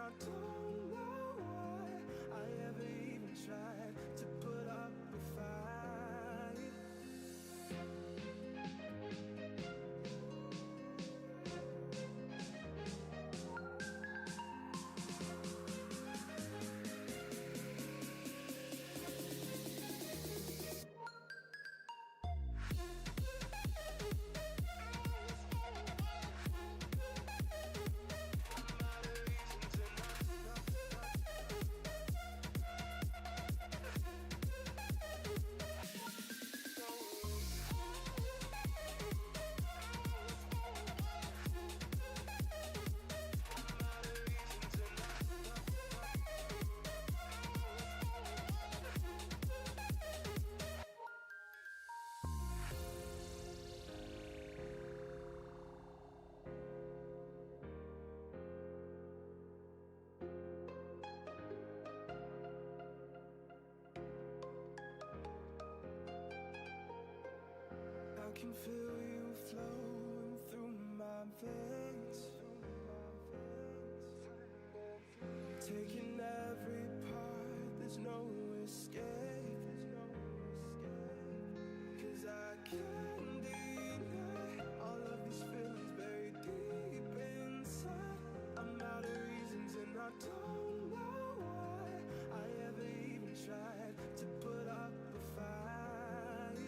I don't know why I ever even tried to put up a fight. I can feel you flowing through my veins, taking every part, there's no escape. 'Cause I can't deny all of these feelings buried deep inside. I'm out of reasons and I don't know why I ever even tried to put up a fight.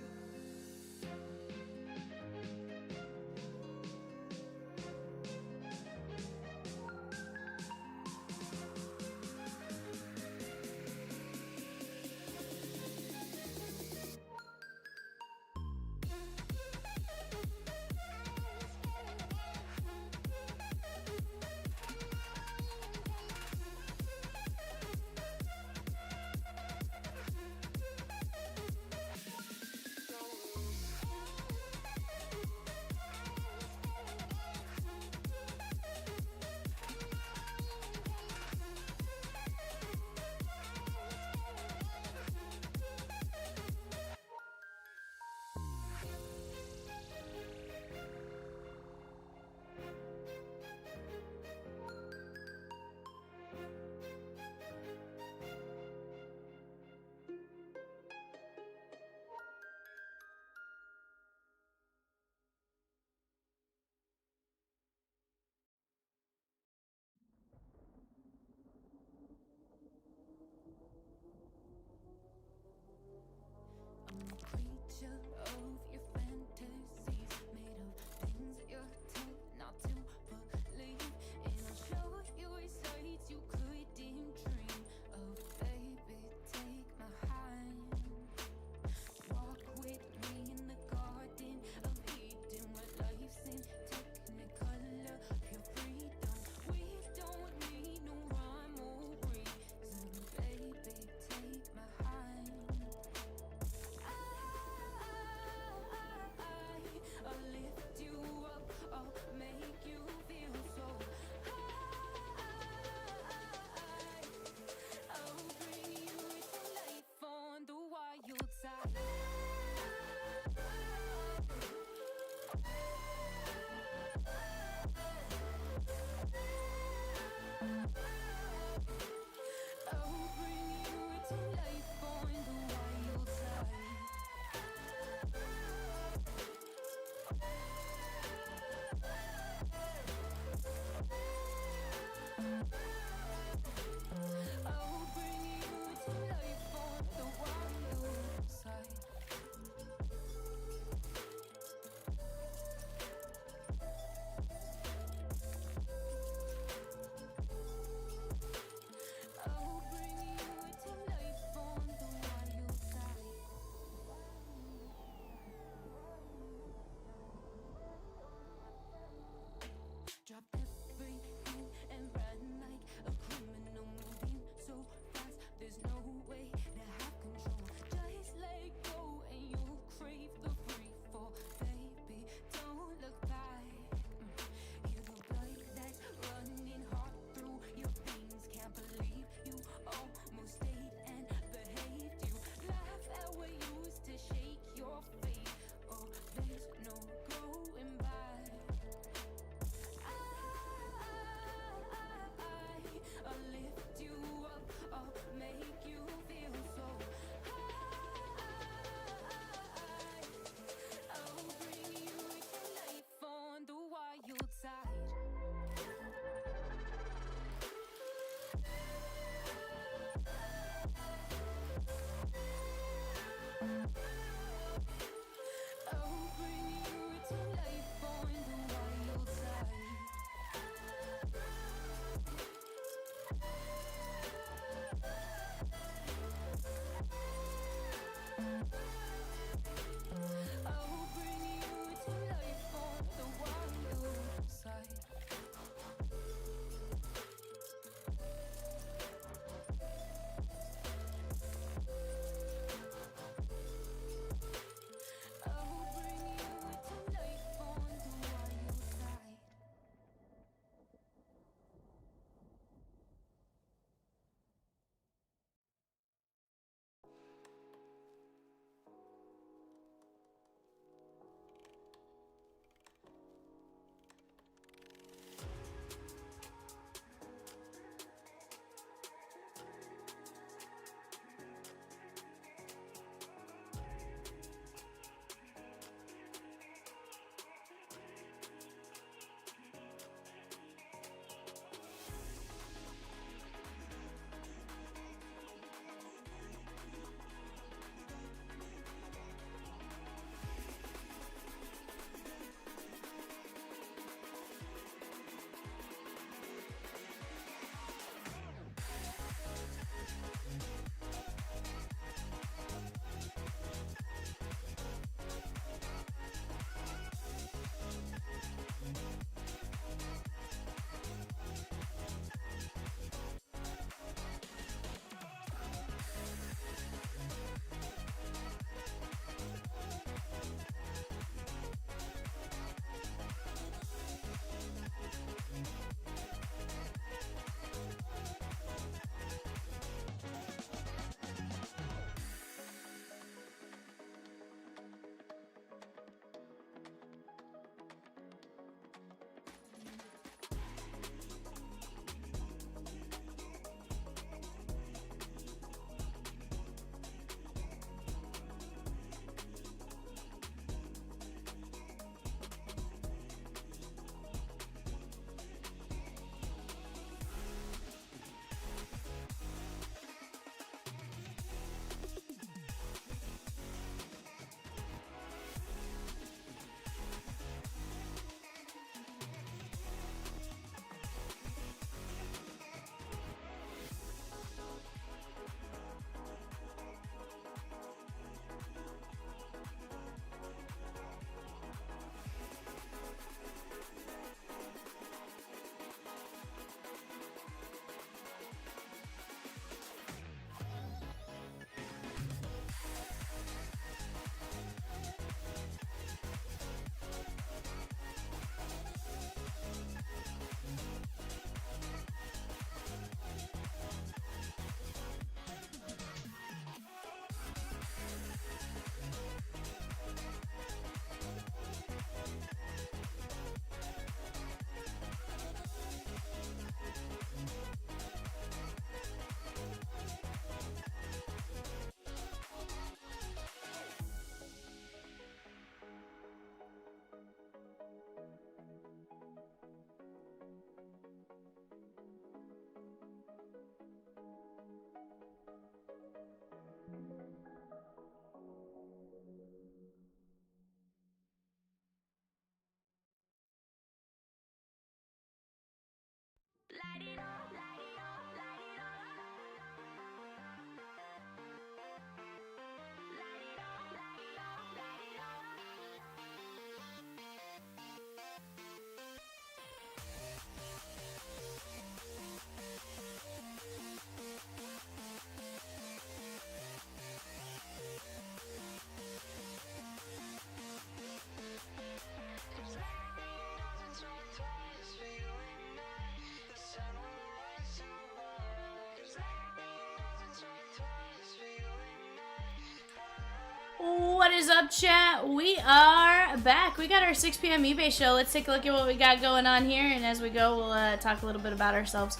What is up, chat? We are back. We got our 6 p.m. eBay show. Let's take a look at what we got going on here, and as we go, we'll talk a little bit about ourselves.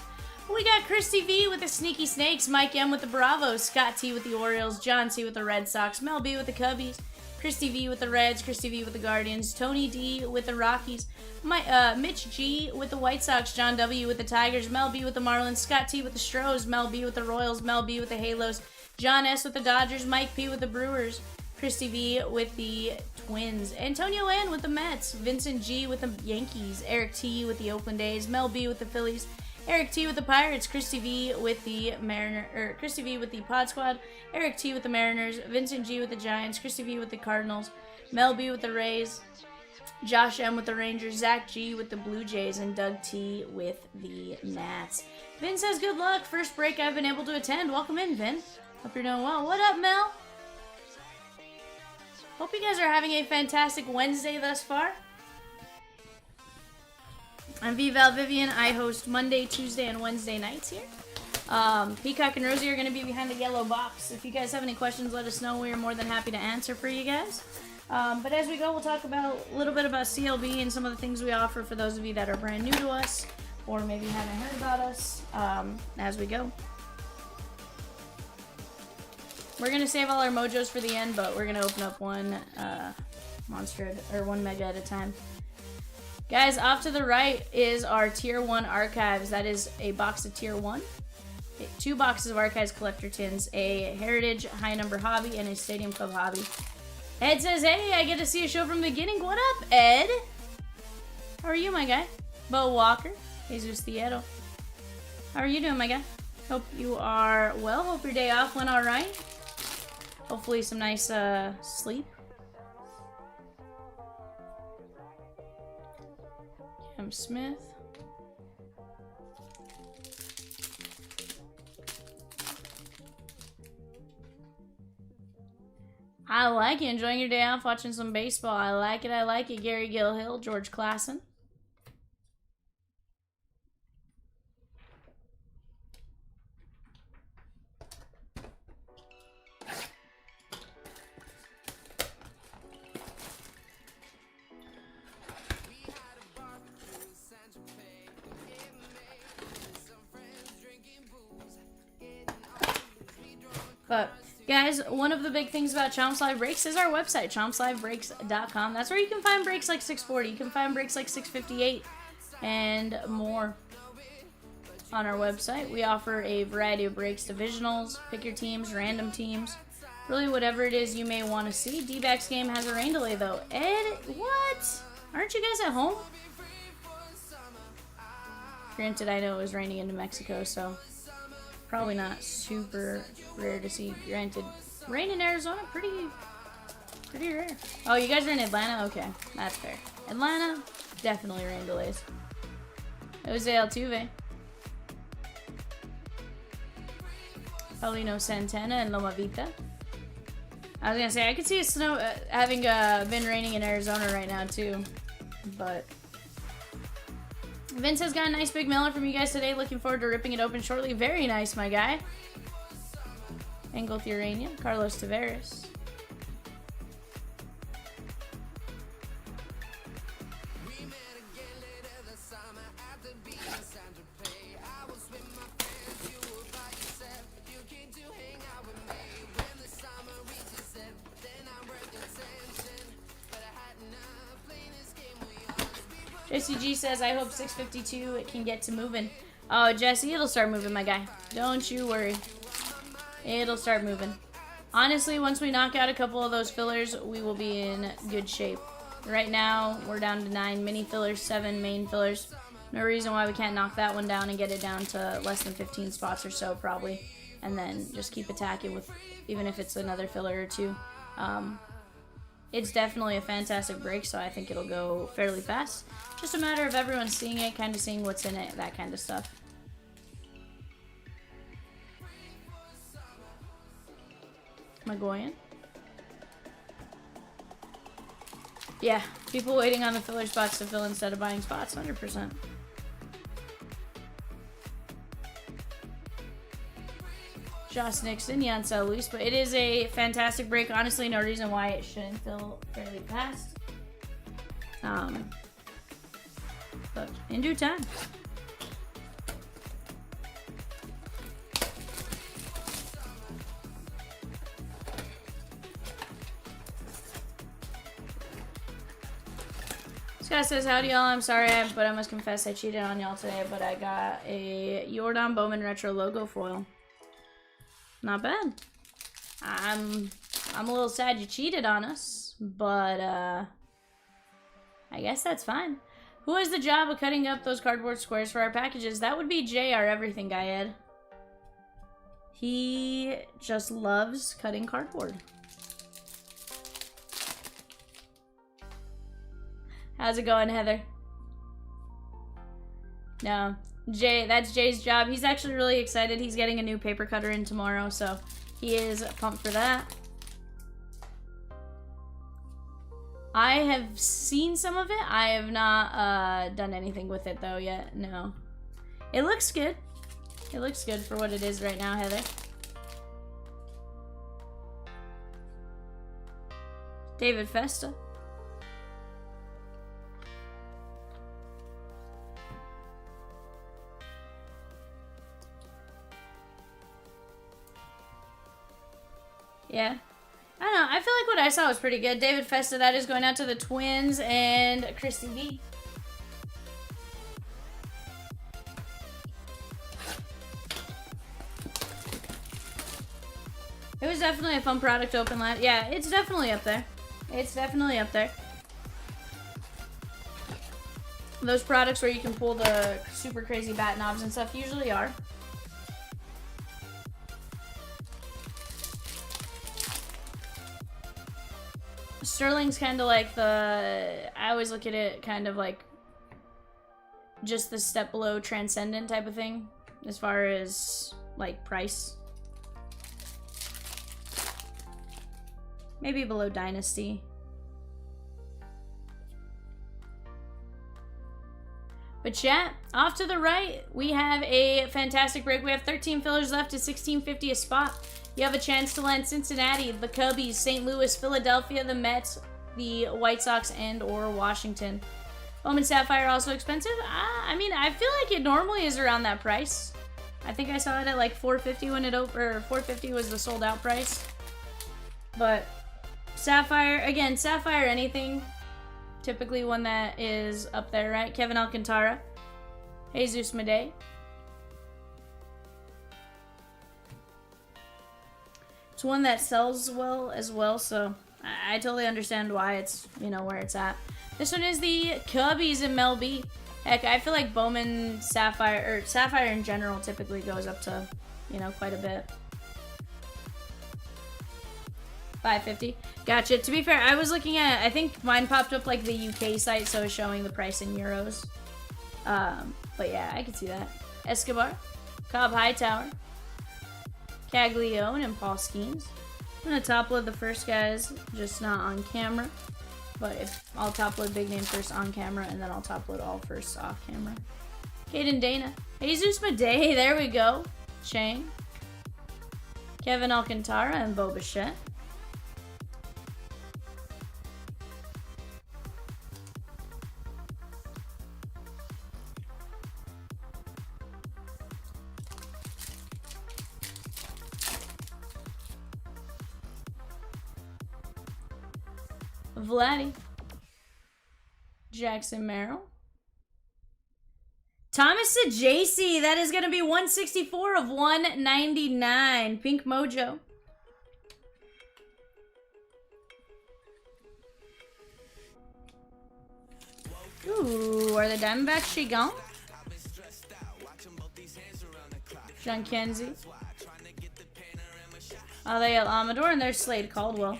We got Christy V with the Sneaky Snakes, Mike M with the Bravos, Scott T with the Orioles, John C with the Red Sox, Mel B with the Cubbies, Christy V with the Reds, Christy V with the Guardians, Tony D with the Rockies, Mitch G with the White Sox, John W with the Tigers, Mel B with the Marlins, Scott T with the Stros, Mel B with the Royals, Mel B with the Halos, John S with the Dodgers, Mike P with the Brewers, Christy V with the Twins, Antonio N with the Mets, Vincent G with the Yankees, Eric T with the Oakland A's, Mel B with the Phillies, Eric T with the Pirates, Christy V with the Christy V with the Pod Squad, Eric T with the Mariners, Vincent G with the Giants, Christy V with the Cardinals, Mel B with the Rays, Josh M with the Rangers, Zach G with the Blue Jays, and Doug T with the Nats. Vin says good luck. First break I've been able to attend. Welcome in, Vin. Hope you're doing well. What up, Mel? Hope you guys are having a fantastic Wednesday thus far. I'm Vivian. I host Monday, Tuesday, and Wednesday nights here. Peacock and Rosie are going to be behind the yellow box. If you guys have any questions, let us know. We are more than happy to answer for you guys. But as we go, we'll talk about a little bit about CLB and some of the things we offer for those of you that are brand new to us or maybe haven't heard about us as we go. We're going to save all our mojos for the end, but we're going to open up one monster or one mega at a time. Guys, off to the right is our Tier 1 Archives. That is a box of Tier 1. 2 boxes of Archives Collector Tins, a Heritage High Number Hobby, and a Stadium Club Hobby. Ed says, hey, I get to see a show from the beginning. What up, Ed? How are you, my guy? Bo Walker, Jesus Theedo. How are you doing, my guy? Hope you are well. Hope your day off went all right. Hopefully some nice sleep. Cam Smith. I like it. Enjoying your day off, watching some baseball. I like it. I like it. Gary Gilhill, George Klassen. But, guys, one of the big things about Chomps Live Breaks is our website, chompslivebreaks.com. That's where you can find breaks like 640. You can find breaks like 658 and more on our website. We offer a variety of breaks, divisionals, pick your teams, random teams, really whatever it is you may want to see. D-backs game has a rain delay, though. Ed, what? Aren't you guys at home? Granted, I know it was raining in New Mexico, so probably not super rare to see. Granted, rain in Arizona, pretty rare. Oh, you guys are in Atlanta? Okay, that's fair. Atlanta, definitely rain delays. Jose Altuve. Paulino Santana and Loma Vita. I was gonna say, I could see snow having been raining in Arizona right now too, but Vince has got a nice big mailer from you guys today. Looking forward to ripping it open shortly. Very nice, my guy. Engel Uranium, Carlos Tavares. Jesse G says, I hope 652 it can get to moving. Oh, Jesse, it'll start moving, my guy. Don't you worry. It'll start moving. Honestly, once we knock out a couple of those fillers, we will be in good shape. Right now, we're down to 9 mini fillers, 7 main fillers. No reason why we can't knock that one down and get it down to less than 15 spots or so, probably. And then just keep attacking with, even if it's another filler or two. It's definitely a fantastic break, so I think it'll go fairly fast. Just a matter of everyone seeing it, kind of seeing what's in it, that kind of stuff. Magoyan. Yeah, people waiting on the filler spots to fill instead of buying spots, 100%. Josh Nixon, Yancel Luis, but it is a fantastic break. Honestly, no reason why it shouldn't fill fairly fast. But in due time. Scott says, howdy y'all, I'm sorry, but I must confess I cheated on y'all today, but I got a Jordan Bowman Retro logo foil. Not bad. I'm a little sad you cheated on us, but I guess that's fine. Who has the job of cutting up those cardboard squares for our packages? That would be Jay, our everything guy, Ed. He just loves cutting cardboard. How's it going, Heather? No. Jay, that's Jay's job. He's actually really excited. He's getting a new paper cutter in tomorrow, so he is pumped for that. I have seen some of it. I have not done anything with it, though, yet. No. It looks good. It looks good for what it is right now, Heather. David Festa. Yeah. I don't know. I feel like what I saw was pretty good. David Festa, that is going out to the Twins and Christy V. It was definitely a fun product to open last. Yeah, it's definitely up there. It's definitely up there. Those products where you can pull the super crazy bat knobs and stuff usually are. Sterling's kind of like the, I always look at it kind of like just the step below Transcendent type of thing as far as like price. Maybe below Dynasty. But chat, off to the right, we have a fantastic break. We have 13 fillers left to $16.50 a spot. You have a chance to land Cincinnati, the Cubbies, St. Louis, Philadelphia, the Mets, the White Sox, and or Washington. Bowman Sapphire also expensive? I mean, I feel like it normally is around that price. I think I saw it at like $4.50 when it opened, or $4.50 was the sold out price. But Sapphire, again, Sapphire anything, typically one that is up there, right? Kevin Alcantara, Jesus Madej. It's one that sells well as well, so I totally understand why it's, you know, where it's at. This one is the Cubbies in Mel B. Heck, I feel like Bowman Sapphire, or Sapphire in general, typically goes up to, you know, quite a bit. $5.50. Gotcha. To be fair, I was looking at, I think mine popped up like the UK site, so it's showing the price in euros. But yeah, I can see that. Escobar, Cobb Hightower, Caglione, and Paul Skeens. I'm gonna top load the first guys, just not on camera. But if I'll top load big name first on camera, and then I'll top load all first off camera. Caden Dana, Jesus Madej, there we go. Chang, Kevin Alcantara, and Bo Bichette. Vladdy, Jackson Merrill, Thomas JC. That is going to be 164 of 199. Pink Mojo. Ooh, are the Diamondbacks she gone? John Kenzie. Oh, they have Amador and there's Slade Caldwell.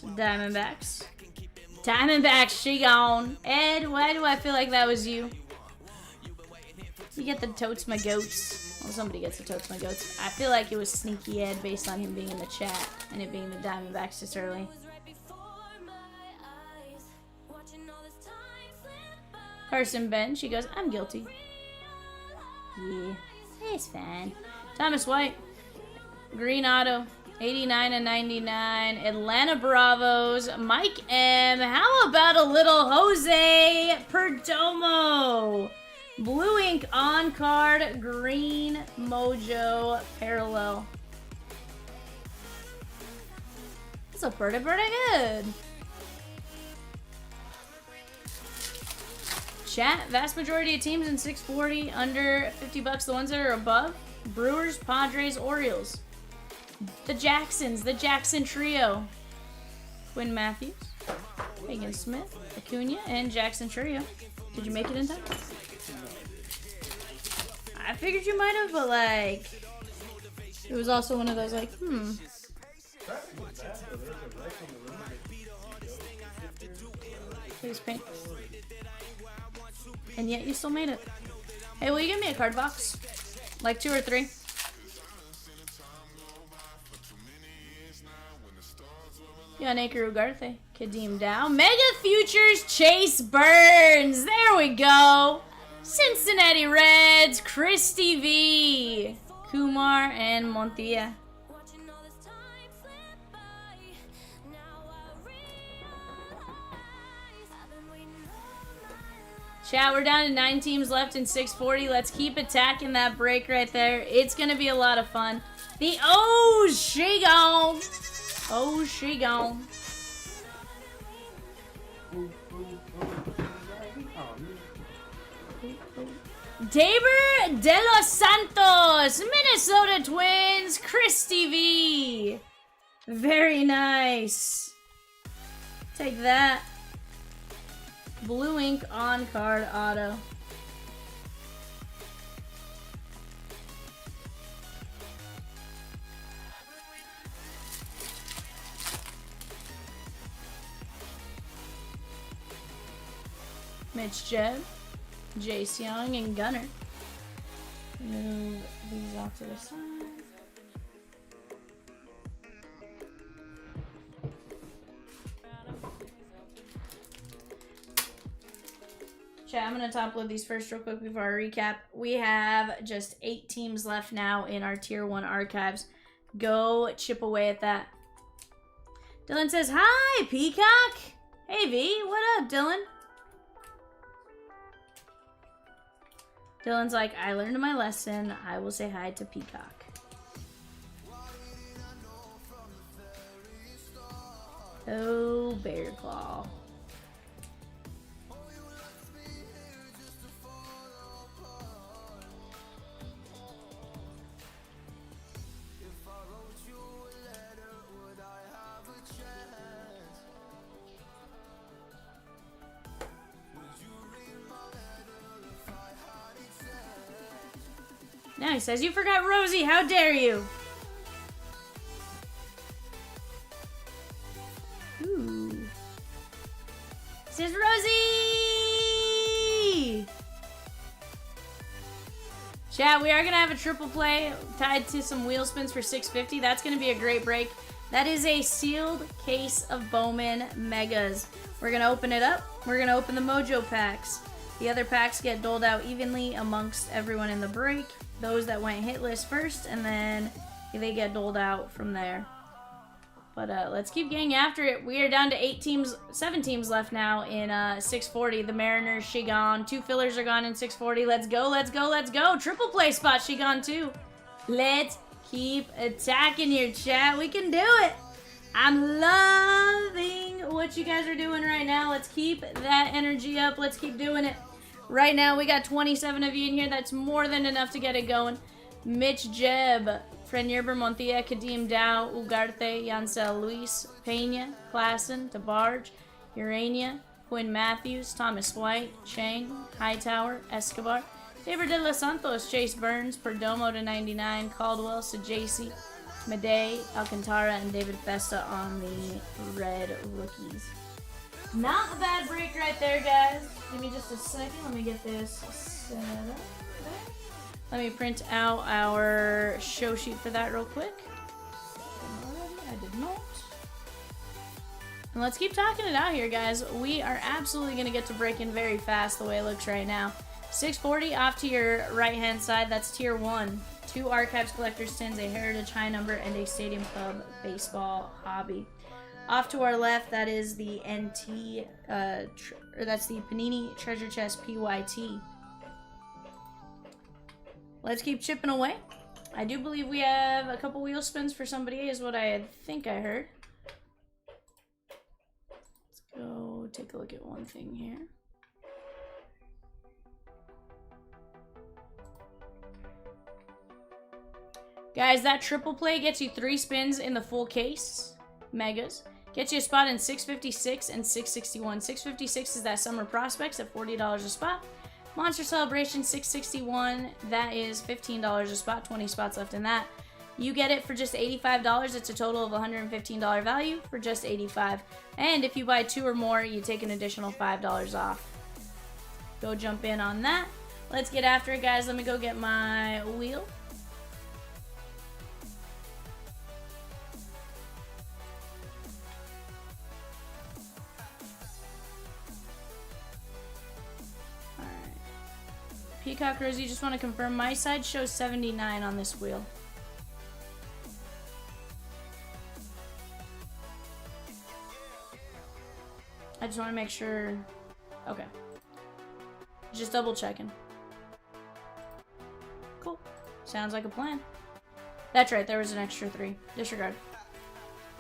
Diamondbacks. Diamondbacks, she gone. Ed, why do I feel like that was you? You get the totes my goats. Well, somebody gets the totes my goats. I feel like it was Sneaky Ed based on him being in the chat and it being the Diamondbacks this early. Carson Ben, she goes, I'm guilty. Yeah, it's fine. Thomas White. Green auto. 89 and 99. Atlanta Bravos. Mike M. How about a little Jose Perdomo? Blue ink on card. Green mojo parallel. That's a pretty good. Chat, vast majority of teams in 640 under 50 bucks. The ones that are above: Brewers, Padres, Orioles. The Jacksons, the Jackson Trio. Quinn Matthews, Hagen Smith, Acuna, and Jackson Trio. Did you make it in time? I figured you might have, but like, it was also one of those like, Please paint. And yet you still made it. Hey, will you give me a card box? Like 2 or 3? Yannick Ugarte, Kadeem Dow, Mega Futures, Chase Burns. There we go. Cincinnati Reds, Christy V, Kumar, and Montilla. Chat, we're down to 9 teams left in 640. Let's keep attacking that break right there. It's going to be a lot of fun. She gone. Oh, she gone. Daber De Los Santos, Minnesota Twins, Christy V. Very nice. Take that. Blue ink on card auto. Mitch Jeb, Jace Young, and Gunner. Move these off to the side. Chat, I'm going to top load these first real quick before I recap. We have just 8 teams left now in our Tier 1 archives. Go chip away at that. Dylan says, hi, Peacock. Hey, V. What up, Dylan? Dylan's like, I learned my lesson. I will say hi to Peacock. Oh, Bear Claw. Now he says, you forgot Rosie, how dare you? Ooh. It says Rosie! Chat, we are going to have a triple play tied to some wheel spins for 650. That's going to be a great break. That is a sealed case of Bowman Megas. We're going to open it up. We're going to open the Mojo packs. The other packs get doled out evenly amongst everyone in the break. Those that went hitless first, and then they get doled out from there. But let's keep getting after it. We are down to 7 teams left now in 640. The Mariners, she gone. 2 fillers are gone in 640. Let's go, let's go, let's go. Triple play spot, she gone too. Let's keep attacking your chat. We can do it. I'm loving what you guys are doing right now. Let's keep that energy up. Let's keep doing it. Right now, we got 27 of you in here. That's more than enough to get it going. Mitch Jeb, Frenierber, Montilla, Kadeem Dow, Ugarte, Yancel Luis, Pena, Klassen, DeBarge, Urania, Quinn Matthews, Thomas White, Chang, Hightower, Escobar, David De Los Santos, Chase Burns, Perdomo to 99, Caldwell, Sajasi, Madej, Alcantara, and David Festa on the red rookies. Not a bad break right there, guys. Give me just a second. Let me get this set up. Let me print out our show sheet for that real quick. I did not. And let's keep talking it out here, guys. We are absolutely going to get to breaking very fast the way it looks right now. 640 off to your right-hand side. That's Tier 1. 2 Archives Collector's Tins, a Heritage High Number, and a Stadium Club Baseball Hobby. Off to our left, that is the NT, or that's the Panini Treasure Chest PYT. Let's keep chipping away. I do believe we have a couple wheel spins for somebody, is what I think I heard. Let's go take a look at one thing here. Guys, that triple play gets you 3 spins in the full case. Megas. Gets you a spot in 656 and 661. 656 is that Summer Prospects at $40 a spot. Monster Celebration 661, that is $15 a spot, 20 spots left in that. You get it for just $85. It's a total of $115 value for just $85. And if you buy 2 or more, you take an additional $5 off. Go jump in on that. Let's get after it, guys. Let me go get my wheel. Peacock Rosie, just want to confirm my side shows 79 on this wheel. I just want to make sure. Okay. Just double checking. Cool. Sounds like a plan. That's right, there was an extra 3. Disregard.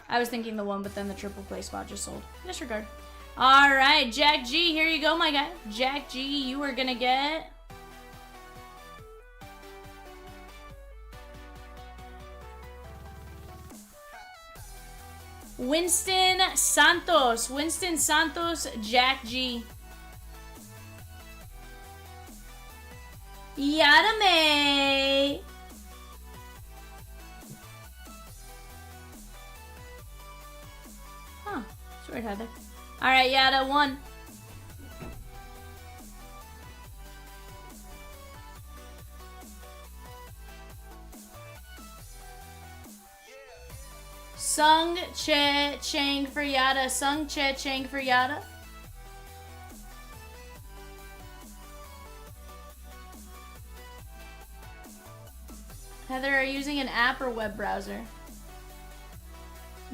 I was thinking the 1, but then the triple play spot just sold. Disregard. Alright, Jack G, here you go, my guy. Jack G, you are gonna get Winston Santos. Winston Santos, Jack G. Yadame. Huh. That's right, Heather. Alright, Yada, 1. Sung Che Chang for Yada. Sung Che Chang for Yada. Heather, are you using an app or web browser?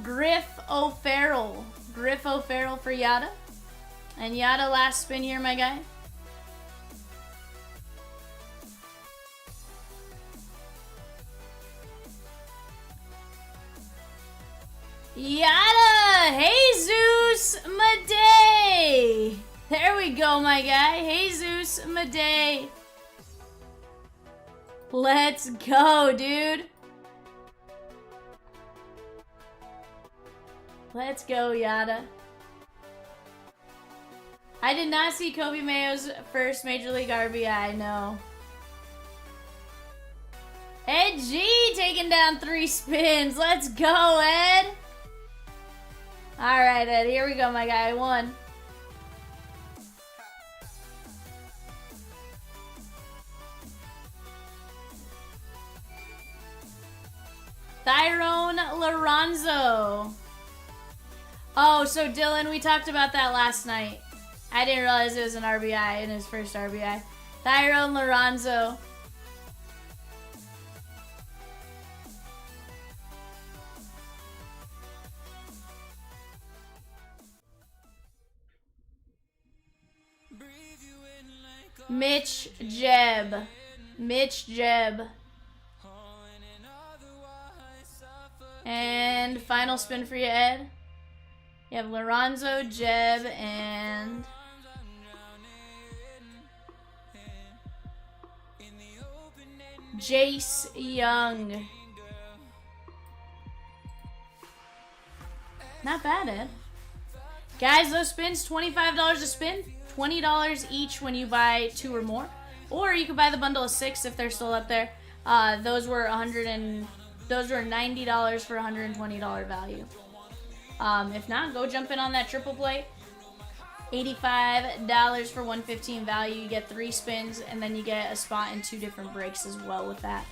Griff O'Farrell. Griff O'Farrell for Yada. And Yada, last spin here, my guy. Yada! Jesus Madej! There we go, my guy. Jesus Madej. Let's go, dude. Let's go, Yada. I did not see Kobe Mayo's first Major League RBI, no. Ed G taking down 3 spins. Let's go, Ed. Alright, Ed, here we go, my guy. 1. Tyrone Lorenzo. Oh, so Dylan, we talked about that last night. I didn't realize it was an RBI in his first RBI. Tyrone Lorenzo. Mitch Jeb. Mitch Jeb. And final spin for you, Ed. You have Lorenzo, Jeb, and Jace Young. Not bad, Ed. Guys, those spins, $25 a spin. $20 each when you buy 2 or more. Or you could buy the bundle of 6 if they're still up there. Those were $90 for $120 value. If not, go jump in on that triple play. $85 for $115 value. You get 3 spins, and then you get a spot in 2 different breaks as well with that.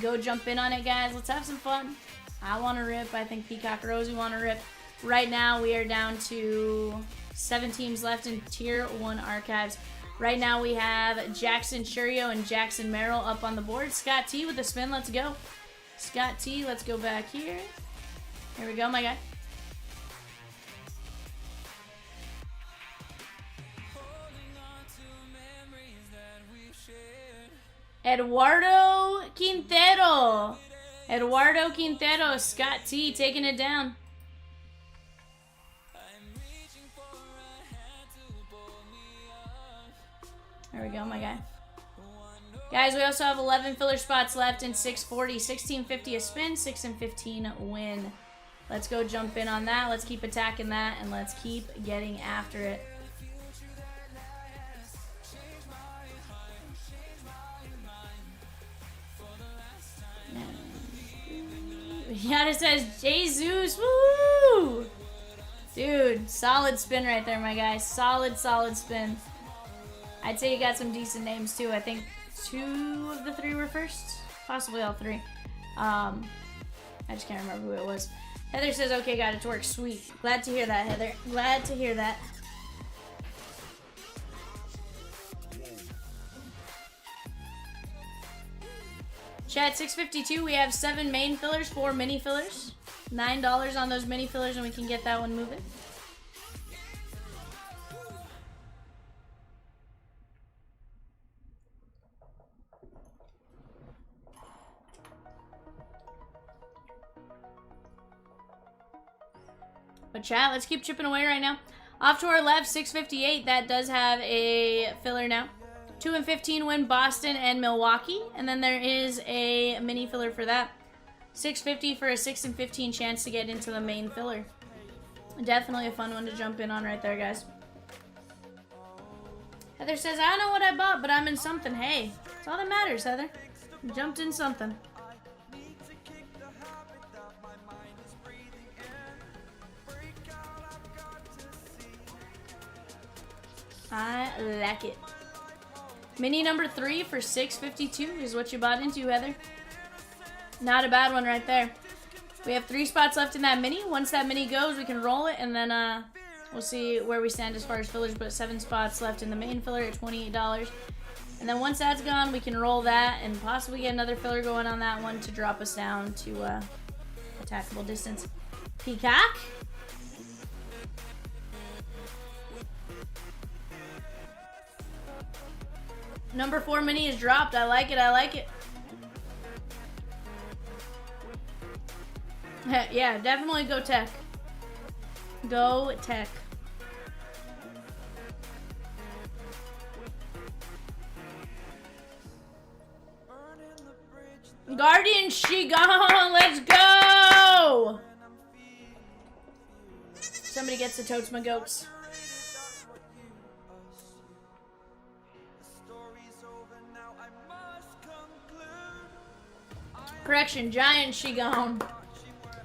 Go jump in on it, guys. Let's have some fun. I want to rip. I think Peacock Rosie want to rip. Right now, we are down to 7 teams left in Tier 1 Archives. Right now we have Jackson Churio and Jackson Merrill up on the board. Scott T with the spin. Let's go. Scott T, let's go back here. Here we go, my guy. Eduardo Quintero. Eduardo Quintero, Scott T taking it down. There we go, my guy. Guys, we also have 11 filler spots left in 640. 1650 a spin, 6 and 15 win. Let's go jump in on that. Let's keep attacking that, and let's keep getting after it. Yeah, it says Jesus. Woo! Dude, solid spin right there, my guy. Solid, solid spin. I'd say you got some decent names too. I think 2 of the 3 were first, possibly all 3. I just can't remember who it was. Heather says, okay, got it to work. Sweet. Glad to hear that, Heather. Glad to hear that. Chat 652, we have 7 main fillers, 4 mini fillers. $9 on those mini fillers, and we can get that one moving. But chat, let's keep chipping away right now. Off to our left, 658. That does have a filler now. 2 and 15 win Boston and Milwaukee. And then there is a mini filler for that. 650 for a 6 and 15 chance to get into the main filler. Definitely a fun one to jump in on right there, guys. Heather says, I don't know what I bought, but I'm in something. Hey, that's all that matters, Heather. Jumped in something. I like it. Mini number 3 for 652 is what you bought into, Heather. Not a bad one right there. We have 3 spots left in that mini. Once that mini goes, we can roll it, and then we'll see where we stand as far as fillers, but 7 spots left in the main filler at $28. And then once that's gone, we can roll that and possibly get another filler going on that one to drop us down to attackable distance. Peacock? Number 4 mini is dropped. I like it. I like it. Yeah, definitely go tech. Go tech. Guardian Shigon, let's go! Somebody gets the totes my goats. Correction, Giant Shigon.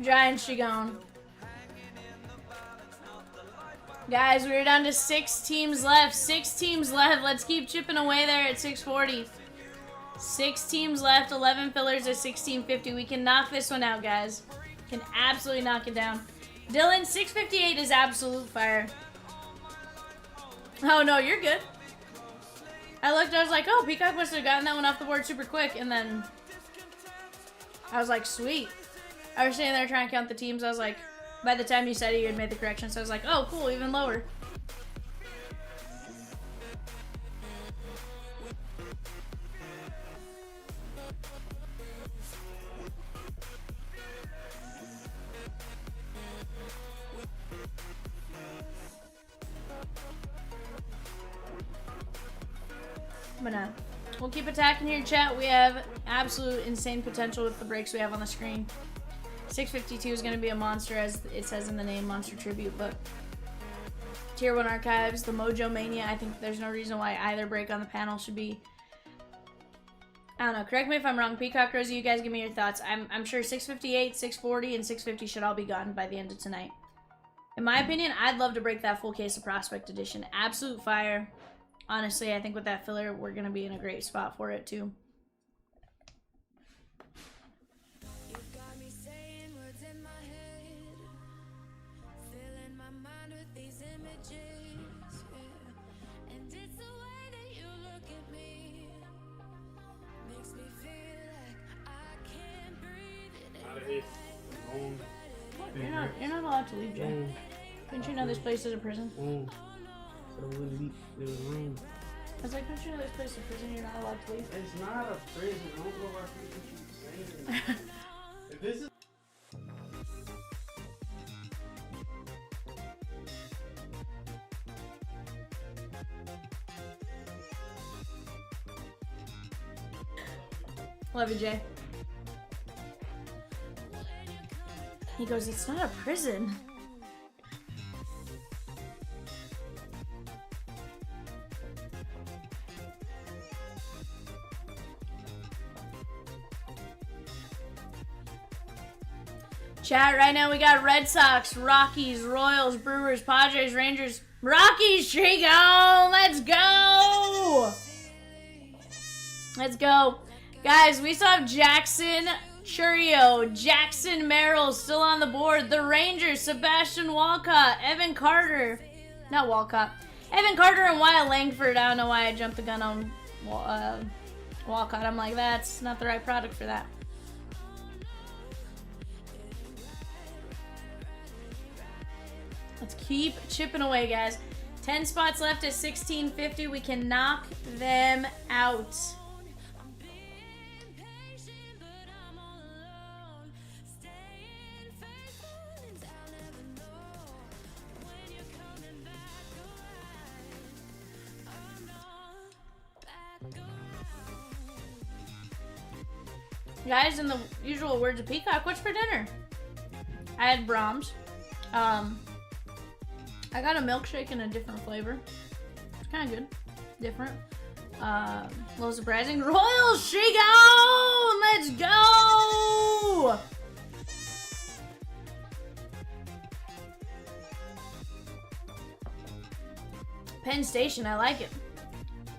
Giant Shigon. Guys, we're down to 6 teams left. 6 teams left. Let's keep chipping away there at 640. 6 teams left. 11 fillers at 1650. We can knock this one out, guys. Can absolutely knock it down. Dylan, 658 is absolute fire. Oh, no, you're good. I looked, I was like, oh, Peacock must have gotten that one off the board super quick. And then I was like, sweet. I was sitting there trying to count the teams. I was like, by the time you said it, you had made the correction. So I was like, oh, cool, even lower. But we'll keep attacking here, chat. We have absolute insane potential with the breaks we have on the screen. 652 is going to be a monster, as it says in the name, Monster Tribute. But Tier 1 Archives, the Mojo Mania, I think there's no reason why either break on the panel should be... I don't know. Correct me if I'm wrong. Peacock, Rosie, you guys give me your thoughts. I'm sure 658, 640, and 650 should all be gone by the end of tonight. In my opinion, I'd love to break that full case of Prospect Edition. Absolute fire. Honestly, I think with that filler, we're going to be in a great spot for it, too. allowed to leave, Jay. Didn't you know this place is a prison? So we leave the room. I was like, don't you know this place is a prison? You're not allowed to leave. It's not a prison. I don't know why people keep saying it. If this is Love you, Jay. He goes, it's not a prison. Chat, right now we got Red Sox, Rockies, Royals, Brewers, Padres, Rangers. Rockies, shake on! Let's go! Let's go. Guys, we still have Jackson Churio, Jackson Merrill still on the board. The Rangers, Sebastian Walcott, Evan Carter. Not Walcott. Evan Carter and Wyatt Langford. I don't know why I jumped the gun on Walcott. I'm like, that's not the right product for that. Let's keep chipping away, guys. 10 spots left at 1650. We can knock them out. Guys, in the usual words of Peacock, what's for dinner? I had Brahms. I got a milkshake in a different flavor. It's kind of good. Different. Low surprising. Royals, shake on! Let's go! Penn Station, I like it.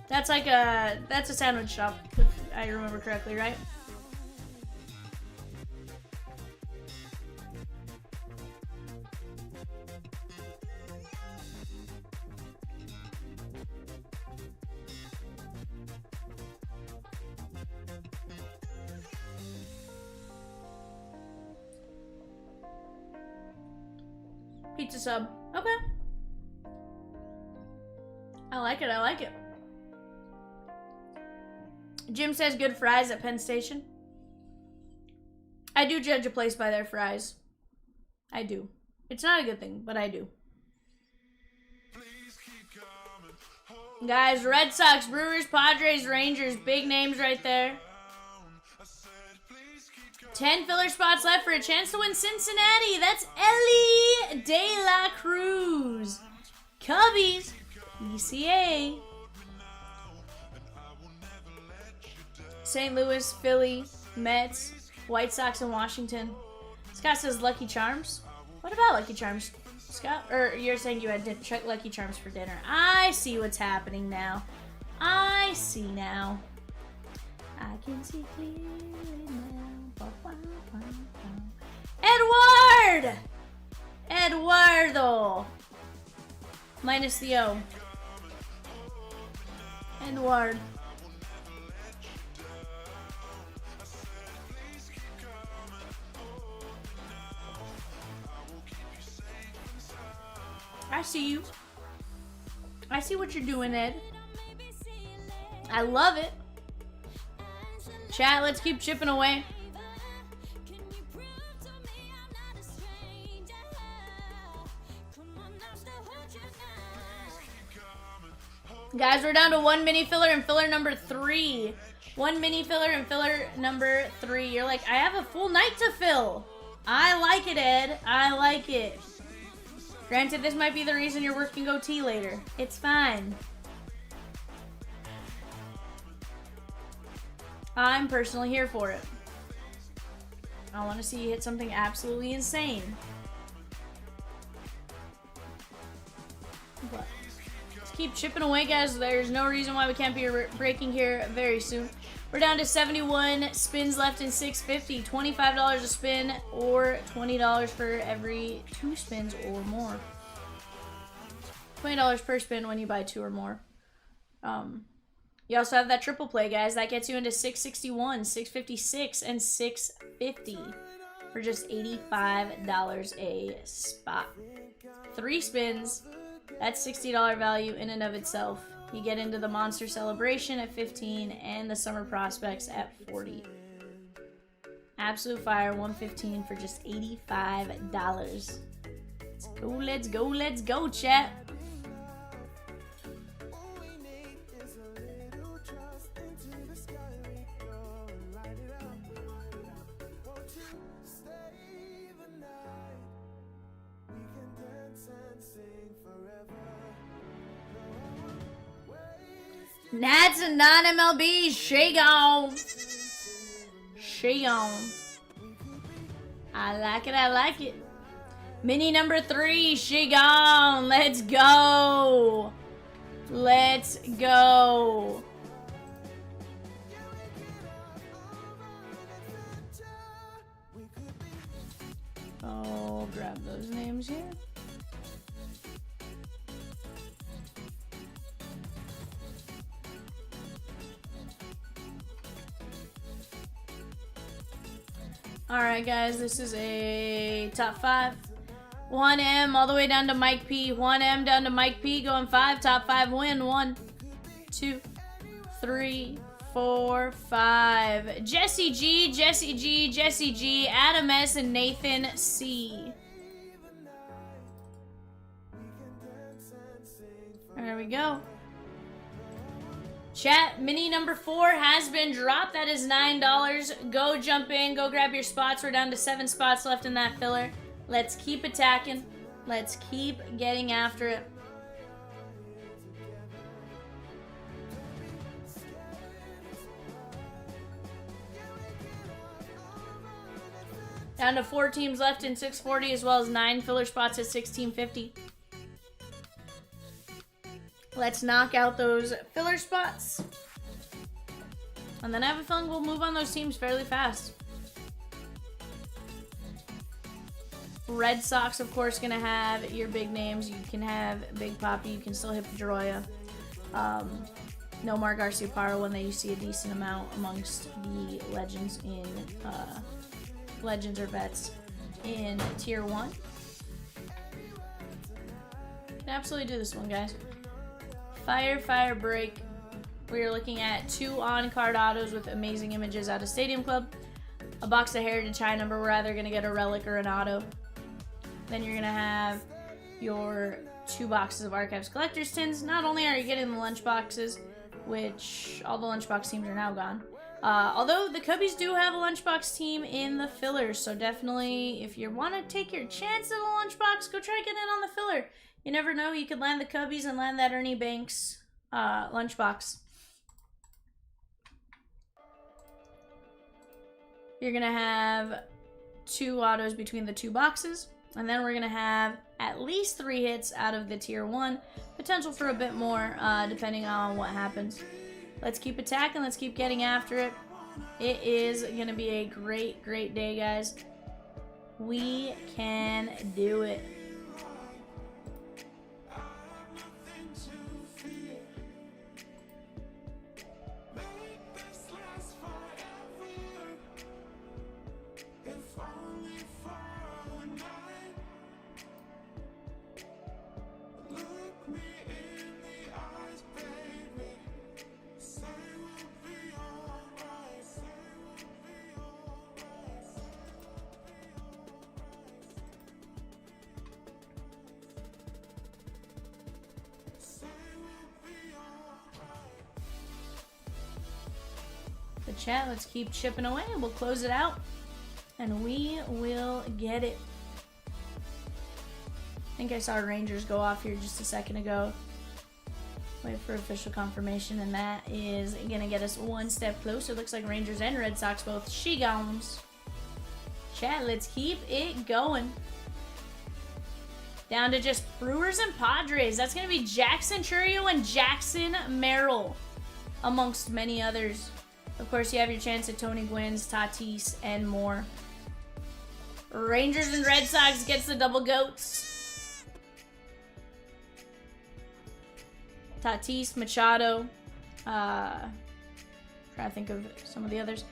That's like that's a sandwich shop, if I remember correctly, right? Pizza sub. Okay. I like it, I like it. Jim says good fries at Penn Station. I do judge a place by their fries. I do. It's not a good thing, but I do. Guys, Red Sox, Brewers, Padres, Rangers. Big names right there. 10 filler spots left for a chance to win Cincinnati. That's Ellie De La Cruz. Cubbies, ECA. St. Louis, Philly, Mets, White Sox, and Washington. Scott says Lucky Charms. What about Lucky Charms, Scott? Or you're saying you had Lucky Charms for dinner. I see what's happening now. I see now. I can see clearly now. Edward! Eduardo. Minus the O. Edward. I see you. I see what you're doing, Ed. I love it. Chat, let's keep chipping away. Guys, we're down to one mini filler and filler number 3. One mini filler and filler number 3. You're like, I have a full night to fill. I like it, Ed. I like it. Granted, this might be the reason you're working OT later. It's fine. I'm personally here for it. I want to see you hit something absolutely insane. But let's keep chipping away, guys. There's no reason why we can't be breaking here very soon. We're down to 71 spins left in 650. $25 a spin or $20 for every 2 spins or more. $20 per spin when you buy 2 or more. You also have that triple play, guys. That gets you into 661, 656, and 650. for just $85 a spot. 3 spins. That's $60 value in and of itself. You get into the Monster Celebration at 15 and the Summer Prospects at 40. Absolute Fire 115 for just $85. Let's go, let's go, let's go, chat. Nats and non-MLB, Shay gone. Shay gone. I like it, I like it. Mini number 3, Shay gone. Let's go. Let's go. Oh, grab those names here. Alright guys, this is a top 5. 1M all the way down to Mike P. 1M down to Mike P. Going 5. Top 5 win. 1, 2, 3, 4, 5. Jesse G, Jesse G, Jesse G, Adam S, and Nathan C. There we go. Chat, mini number 4 has been dropped. That is $9. Go jump in. Go grab your spots. We're down to 7 spots left in that filler. Let's keep attacking. Let's keep getting after it. Down to 4 teams left in 640 as well as 9 filler spots at 1650. Let's knock out those filler spots. And then I have a feeling we'll move on those teams fairly fast. Red Sox, of course, going to have your big names. You can have Big Papi. You can still hit Pedroia. Nomar Garciaparra when they see a decent amount amongst the legends in legends or vets in Tier 1. Can absolutely do this one, guys. Fire, Fire, Break. We are looking at 2 on-card autos with amazing images out of Stadium Club. A box of Heritage High number. We're either going to get a relic or an auto. Then you're going to have your 2 boxes of Archives Collector's Tins. Not only are you getting the lunch boxes, which all the lunchbox teams are now gone. Although the Cubbies do have a lunchbox team in the fillers, so definitely if you want to take your chance at a lunchbox, go try getting it on the filler. You never know, you could land the Cubbies and land that Ernie Banks lunchbox. You're going to have 2 autos between the 2 boxes. And then we're going to have at least 3 hits out of the Tier 1. Potential for a bit more, depending on what happens. Let's keep attacking. Let's keep getting after it. It is going to be a great, great day, guys. We can do it. The chat, let's keep chipping away. We'll close it out and we will get it. I think I saw Rangers go off here just a second ago. Wait for official confirmation, and that is gonna get us 1 step closer. Looks like Rangers and Red Sox both she-gones. Chat, let's keep it going. Down to just Brewers and Padres. That's gonna be Jackson Churio and Jackson Merrill, amongst many others. Of course, you have your chance at Tony Gwynn's, Tatis, and more. Rangers and Red Sox gets the double goats. Tatis, Machado. Trying to think of some of the others.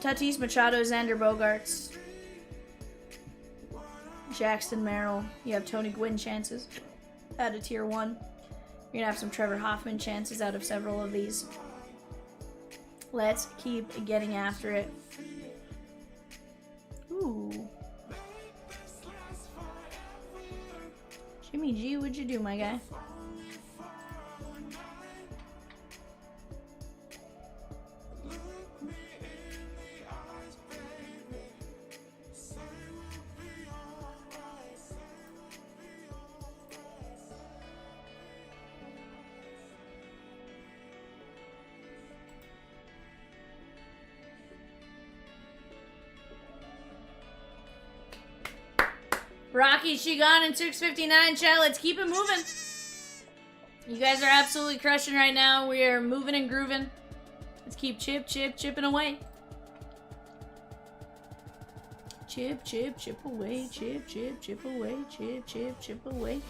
Tatis, Machado, Xander Bogaerts. Jackson Merrill. You have Tony Gwynn chances out of tier 1. You're gonna have some Trevor Hoffman chances out of several of these. Let's keep getting after it. Ooh. Jimmy G, what'd you do, my guy? Rocky, Shigan, and 659, chat. Let's keep it moving. You guys are absolutely crushing right now. We are moving and grooving. Let's keep chipping away. Chip away. Chip away. Chip away.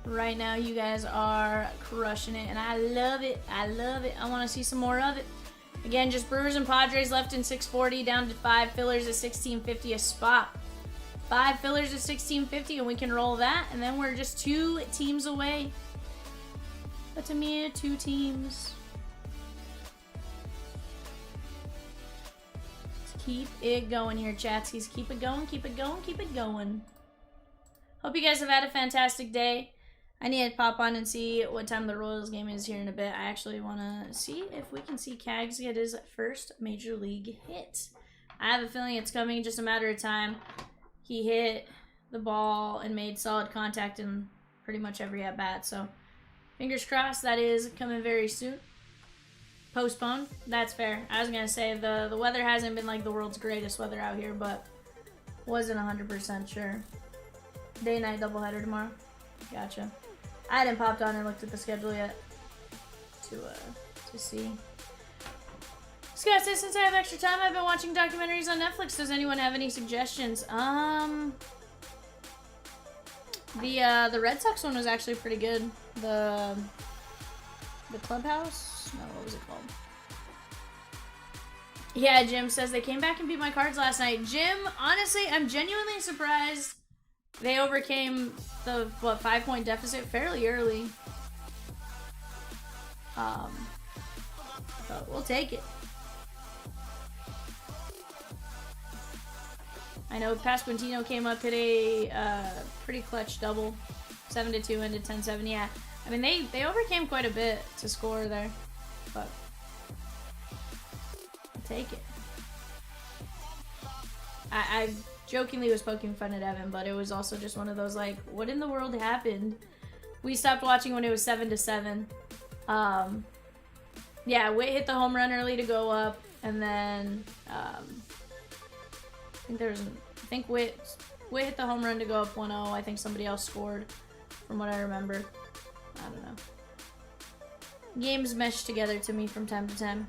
Right now, you guys are crushing it, and I love it. I love it. I want to see some more of it. Again, just Brewers and Padres left in 640, down to 5 fillers at 1650 a spot. 5 fillers at 1650, and we can roll that, and then we're just 2 teams away. But to me, 2 teams. Let's keep it going here, chatskies. Keep it going, keep it going, keep it going. Hope you guys have had a fantastic day. I need to pop on and see what time the Royals game is here in a bit. I actually want to see if we can see Cags get his first Major League hit. I have a feeling it's coming, just a matter of time. He hit the ball and made solid contact in pretty much every at-bat. So, fingers crossed that is coming very soon. Postponed. That's fair. I was going to say the weather hasn't been like the world's greatest weather out here, but wasn't 100% sure. Day-night doubleheader tomorrow. Gotcha. I hadn't popped on and looked at the schedule yet to see. Scott says, since I have extra time, I've been watching documentaries on Netflix. Does anyone have any suggestions? The Red Sox one was actually pretty good. The Clubhouse? No, what was it called? Yeah, Jim says they came back and beat my Cards last night. Jim, honestly, I'm genuinely surprised they overcame the 5-point deficit fairly early. But we'll take it. I know Pasquantino came up, hit a pretty clutch double, 7-2 into 10-7. Yeah, I mean they overcame quite a bit to score there, but I'll take it. I jokingly was poking fun at Evan, but it was also just one of those like, what in the world happened? We stopped watching when it was 7-7. Yeah, Witt hit the home run early to go up, and then I think Witt hit the home run to go up 1-0. I think somebody else scored, from what I remember. I don't know. Games mesh together to me from time to time.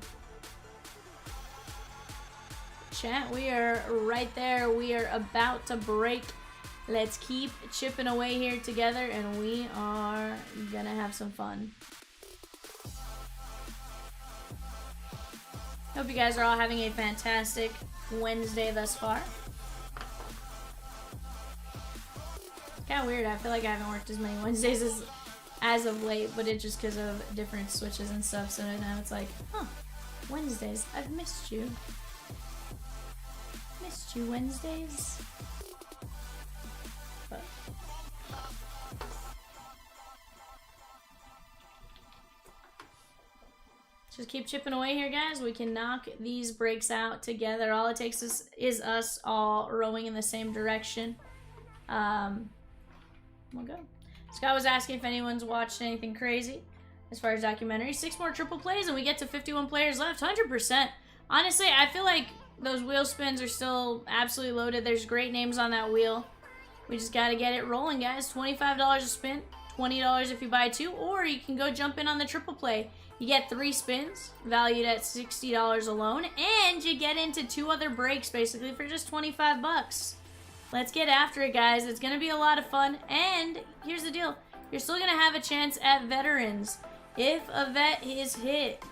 Chat, we are right there. We are about to break. Let's keep chipping away here together, and we are gonna have some fun. Hope you guys are all having a fantastic Wednesday thus far. Kinda weird, I feel like I haven't worked as many Wednesdays as of late, but it's just because of different switches and stuff, so now it's like, huh, Wednesdays, I've missed you. Missed you Wednesdays. But just keep chipping away here, guys. We can knock these breaks out together. All it takes is us all rowing in the same direction. We'll go. Scott was asking if anyone's watched anything crazy as far as documentaries. 6 more triple plays and we get to 51 players left. 100%. Honestly, I feel like those wheel spins are still absolutely loaded. There's great names on that wheel. We just got to get it rolling, guys. $25 a spin, $20 if you buy 2, or you can go jump in on the triple play. You get 3 spins, valued at $60 alone, and you get into 2 other breaks, basically, for just 25 bucks. Let's get after it, guys. It's going to be a lot of fun, and here's the deal. you're still going to have a chance at veterans. If a vet is hit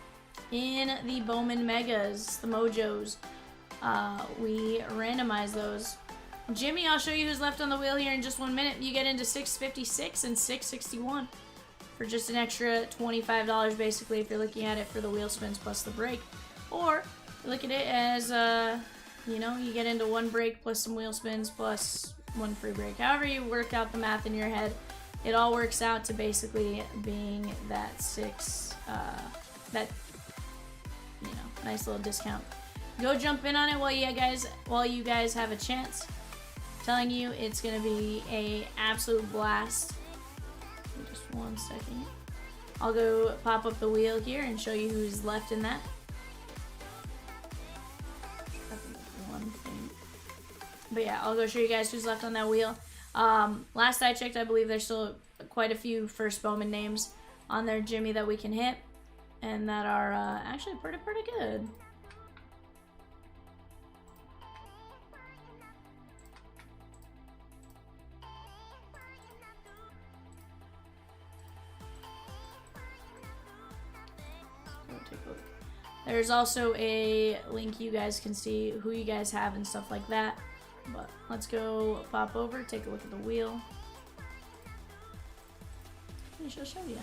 in the Bowman Megas, the Mojos, we randomize those. Jimmy, I'll show you who's left on the wheel here in just 1 minute. You get into 656 and 661 for just an extra $25 basically if you're looking at it for the wheel spins plus the break. Or look at it as, you know, you get into 1 break plus some wheel spins plus 1 free break. However you work out the math in your head, it all works out to basically being that that, you know, nice little discount. Go jump in on it while you guys have a chance. I'm telling you, it's gonna be a absolute blast. Just 1 second. I'll go pop up the wheel here and show you who's left in that. But yeah, I'll go show you guys who's left on that wheel. Last I checked, I believe there's still quite a few first Bowman names on there, Jimmy, that we can hit. And that are actually pretty good. Take a look. There's also a link you guys can see who you guys have and stuff like that. But let's go pop over, take a look at the wheel. And she'll show you.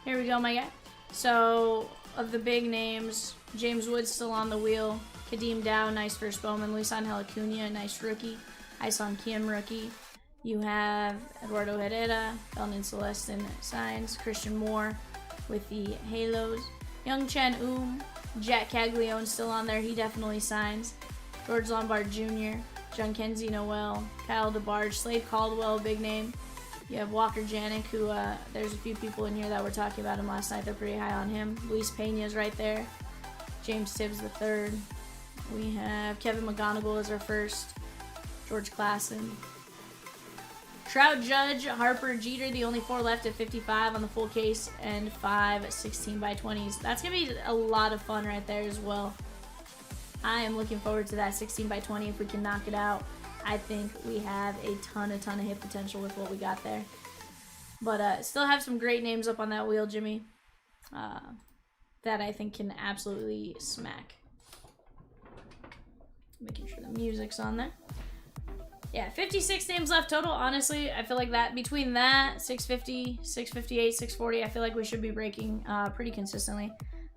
Here we go, my guy. So, of the big names, James Wood's still on the wheel. Kadeem Dow, nice first Bowman. Luisan Cunha, nice rookie. Isan Kim, rookie. You have Eduardo Herrera, Belnan Celestin signs. Christian Moore with the Halos. Young Chen Jack Caglione still on there. He definitely signs. George Lombard Jr., John Kenzie Noel, Kyle DeBarge, Slade Caldwell, big name. You have Walker Janik, who there's a few people in here that were talking about him last night. They're pretty high on him. Luis Pena's right there. James Tibbs III. We have Kevin McGonigal as our first. George Klassen. Trout Judge, Harper Jeter, the only 4 left at 55 on the full case, and 5 16x20s. That's going to be a lot of fun right there as well. I am looking forward to that 16x20 if we can knock it out. I think we have a ton of hit potential with what we got there. But still have some great names up on that wheel, Jimmy, that I think can absolutely smack. Making sure the music's on there. Yeah, 56 names left total. Honestly, I feel like that between that, 650, 658, 640, I feel like we should be breaking pretty consistently.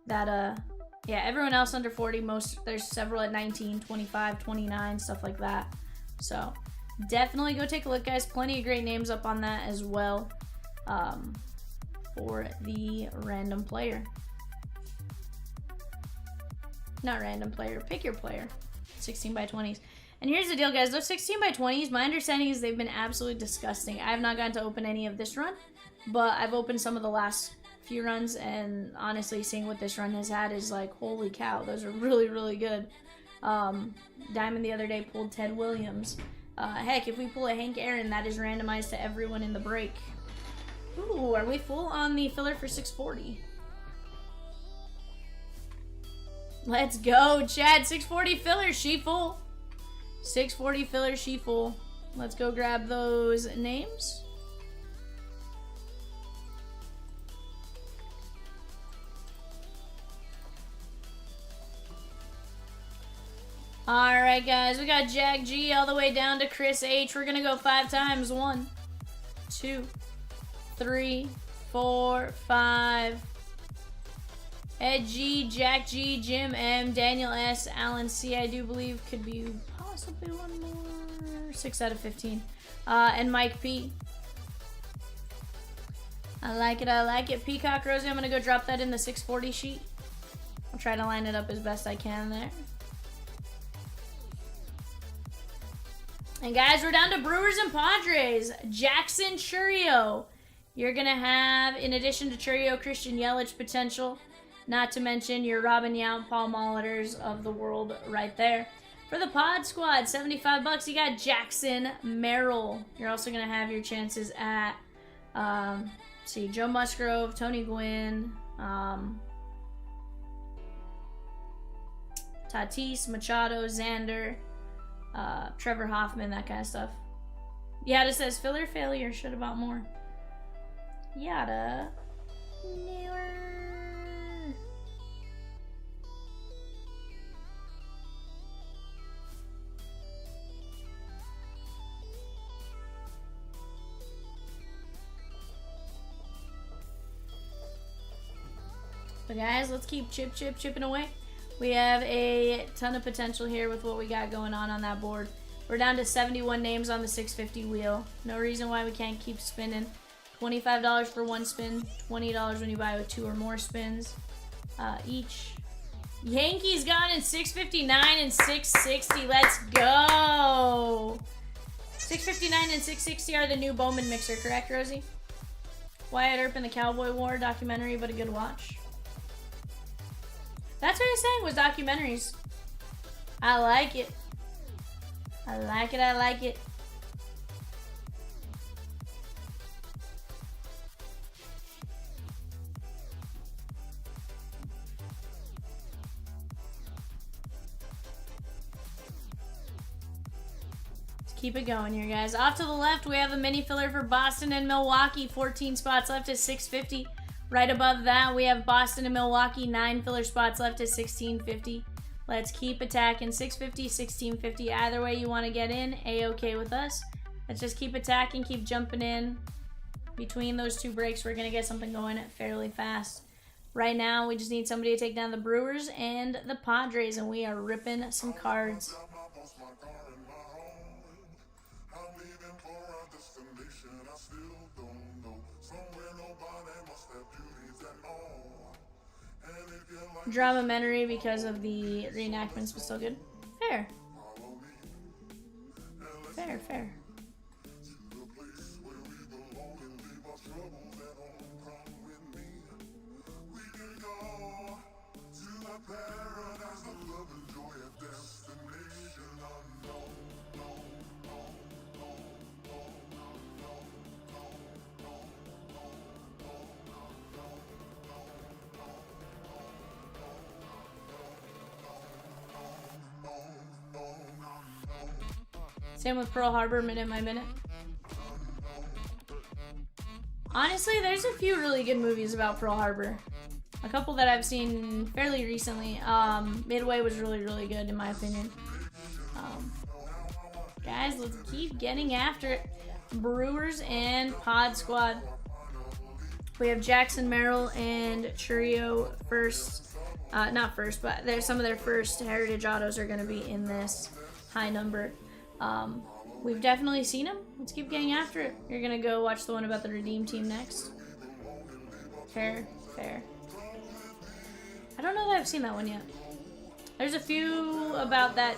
That, yeah, everyone else under 40, there's several at 19, 25, 29, stuff like that. So definitely go take a look, guys. Plenty of great names up on that as well for the random player. Not random player, pick your player. 16x20s. And here's the deal, guys. Those 16x20s, my understanding is they've been absolutely disgusting. I have not gotten to open any of this run, but I've opened some of the last few runs, and honestly, seeing what this run has had is like, holy cow, those are really good. Diamond the other day pulled Ted Williams. Heck, if we pull a Hank Aaron, that is randomized to everyone in the break. Ooh, are we full on the filler for 640? Let's go, Chad. 640 filler, she full. 640 filler, she full. Let's go grab those names. Alright, guys, we got Jack G all the way down to Chris H. We're gonna go 5 times. 1, 2, 3, 4, 5. Ed G, Jack G, Jim M, Daniel S, Alan C, I do believe could be possibly one more. 6 out of 15. And Mike P. I like it. Peacock Rosie, I'm gonna go drop that in the 640 sheet. I'll try to line it up as best I can there. And guys, we're down to Brewers and Padres. Jackson Churio. You're going to have, in addition to Churio, Christian Yelich potential. Not to mention your Robin Yount, Paul Molitor's of the world right there. For the Pod Squad, $75, you got Jackson Merrill. You're also going to have your chances at, Joe Musgrove, Tony Gwynn, Tatis, Machado, Xander, Trevor Hoffman, that kind of stuff. Yada says filler failure. Should have bought more. Yada. Newer. But guys, let's keep chipping away. We have a ton of potential here with what we got going on that board. We're down to 71 names on the 650 wheel. No reason why we can't keep spinning. $25 for one spin, $20 when you buy with 2 or more spins each. Yankees gone in 659 and 660. Let's go. 659 and 660 are the new Bowman mixer, correct, Rosie? Wyatt Earp in the Cowboy War documentary, but a good watch. That's what he's saying was documentaries. I like it. I like it, I like it. Let's keep it going here, guys. Off to the left, we have a mini filler for Boston and Milwaukee. 14 spots left at 650. Right above that, we have Boston and Milwaukee. 9 filler spots left at 1650. Let's keep attacking. 650, 1650. Either way you want to get in, A-okay with us. Let's just keep attacking, keep jumping in. Between those two breaks, we're going to get something going fairly fast. Right now, we just need somebody to take down the Brewers and the Padres, and we are ripping some cards. Dramamentary because of the reenactments, but still good. Fair. Fair, fair. Same with Pearl Harbor, minute by minute. Honestly, there's a few really good movies about Pearl Harbor. A couple that I've seen fairly recently. Midway was really, really good in my opinion. Guys, let's keep getting after it. Brewers and Pod Squad. We have Jackson Merrill and Churio first. Not first, but there's some of their first Heritage autos are going to be in this high number. We've definitely seen them. Let's keep getting after it. You're gonna go watch the one about the Redeem Team next. Fair, fair. I don't know that I've seen that one yet. There's a few about that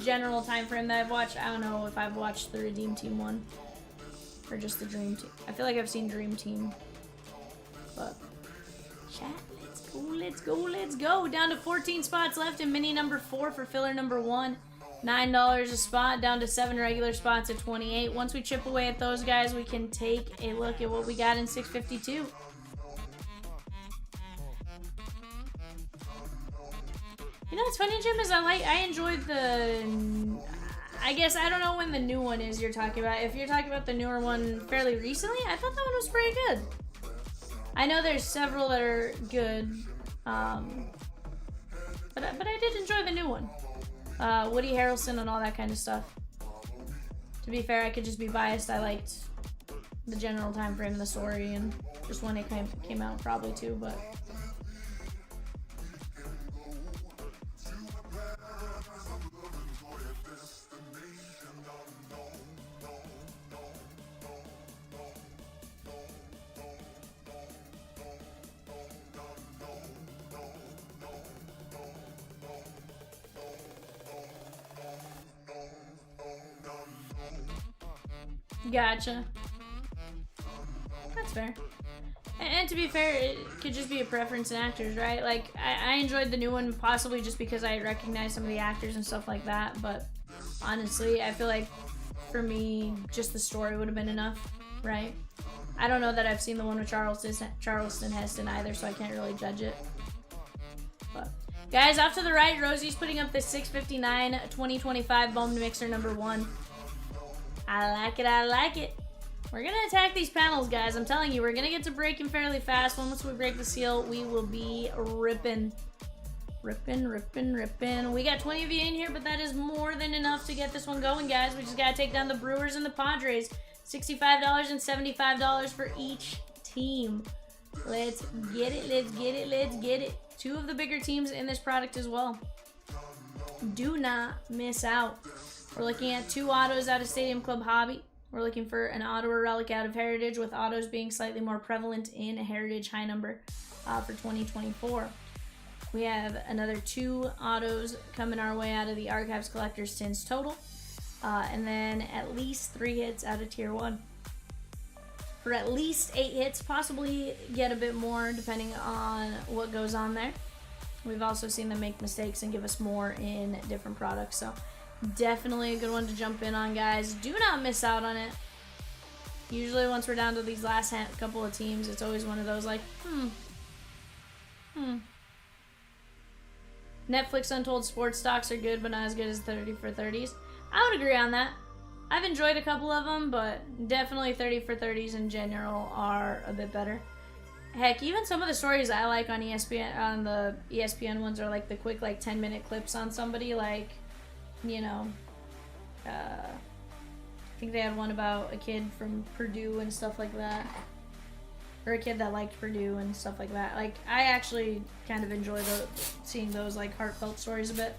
general time frame that I've watched. I don't know if I've watched the Redeem Team one or just the Dream Team. I feel like I've seen Dream Team, but chat. Let's go, let's go, let's go. Down to 14 spots left in mini number 4 for filler number 1. $9 a spot, down to 7 regular spots at 28. Once we chip away at those guys, we can take a look at what we got in 652. You know what's funny, Jim, is I enjoyed the... I guess, I don't know when the new one is you're talking about. If you're talking about the newer one fairly recently, I thought that one was pretty good. I know there's several that are good, but I did enjoy the new one. Woody Harrelson and all that kind of stuff. To be fair, I could just be biased. I liked the general time frame of the story and just when it came out probably too, but... Gotcha. That's fair. And to be fair, it could just be a preference in actors, right? Like, I enjoyed the new one possibly just because I recognized some of the actors and stuff like that, but honestly, I feel like for me, just the story would have been enough, right? I don't know that I've seen the one with Charleston Heston either, so I can't really judge it. But guys, off to the right, Rosie's putting up the 659 2025 Bowman Mixer number 1. I like it, I like it. We're gonna attack these panels, guys. I'm telling you, we're gonna get to breaking fairly fast. Once we break the seal, we will be ripping. Ripping, ripping, ripping. We got 20 of you in here, but that is more than enough to get this one going, guys. We just gotta take down the Brewers and the Padres. $65 and $75 for each team. Let's get it, let's get it, let's get it. 2 of the bigger teams in this product as well. Do not miss out. We're looking at 2 autos out of Stadium Club Hobby. We're looking for an auto or relic out of Heritage, with autos being slightly more prevalent in a Heritage high number for 2024. We have another 2 autos coming our way out of the Archives Collector's Tins total. And then at least 3 hits out of Tier 1. For at least 8 hits, possibly get a bit more depending on what goes on there. We've also seen them make mistakes and give us more in different products. So definitely a good one to jump in on, guys. Do not miss out on it. Usually once we're down to these last couple of teams, it's always one of those like, Netflix Untold Sports stocks are good, but not as good as 30 for 30s. I would agree on that. I've enjoyed a couple of them, but definitely 30 for 30s in general are a bit better. Heck, even some of the stories I like on ESPN, on the ESPN ones, are like the quick, like 10-minute clips on somebody, like, you know, I think they had one about a kid from Purdue and stuff like that. Or a kid that liked Purdue and stuff like that. Like, I actually kind of enjoy seeing those, like, heartfelt stories a bit.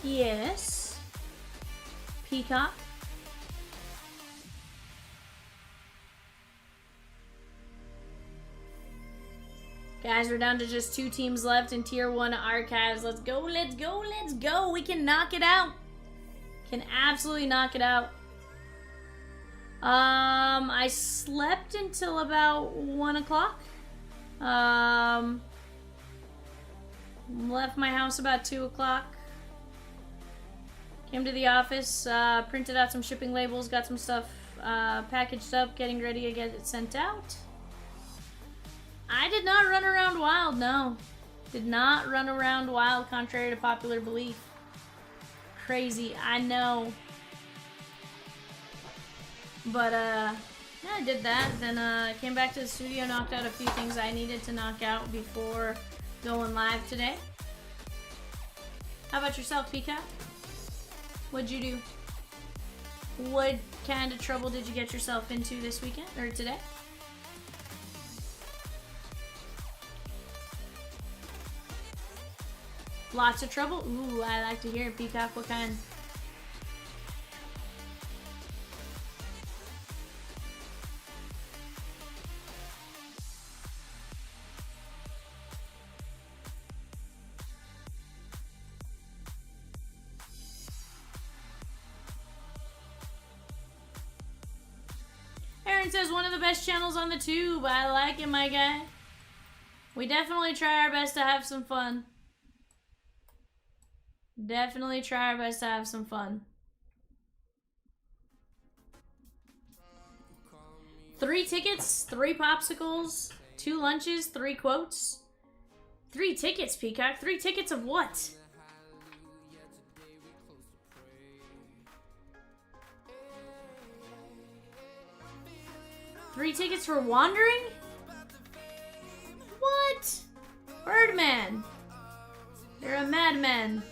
Yes. Peacock. Guys, we're down to just 2 teams left in Tier 1 Archives. Let's go, let's go, let's go. We can knock it out. Can absolutely knock it out. I slept until about 1 o'clock. Left my house about 2 o'clock. Came to the office, printed out some shipping labels, got some stuff packaged up, getting ready to get it sent out. I did not run around wild, no. Did not run around wild, contrary to popular belief. Crazy, I know. But, yeah, I did that. Then, came back to the studio, knocked out a few things I needed to knock out before going live today. How about yourself, Peacock? What'd you do? What kind of trouble did you get yourself into this weekend, or today? Lots of trouble? Ooh, I like to hear it, Peacock. What kind? Aaron says, one of the best channels on the tube. I like it, my guy. We definitely try our best to have some fun. Definitely try our best to have some fun. 3 tickets, 3 popsicles, 2 lunches, 3 quotes. 3 tickets, Peacock. 3 tickets of what? Three tickets for Wandering? What? Birdman. You're a madman.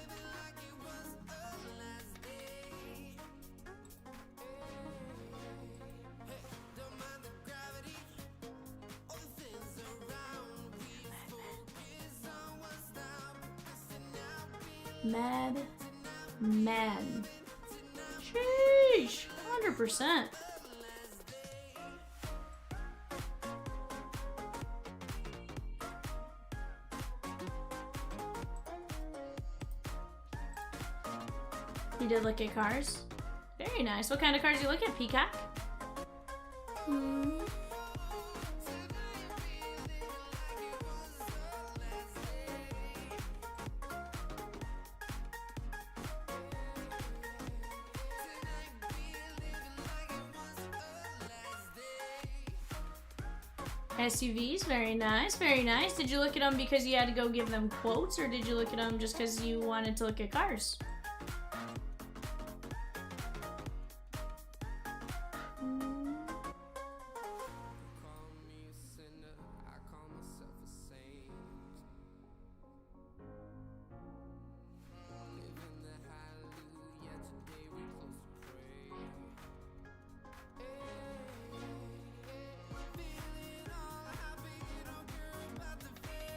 Mad man. Sheesh. 100%. You did look at cars. Very nice. What kind of cars you look at, Peacock? SUVs, very nice, very nice. Did you look at them because you had to go give them quotes, or did you look at them just because you wanted to look at cars?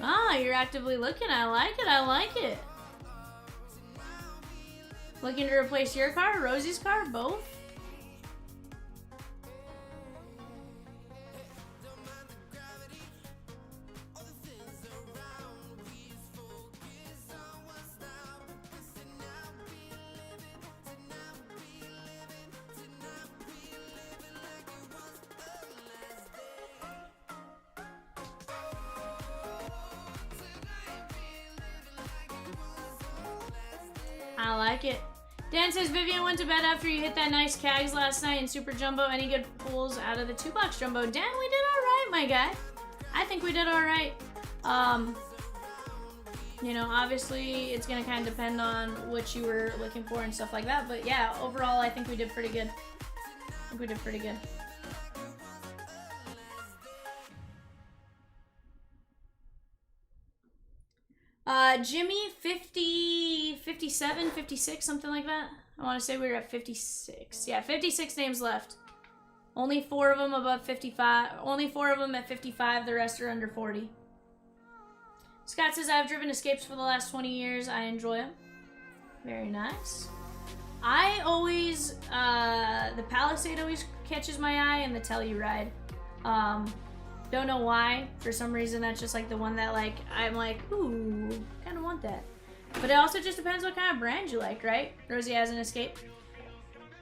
Ah, you're actively looking. I like it. I like it. Looking to replace your car, Rosie's car, both? I like it. Dan says, Vivian went to bed after you hit that nice CAGs last night in Super Jumbo. Any good pulls out of the 2-box Jumbo? Dan, we did all right, my guy. I think we did all right. You know, obviously, it's going to kind of depend on what you were looking for and stuff like that. But yeah, overall, I think we did pretty good. I think we did pretty good. Jimmy, 50, 57, 56, something like that. I want to say we were at 56. Yeah, 56 names left. Only 4 of them above 55. Only 4 of them at 55. The rest are under 40. Scott says, I've driven Escapes for the last 20 years. I enjoy them. Very nice. I always, the Palisade always catches my eye, and the Telluride. Don't know why. For some reason, that's just like the one that like I'm like, ooh, kind of want that. But it also just depends what kind of brand you like, right? Rosie has an Escape.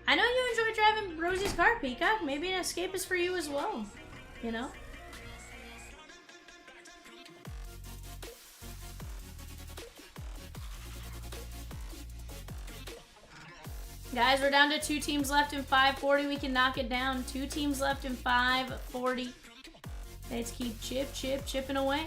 I know you enjoy driving Rosie's car, Peacock. Maybe an Escape is for you as well. You know? Guys, we're down to 2 teams left in 540. We can knock it down. 2 teams left in 540. Let's keep chipping away.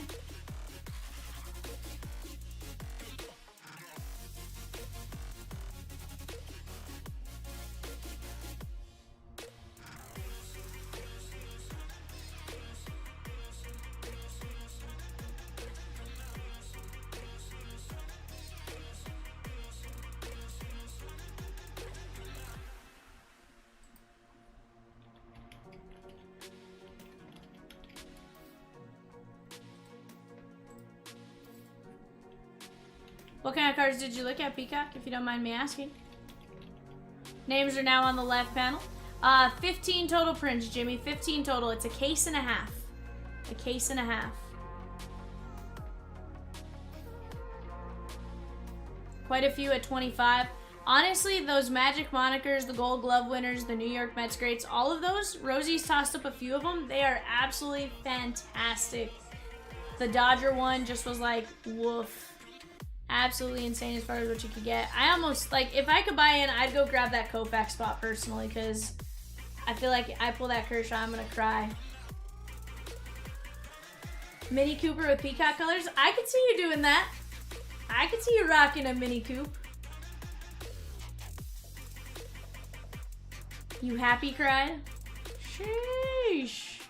What kind of cards did you look at, Peacock, if you don't mind me asking? Names are now on the left panel. 15 total prints, Jimmy. 15 total. It's a case and a half. A case and a half. Quite a few at 25. Honestly, those Magic monikers, the Gold Glove winners, the New York Mets greats, all of those, Rosie's tossed up a few of them. They are absolutely fantastic. The Dodger one just was like, woof. Absolutely insane as far as what you could get. I almost, like, if I could buy in, I'd go grab that Koufax spot personally, because I feel like I pull that Kershaw, I'm going to cry. Mini Cooper with peacock colors. I could see you doing that. I could see you rocking a Mini Coupe. You happy, cried? Sheesh.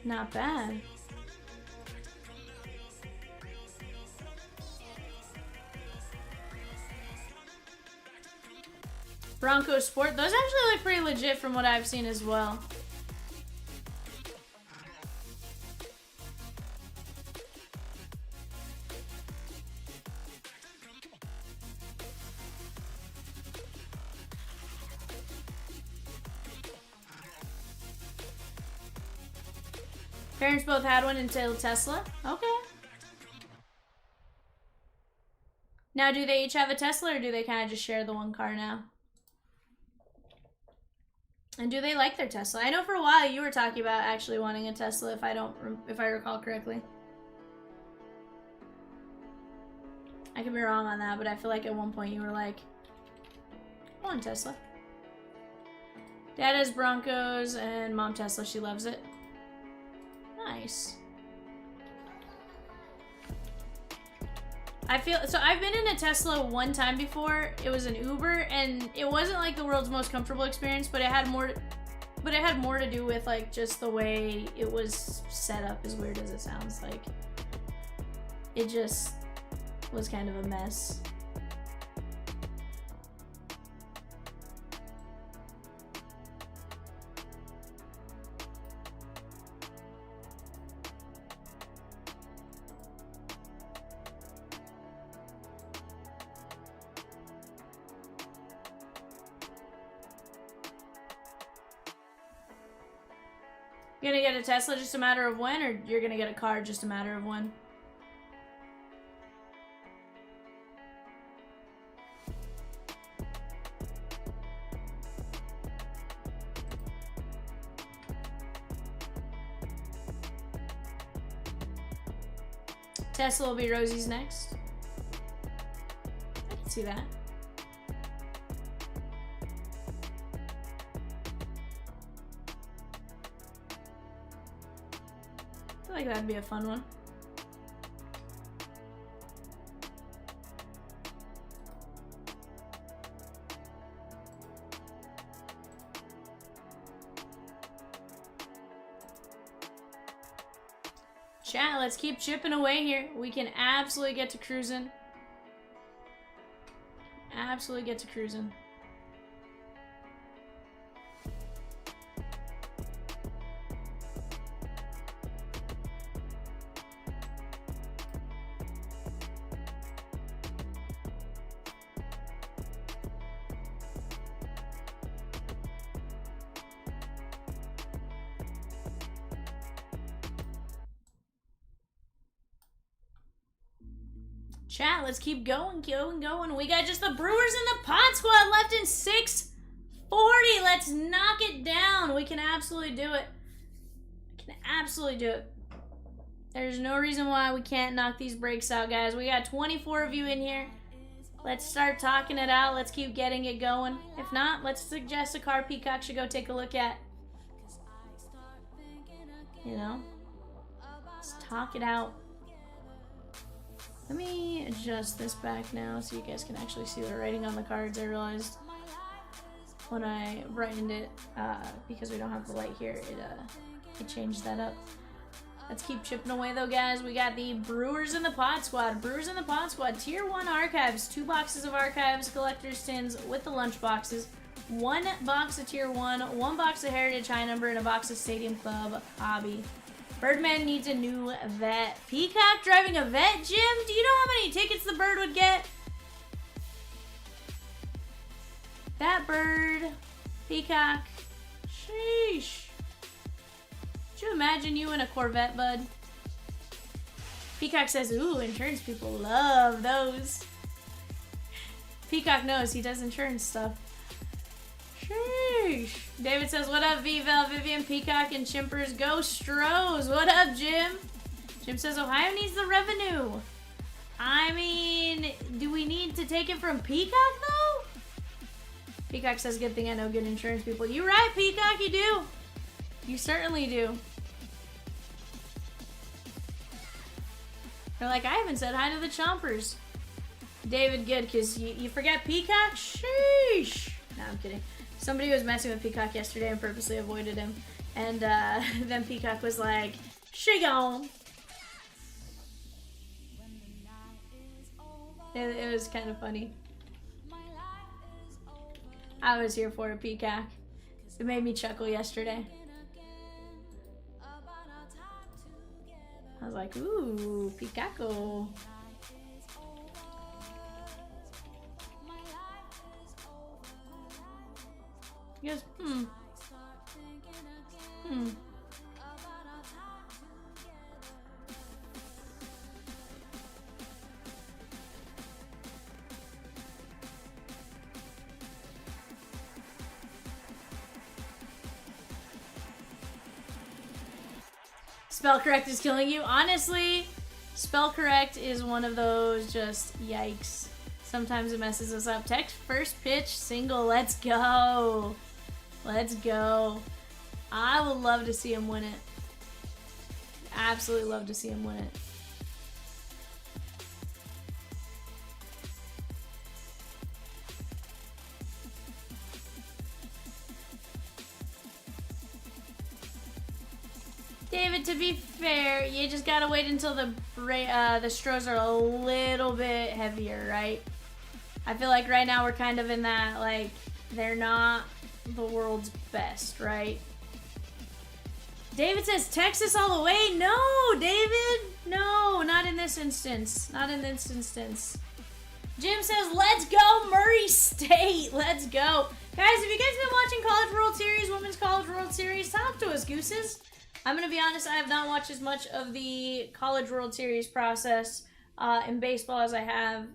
Not bad. Bronco Sport. Those actually look pretty legit from what I've seen as well. Parents both had one until Tesla. Okay. Now, do they each have a Tesla, or do they kind of just share the one car now? And do they like their Tesla? I know for a while you were talking about actually wanting a Tesla, if I recall correctly. I could be wrong on that, but I feel like at one point you were like, I want a Tesla. Dad has Broncos and Mom Tesla. She loves it. Nice. I've been in a Tesla one time before. It was an Uber, and it wasn't like the world's most comfortable experience, but it had more to do with like just the way it was set up, as weird as it sounds. Like, it just was kind of a mess. You're gonna get a Tesla just a matter of when, or you're gonna get a car just a matter of when? Tesla will be Rosie's next. I can see that. I feel like that'd be a fun one. Chat, let's keep chipping away here. We can absolutely get to cruising. Absolutely get to cruising. Chat, let's keep going. We got just the Brewers and the Pot Squad left in 640. Let's knock it down. We can absolutely do it. There's no reason why we can't knock these breaks out, guys. We got 24 of you in here. Let's start talking it out. Let's keep getting it going. If not, let's suggest a car Peacock should go take a look at. You know? Let's talk it out. Let me adjust this back now so you guys can actually see the writing on the cards. I realized when I brightened it, because we don't have the light here, it changed that up. Let's keep chipping away though, guys. We got the Brewers and the Pot Squad. Brewers and the Pot Squad, Tier 1 Archives. 2 boxes of Archives, Collector's Tins with the lunch boxes. 1 box of Tier 1, 1 box of Heritage High Number, and a box of Stadium Club Hobby. Birdman needs a new vet. Peacock driving a vet? Jim, do you know how many tickets the bird would get? That bird. Peacock. Sheesh. Could you imagine you in a Corvette, bud? Peacock says, ooh, insurance people love those. Peacock knows he does insurance stuff. Sheesh. David says, what up, Vivian, Peacock, and Chimpers? Go Stros. What up, Jim? Jim says, Ohio needs the revenue. I mean, do we need to take it from Peacock, though? Peacock says, good thing I know good insurance people. You right, Peacock, you do. You certainly do. They're like, I haven't said hi to the Chompers. David, good, because you forget Peacock? Sheesh. No, I'm kidding. Somebody was messing with Peacock yesterday and purposely avoided him. And then Peacock was like, she gone. It was kind of funny. I was here for it, Peacock. It made me chuckle yesterday. I was like, ooh, Peacocko. He goes, Spell correct is killing you. Honestly, spell correct is one of those just yikes. Sometimes it messes us up. Text first pitch single. Let's go. Let's go. I would love to see him win it. Absolutely love to see him win it. David, to be fair, you just gotta wait until the straws are a little bit heavier, right? I feel like right now we're kind of in that, like, they're not the world's best, right? David says Texas all the way. No, David. No, not in this instance. Not in this instance. Jim says, let's go, Murray State. Let's go. Guys, have you guys been watching College World Series, Women's College World Series? Talk to us, gooses. I'm going to be honest, I have not watched as much of the College World Series process in baseball as I have.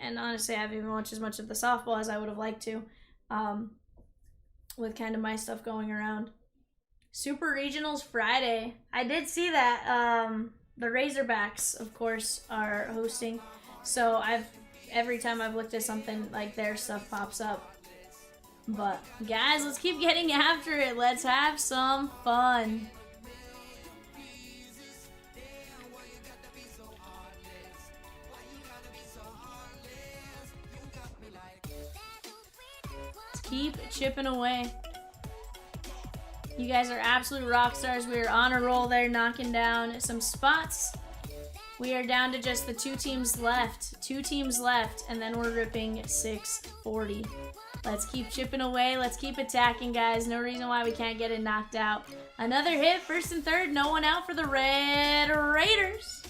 And honestly, I haven't even watched as much of the softball as I would have liked to. With kind of my stuff going around. Super Regionals Friday. I did see that. The Razorbacks, of course, are hosting. So every time I've looked at something, like, their stuff pops up. But guys, let's keep getting after it. Let's have some fun. Let's keep chipping away. You guys are absolute rock stars. We are on a roll there, knocking down some spots. We are down to just the two teams left. Two teams left, and then we're ripping 640. Let's keep chipping away. Let's keep attacking, guys. No reason why we can't get it knocked out. Another hit, first and third. No one out for the Red Raiders.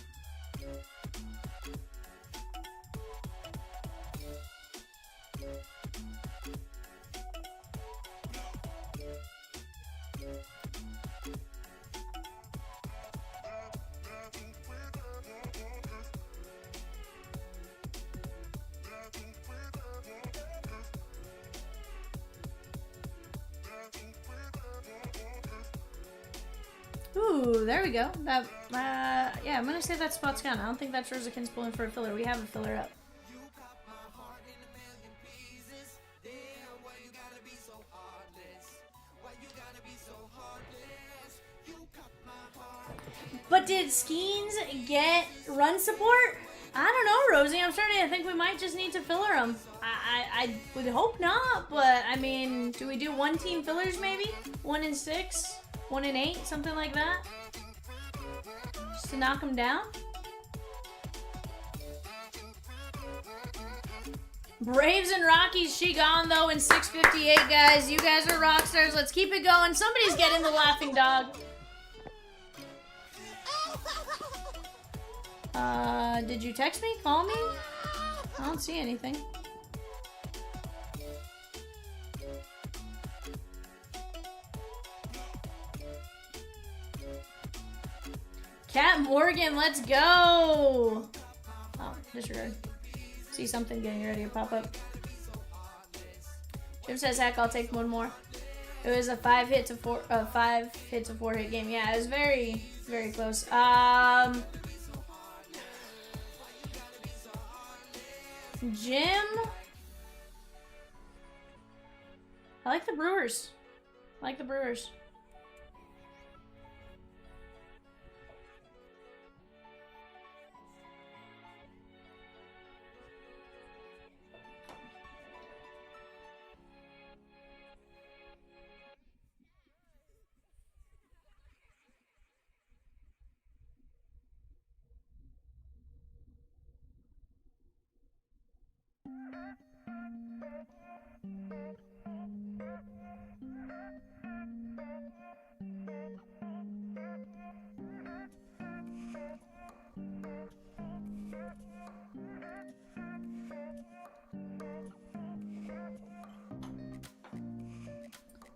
Ooh, there we go. That, yeah, I'm gonna say that spot's gone. I don't think that Rosakin's pulling for a filler. We have a filler up. But did Skeens get run support? I don't know, Rosie. I'm starting to think we might just need to filler them. I would hope not, but I mean, do we do 1 team fillers maybe? 1 in 6? 1 in 8, something like that, just to knock them down. Braves and Rockies, she gone though in 6:58, guys. You guys are rock stars. Let's keep it going. Somebody's getting the laughing dog. Did you text me? Call me? I don't see anything. Cat Morgan, let's go! Oh, disregard. See something getting ready to pop up. Jim says, heck, I'll take one more. It was a 5 hit to 4 hit game. Yeah, it was very, very close. Jim? I like the Brewers. I like the Brewers.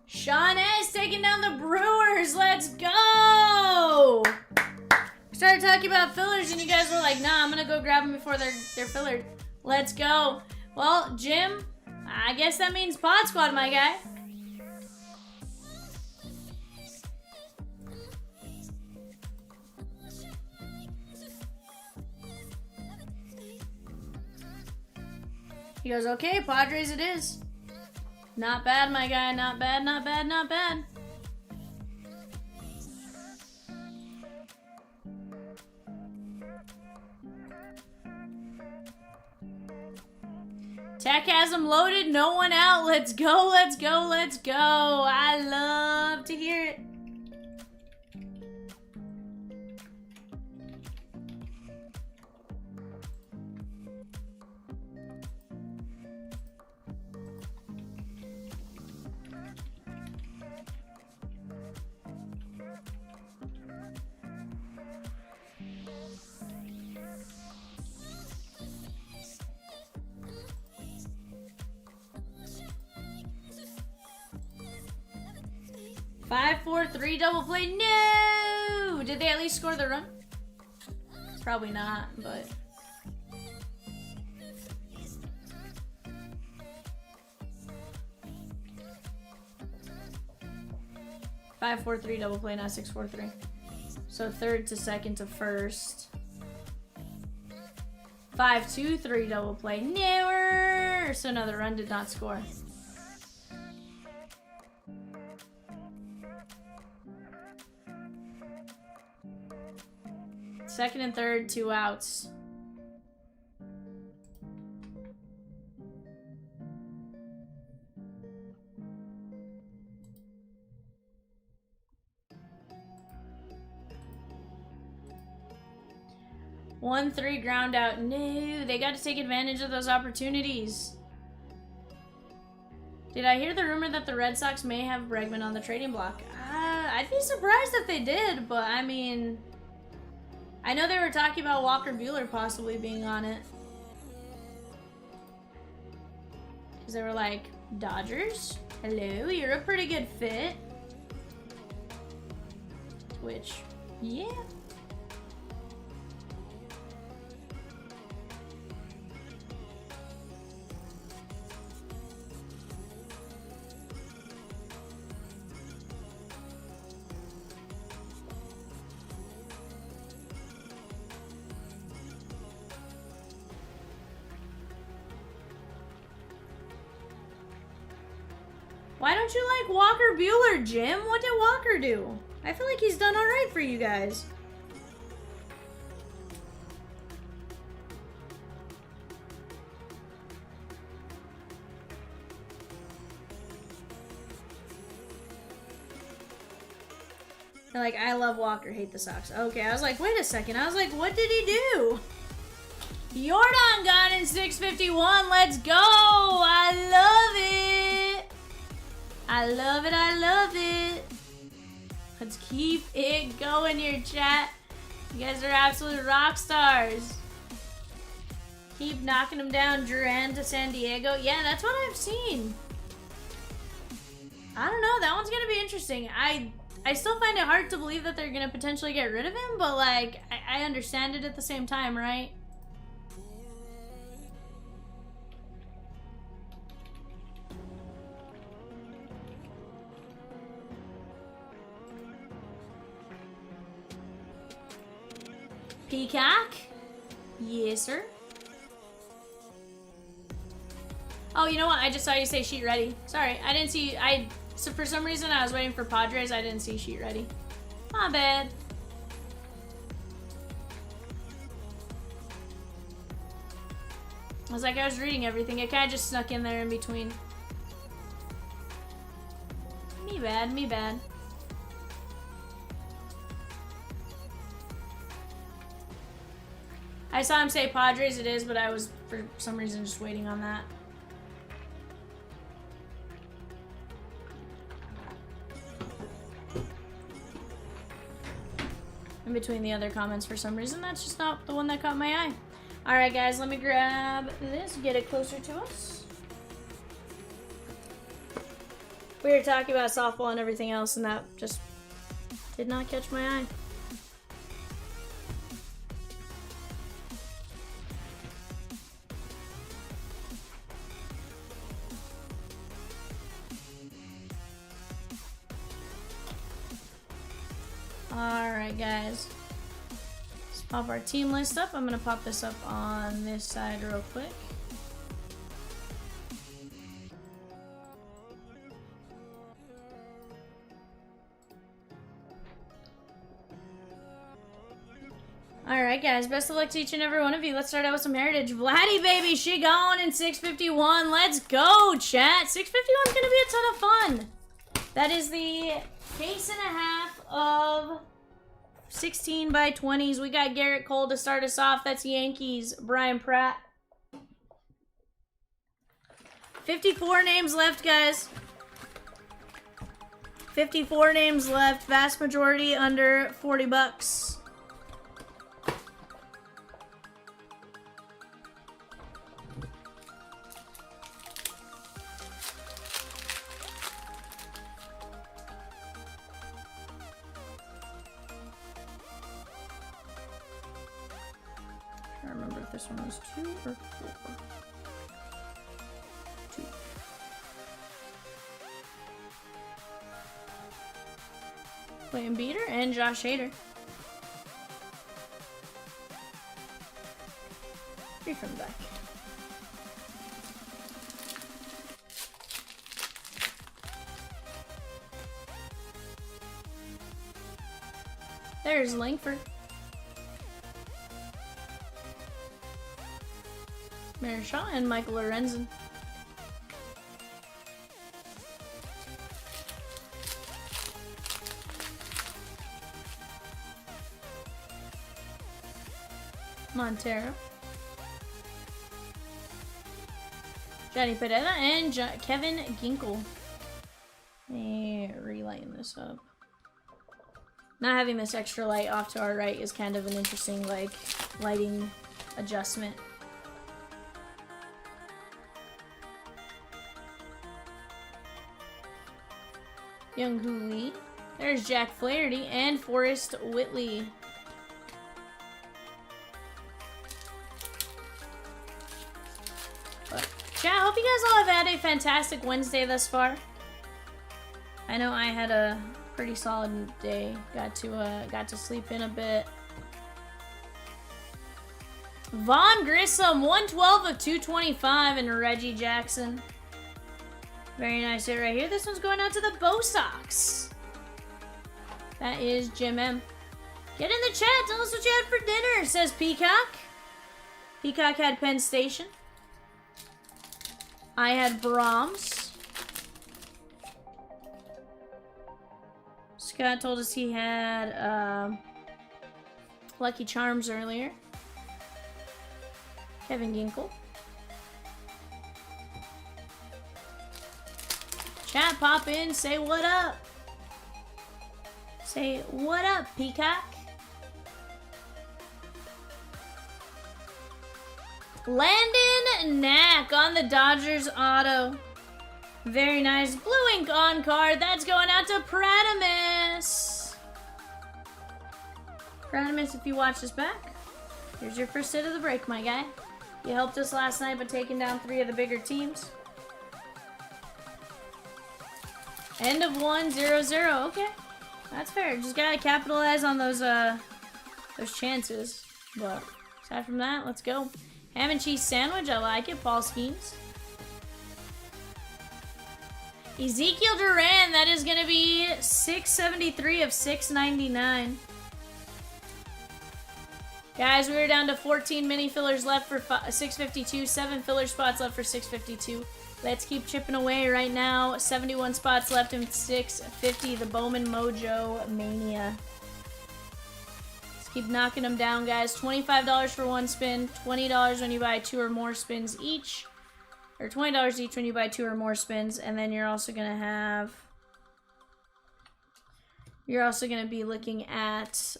Sean S. taking down the Brewers. Let's go! We started talking about fillers and you guys were like, nah, I'm gonna go grab them before they're fillered. Let's go. Well, Jim, I guess that means Pod Squad, my guy. He goes, okay, Padres it is. Not bad, my guy. Not bad, not bad, not bad. Tech has him loaded, no one out. Let's go, let's go, let's go. I love to hear it. Five, 4, 3 double play. No! Did they at least score the run? Probably not, but. Five, 4, 3 double play, not 6, 4, 3. So third to second to first. 5, 2, 3 double play. No! So no, the run did not score. Second and third, 2 outs. One, 3 ground out. No, they got to take advantage of those opportunities. Did I hear the rumor that the Red Sox may have Bregman on the trading block? I'd be surprised if they did, but I mean, I know they were talking about Walker Buehler possibly being on it. Because they were like, Dodgers? Hello, you're a pretty good fit. Which, yeah. Why don't you like Walker Buehler, Jim? What did Walker do? I feel like he's done alright for you guys. They're like, I love Walker, hate the Sox. Okay, I was like, wait a second. I was like, what did he do? Jordan got in 651. Let's go. I love it. I love it. I love it. Let's keep it going here, chat. You guys are absolute rock stars. Keep knocking them down. Duran to San Diego. Yeah, that's what I've seen. I don't know. That one's going to be interesting. I still find it hard to believe that they're going to potentially get rid of him, but like, I understand it at the same time, right? Peacock? Yes, sir. Oh, you know what? I just saw you say sheet ready. Sorry, I didn't see. So for some reason I was waiting for Padres. I didn't see sheet ready. My bad. I was like, I was reading everything. It kind of just snuck in there in between. Me bad, me bad. I saw him say Padres it is, but I was, for some reason, just waiting on that. In between the other comments, for some reason, that's just not the one that caught my eye. Alright, guys, let me grab this, get it closer to us. We were talking about softball and everything else, and that just did not catch my eye. Alright, guys. Let's pop our team list up. I'm going to pop this up on this side real quick. Alright, guys. Best of luck to each and every one of you. Let's start out with some Heritage. Vladdy, baby. She gone in 651. Let's go, chat. 651 is going to be a ton of fun. That is the case and a half of 16 by 20s. We got Garrett Cole to start us off. That's Yankees. Brian Pratt. 54 names left, guys. 54 names left. Vast majority under 40 bucks. I don't remember if this one was 2 or 4. 2. William Beater and Josh Hader. 3 from the back. There's Langford. Marishaw and Michael Lorenzen. Montero. Johnny Pedetta and Kevin Ginkel. Relighting this up. Not having this extra light off to our right is kind of an interesting, like, lighting adjustment. Young Hoo Lee. There's Jack Flaherty and Forrest Whitley. But, chat, I hope you guys all have had a fantastic Wednesday thus far. I know I had a pretty solid day. Got to sleep in a bit. Vaughn Grissom, 112 of 225, and Reggie Jackson. Very nice hit right here. This one's going out to the Bo Sox. That is Jim M. Get in the chat. Tell us what you had for dinner, says Peacock. Peacock had Penn Station. I had Brahms. Scott told us he had Lucky Charms earlier. Kevin Ginkel. Chat, pop in, say what up. Say what up, Peacock. Landon Knack on the Dodgers auto. Very nice. Blue ink on card. That's going out to Pratimus. Pratimus, if you watch this back, here's your first hit of the break, my guy. You helped us last night by taking down 3 of the bigger teams. End of 1-0-0. Okay, that's fair. Just gotta capitalize on those chances. But aside from that, let's go. Ham and cheese sandwich. I like it. Paul Skeens. Ezekiel Duran. That is gonna be 673 of 699. Guys, we were down to 14 mini fillers left for 652. 7 filler spots left for 652. Let's keep chipping away right now. 71 spots left in 650. The Bowman Mojo Mania. Let's keep knocking them down, guys. $25 for 1 spin. $20 when you buy 2 or more spins each. Or $20 each when you buy 2 or more spins. And then you're also going to have... You're also going to be looking at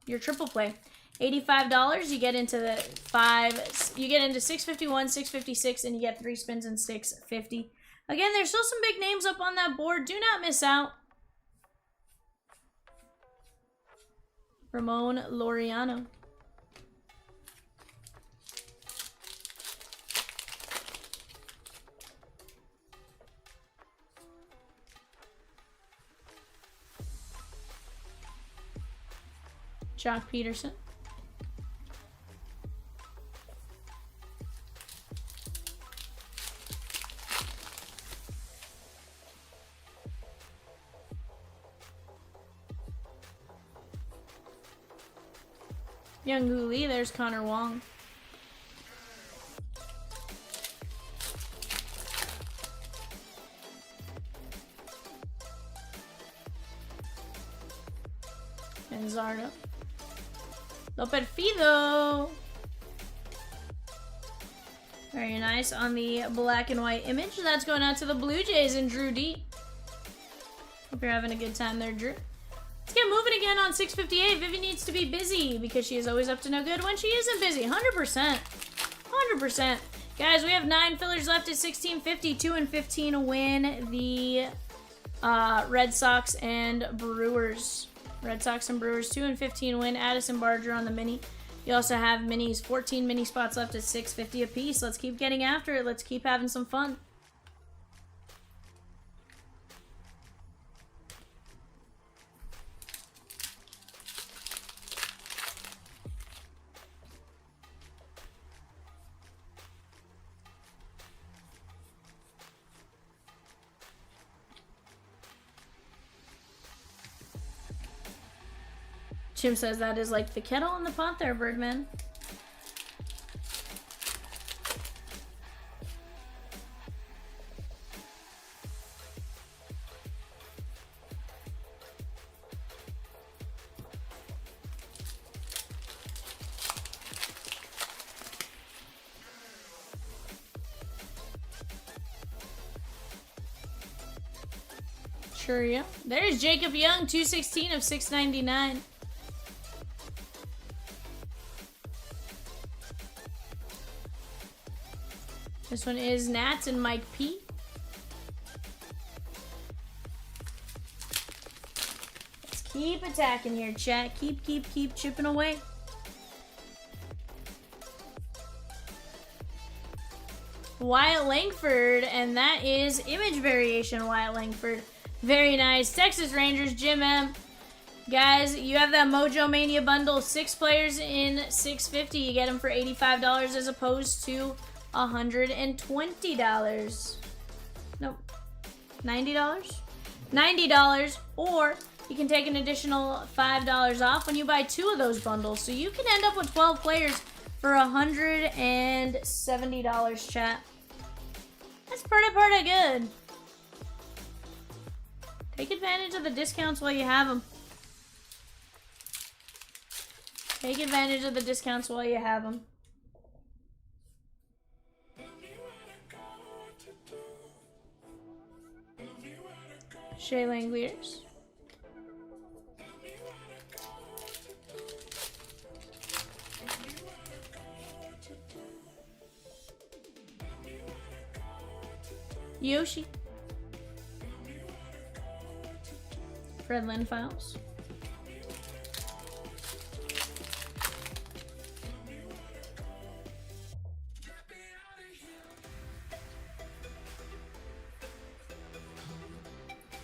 your triple play. $85, you get into the 5, you get into 651, 656, and you get 3 spins in 650. Again, there's still some big names up on that board. Do not miss out. Ramon Laureano. Jock Peterson. Young Hoo Lee, there's Connor Wong. And Zarda. Lo Perfido. Very nice on the black and white image. That's going out to the Blue Jays and Drew D. Hope you're having a good time there, Drew. Let's get moving again on 658. Vivian needs to be busy because she is always up to no good when she isn't busy. 100%. 100%. Guys, we have 9 fillers left at 1650. 2 and 15 win the Red Sox and Brewers. Red Sox and Brewers 2 and 15 win. Addison Barger on the mini. You also have minis, 14 mini spots left at 650 apiece. Let's keep getting after it. Let's keep having some fun. Jim says that is like the kettle in the pot there, Birdman. Sure, yeah. There's Jacob Young, 216 of 699. This one is Nats and Mike P. Let's keep attacking here, chat. Keep chipping away. Wyatt Langford, and that is image variation Wyatt Langford. Very nice. Texas Rangers, Jim M. Guys, you have that Mojo Mania bundle. 6 players in 650. You get them for $85 as opposed to $120. Nope. $90? $90. Or you can take an additional $5 off when you buy 2 of those bundles. So you can end up with 12 players for $170, chat. That's pretty good. Take advantage of the discounts while you have them. Take advantage of the discounts while you have them. Shea Langoliers. Yoshi. Fred Lynn Files.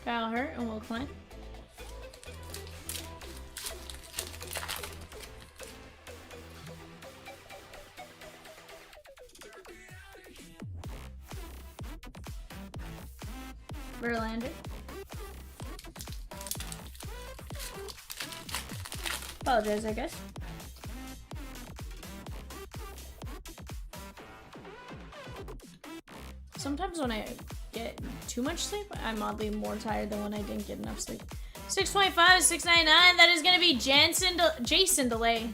Kyle Hurt and Will Klein. Verlander. Apologize, I guess. Sometimes when I get too much sleep, I'm oddly more tired than when I didn't get enough sleep. 625, 699. That is going to be Jason DeLay.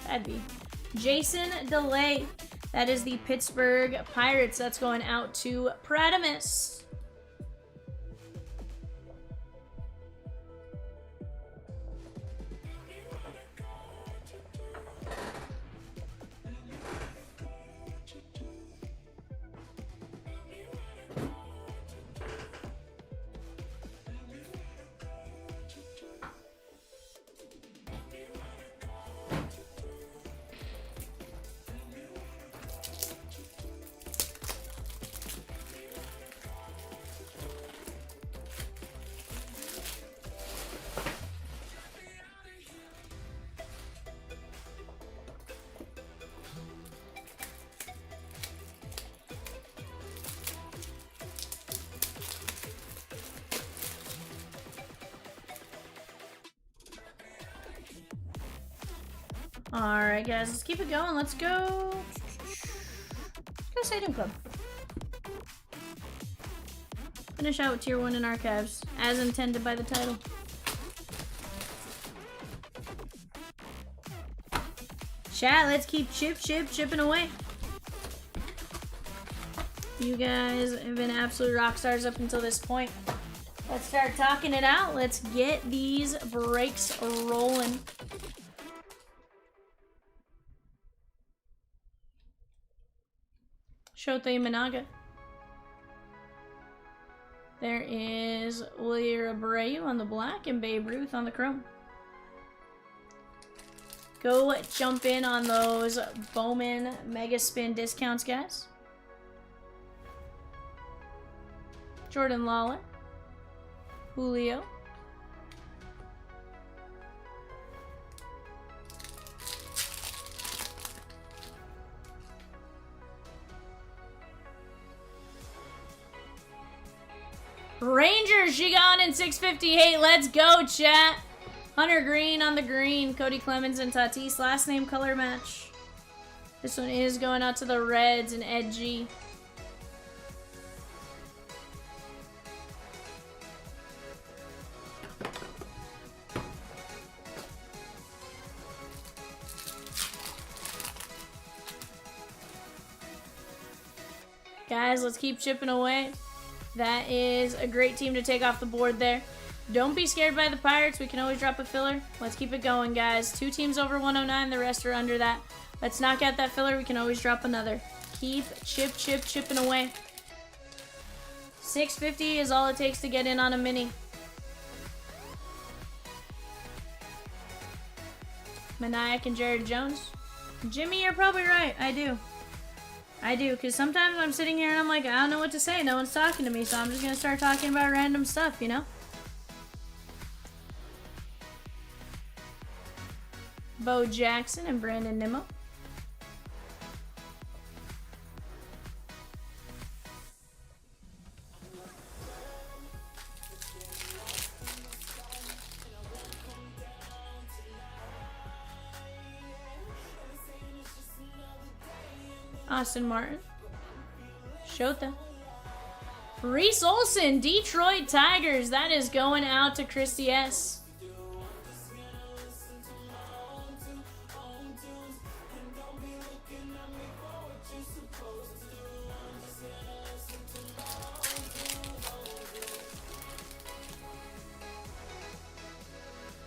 That'd be Jason DeLay. That is the Pittsburgh Pirates. That's going out to Pratimus. Alright, guys, let's keep it going. Let's go. Let's go Stadium Club. Finish out with Tier 1 in Archives, as intended by the title. Chat, let's keep chipping away. You guys have been absolute rock stars up until this point. Let's start talking it out. Let's get these breaks rolling. Shota Imanaga. There is Wilyer Abreu on the black and Babe Ruth on the chrome. Go jump in on those Bowman Mega Spin discounts, guys. Jordan Lawler. Julio. Rangers, she got in 658. Let's go, chat. Hunter Green on the green. Cody Clemens and Tatis. Last name color match. This one is going out to the Reds and Ed G. Guys, let's keep chipping away. That is a great team to take off the board there. Don't be scared by the Pirates. We can always drop a filler. Let's keep it going, guys. 2 teams over 109. The rest are under that. Let's knock out that filler. We can always drop another. Keep chipping away. 650 is all it takes to get in on a mini. Maniac and Jared Jones. Jimmy, you're probably right. I do, because sometimes I'm sitting here and I'm like, I don't know what to say. No one's talking to me, so I'm just going to start talking about random stuff, you know? Bo Jackson and Brandon Nimmo. Austin Martin. Shota. Reese Olson, Detroit Tigers. That is going out to Christy S.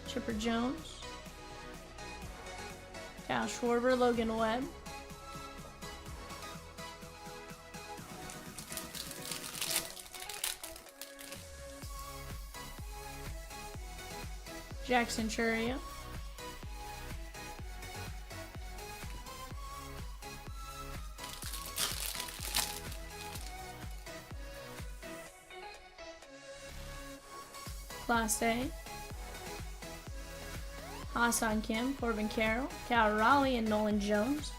Chipper Jones. Kyle Schwarber, Logan Webb. Jackson Churia. Class A. Hassan Kim, Corbin Carroll, Cal Raleigh, and Nolan Jones.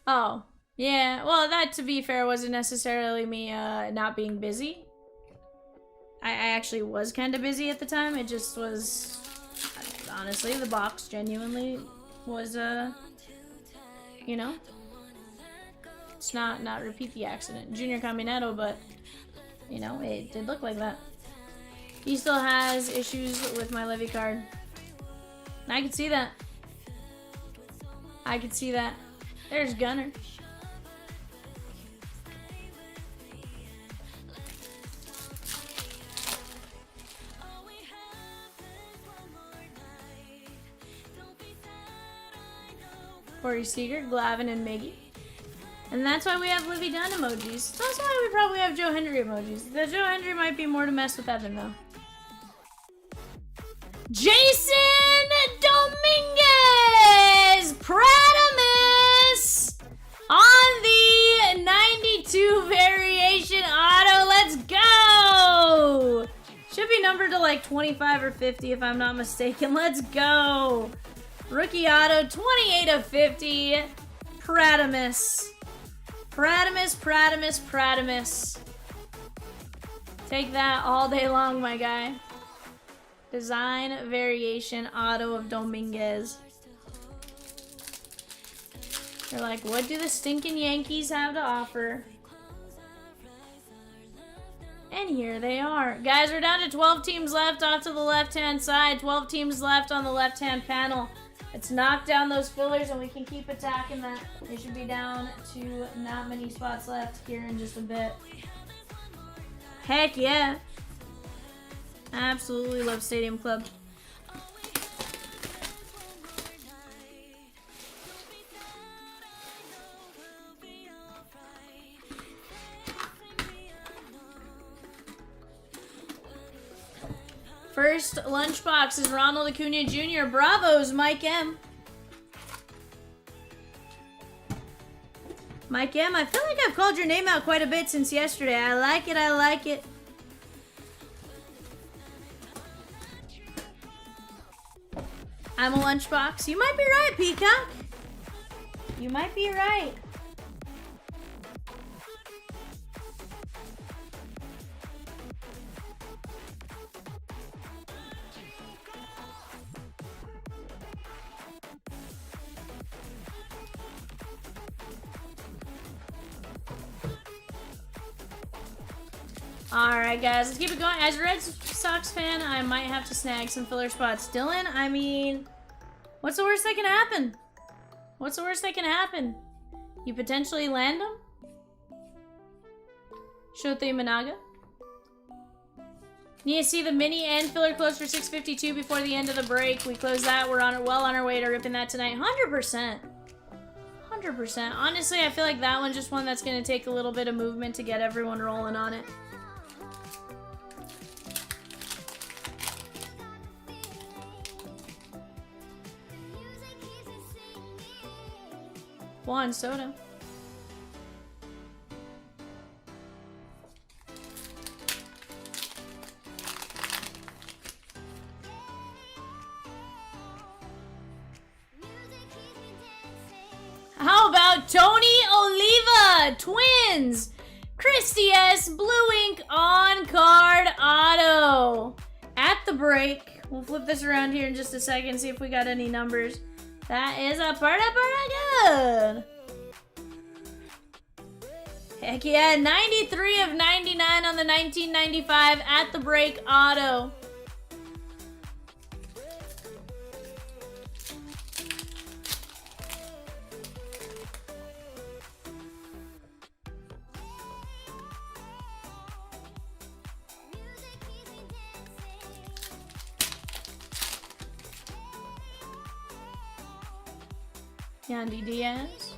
Oh. Yeah, well, that, to be fair, wasn't necessarily me not being busy. I actually was kind of busy at the time. It just was, honestly, the box genuinely was, you know, it's not repeat the accident. Junior Caminetto, but, you know, it did look like that. He still has issues with my Levy card. And I could see that. I could see that. There's Gunner. Corey Seager, Glavin, and Miggy. And that's why we have Livy Dunn emojis. That's why we probably have Joe Hendry emojis. The Joe Hendry might be more to mess with Evan, though. Jason Dominguez! Pradamus! On the 92 variation auto. Let's go! Should be numbered to like 25 or 50 if I'm not mistaken. Let's go! Rookie auto, 28 of 50. Pradamus. Pradamus. Take that all day long, my guy. Design variation auto of Dominguez. They're like, what do the stinking Yankees have to offer? And here they are. Guys, we're down to 12 teams left off to the left-hand side. 12 teams left on the left-hand panel. Let's knock down those fillers and we can keep attacking that. They should be down to not many spots left here in just a bit. Heck yeah. Absolutely love Stadium Club. First lunchbox is Ronald Acuna Jr. Bravos, Mike M. Mike M, I feel like I've called your name out quite a bit since yesterday. I like it, I like it. I'm a lunchbox. You might be right, Peacock. You might be right. Alright guys, let's keep it going. As a Red Sox fan, I might have to snag some filler spots. Dylan, I mean, what's the worst that can happen? What's the worst that can happen? You potentially land them? Shotei Managa. Need to see the mini and filler close for 652 before the end of the break. We close that. We're well on our way to ripping that tonight. 100%. 100%. Honestly, I feel like that one's just one that's going to take a little bit of movement to get everyone rolling on it. Juan Soto. How about Tony Oliva? Twins. Christy S. Blue Ink on card auto. At the break. We'll flip this around here in just a second, see if we got any numbers. That is a pretty good. Heck yeah, 93 of 99 on the 1995 at the break auto. Yandy Diaz.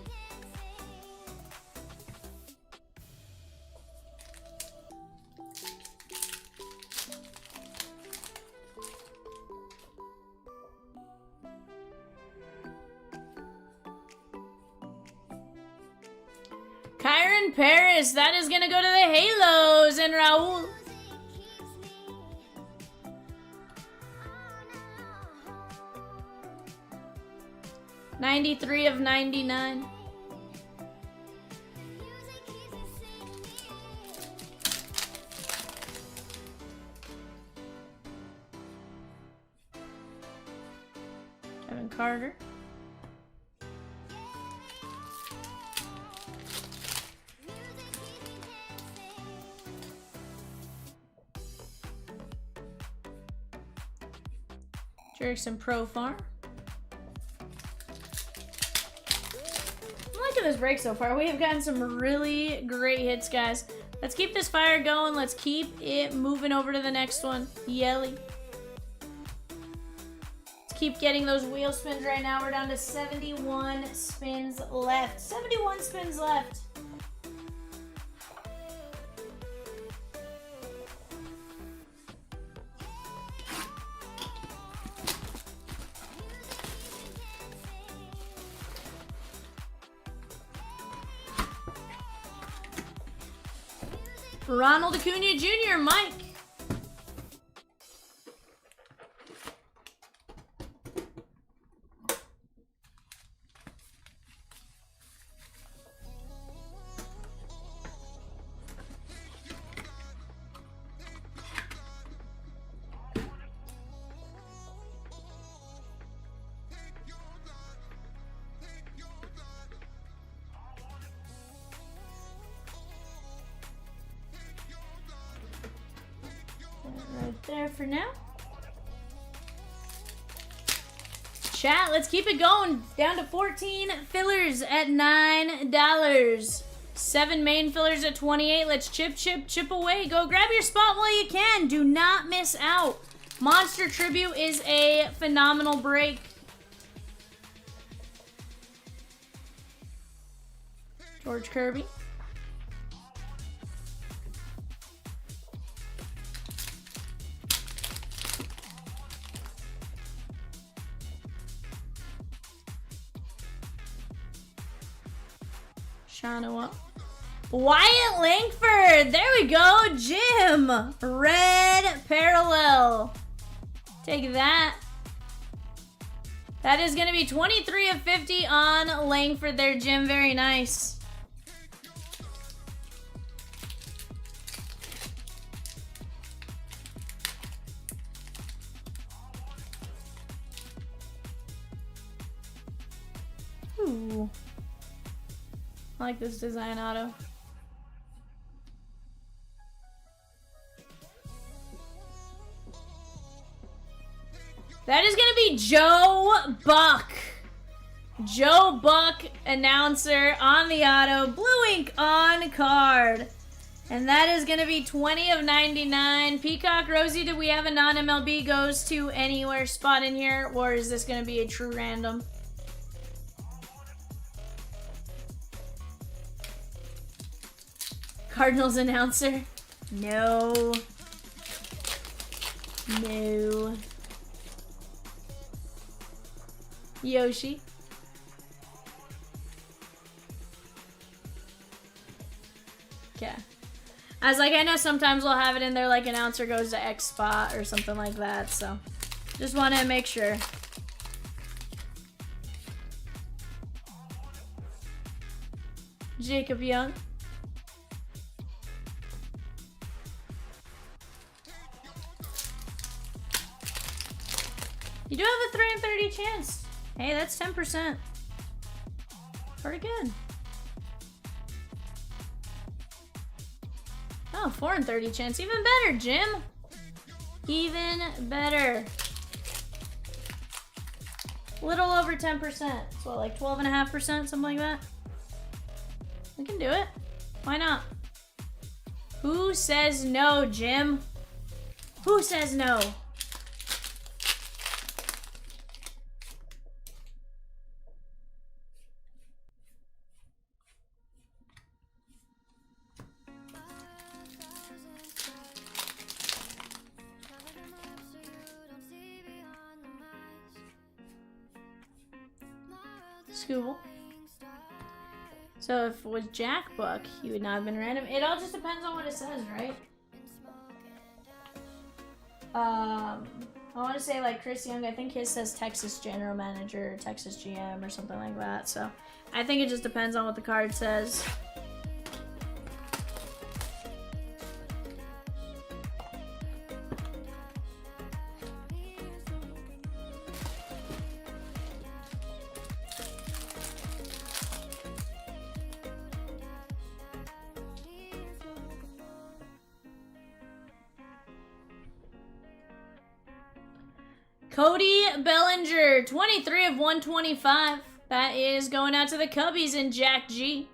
Kyron Paris, that is gonna go to the Halos, and Raul. '93 of 99. Kevin Carter. Jerickson Profar. This break so far. We have gotten some really great hits, guys. Let's keep this fire going. Let's keep it moving over to the next one. Yelly. Let's keep getting those wheel spins right now. We're down to 71 spins left. 71 spins left. Ronald Acuna Jr., Mike. there for now. Chat, let's keep it going. Down to 14 fillers at $9. 7 main fillers at 28. Let's chip away. Go grab your spot while you can. Do not miss out. Monster Tribute is a phenomenal break. George Kirby. Shanawa. Wyatt Langford. There we go. Jim. Red parallel. Take that. That is going to be 23 of 50 on Langford there, Jim. Very nice. Ooh. I like this design auto. That is going to be Joe Buck. Joe Buck, announcer on the auto. Blue ink on card. And that is going to be 20 of 99. Peacock, Rosie, do we have a non-MLB goes to anywhere spot in here? Or is this going to be a true random? Cardinals announcer? No. No. Yoshi. Okay. I was like, I know sometimes we'll have it in there like announcer goes to X spot or something like that, so just want to make sure. Jacob Young. You do have a 3 in 30 chance. Hey, that's 10%. Pretty good. Oh, 4 in 30 chance. Even better, Jim. Even better. Little over 10%. So like 12.5%, something like that. We can do it. Why not? Who says no, Jim? Who says no? Scooble. So if it was Jack Buck, he would not have been random. It all just depends on what it says, right? I want to say like Chris Young, I think his says Texas General Manager or Texas GM or something like that. So I think it just depends on what the card says. Cody Bellinger, 23 of 125. That is going out to the Cubbies and Jack G.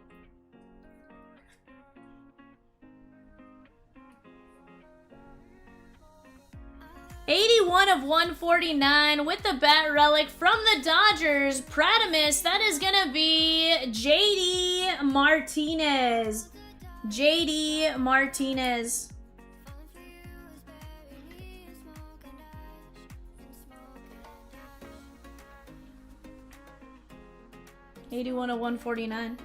'81 of 149 with the bat relic from the Dodgers. Pratimus, that is going to be JD Martinez. JD Martinez. 81 of 149.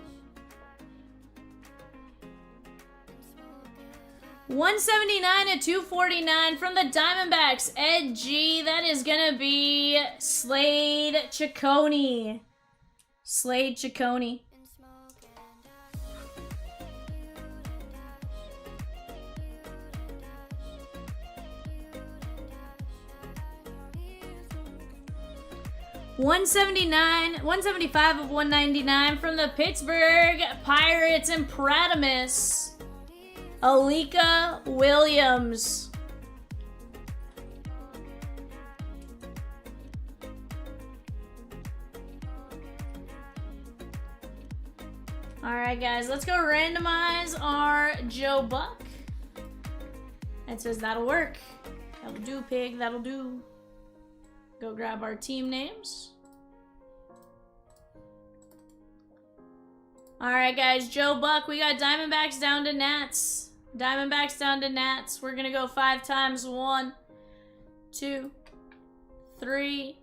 179 of 249 from the Diamondbacks. Ed G. That is going to be Slade Ciccone. Slade Ciccone. $175 of 199 from the Pittsburgh Pirates and Pratimus. Alika Williams. Alright, guys, let's go randomize our Joe Buck. It says that'll work. That'll do, pig, that'll do. Go grab our team names. Alright, guys, Joe Buck, we got Diamondbacks down to Nats. Diamondbacks down to Nats. We're gonna go 5 times. 1, 2, 3,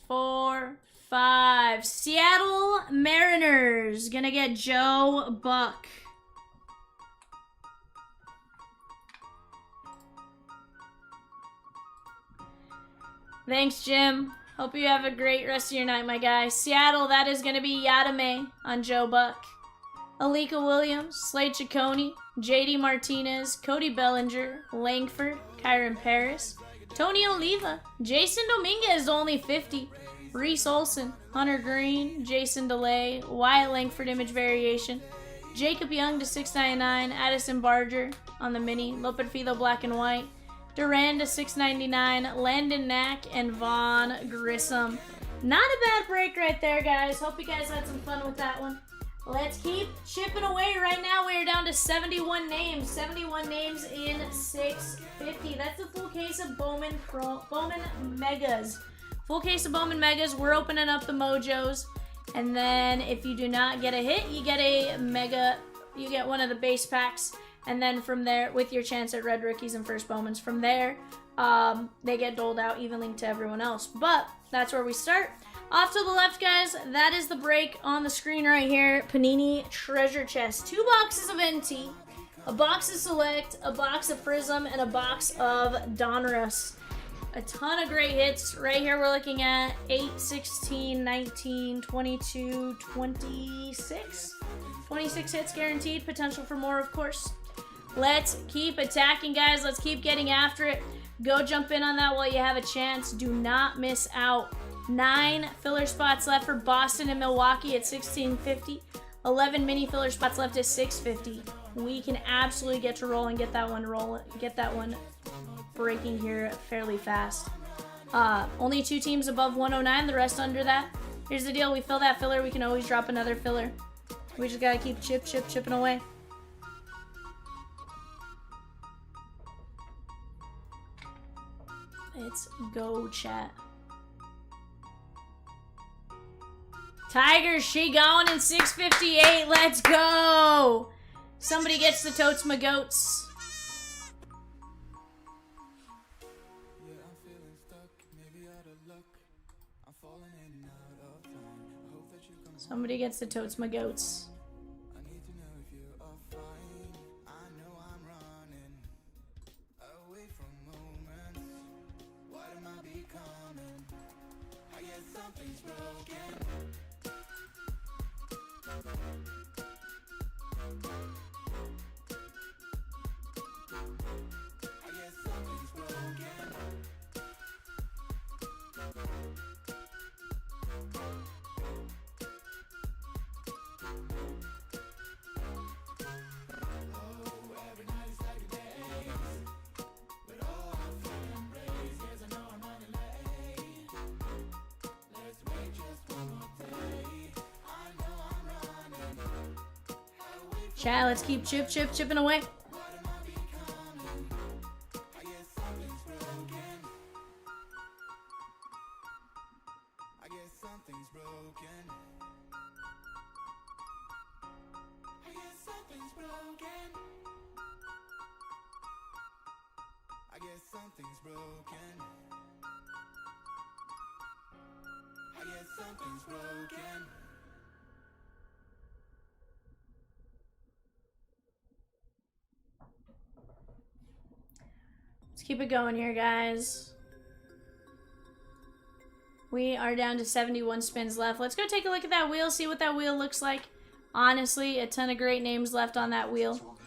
4, 5. Seattle Mariners gonna get Joe Buck. Thanks, Jim. Hope you have a great rest of your night, my guy. Seattle, that is gonna be Yadame on Joe Buck. Alika Williams, Slade Ciccone, JD Martinez, Cody Bellinger, Langford, Kyron Paris, Tony Oliva, Jason Dominguez only 50, Reese Olson, Hunter Green, Jason DeLay, Wyatt Langford image variation, Jacob Young to 699, Addison Barger on the mini, Loperfido black and white, Duran to 699, Landon Knack, and Vaughn Grissom. Not a bad break right there, guys. Hope you guys had some fun with that one. Let's keep chipping away. Right now, we are down to 71 names. 71 names in 650. That's a full case of Bowman Megas. Full case of Bowman Megas. We're opening up the Mojos. And then if you do not get a hit, you get a Mega. You get one of the base packs. And then from there, with your chance at red rookies and first Bowmans, from there, they get doled out evenly to everyone else. But that's where we start. Off to the left, guys, that is the break on the screen right here. Panini Treasure Chest. 2 boxes of NT, a box of Select, a box of Prism, and a box of Donruss. A ton of great hits. Right here we're looking at 8, 16, 19, 22, 26. 26 hits guaranteed. Potential for more, of course. Let's keep attacking, guys. Let's keep getting after it. Go jump in on that while you have a chance. Do not miss out. 9 filler spots left for Boston and Milwaukee at 1650. 11 mini filler spots left at 650. We can absolutely get to roll and get that one breaking here fairly fast. Only 2 teams above 109, the rest under that. Here's the deal, we fill that filler, we can always drop another filler. We just gotta keep chipping away. Let's go, chat. Tigers, she going in 658. Let's go. Somebody gets the totes my goats. Somebody gets the totes my goats. Chat, let's keep chipping away. Let's keep it going here, guys. We are down to 71 spins left. Let's go take a look at that wheel, see what that wheel looks like. Honestly, a ton of great names left on that wheel.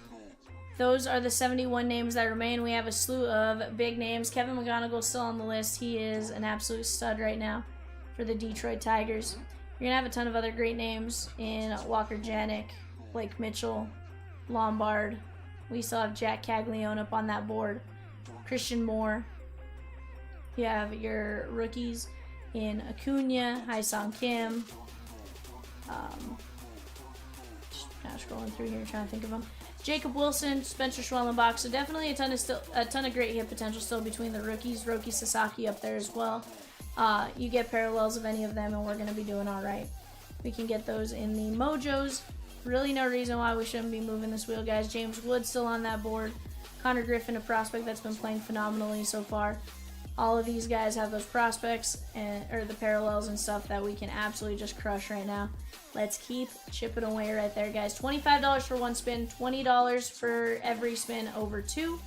Those are the 71 names that remain. We have a slew of big names. Kevin McGonigal's still on the list. He is an absolute stud right now for the Detroit Tigers. You're going to have a ton of other great names in Walker Janik, Blake Mitchell, Lombard. We still have Jack Caglione up on that board. Christian Moore. You have your rookies in Acuna, Hai-Song Kim. Kind of scrolling through here, trying to think of them. Jacob Wilson, Spencer Schwellenbach. So definitely a ton of great hit potential still between the rookies. Roki Sasaki up there as well. You get parallels of any of them, and we're going to be doing all right. We can get those in the mojos. Really no reason why we shouldn't be moving this wheel, guys. James Wood still on that board. Connor Griffin, a prospect that's been playing phenomenally so far. All of these guys have those prospects or the parallels and stuff that we can absolutely just crush right now. Let's keep chipping away right there, guys. $25 for one spin, $20 for every spin over 2.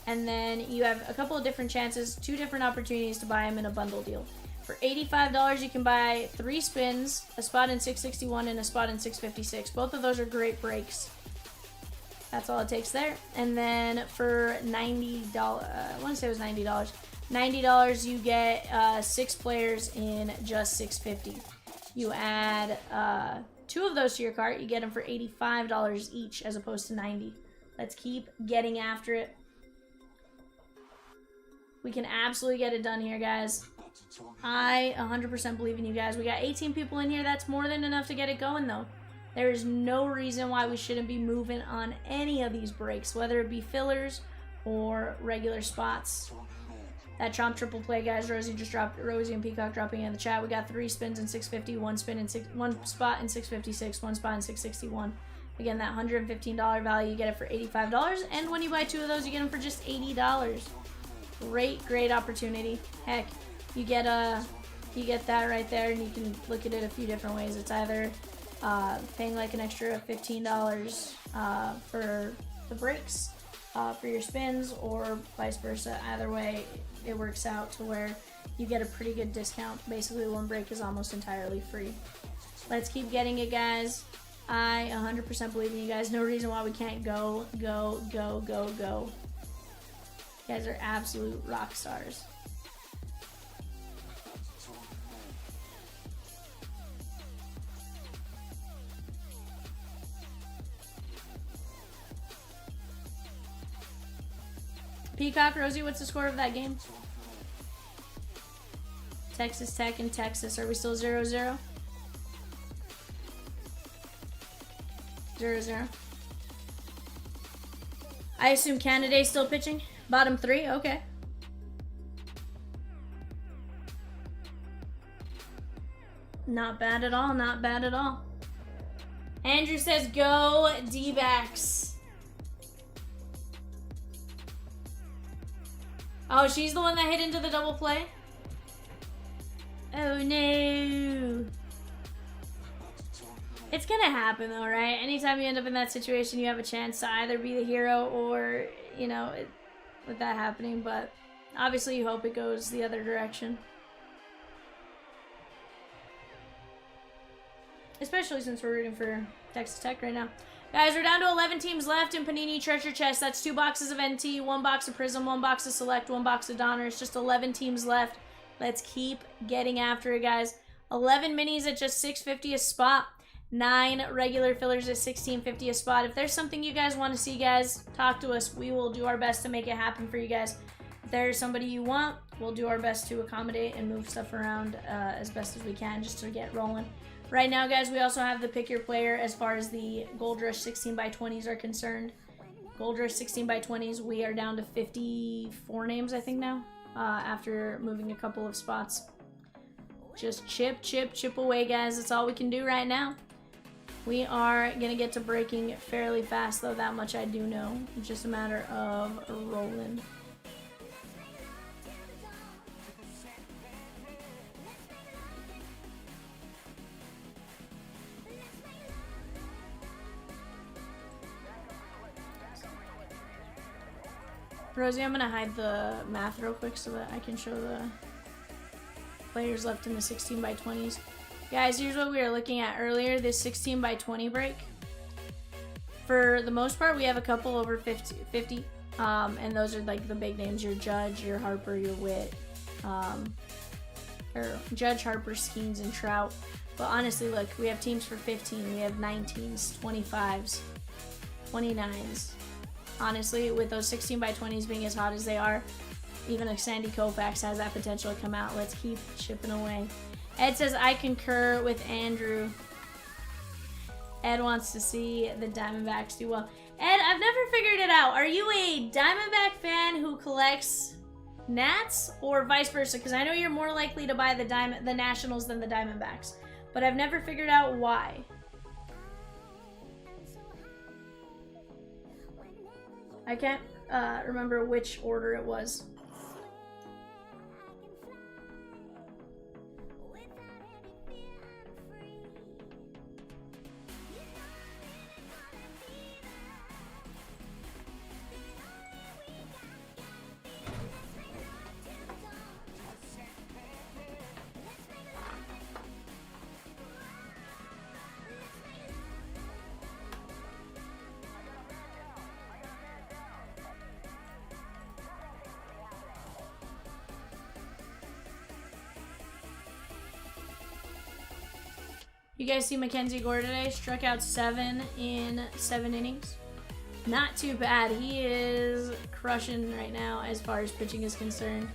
And then you have a couple of different chances, 2 different opportunities to buy them in a bundle deal. For $85, you can buy 3 spins, a spot in 661 and a spot in 656. Both of those are great breaks. That's all it takes there. And then for $90, I want to say it was $90. $90, you get 6 players in just 650. You add 2 of those to your cart, you get them for $85 each as opposed to $90. Let's keep getting after it. We can absolutely get it done here, guys. I 100% believe in you guys. We got 18 people in here. That's more than enough to get it going, though. There is no reason why we shouldn't be moving on any of these breaks, whether it be fillers or regular spots. That Chomp triple play, guys. Rosie and Peacock dropping in the chat. We got 3 spins in 650, 1 spot in 656, 1 spot in 661. Again, that $115 value, you get it for $85. And when you buy 2 of those, you get them for just $80. Great opportunity. Heck, you get that right there, and you can look at it a few different ways. It's either paying like an extra $15 for the breaks for your spins, or vice versa. Either way, it works out to where you get a pretty good discount. Basically, one break is almost entirely free. Let's keep getting it, guys. I 100% believe in you guys. No reason why we can't go. You guys are absolute rock stars. Peacock, Rosie, what's the score of that game? Texas Tech and Texas. Are we still 0-0? 0-0. I assume Canada's still pitching? Bottom 3? Okay. Not bad at all. Not bad at all. Andrew says, go D-backs. Oh, she's the one that hit into the double play? Oh, no. It's gonna happen, though, right? Anytime you end up in that situation, you have a chance to either be the hero or, you know, with that happening. But obviously, you hope it goes the other direction. Especially since we're rooting for Texas Tech right now. Guys, we're down to 11 teams left in Panini Treasure Chest. That's 2 boxes of NT, 1 box of Prism, 1 box of Select, 1 box of Donner. It's just 11 teams left. Let's keep getting after it, guys. 11 minis at just $6.50 a spot. 9 regular fillers at $16.50 a spot. If there's something you guys want to see, guys, talk to us. We will do our best to make it happen for you guys. If there's somebody you want, we'll do our best to accommodate and move stuff around as best as we can just to get rolling. Right now, guys, we also have the pick your player as far as the Gold Rush 16x20s are concerned. Gold Rush 16x20s, we are down to 54 names, I think, now, after moving a couple of spots. Just chip away, guys. That's all we can do right now. We are going to get to breaking fairly fast, though. That much I do know. It's just a matter of rolling. Rosie, I'm going to hide the math real quick so that I can show the players left in the 16x20s. Guys, here's what we were looking at earlier, this 16x20 break. For the most part, we have a couple over 50, and those are like the big names, your Judge, your Harper, your Witt, or Judge, Harper, Skeens, and Trout. But honestly, look, we have teams for 15, we have 19s, 25s, 29s. Honestly, with those 16x20s being as hot as they are, even if Sandy Koufax has that potential to come out. Let's keep chipping away. Ed says, I concur with Andrew. Ed wants to see the Diamondbacks do well. Ed, I've never figured it out. Are you a Diamondback fan who collects Nats or vice versa? Because I know you're more likely to buy the Nationals than the Diamondbacks, but I've never figured out why. I can't remember which order it was. You guys see Mackenzie Gore today? Struck out 7 in 7 innings. Not too bad. He is crushing right now as far as pitching is concerned.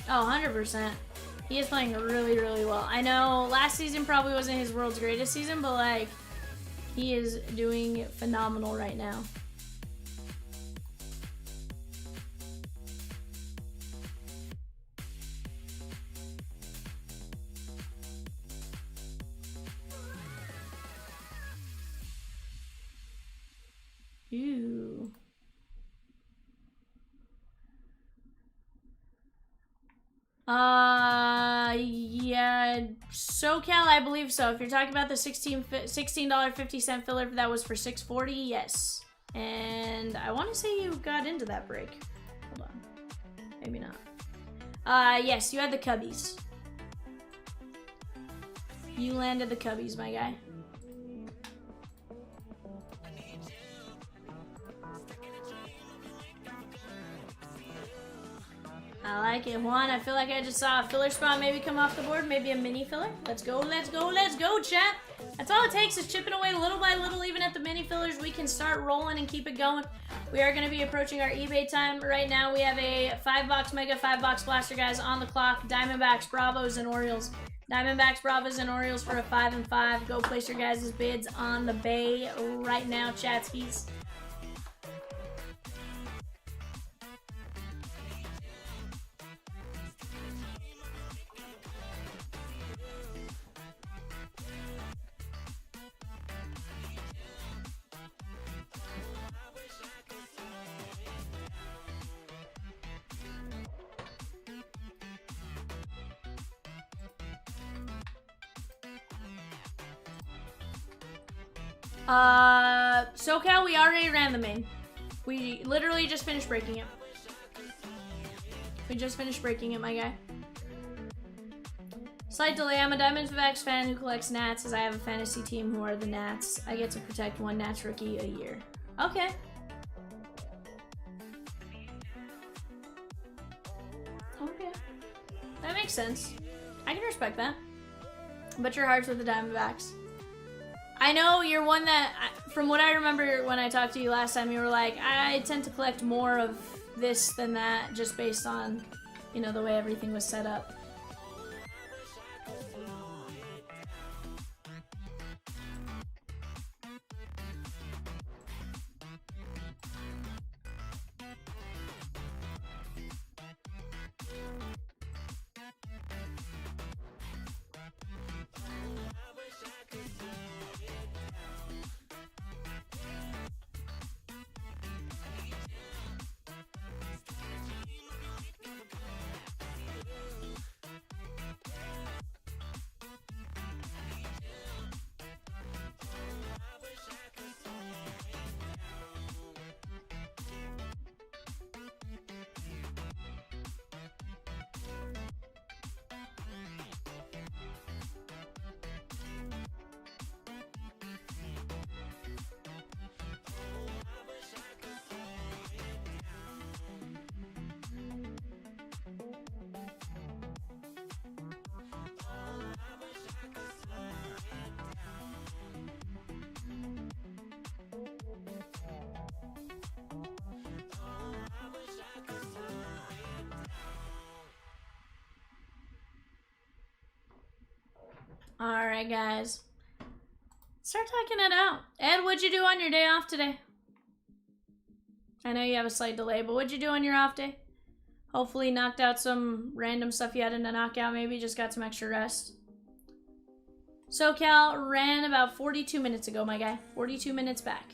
Oh, 100%. He is playing really, really well. I know last season probably wasn't his world's greatest season, but like, he is doing phenomenal right now. Ooh. Yeah, SoCal, I believe so. If you're talking about the $16.50 filler, that was for $6.40, yes. And I want to say you got into that break. Hold on. Maybe not. Yes, you had the Cubbies. You landed the Cubbies, my guy. I like it, Juan. I feel like I just saw a filler spot maybe come off the board. Maybe a mini filler. Let's go, let's go, let's go, chat. That's all it takes is chipping away little by little. Even at the mini fillers, we can start rolling and keep it going. We are going to be approaching our eBay time right now. We have a 5-box Mega, 5-box Blaster, guys, on the clock. Diamondbacks, Bravos, and Orioles. Diamondbacks, Bravos, and Orioles for a 5 and 5. Go place your guys' bids on the bay right now, chatskis. SoCal, we already ran the main. We literally just finished breaking it. We just finished breaking it, my guy. Slight delay. I'm a Diamondbacks fan who collects Nats, as I have a fantasy team who are the Nats. I get to protect one Nats rookie a year. Okay. Okay. That makes sense. I can respect that. But your heart's with the Diamondbacks. I know you're one that, from what I remember when I talked to you last time, you were like, I tend to collect more of this than that, just based on, you know, the way everything was set up. Alright, guys. Start talking it out. Ed, what'd you do on your day off today? I know you have a slight delay, but what'd you do on your off day? Hopefully knocked out some random stuff you had to knock out, maybe just got some extra rest. SoCal ran about 42 minutes ago, my guy. 42 minutes back.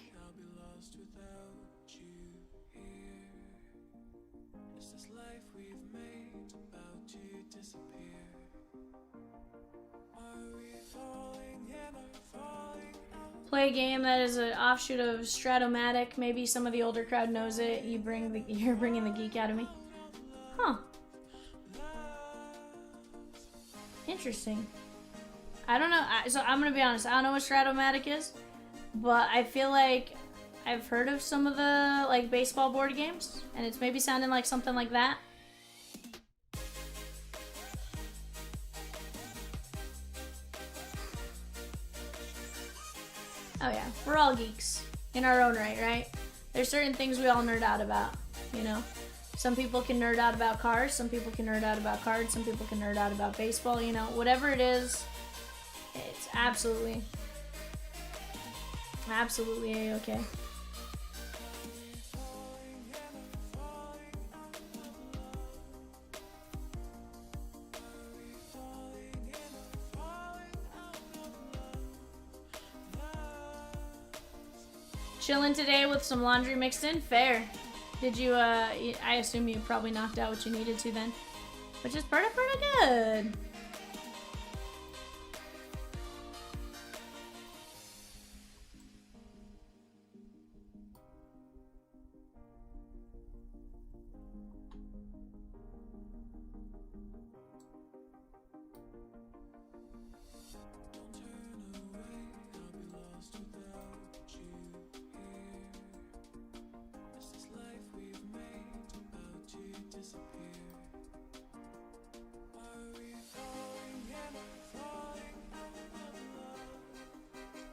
Play a game that is an offshoot of Stratomatic. Maybe some of the older crowd knows it. You're bringing the geek out of me. Huh. Interesting. I don't know. So I'm gonna be honest. I don't know what Stratomatic is, but I feel like I've heard of some of the like baseball board games, and it's maybe sounding like something like that. Oh yeah, we're all geeks in our own right, right? There's certain things we all nerd out about, you know? Some people can nerd out about cars, some people can nerd out about cards, some people can nerd out about baseball, you know? Whatever it is, it's absolutely A-okay. Chilling today with some laundry mixed in? Fair. Did you, I assume you probably knocked out what you needed to then. Which is pretty good.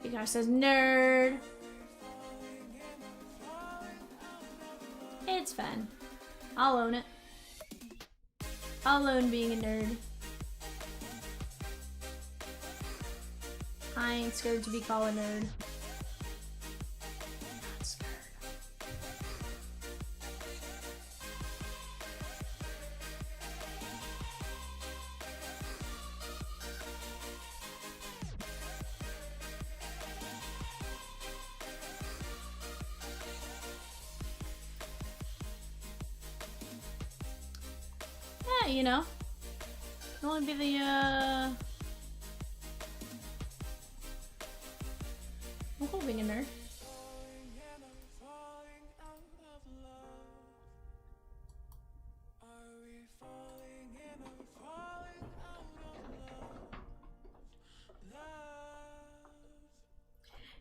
The guy says nerd. It's fun. I'll own it. I'll own being a nerd. I ain't scared to be called a nerd. Not scared. Yeah, you know. It'll only be the, I'm hoping a nerd.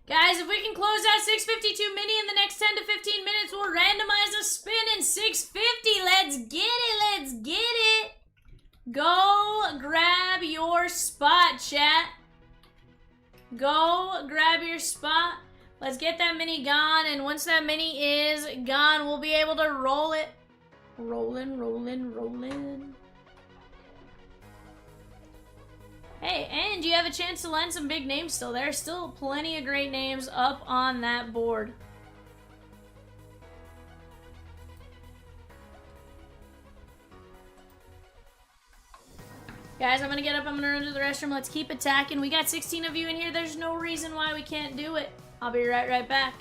Guys, if we can close out 652 mini in the next 10 to 15 minutes, we'll randomize a spin in 650. Let's get it. Let's get it. Go grab your spot, chat. Go grab your spot. Let's get that mini gone, and once that mini is gone, we'll be able to roll it. Rolling, rolling, rolling. Hey, and you have a chance to land some big names still. There's still plenty of great names up on that board. Guys, I'm gonna get up, I'm gonna run to the restroom. Let's keep attacking. We got 16 of you in here. There's no reason why we can't do it. I'll be right back.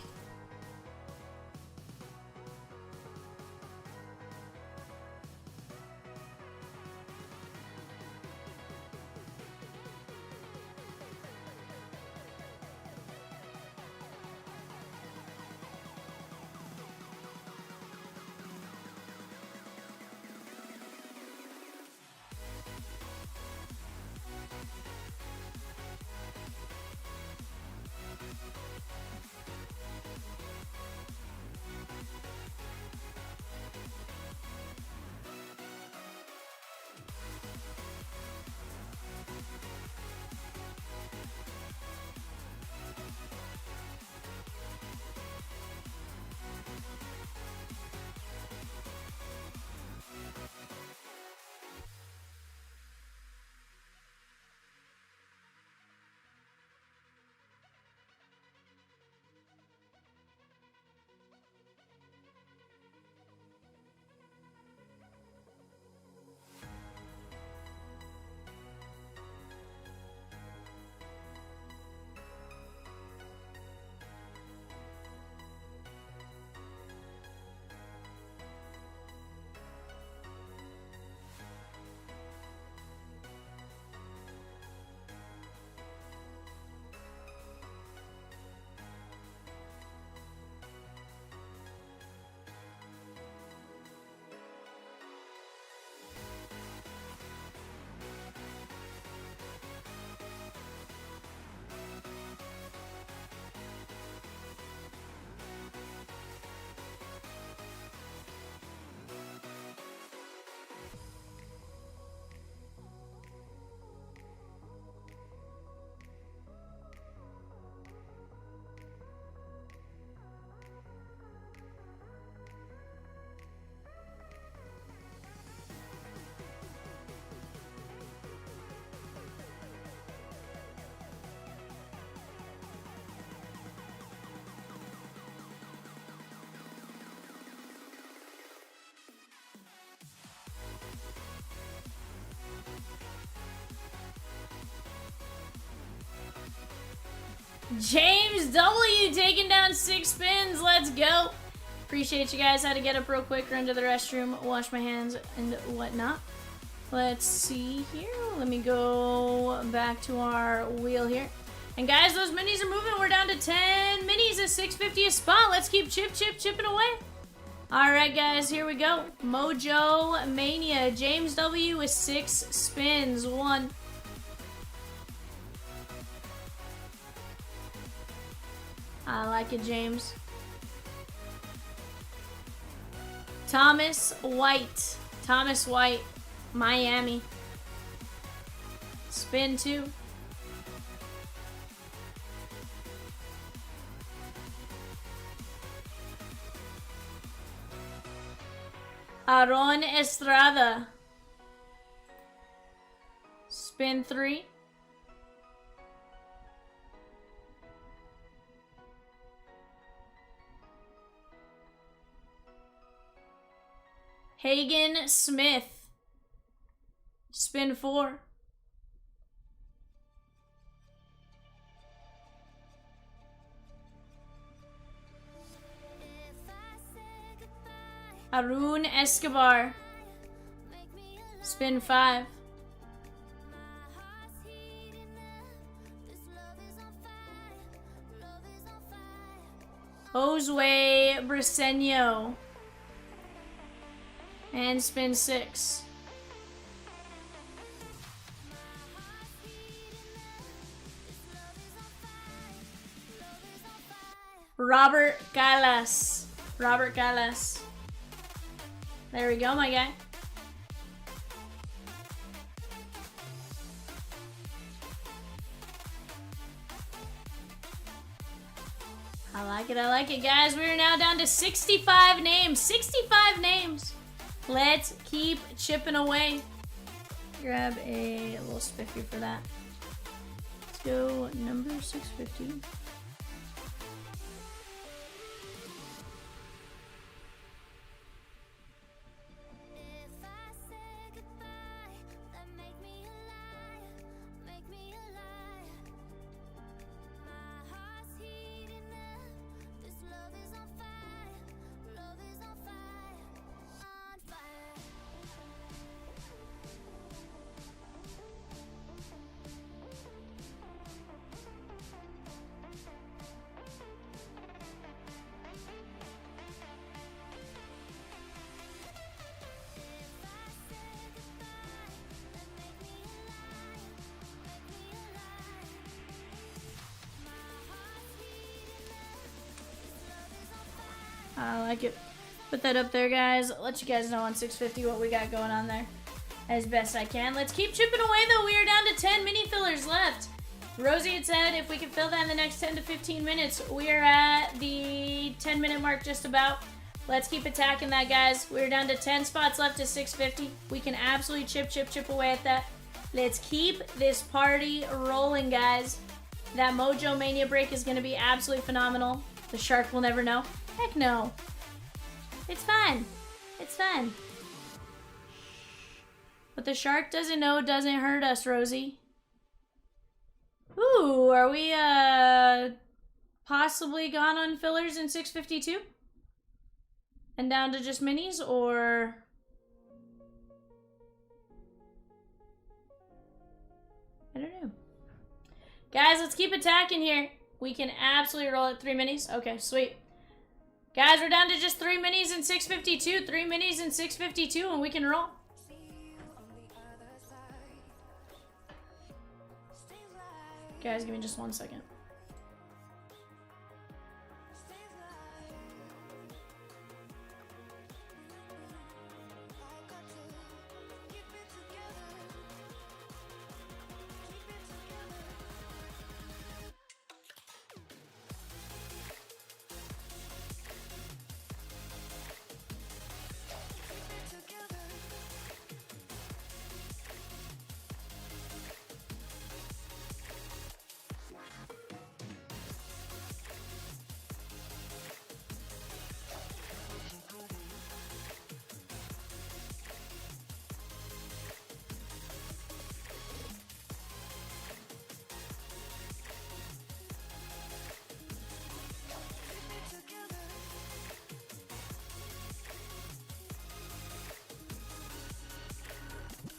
James W taking down 6 spins. Let's go. Appreciate you guys. Had to get up real quick, run to the restroom, wash my hands and whatnot. Let's see here. Let me go back to our wheel here. And guys, those minis are moving. We're down to 10 minis at 650 a spot. Let's keep chipping away. All right, guys, here we go. Mojo Mania. James W with 6 spins. 1. I like it, James. Thomas White. Thomas White. Miami. Spin 2. Aaron Estrada. Spin 3. Hagen Smith. Spin 4. Arun Escobar. Spin 5. Josue Briseño. And spin 6. Robert Galas. Robert Galas. There we go, my guy. I like it, guys. We are now down to 65 names. 65 names. Let's keep chipping away. Grab a little spiffy for that. Let's go number 650. I like it. Put that up there, guys. I'll let you guys know on 650 what we got going on there as best I can. Let's keep chipping away, though. We are down to 10 mini fillers left. Rosie had said if we can fill that in the next 10 to 15 minutes, we are at the 10-minute mark just about. Let's keep attacking that, guys. We're down to 10 spots left at 650. We can absolutely chip away at that. Let's keep this party rolling, guys. That Mojo Mania break is going to be absolutely phenomenal. The shark will never know. Heck no. It's fun. It's fun. What the shark doesn't know doesn't hurt us, Rosie. Ooh, are we possibly gone on fillers in 652? And down to just minis, or... I don't know. Guys, let's keep attacking here. We can absolutely roll at 3 minis. Okay, sweet. Guys, we're down to just 3 minis in 652. 3 minis in 652, and we can roll. Guys, give me just 1 second.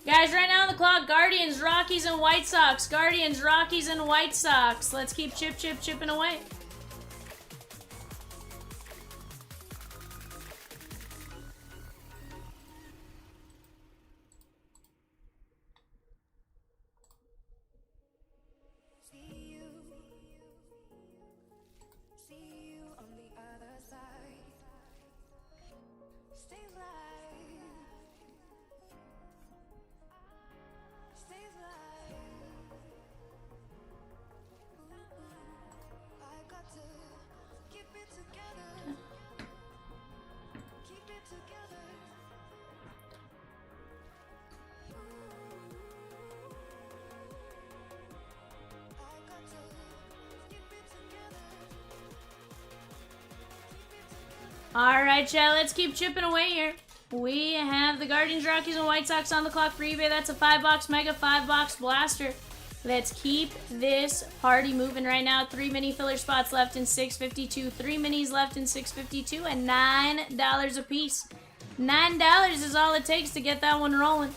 Guys, right now on the clock, Guardians, Rockies, and White Sox. Guardians, Rockies, and White Sox. Let's keep chipping away. Alright, chat, let's keep chipping away here. We have the Guardians, Rockies, and White Sox on the clock for eBay. That's a 5-box Mega 5-box blaster. Let's keep this party moving right now. 3 mini filler spots left in 652. 3 minis left in 652 and $9 a piece. $9 is all it takes to get that one rolling.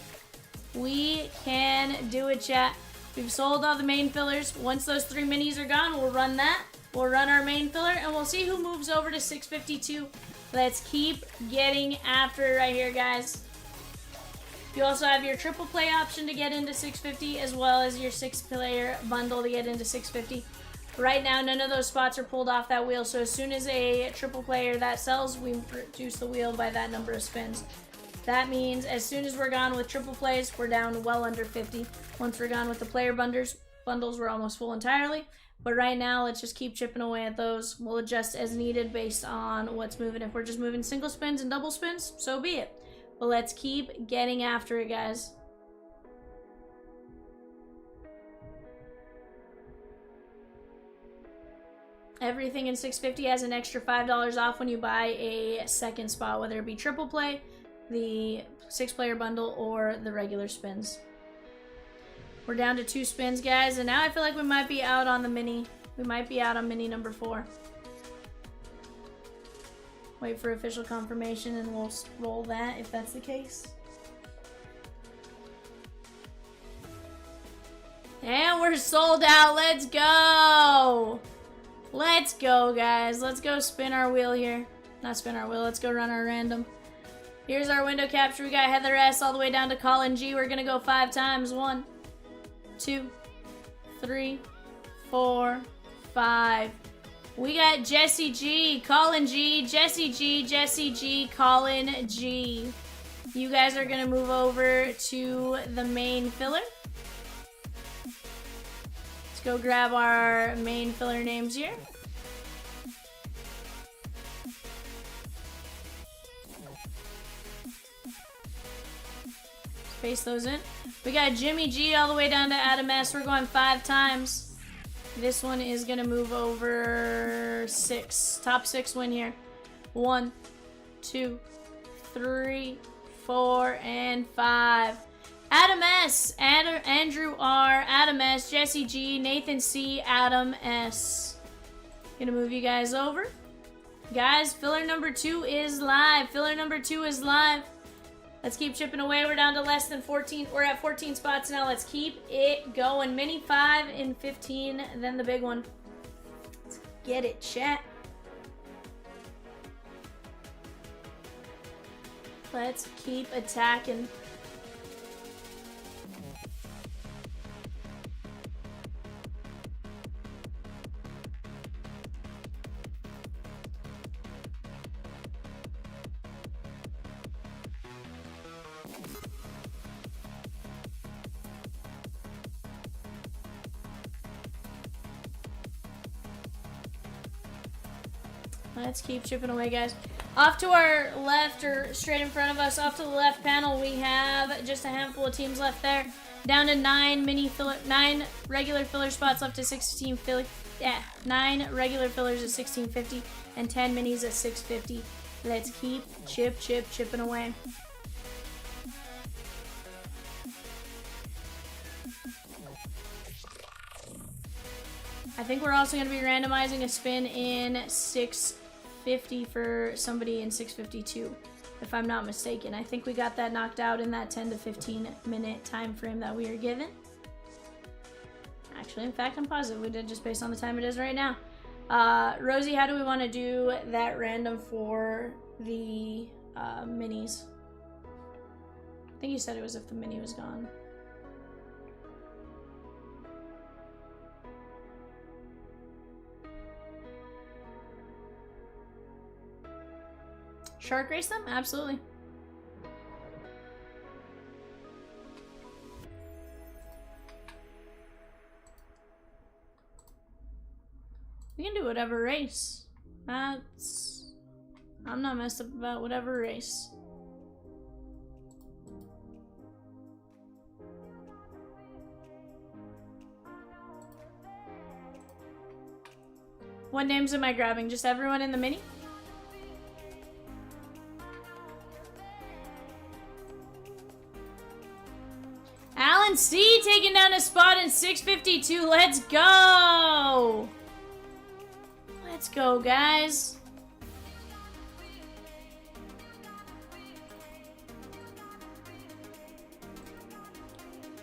We can do it, chat. We've sold all the main fillers. Once those 3 minis are gone, we'll run that. We'll run our main filler, and we'll see who moves over to 652. Let's keep getting after it right here, guys. You also have your triple play option to get into 650, as well as your 6-player bundle to get into 650. Right now, none of those spots are pulled off that wheel, so as soon as a triple player that sells, we reduce the wheel by that number of spins. That means as soon as we're gone with triple plays, we're down well under 50. Once we're gone with the player bundles, we're almost full entirely. But right now, let's just keep chipping away at those. We'll adjust as needed based on what's moving. If we're just moving single spins and double spins, so be it. But let's keep getting after it, guys. Everything in 650 has an extra $5 off when you buy a second spot, whether it be triple play, the 6-player bundle, or the regular spins. We're down to 2 spins, guys, and now I feel like we might be out on the mini. We might be out on mini number 4. Wait for official confirmation and we'll roll that if that's the case. And we're sold out. Let's go. Let's go, guys. Let's go spin our wheel here. Not spin our wheel. Let's go run our random. Here's our window capture. We got Heather S all the way down to Colin G. We're going to go 5 times. 1, 2, 3, 4, 5. We got Jesse G, Colin G, Jesse G, Jesse G, Colin G. You guys are going to move over to the main filler. Let's go grab our main filler names here. Paste those in. We got Jimmy G all the way down to Adam S. We're going 5 times. This one is going to move over 6. Top 6 win here. 1, 2, 3, 4, and 5. Adam S, Andrew R, Adam S, Jesse G, Nathan C, Adam S. Gonna move you guys over. Guys, filler number 2 is live. Filler number 2 is live. Let's keep chipping away. We're down to less than 14. We're at 14 spots now. Let's keep it going. Mini 5 and 15, then the big one. Let's get it, chat. Let's keep attacking. Let's keep chipping away, guys. Off to our left, or straight in front of us, off to the left panel, we have just a handful of teams left there. Down to 9 regular filler spots left to 1650. Yeah, 9 regular fillers at 1650 and 10 minis at 650. Let's keep chipping away. I think we're also going to be randomizing a spin in 650 for somebody in 652. if I'm not mistaken. I think we got that knocked out in that 10 to 15 minute time frame that we are given. Actually, in fact, I'm positive we did just based on the time it is right now. Rosie, how do we want to do that random for the minis? I think you said it was if the mini was gone. Shark race them? Absolutely. We can do whatever race. I'm not messed up about whatever race. What names am I grabbing? Just everyone in the mini? Alan C taking down a spot in 652. Let's go! Let's go, guys.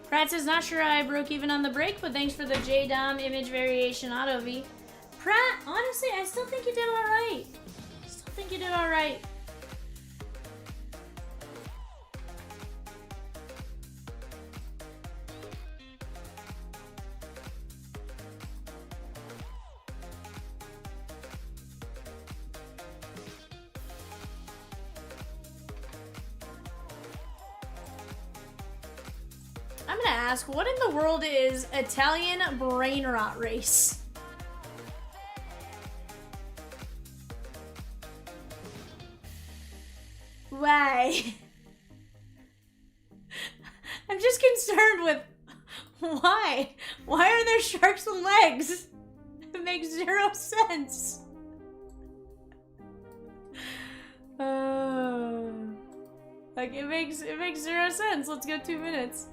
Pratt says, not sure I broke even on the break, but thanks for the J-Dom image variation auto V. Pratt, honestly, I still think you did alright. Still think you did alright. I'm gonna ask, what in the world is Italian brain rot race? Why? I'm just concerned with why? Why are there sharks with legs? It makes zero sense. Like it makes zero sense. Let's go 2 minutes.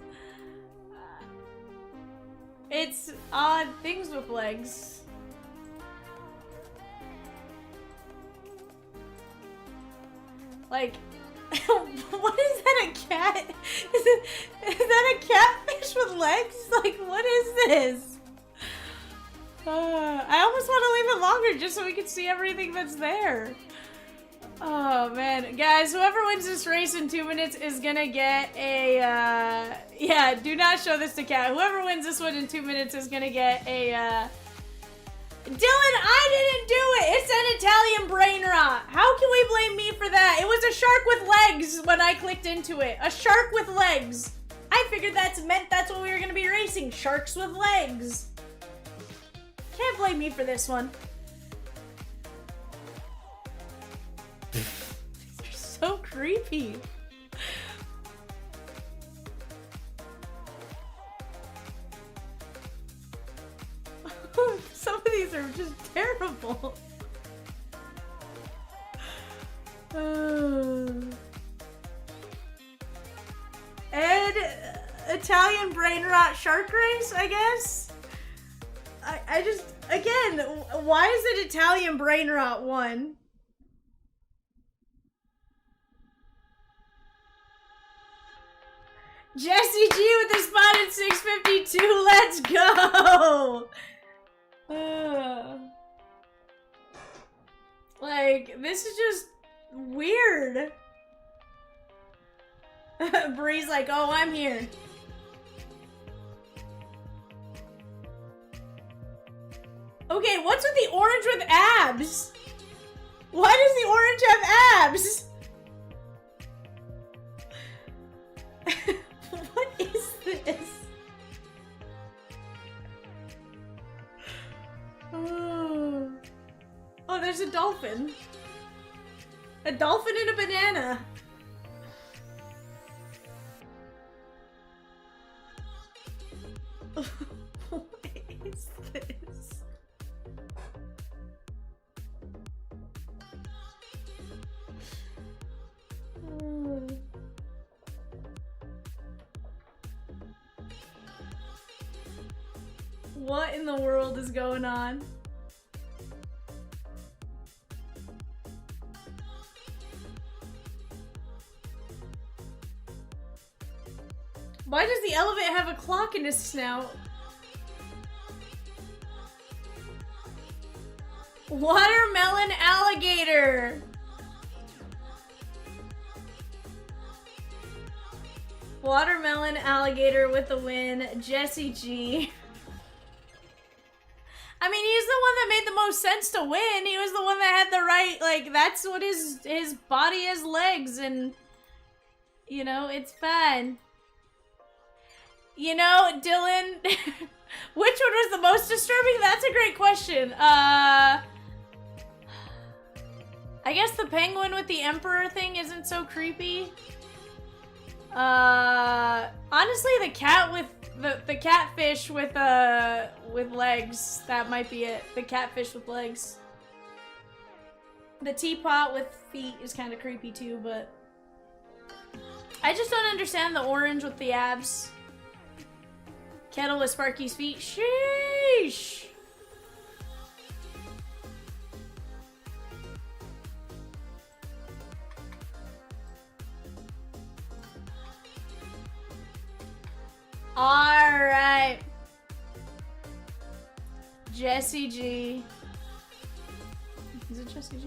It's odd things with legs. Like, what is that, a cat? Is that a catfish with legs? Like, what is this? I almost want to leave it longer just so we can see everything that's there. Oh, man. Guys, whoever wins this race in 2 minutes is gonna get a, yeah, do not show this to Cat. Whoever wins this one in 2 minutes is gonna get a, Dylan, I didn't do it! It's an Italian brain rot! How can we blame me for that? It was a shark with legs when I clicked into it. A shark with legs. I figured that's what we were gonna be racing. Sharks with legs. Can't blame me for this one. These are so creepy. Some of these are just terrible. Ed, Italian brain rot shark race, I guess? I just, again, why is it Italian brain rot 1? Jesse G with the spot at 652, let's go! Like, this is just weird. Bree's like, oh, I'm here. Okay, what's with the orange with abs? Why does the orange have abs? What is this? Oh, there's a dolphin. A dolphin and a banana. What is this? What in the world is going on? Why does the elephant have a clock in his snout? Watermelon alligator. Watermelon alligator with the win. Jesse G. I mean, he's the one that made the most sense to win. He was the one that had the right, like, that's what his body has legs, and, you know, it's fine. You know, Dylan, which one was the most disturbing? That's a great question. I guess the penguin with the emperor thing isn't so creepy. Honestly, the cat with the catfish with legs, that might be it. The catfish with legs. The teapot with feet is kind of creepy too, but I just don't understand the orange with the abs. Kettle with Sparky's feet. Sheesh. Alright. Jesse G. Is it Jesse G?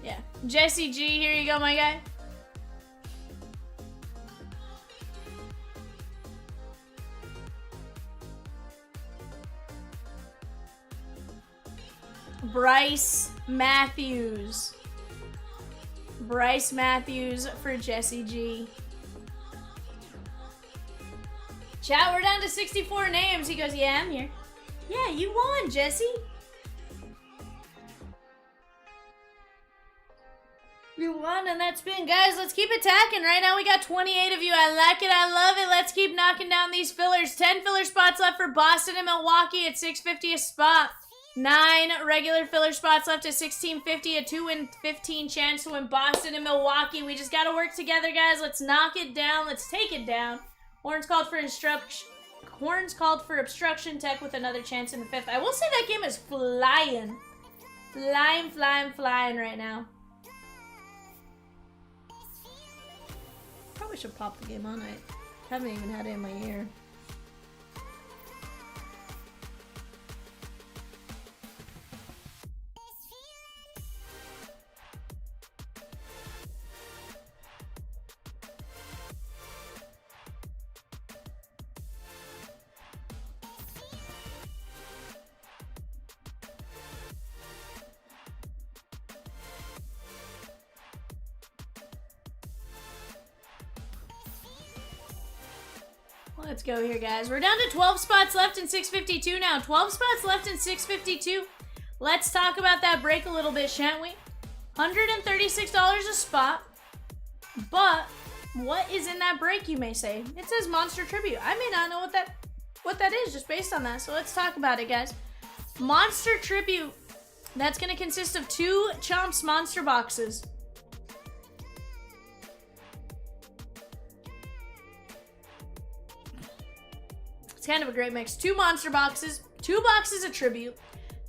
Yeah. Jesse G, here you go, my guy. Bryce Matthews. Bryce Matthews for Jesse G. Chat, we're down to 64 names. He goes, yeah, I'm here. Yeah, you won, Jesse. You won on that spin. Guys, let's keep attacking. Right now we got 28 of you. I like it. I love it. Let's keep knocking down these fillers. 10 filler spots left for Boston and Milwaukee at $6.50 a spot. 9 regular filler spots left at $16.50. A 2 in 15 chance to win Boston and Milwaukee. We just got to work together, guys. Let's knock it down. Let's take it down. Horns called for obstruction. Tech with another chance in the 5th. I will say that game is flying. Flying right now. Probably should pop the game on. I haven't even had it in my ear. Let's go here, guys. We're down to 12 spots left in 652 now. 12 spots left in 652. Let's talk about that break a little bit, shan't we? $136 a spot. But what is in that break, you may say? It says Monster Tribute. I may not know what that is just based on that. So let's talk about it, guys. Monster Tribute. That's going to consist of 2 Chomps monster boxes. Kind of a great mix. 2 monster boxes, 2 boxes of Tribute,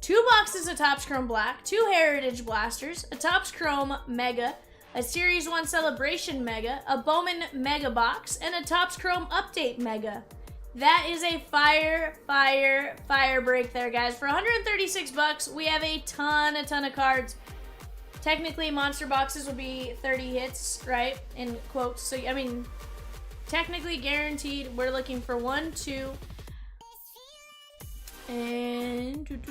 2 boxes of Topps Chrome Black, 2 Heritage Blasters, a Topps Chrome Mega, a Series 1 Celebration Mega, a Bowman Mega Box, and a Topps Chrome Update Mega. That is a fire break there, guys. For 136 bucks, we have a ton of cards. Technically, monster boxes would be 30 hits, right? In quotes. So, I mean, technically guaranteed. We're looking for 1, 2, and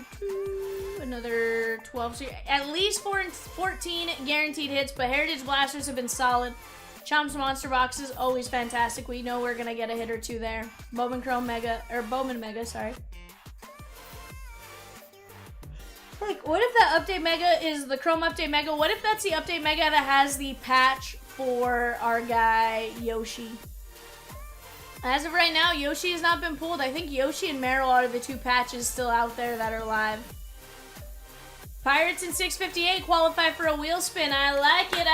another 12. So at least 14 guaranteed hits, but Heritage Blasters have been solid. Chomps monster boxes, always fantastic. We know we're going to get a hit or 2 there. Bowman Mega, sorry. Like, what if that Update Mega is the Chrome Update Mega? What if that's the Update Mega that has the patch for our guy, Yoshi? As of right now, Yoshi has not been pulled. I think Yoshi and Meryl are the 2 patches still out there that are live. Pirates in 658 qualify for a wheel spin. I like it.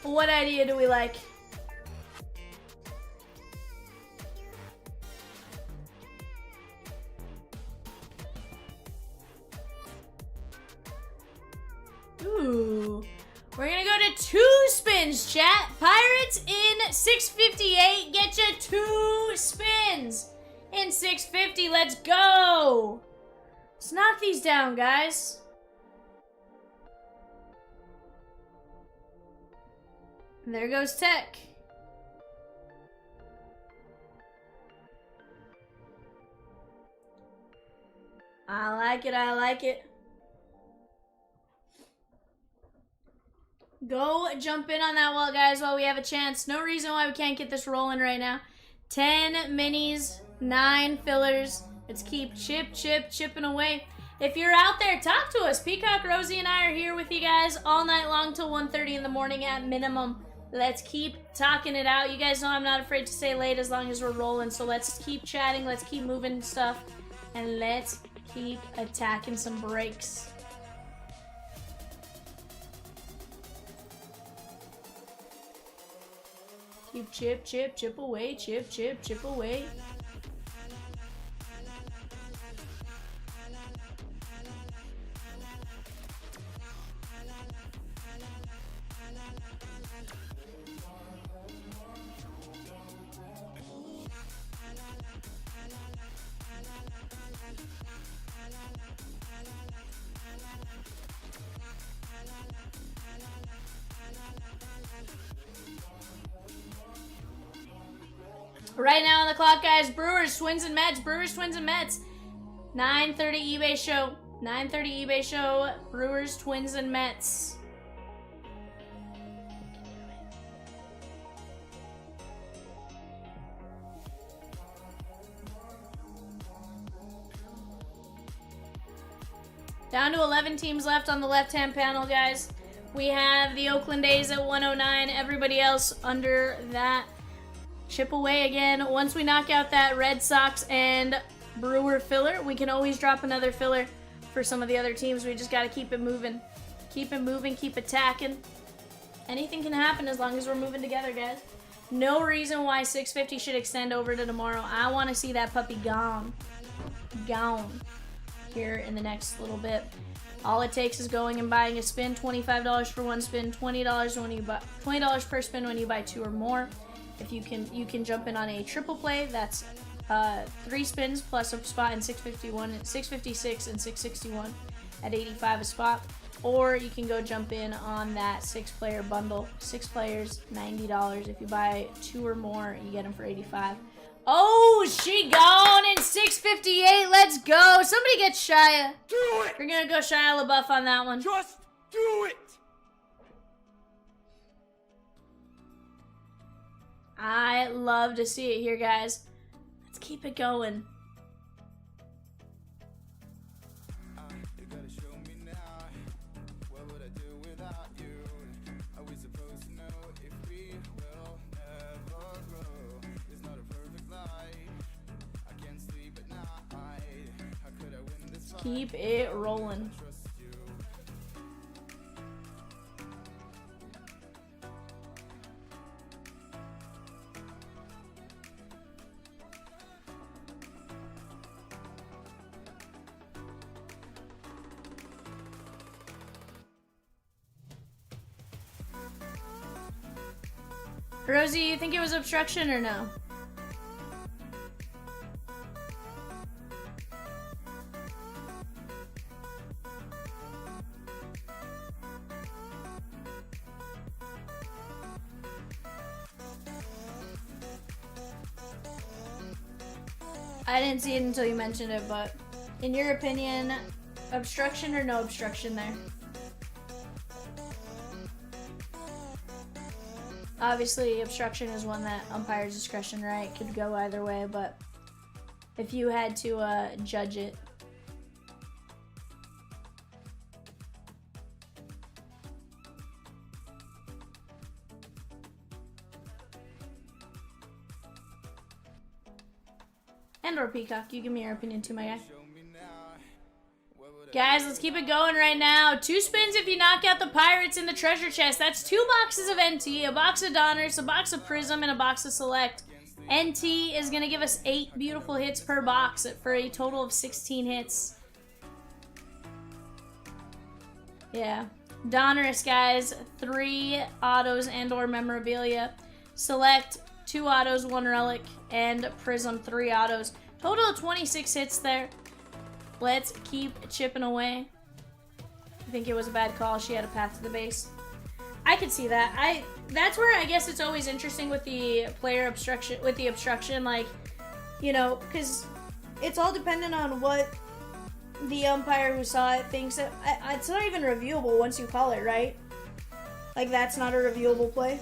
What idea do we like? Ooh. We're gonna go to 2 spins, chat. Pirates in 658. Get you 2 spins in 650. Let's go. Let's knock these down, guys. And there goes Tech. I like it, I like it. Go jump in on that wall, guys, while we have a chance. No reason why we can't get this rolling right now. 10 minis, 9 fillers. Let's keep chipping away. If you're out there, talk to us. Peacock, Rosie, and I are here with you guys all night long till 1:30 in the morning at minimum. Let's keep talking it out. You guys know I'm not afraid to stay late as long as we're rolling. So let's keep chatting. Let's keep moving stuff. And let's keep attacking some breaks. Keep chip away, chip away. Right now on the clock, guys, Brewers, Twins, and Mets. Brewers, Twins, and Mets. 9:30 eBay show. 9:30 eBay show. Brewers, Twins, and Mets. Down to 11 teams left on the left-hand panel, guys. We have the Oakland A's at 109. Everybody else under that. Chip away again. Once we knock out that Red Sox and Brewer filler, we can always drop another filler for some of the other teams. We just got to keep it moving. Keep it moving, keep attacking. Anything can happen as long as we're moving together, guys. No reason why 650 should extend over to tomorrow. I want to see that puppy gone. Gone. Here in the next little bit. All it takes is going and buying a spin. $25 for one spin. $20 when you buy $20 per spin when you buy 2 or more. If you can jump in on a triple play. That's 3 spins plus a spot in 651, 656, and 661 at 85 a spot. Or you can go jump in on that 6-player bundle. 6 players, $90. If you buy 2 or more, you get them for 85. Oh, she gone in 658. Let's go. Somebody get Shia. Do it! We're gonna go Shia LaBeouf on that one. Just do it! I love to see it here, guys. Let's keep it going. You gotta show me now. What would I do without you? Are we supposed to know if we will never grow? It's not a perfect life. I can't sleep at night. How could I win this fight? Keep it rolling. Trust you. Rosie, you think it was obstruction or no? I didn't see it until you mentioned it, but in your opinion, obstruction or no obstruction there? Obviously, obstruction is one that umpire's discretion, right? Could go either way, but if you had to judge it. And or Peacock, you give me your opinion too, my guy. Guys, let's keep it going right now. 2 spins if you knock out the Pirates in the treasure chest. That's 2 boxes of NT, a box of Donners, a box of Prism, and a box of Select. NT is going to give us 8 beautiful hits per box for a total of 16 hits. Yeah. Donruss, guys. 3 autos and or memorabilia. Select 2 autos, 1 relic, and Prism 3 autos. Total of 26 hits there. Let's keep chipping away. I think it was a bad call. She had a path to the base. I could see that. That's where I guess it's always interesting with the player obstruction, like, you know, because it's all dependent on what the umpire who saw it thinks. It's not even reviewable once you call it, right? Like, that's not a reviewable play.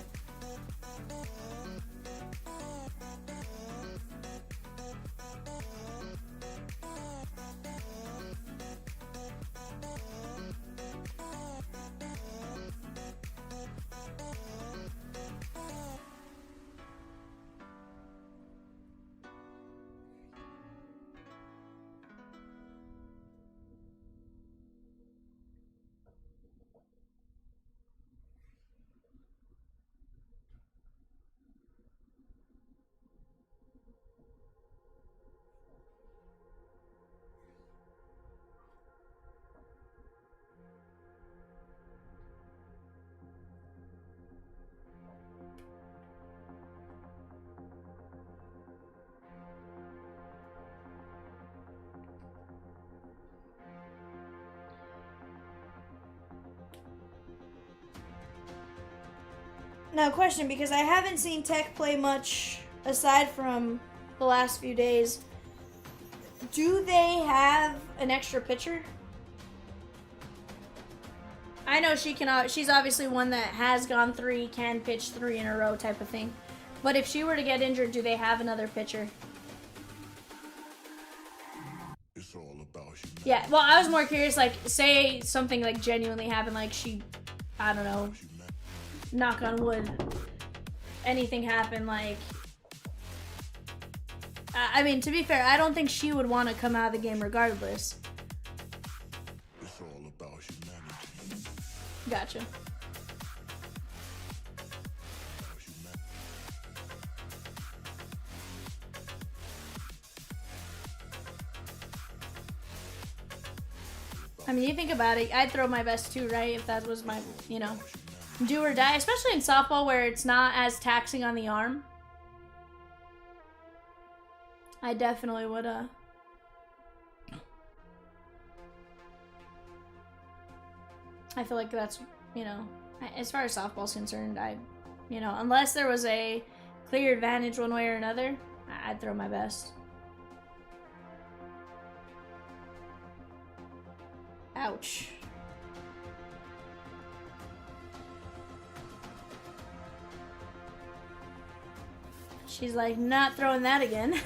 Now, question, because I haven't seen Tech play much aside from the last few days. Do they have an extra pitcher? I know she cannot. She's obviously one that has gone 3, can pitch 3 in a row type of thing. But if she were to get injured, do they have another pitcher? It's all about you. Yeah, well, I was more curious, like, say something, like, genuinely happened, like she, I don't know, knock on wood, anything happened, like, I mean, to be fair, I don't think she would want to come out of the game regardless. It's all about humanity. Gotcha. I mean, you think about it, I'd throw my best too, right? If that was my, you know, do or die, especially in softball where it's not as taxing on the arm. I definitely would, I feel like that's, you know, as far as softball's concerned, you know, unless there was a clear advantage one way or another, I'd throw my best. Ouch. She's like, not throwing that again.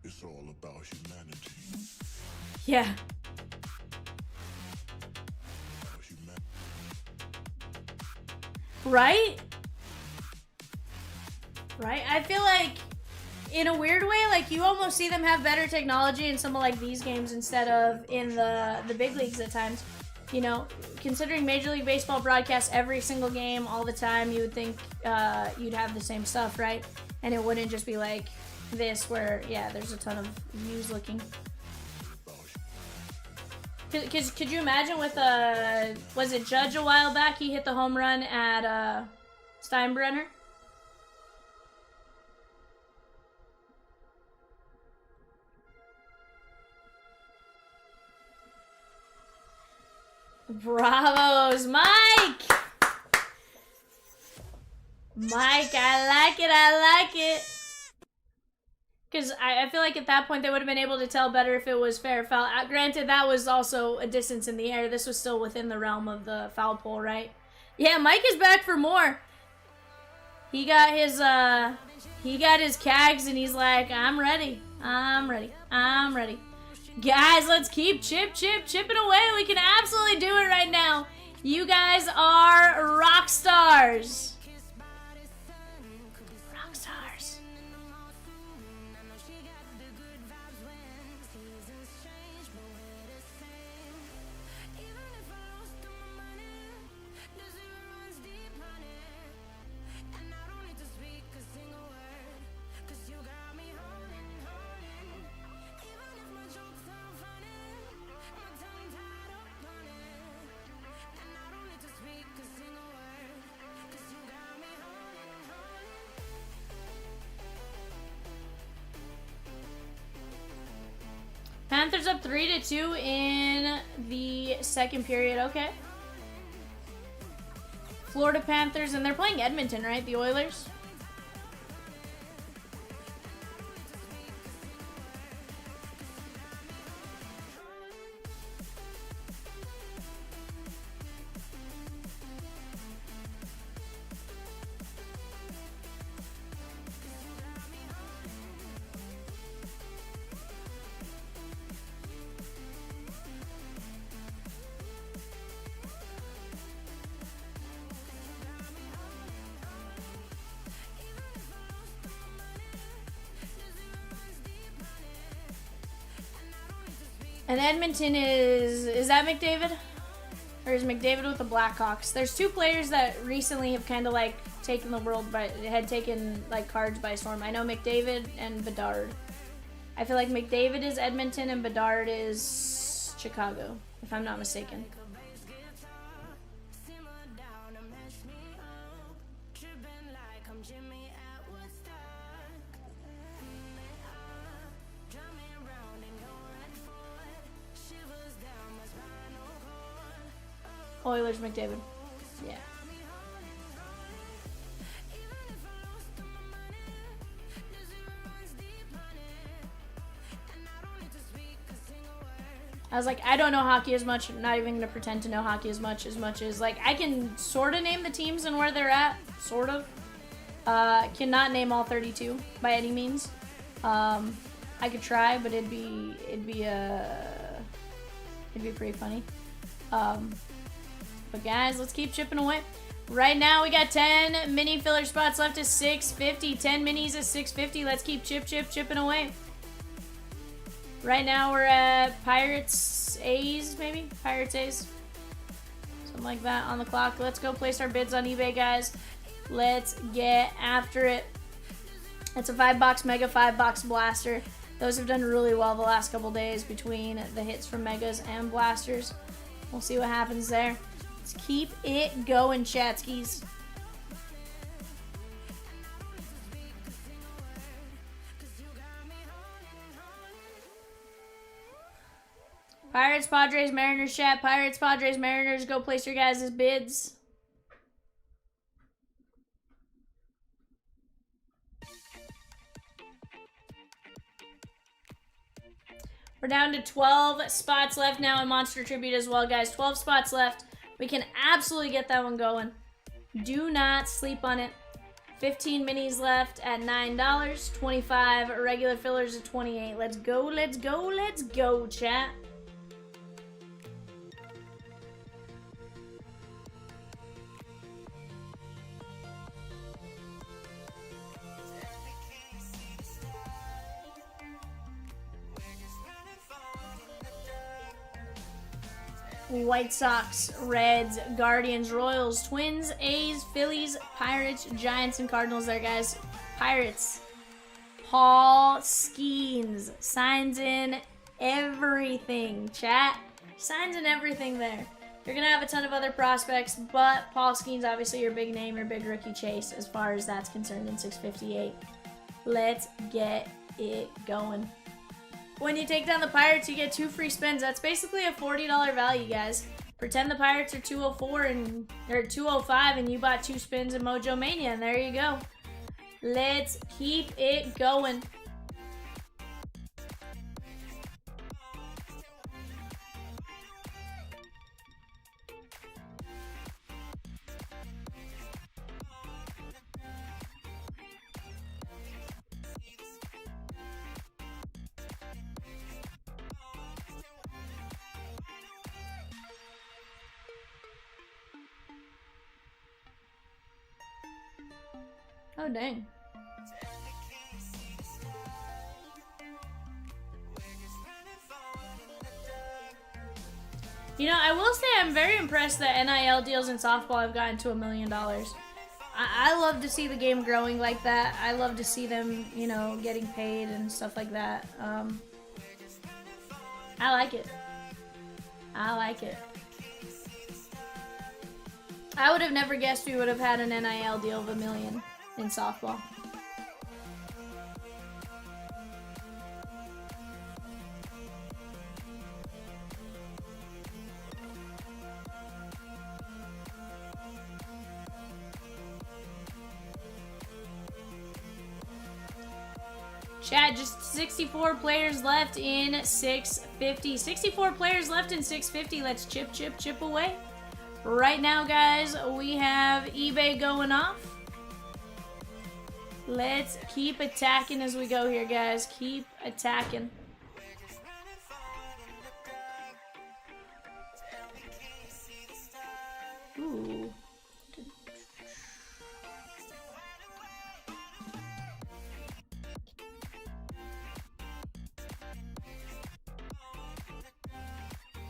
It's all about humanity. Yeah. Right? Right? I feel like, in a weird way, like, you almost see them have better technology in some of, like, these games instead of in the big leagues at times. You know, considering Major League Baseball broadcasts every single game all the time, you would think you'd have the same stuff, right? And it wouldn't just be like this where, yeah, there's a ton of views looking. Could you imagine with, was it Judge a while back? He hit the home run at Steinbrenner. Bravos, Mike! Mike, I like it, I like it. Because I feel like at that point they would have been able to tell better if it was fair or foul. Granted, that was also a distance in the air. This was still within the realm of the foul pole, right? Yeah, Mike is back for more. He got his cags and he's like, I'm ready. I'm ready. I'm ready. Guys, let's keep chipping away. We can absolutely do it right now. You guys are rock stars. Rock stars. Panthers up 3-2 in the second period. Okay. Florida Panthers, and they're playing Edmonton, right? The Oilers. And Edmonton is that McDavid? Or is McDavid with the Blackhawks? There's two players that recently have kind of like taken the world had taken like cards by storm. I know McDavid and Bedard. I feel like McDavid is Edmonton and Bedard is Chicago, if I'm not mistaken. Oilers, McDavid. Yeah. I was like, I don't know hockey as much. I'm not even going to pretend to know hockey as much as like I can sort of name the teams and where they're at, sort of. Cannot name all 32 by any means. I could try, but it'd be pretty funny. But guys, let's keep chipping away. Right now, we got 10 mini filler spots left at 650. 10 minis at 650. Let's keep chipping away. Right now, we're at Pirates A's, maybe? Pirates A's. Something like that on the clock. Let's go place our bids on eBay, guys. Let's get after it. It's a 5-box Mega, 5-box Blaster. Those have done really well the last couple days between the hits from Megas and Blasters. We'll see what happens there. Let's keep it going, chatskis. Pirates, Padres, Mariners chat. Pirates, Padres, Mariners. Go place your guys' bids. We're down to 12 spots left now in Monster Tribute as well, guys. 12 spots left. We can absolutely get that one going. Do not sleep on it. 15 minis left at $9. 25 regular fillers at $28. Let's go, let's go, let's go, chat. White Sox, Reds, Guardians, Royals, Twins, A's, Phillies, Pirates, Giants, and Cardinals there, guys. Pirates. Paul Skeens. Signs in everything, chat. Signs in everything there. You're going to have a ton of other prospects, but Paul Skeens, obviously your big name, your big rookie chase as far as that's concerned in 658. Let's get it going. When you take down the Pirates, you get 2 free spins. That's basically a $40 value, guys. Pretend the Pirates are 204 or 205 and you bought 2 spins in Mojo Mania, and there you go. Let's keep it going. Oh, dang. You know, I will say I'm very impressed that NIL deals in softball have gotten to $1 million. I love to see the game growing like that. I love to see them, you know, getting paid and stuff like that. I like it. I like it. I would have never guessed we would have had an NIL deal of $1 million in softball. Chat, just 64 players left in 650. 64 players left in 650. Let's chip, chip, chip away. Right now, guys, we have eBay going off. Let's keep attacking as we go here, guys. Keep attacking. Ooh.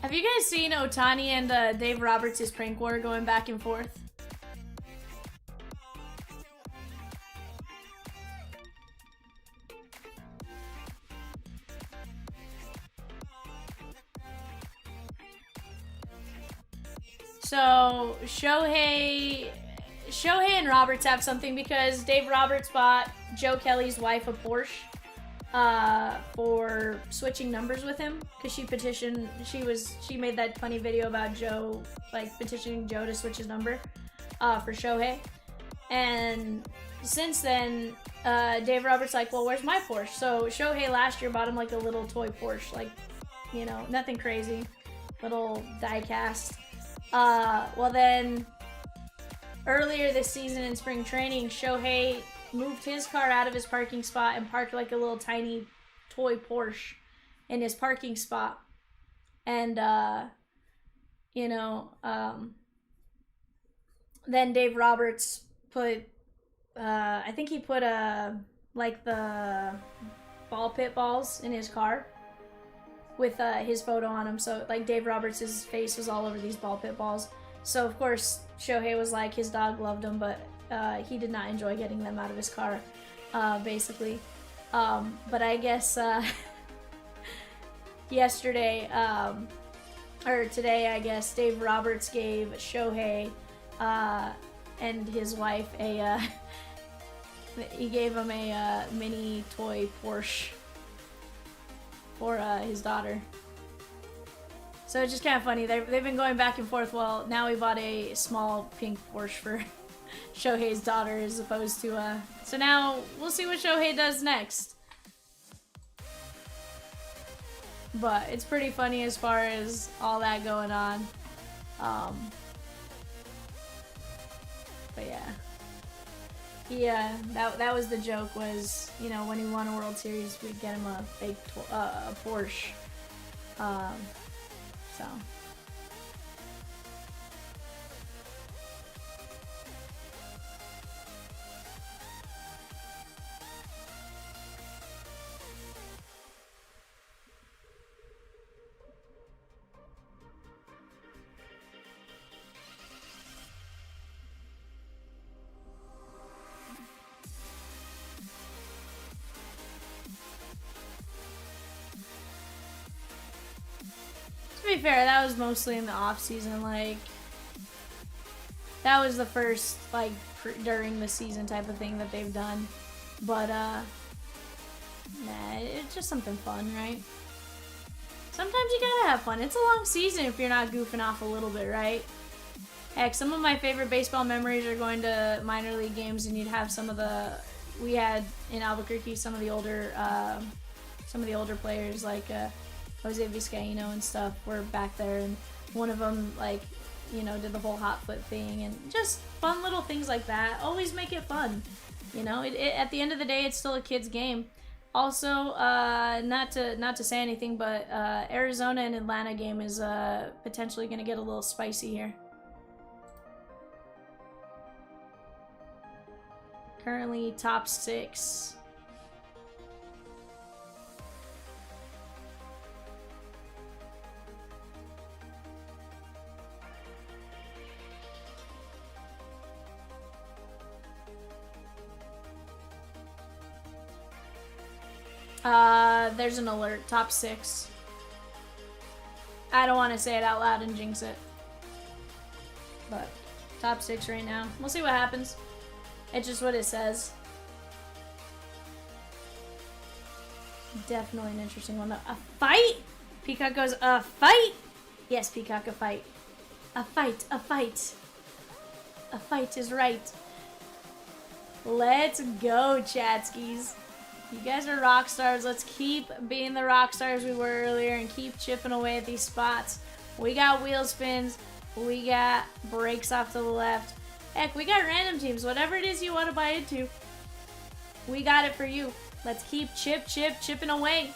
Have you guys seen Otani and Dave Roberts' prank war going back and forth? So Shohei and Roberts have something because Dave Roberts bought Joe Kelly's wife a Porsche for switching numbers with him because she made that funny video about Joe, like petitioning Joe to switch his number for Shohei. And since then, Dave Roberts like, well, where's my Porsche? So Shohei last year bought him like a little toy Porsche, like, you know, nothing crazy, little die cast. Well then, earlier this season in spring training, Shohei moved his car out of his parking spot and parked like a little tiny toy Porsche in his parking spot. And, you know, then Dave Roberts put, I think he put, like the ball pit balls in his car with his photo on him. So like Dave Roberts' face was all over these ball pit balls. So of course Shohei was like, his dog loved them, but he did not enjoy getting them out of his car, basically. But I guess yesterday, or today, I guess, Dave Roberts gave Shohei and his wife he gave him a mini toy Porsche for his daughter. So it's just kind of funny. They've been going back and forth. Well, now we bought a small pink Porsche for Shohei's daughter as opposed to so now we'll see what Shohei does next. But it's pretty funny as far as all that going on. But yeah, that was the joke, was, you know, when he won a World Series, we'd get him a fake a Porsche. So. To be fair, that was mostly in the off season. Like, that was the first, like, during the season type of thing that they've done. But nah, it's just something fun, right? Sometimes you gotta have fun. It's a long season if you're not goofing off a little bit, right? Heck, some of my favorite baseball memories are going to minor league games, and you'd have some of the, we had in Albuquerque some of the older players like Jose Vizcaíno and stuff were back there, and one of them, like, you know, did the whole hot foot thing, and just fun little things like that always make it fun. You know, at the end of the day, it's still a kid's game. Also, not to say anything, but Arizona and Atlanta game is potentially going to get a little spicy here. Currently top 6. There's an alert. Top 6. I don't want to say it out loud and jinx it. But top 6 right now. We'll see what happens. It's just what it says. Definitely an interesting one though. A fight? Peacock goes, a fight? Yes, Peacock, a fight. A fight, a fight. A fight is right. Let's go, Chatskis. You guys are rock stars. Let's keep being the rock stars we were earlier and keep chipping away at these spots. We got wheel spins. We got breaks off to the left. Heck, we got random teams. Whatever it is you want to buy into, we got it for you. Let's keep chipping away.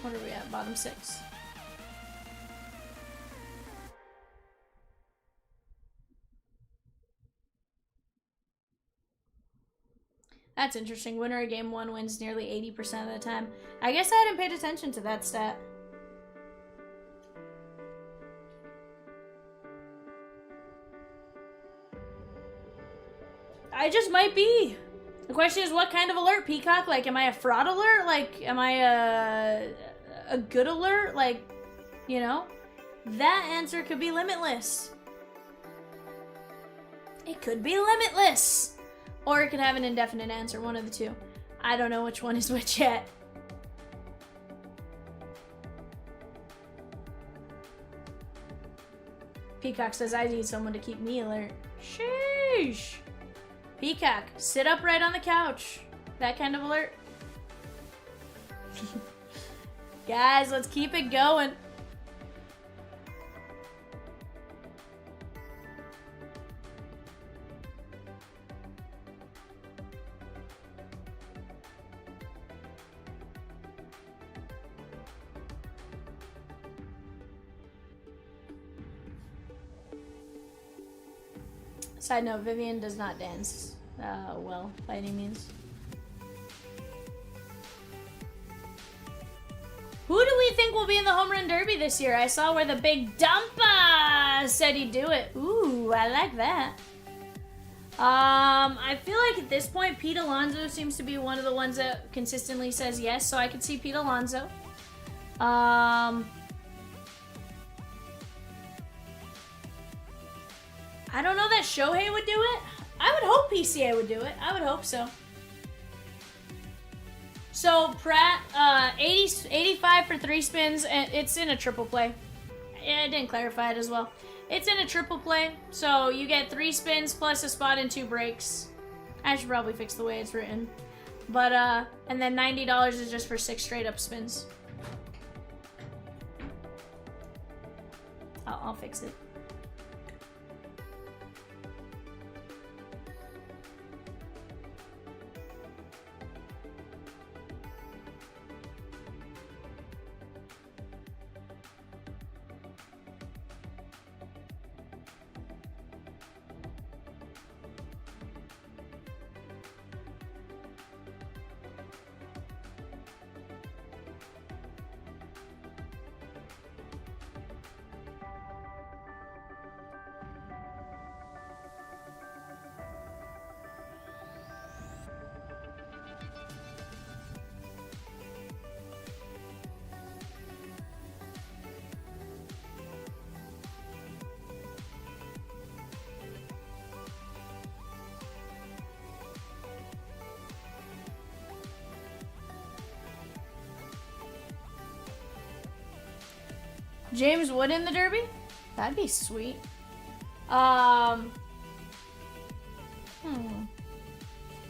What are we at? Bottom 6. That's interesting. Winner of game 1 wins nearly 80% of the time. I guess I hadn't paid attention to that stat. I just might be. The question is, what kind of alert, Peacock? Like, am I a fraud alert? Like, am I a good alert? Like, you know? That answer could be limitless. It could be limitless. Or it could have an indefinite answer, one of the two. I don't know which one is which yet. Peacock says, I need someone to keep me alert. Sheesh. Peacock, sit upright on the couch. That kind of alert. Guys, let's keep it going. Side note, Vivian does not dance well by any means. Who do we think will be in the home run derby this year? I saw where the big dumpa said he'd do it. Ooh, I like that. I feel like at this point, Pete Alonso seems to be one of the ones that consistently says yes, so I could see Pete Alonso. I don't know that Shohei would do it. I would hope PCA would do it. I would hope so. So Pratt, 85 for 3 spins, and it's in a triple play. I didn't clarify it as well. It's in a triple play, so you get 3 spins plus a spot and 2 breaks. I should probably fix the way it's written. But, and then $90 is just for 6 straight up spins. I'll fix it. James Wood in the Derby? That'd be sweet. Yeah,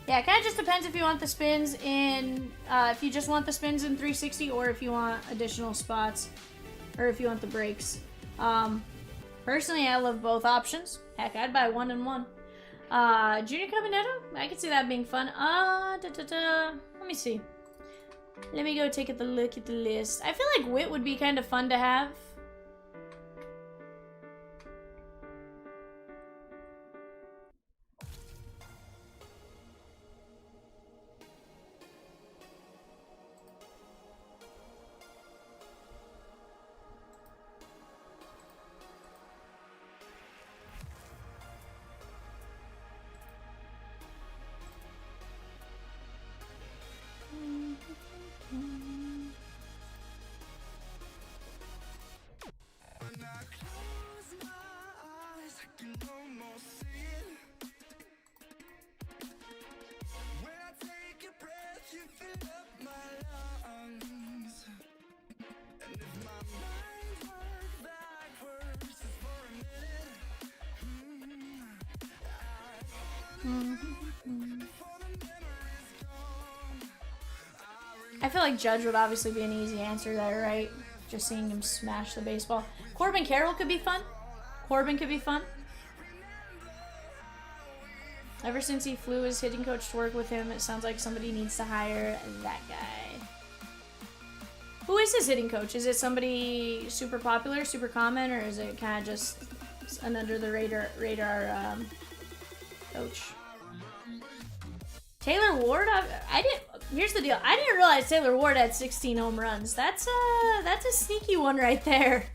it kind of just depends if you want the spins in, if you just want the spins in 360 or if you want additional spots or if you want the breaks. Personally, I love both options. Heck, I'd buy 1 and 1. Junior Cabanetto? I could see that being fun. Let me see. Let me go take a look at the list. I feel like Wit would be kind of fun to have. I feel like Judge would obviously be an easy answer there, right? Just seeing him smash the baseball. Corbin Carroll could be fun. Corbin could be fun. Ever since he flew his hitting coach to work with him, it sounds like somebody needs to hire that guy. Who is his hitting coach? Is it somebody super popular, super common, or is it kind of just an under the radar coach? Taylor Ward? Here's the deal. I didn't realize Taylor Ward had 16 home runs. That's a sneaky one right there.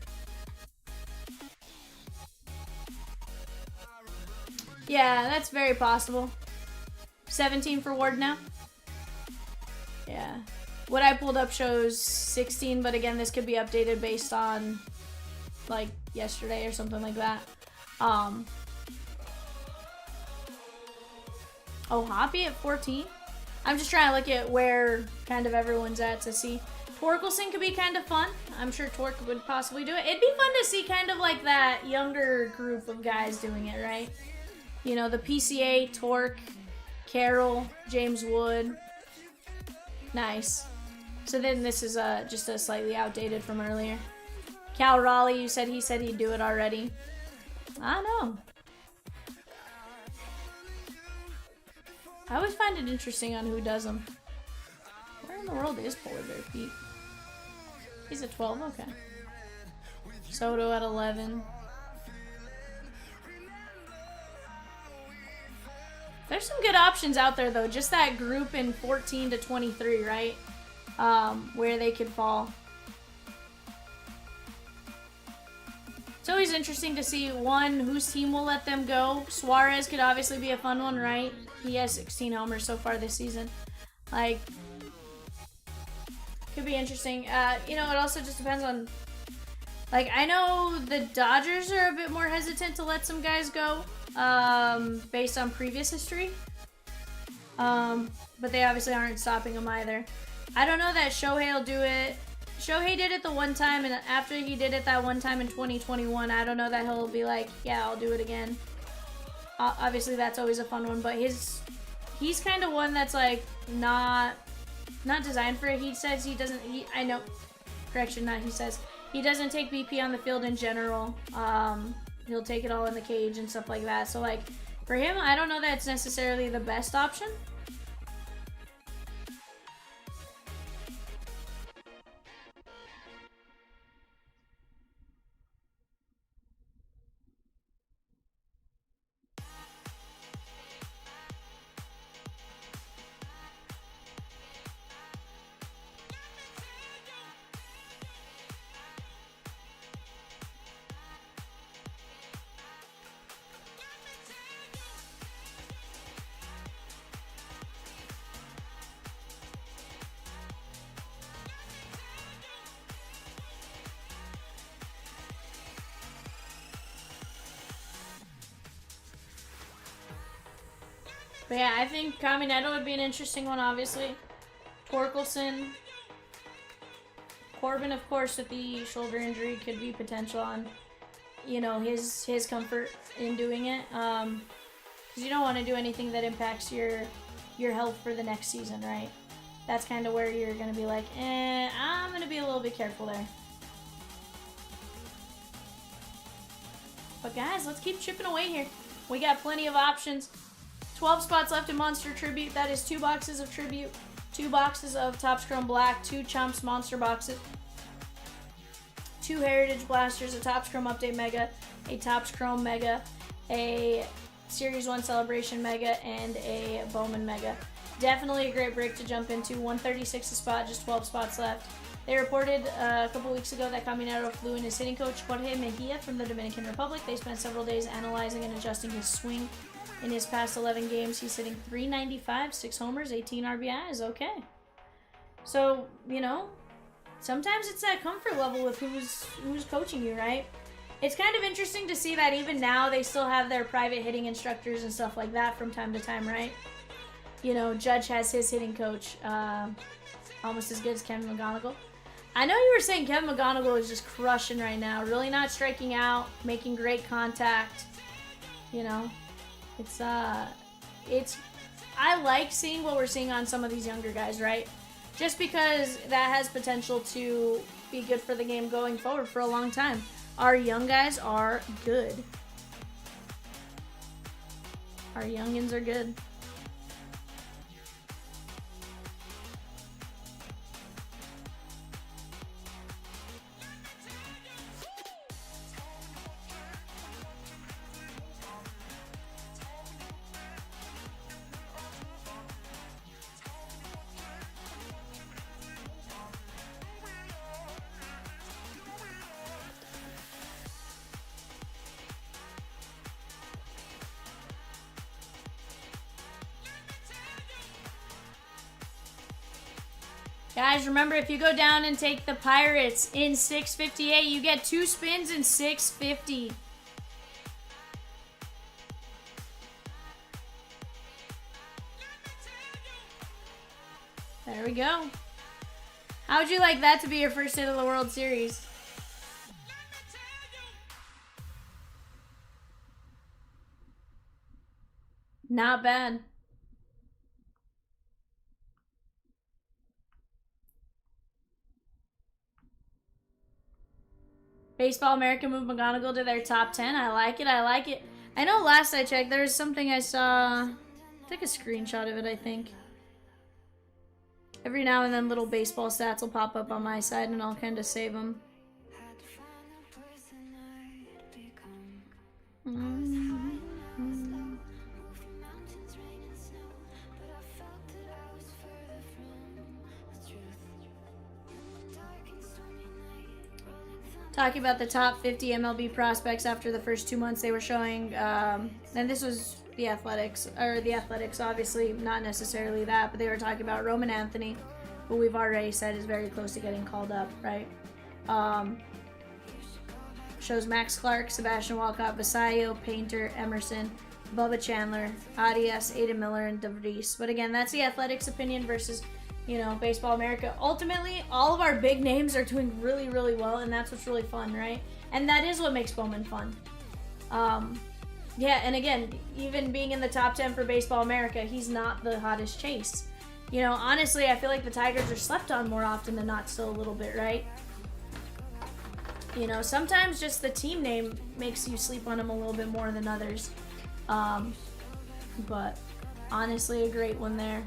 Yeah, that's very possible. 17 for Ward now? Yeah. What I pulled up shows 16, but again, this could be updated based on, like, yesterday or something like that. Oh, Hoppy at 14? I'm just trying to look at where kind of everyone's at to see. Torkelson could be kind of fun. I'm sure Torque would possibly do it. It'd be fun to see kind of like that younger group of guys doing it, right? You know, the PCA, Torque, Carroll, James Wood. Nice. So then this is just a slightly outdated from earlier. Cal Raleigh, he said he'd do it already. I know. I always find it interesting on who does them. Where in the world is Polar Bear Pete? He's at 12, okay. Soto at 11. There's some good options out there, though. Just that group in 14 to 23, right? Where they could fall. It's always interesting to see, one, whose team will let them go. Suarez could obviously be a fun one, right? He has 16 homers so far this season. Like, could be interesting. You know, it also just depends on... Like, I know the Dodgers are a bit more hesitant to let some guys go. Based on previous history. But they obviously aren't stopping him either. I don't know that Shohei will do it. Shohei did it the one time, and after he did it that one time in 2021, I don't know that he'll be like, yeah, I'll do it again. Obviously, that's always a fun one, but he's kind of one that's like not designed for it. He says he doesn't. I know, correction, not he says he doesn't take BP on the field in general. He'll take it all in the cage and stuff like that. So, like, for him, I don't know that it's necessarily the best option. But yeah, I think Caminetto would be an interesting one, obviously. Torkelson. Corbin, of course, with the shoulder injury, could be potential on, you know, his comfort in doing it. Because you don't want to do anything that impacts your health for the next season, right? That's kind of where you're going to be like, I'm going to be a little bit careful there. But guys, let's keep chipping away here. We got plenty of options. 12 spots left in Monster Tribute. That is 2 boxes of Tribute, 2 boxes of Topps Chrome Black, 2 Chomps Monster boxes, 2 Heritage Blasters, a Topps Chrome Update Mega, a Topps Chrome Mega, a Series 1 Celebration Mega, and a Bowman Mega. Definitely a great break to jump into. 136 a spot, just 12 spots left. They reported a couple weeks ago that Caminero flew in his hitting coach, Jorge Mejia, from the Dominican Republic. They spent several days analyzing and adjusting his swing. In his past 11 games, he's hitting .395, 6 homers, 18 RBIs. Okay. So, you know, sometimes it's that comfort level with who's coaching you, right? It's kind of interesting to see that even now they still have their private hitting instructors and stuff like that from time to time, right? You know, Judge has his hitting coach, almost as good as Kevin McGonigal. I know you were saying Kevin McGonigal is just crushing right now, really not striking out, making great contact, you know. It's I like seeing what we're seeing on some of these younger guys, right? Just because that has potential to be good for the game going forward for a long time. Our young guys are good. Our youngins are good. Guys, remember, if you go down and take the Pirates in 658, you get 2 spins in 650. There we go. How would you like that to be your first hit of the World Series? Not bad. Baseball America moved McGonagall to their top 10. I like it. I like it. I know last I checked, there was something I saw. Took a screenshot of it, I think. Every now and then little baseball stats will pop up on my side and I'll kind of save them. Talking about the top 50 MLB prospects after the first 2 months they were showing, and this was the Athletics, obviously, not necessarily that, but they were talking about Roman Anthony, who we've already said is very close to getting called up, right? Shows Max Clark, Sebastian Walcott, Vasallo, Painter, Emerson, Bubba Chandler, Arias, Aiden Miller, and DeVries. But again, that's the Athletics opinion versus, you know, Baseball America. Ultimately, all of our big names are doing really, really well, and that's what's really fun, right? And that is what makes Bowman fun. Yeah, and again, even being in the top 10 for Baseball America, he's not the hottest chase. You know, honestly, I feel like the Tigers are slept on more often than not still a little bit, right? You know, sometimes just the team name makes you sleep on them a little bit more than others. But honestly, a great one there.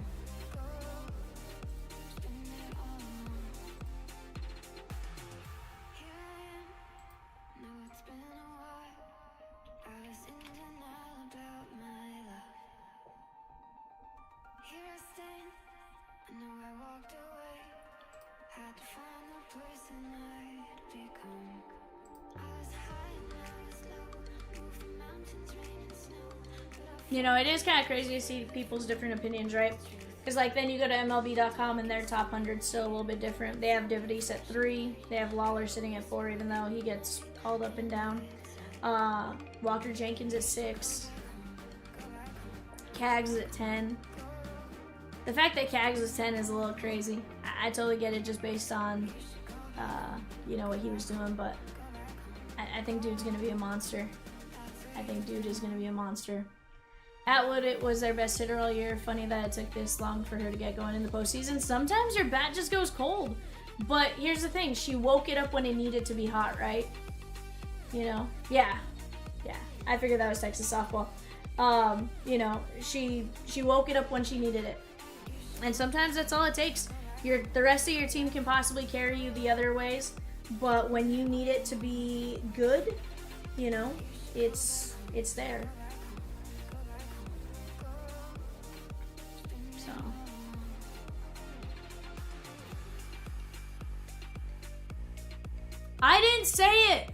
You know, it is kind of crazy to see people's different opinions, right? Because, like, then you go to MLB.com and their top 100's still a little bit different. They have DeVries at 3. They have Lawler sitting at 4, even though he gets called up and down. Walker Jenkins at 6. Cags is at 10. The fact that Cags is 10 is a little crazy. I totally get it just based on, you know, what he was doing, but I think dude's going to be a monster. I think dude is going to be a monster. Atwood, it was their best hitter all year. Funny that it took this long for her to get going in the postseason. Sometimes your bat just goes cold. But here's the thing. She woke it up when it needed to be hot, right? You know? Yeah. Yeah. I figured that was Texas softball. You know, she woke it up when she needed it. And sometimes that's all it takes. The rest of your team can possibly carry you the other ways. But when you need it to be good, you know, it's there. I didn't say it.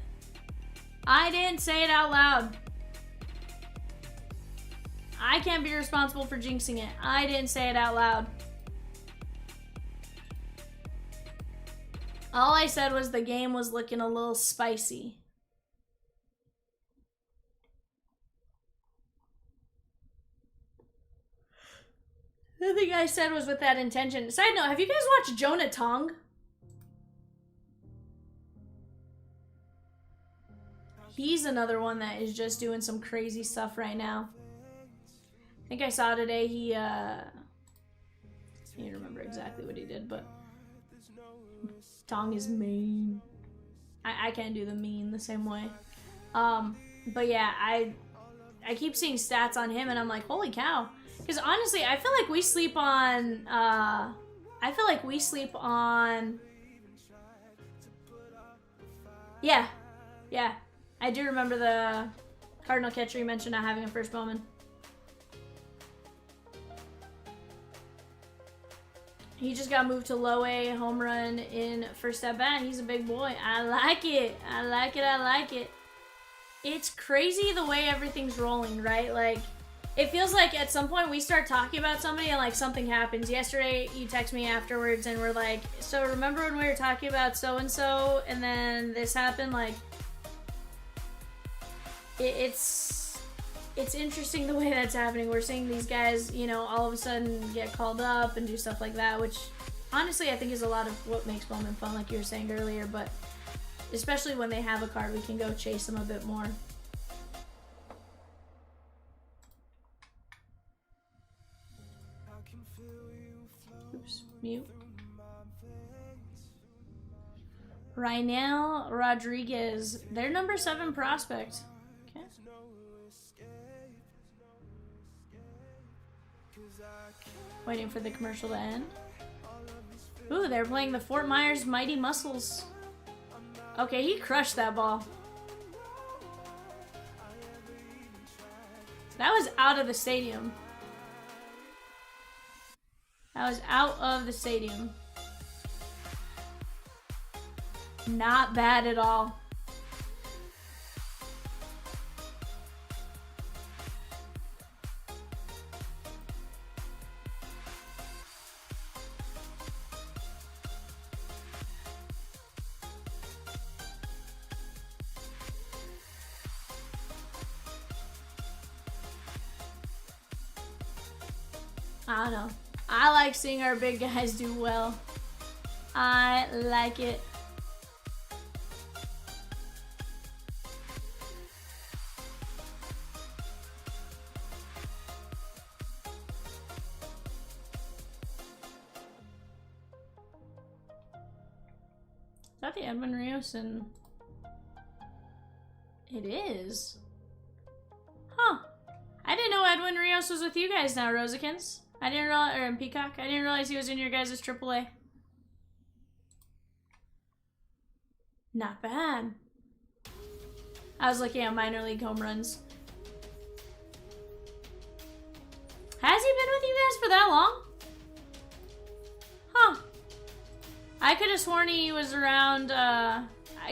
I didn't say it out loud. I can't be responsible for jinxing it. I didn't say it out loud. All I said was the game was looking a little spicy. The thing I said was with that intention. Side note, have you guys watched Jonah Tong? He's another one that is just doing some crazy stuff right now. think I saw today he, I can't remember exactly what he did, but Tong is mean. I can't do the mean the same way. But yeah, I keep seeing stats on him and I'm like, holy cow. Because honestly, I feel like we sleep on, yeah. I do remember the Cardinal catcher you mentioned not having a first Bowman. He just got moved to low A, home run in first at bat. He's a big boy. I like it. I like it. I like it. It's crazy the way everything's rolling, right? Like, it feels like at some point we start talking about somebody and like something happens. Yesterday, you text me afterwards and we're like, so remember when we were talking about so-and-so and then this happened? Like, it's interesting the way that's happening. We're seeing these guys, you know, all of a sudden get called up and do stuff like that, which honestly I think is a lot of what makes Bowman fun, like you were saying earlier, but especially when they have a card, we can go chase them a bit more. Oops, mute. Rynel Rodriguez, their number 7 prospect. Okay. Waiting for the commercial to end. Ooh, they're playing the Fort Myers Mighty Muscles. Okay, he crushed that ball. That was out of the stadium. That was out of the stadium. Not bad at all. I don't know. I like seeing our big guys do well. I like it. Is that the Edwin Rios? And it is. Huh. I didn't know Edwin Rios was with you guys now, Rosikins. I didn't realize, or in Peacock. I didn't realize he was in your guys' AAA. Not bad. I was looking at minor league home runs. Has he been with you guys for that long? Huh. I could have sworn he was around, I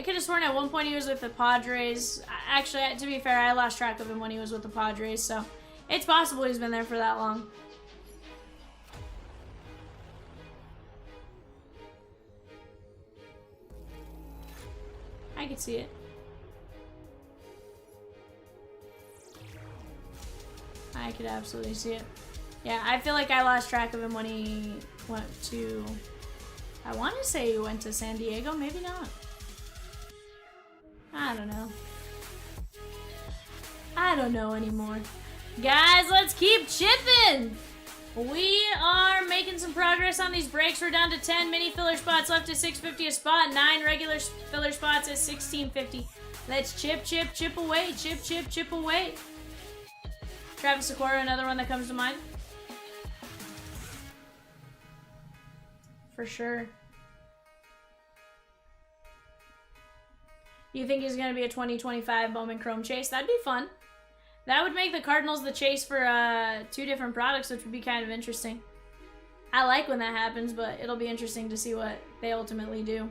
could have sworn at one point he was with the Padres. Actually, to be fair, I lost track of him when he was with the Padres, so it's possible he's been there for that long. I could see it. I could absolutely see it. Yeah, I feel like I lost track of him when he went to... I want to say he went to San Diego, maybe not. I don't know. I don't know anymore. Guys, let's keep chipping! We are making some progress on these breaks. We're down to 10 mini filler spots left at $6.50 a spot, 9 regular filler spots at $16.50. Let's chip, chip, chip away. Chip, chip, chip away. Travis Sakura, another one that comes to mind. For sure. You think he's going to be a 2025 Bowman Chrome chase? That'd be fun. That would make the Cardinals the chase for 2 different products, which would be kind of interesting. I like when that happens, but it'll be interesting to see what they ultimately do.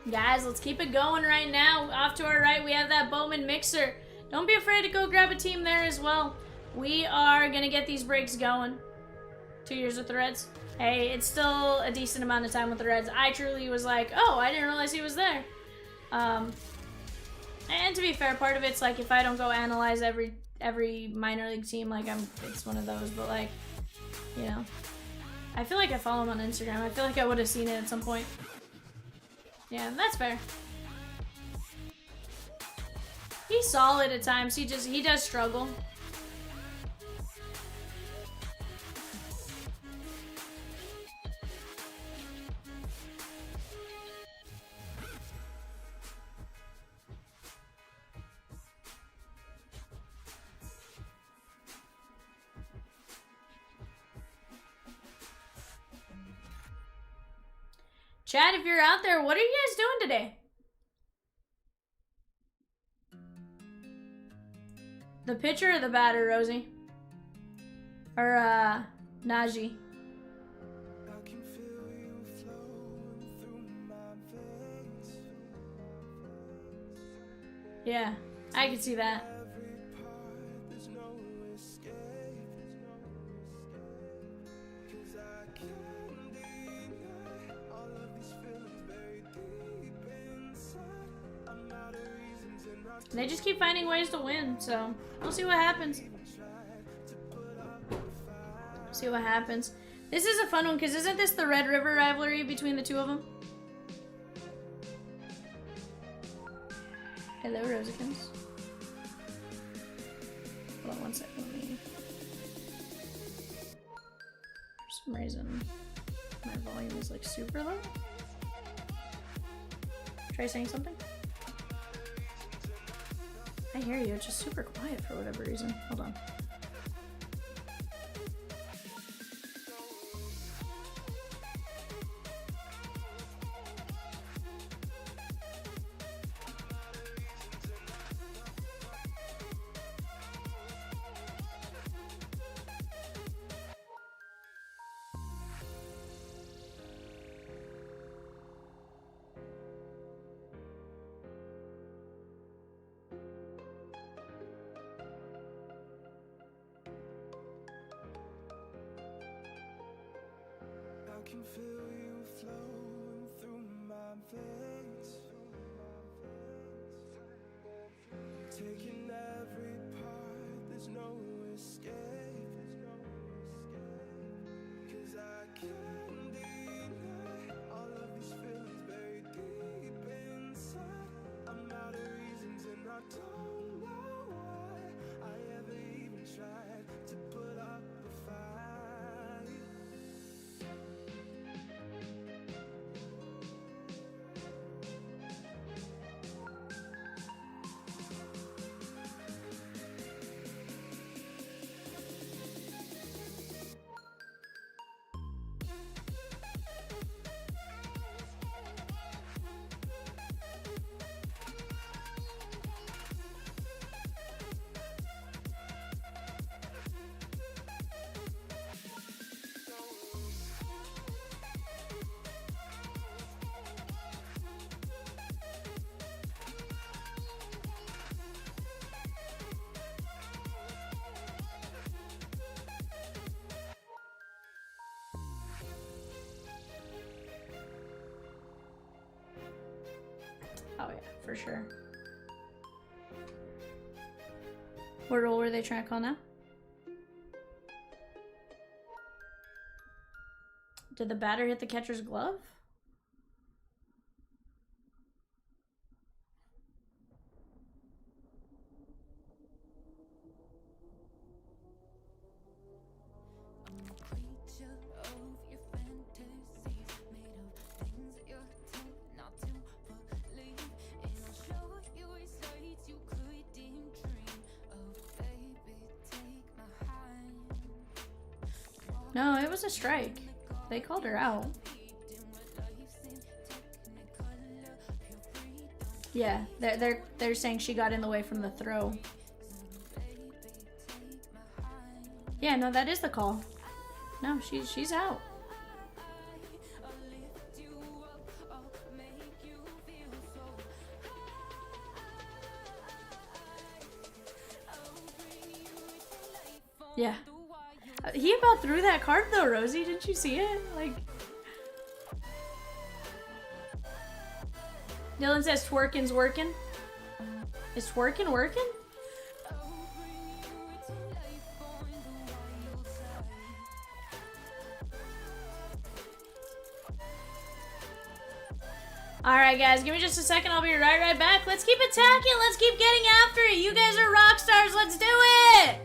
Guys, let's keep it going right now. Off to our right, we have that Bowman mixer. Don't be afraid to go grab a team there as well. We are going to get these breaks going. 2 years with the Reds. Hey, it's still a decent amount of time with the Reds. I truly was like, oh, I didn't realize he was there. And to be fair, part of it's like if I don't go analyze every minor league team, like it's one of those, but like, you know, I feel like I follow him on Instagram. I feel like I would have seen it at some point. Yeah, that's fair. He's solid at times. He does struggle. Chad, if you're out there, what are you guys doing today? The pitcher or the batter, Rosie? Or, Najee? Yeah, I can see that. They just keep finding ways to win, so we'll see what happens. See what happens. This is a fun one, because isn't this the Red River rivalry between the two of them? Hello, Rosikins. Hold on one second. Let me... For some reason, my volume is like super low. Try saying something. I hear you, it's just super quiet for whatever reason. Hold on. I can feel you flowing through my veins, taking every part, there's no escape, 'cause I can't deny all of these feelings buried deep inside. I'm out of reasons and I don't know why I ever even tried to put up a fight. Oh yeah, for sure. What role were they trying to call now? Did the batter hit the catcher's glove? No, it was a strike. They called her out. Yeah, they're saying she got in the way from the throw. Yeah, no, that is the call. No, she's out. Yeah. He about threw that card though, Rosie. Didn't you see it? Like, Dylan says twerking's working. Is twerking working? Alright, guys, give me just a second. I'll be right back. Let's keep attacking. Let's keep getting after it. You guys are rock stars. Let's do it.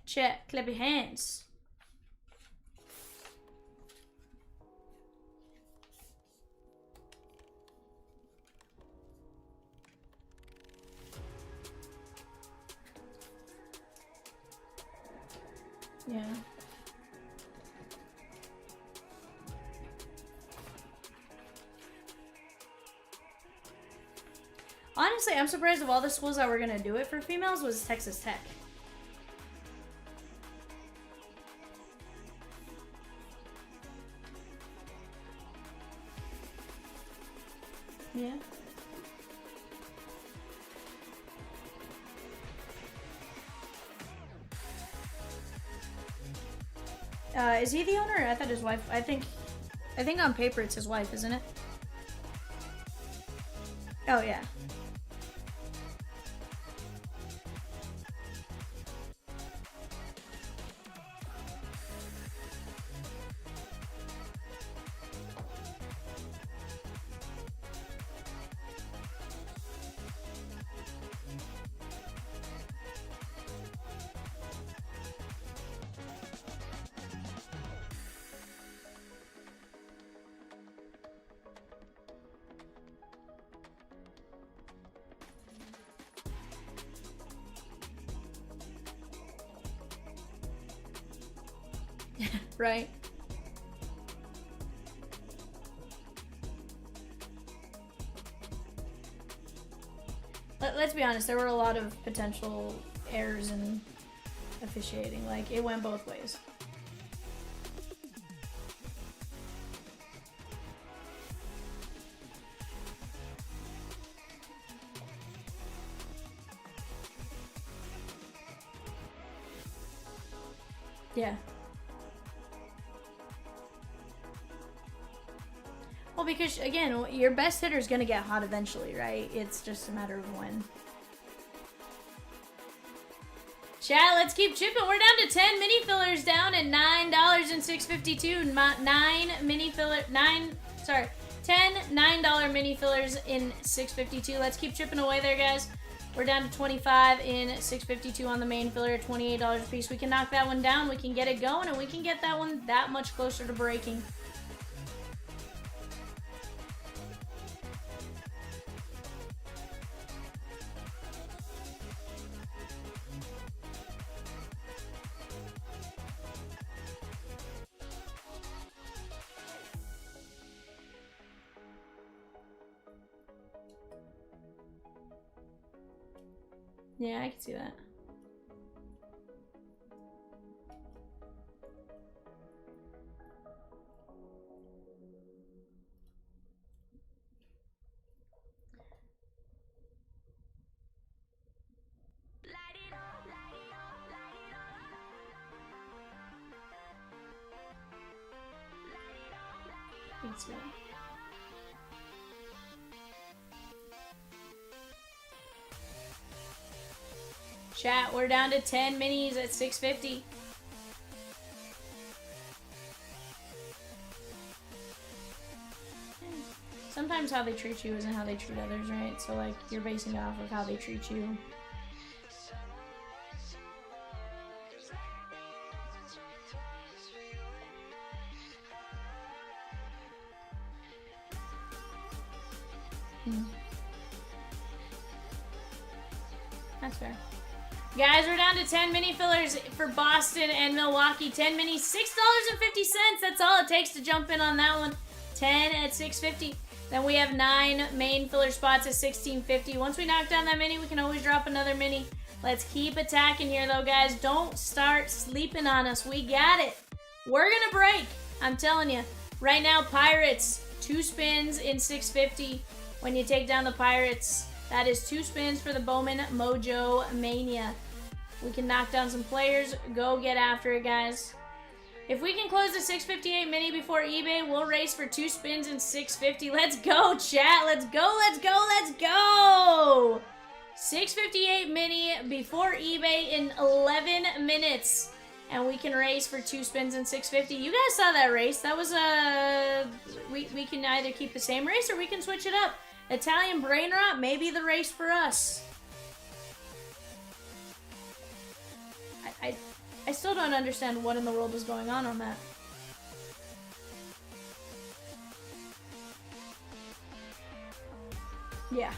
Chat, clap your hands. Yeah. Honestly, I'm surprised of all the schools that were gonna do it for females was Texas Tech. Yeah. Is he the owner? I thought his wife. I think on paper it's his wife, isn't it? Oh yeah. Right. Let's be honest, there were a lot of potential errors in officiating. Like, it went both ways. Yeah. Well, because, again, your best hitter is going to get hot eventually, right? It's just a matter of when. Chat, let's keep chipping. We're down to 10 mini fillers down at $9 and $6.52. 10 $9 mini fillers in $6.52. Let's keep chipping away there, guys. We're down to 25 in $6.52 on the main filler at $28 a piece. We can knock that one down. We can get it going, and we can get that one that much closer to breaking. Yeah, I can see that. I can see that. Chat, we're down to 10 minis at 650. Sometimes how they treat you isn't how they treat others, right? So, like, you're basing it off of how they treat you. That's fair. Guys, we're down to 10 mini fillers for Boston and Milwaukee. 10 minis, $6.50. That's all it takes to jump in on that one. 10 at 650. Then we have 9 main filler spots at 1650. Once we knock down that mini, we can always drop another mini. Let's keep attacking here, though, guys. Don't start sleeping on us. We got it. We're going to break. I'm telling you. Right now, Pirates, 2 spins in 650. When you take down the Pirates, that is 2 spins for the Bowman Mojo Mania. We can knock down some players. Go get after it, guys. If we can close the 658 mini before eBay, we'll race for 2 spins in 650. Let's go, chat. Let's go, let's go, let's go. 658 mini before eBay in 11 minutes. And we can race for 2 spins in 650. You guys saw that race. That was we can either keep the same race or we can switch it up. Italian brain rot may be the race for us. I still don't understand what in the world is going on that. Yeah.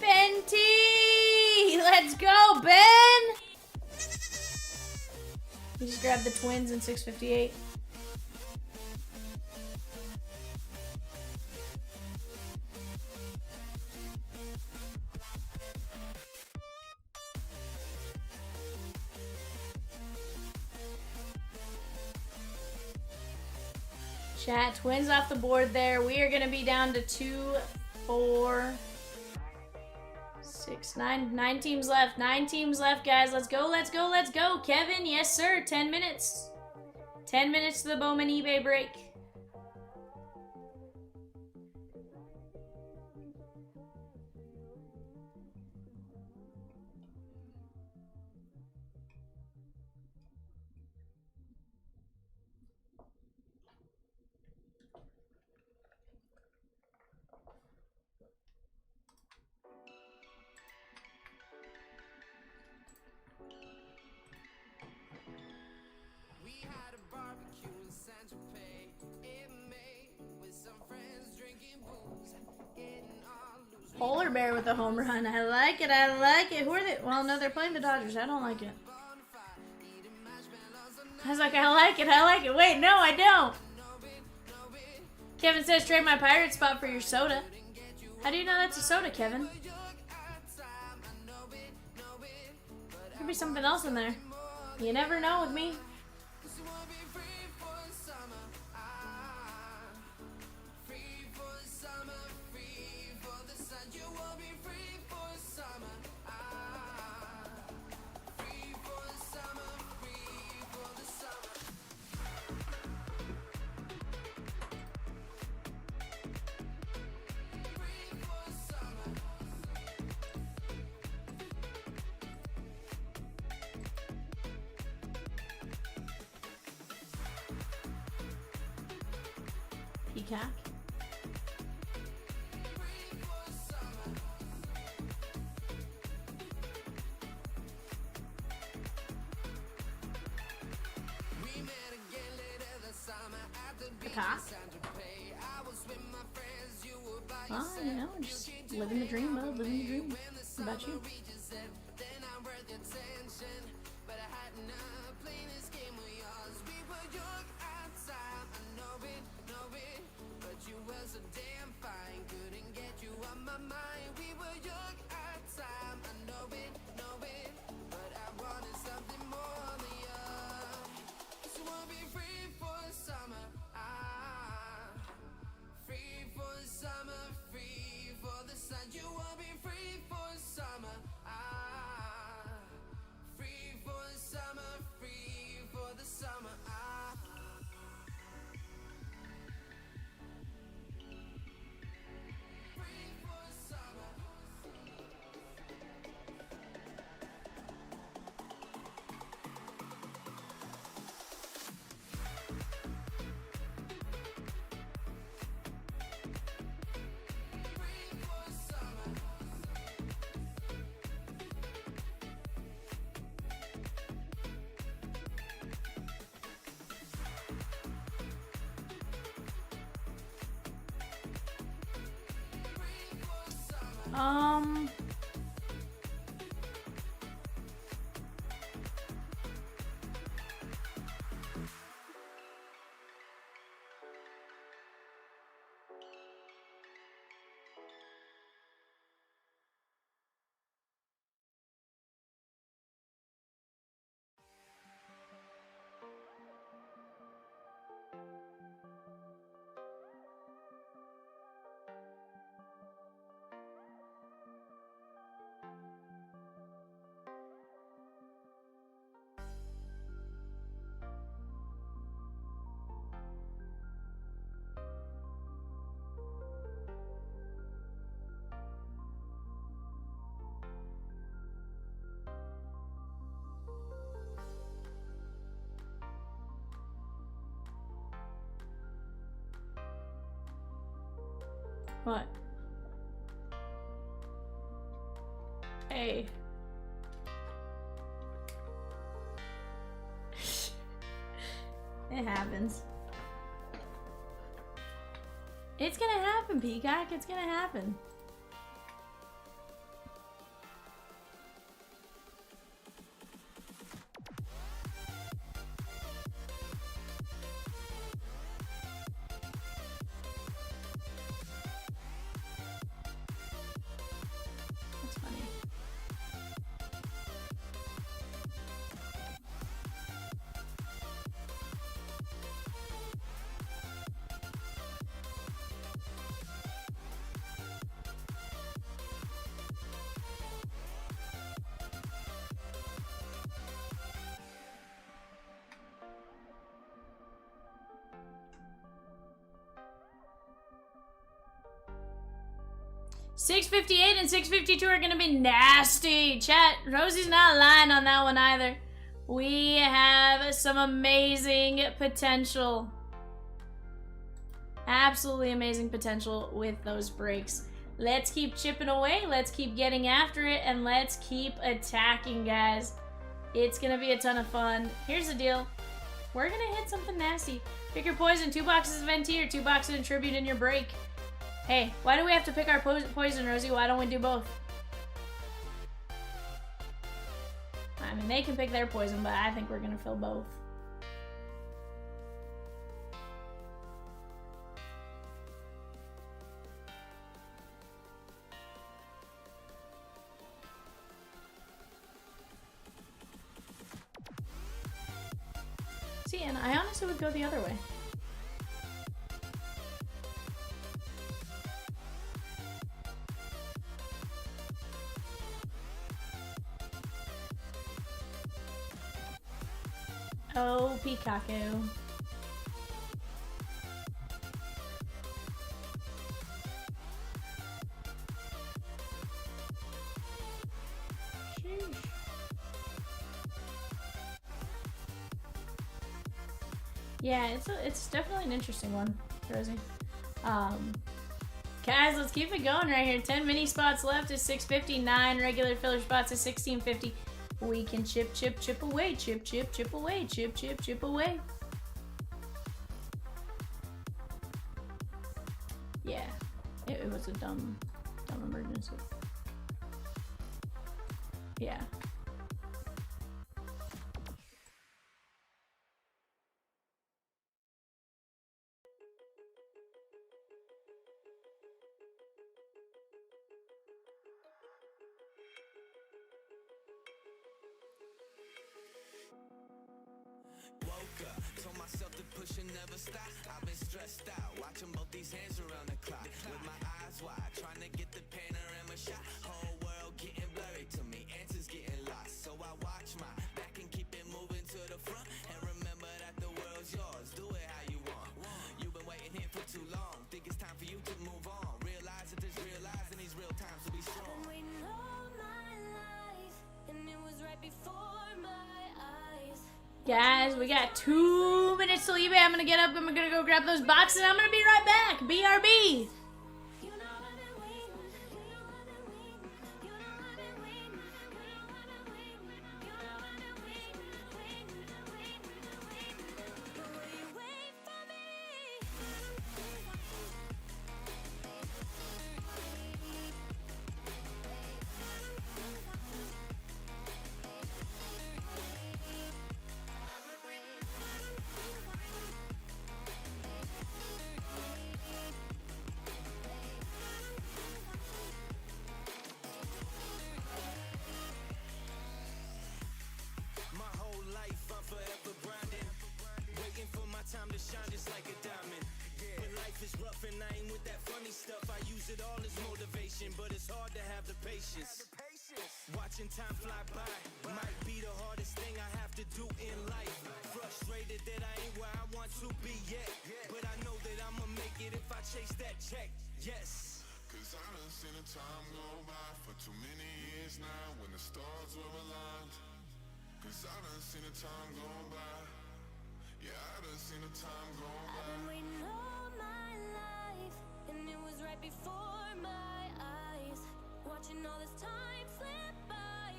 Ben T! Let's go, Ben! We just grabbed the Twins in 658. Chat, Twins off the board there. We are going to be down to 2, 4, 6, 9. 9 teams left. 9 teams left, guys. Let's go, let's go, let's go. Kevin, yes, sir. 10 minutes. 10 minutes to the Bowman eBay break. Polar bear with a home run. I like it. I like it. Who are they? Well, no, they're playing the Dodgers. I don't like it. I was like, I like it. I like it. Wait, no, I don't. Kevin says, trade my pirate spot for your soda. How do you know that's a soda, Kevin? Could be something else in there. You never know with me. Peacock. Peacock. Well, you know, just living the dream, bud. Living the dream. What about you? Um. What? Hey. It happens. It's gonna happen, Peacock. It's gonna happen. That's funny. $6.58 and $6.52 are gonna be nasty. Chat, Rosie's not lying on that one either. We have some amazing potential. Absolutely amazing potential with those breaks. Let's keep chipping away, let's keep getting after it, and let's keep attacking, guys. It's gonna be a ton of fun. Here's the deal. We're gonna hit something nasty. Pick your poison, 2 boxes of NT or 2 boxes of Tribute in your break. Hey, why do we have to pick our poison, Rosie? Why don't we do both? I mean, they can pick their poison, but I think we're gonna fill both. See, and I honestly would go the other way. Oh, Peacocko. Sheesh. Yeah, it's definitely an interesting one, Rosie. Guys, let's keep it going right here. 10 mini spots left is $6.59. Regular filler spots is $16.50. We can chip away, chip away, chip away. Yeah, it was a dumb emergency. Yeah. Woke up, told myself to push and never stop. I've been stressed out, watching both these hands around the clock. With my eyes wide, trying to get the panorama shot. Whole world getting blurry to me, answers getting lost. So I watch my back and keep it moving to the front. And remember that the world's yours, do it how you want. You've been waiting here for too long, think it's time for you to move on. Realize that there's real lies in these real times to be strong. I've been waiting all my life, and it was right before my eyes. Guys, we got 2 minutes till eBay. I'm gonna get up, I'm gonna go grab those boxes, and I'm gonna be right back. BRB. You know I've been waiting, you know I've been waiting, you know I've been waiting, you know I've been waiting, you know I've been waiting, waiting. But will you wait for me? it all is motivation, but it's hard to have the patience. Watching time fly by might be the hardest thing I have to do in life. Frustrated that I ain't where I want to be yet, but I know that I'ma make it if I chase that check. Yes. Cause I done seen the time go by for too many years now when the stars were aligned. Cause I done seen the time go by. Yeah, I done seen the time go I've by. been waiting all my life, and it was right before my eyes. Watching all this time slip by,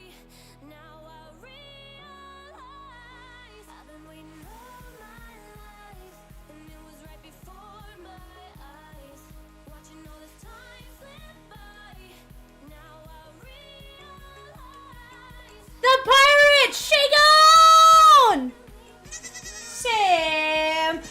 now I realize I've been waiting all my life, and it was right before my eyes. Watching all this time slip by, now I realize. The Pirates, shake on! Sam P!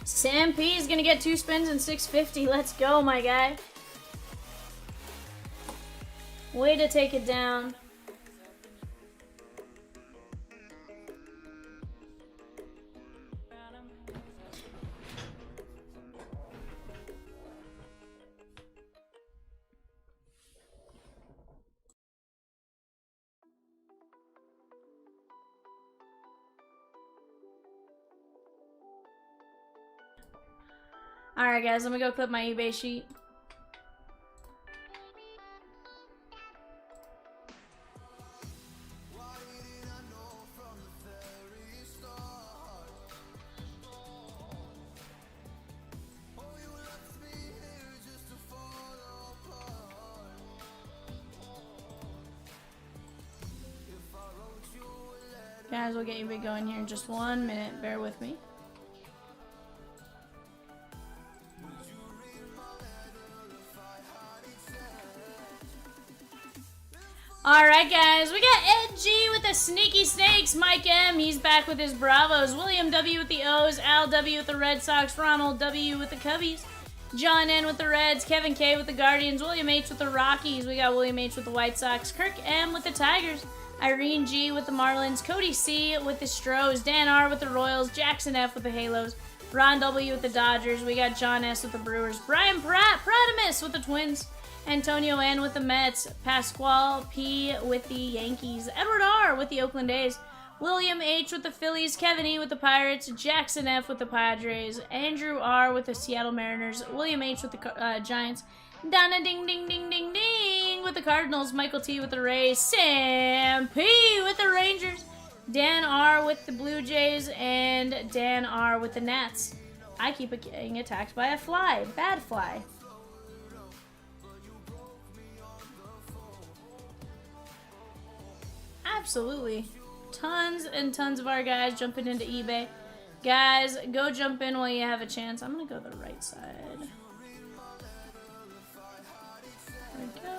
Sam P is gonna get 2 spins and 650. Let's go, my guy. Way to take it down. Alright guys, I'm gonna go clip my eBay sheet. Guys, we'll get eBay going here in just 1 minute. Bear with me. Alright guys, we got Ed G with the Sneaky Snakes, Mike M, he's back with his Bravos, William W with the O's, Al W with the Red Sox, Ronald W with the Cubbies, John N with the Reds, Kevin K with the Guardians, William H with the Rockies, we got William H with the White Sox, Kirk M with the Tigers, Irene G with the Marlins, Cody C with the Stros, Dan R with the Royals, Jackson F with the Halos, Ron W with the Dodgers, we got John S with the Brewers, Brian Pratt, Pratimus with the Twins, Antonio N with the Mets, Pasquale P with the Yankees, Edward R with the Oakland A's, William H with the Phillies, Kevin E with the Pirates, Jackson F with the Padres, Andrew R with the Seattle Mariners, William H with the Giants, Donna Ding Ding Ding Ding Ding with the Cardinals, Michael T with the Rays, Sam P with the Rangers, Dan R with the Blue Jays, and Dan R with the Nats. I keep getting attacked by a fly. Bad fly. Absolutely. Tons and tons of our guys jumping into eBay. Guys, go jump in while you have a chance. I'm going to go the right side. There we go.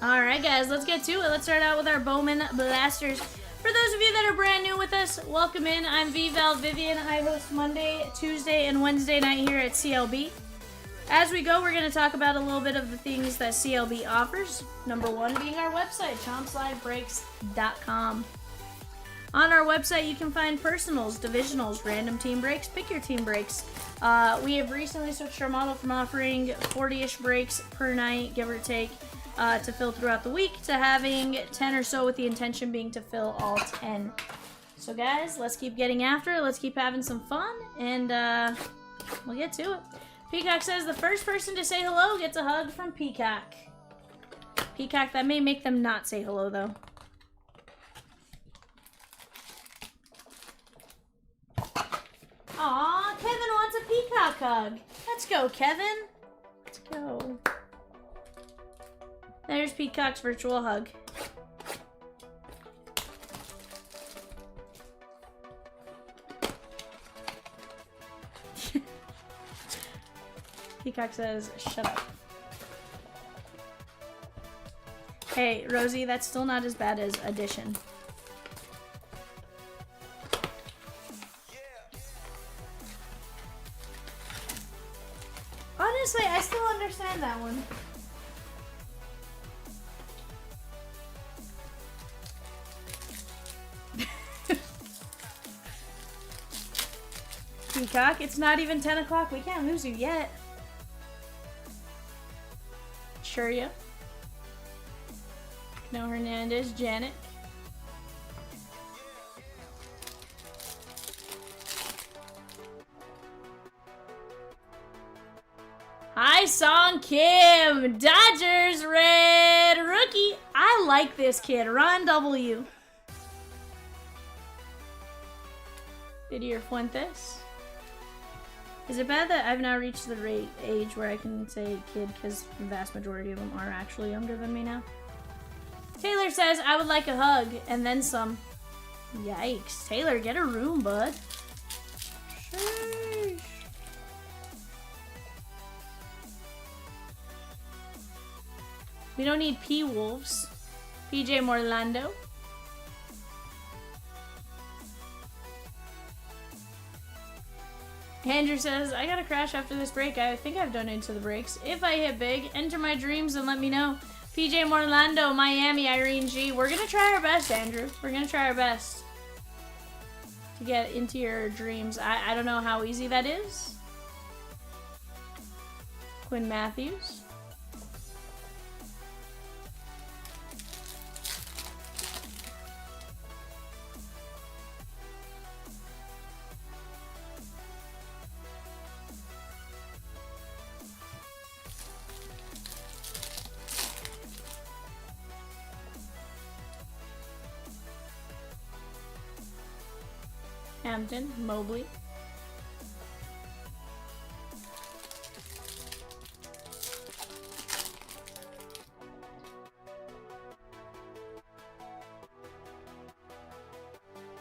Alright guys, let's get to it. Let's start out with our Bowman Blasters. For those of you that are brand new with us, welcome in. I'm Vivian. I host Monday, Tuesday, and Wednesday night here at CLB. As we go, we're going to talk about a little bit of the things that CLB offers. Number one being our website, chompslivebreaks.com. On our website, you can find personals, divisionals, random team breaks, pick your team breaks. We have recently switched our model from offering 40-ish breaks per night, give or take, to fill throughout the week, to having 10 or so with the intention being to fill all 10. So guys, let's keep getting after it. Let's keep having some fun, and we'll get to it. Peacock says the first person to say hello gets a hug from Peacock. Peacock, that may make them not say hello, though. Aw, Kevin wants a Peacock hug. Let's go, Kevin. Let's go. There's Peacock's virtual hug. Peacock says, shut up. Hey, Rosie, that's still not as bad as addition. Honestly, I still understand that one. Peacock, it's not even 10 o'clock. We can't lose you yet. Sure ya. No Hernandez, Janet. Hi, Song Kim. Dodgers red rookie. I like this kid. Ron W. Didier Fuentes. Is it bad that I've now reached the age where I can say kid because the vast majority of them are actually younger than me now? Taylor says, I would like a hug and then some. Yikes. Taylor, get a room, bud. Sheesh. We don't need P-Wolves. PJ Morlando. Andrew says, I gotta crash after this break. I think I've done into the breaks. If I hit big, enter my dreams and let me know. PJ Morlando, Miami, Irene G. We're gonna try our best, Andrew. We're gonna try our best to get into your dreams. I don't know how easy that is. Quinn Matthews. Hampton, Mobley.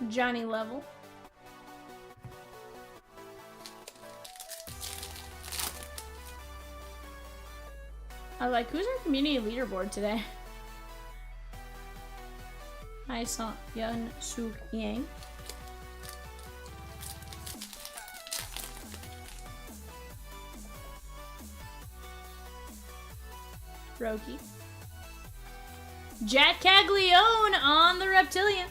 Johnny Level. I was like, who's our community leaderboard today? I saw Yun Suk Yang. Roki. Jack Caglione on the Reptilian.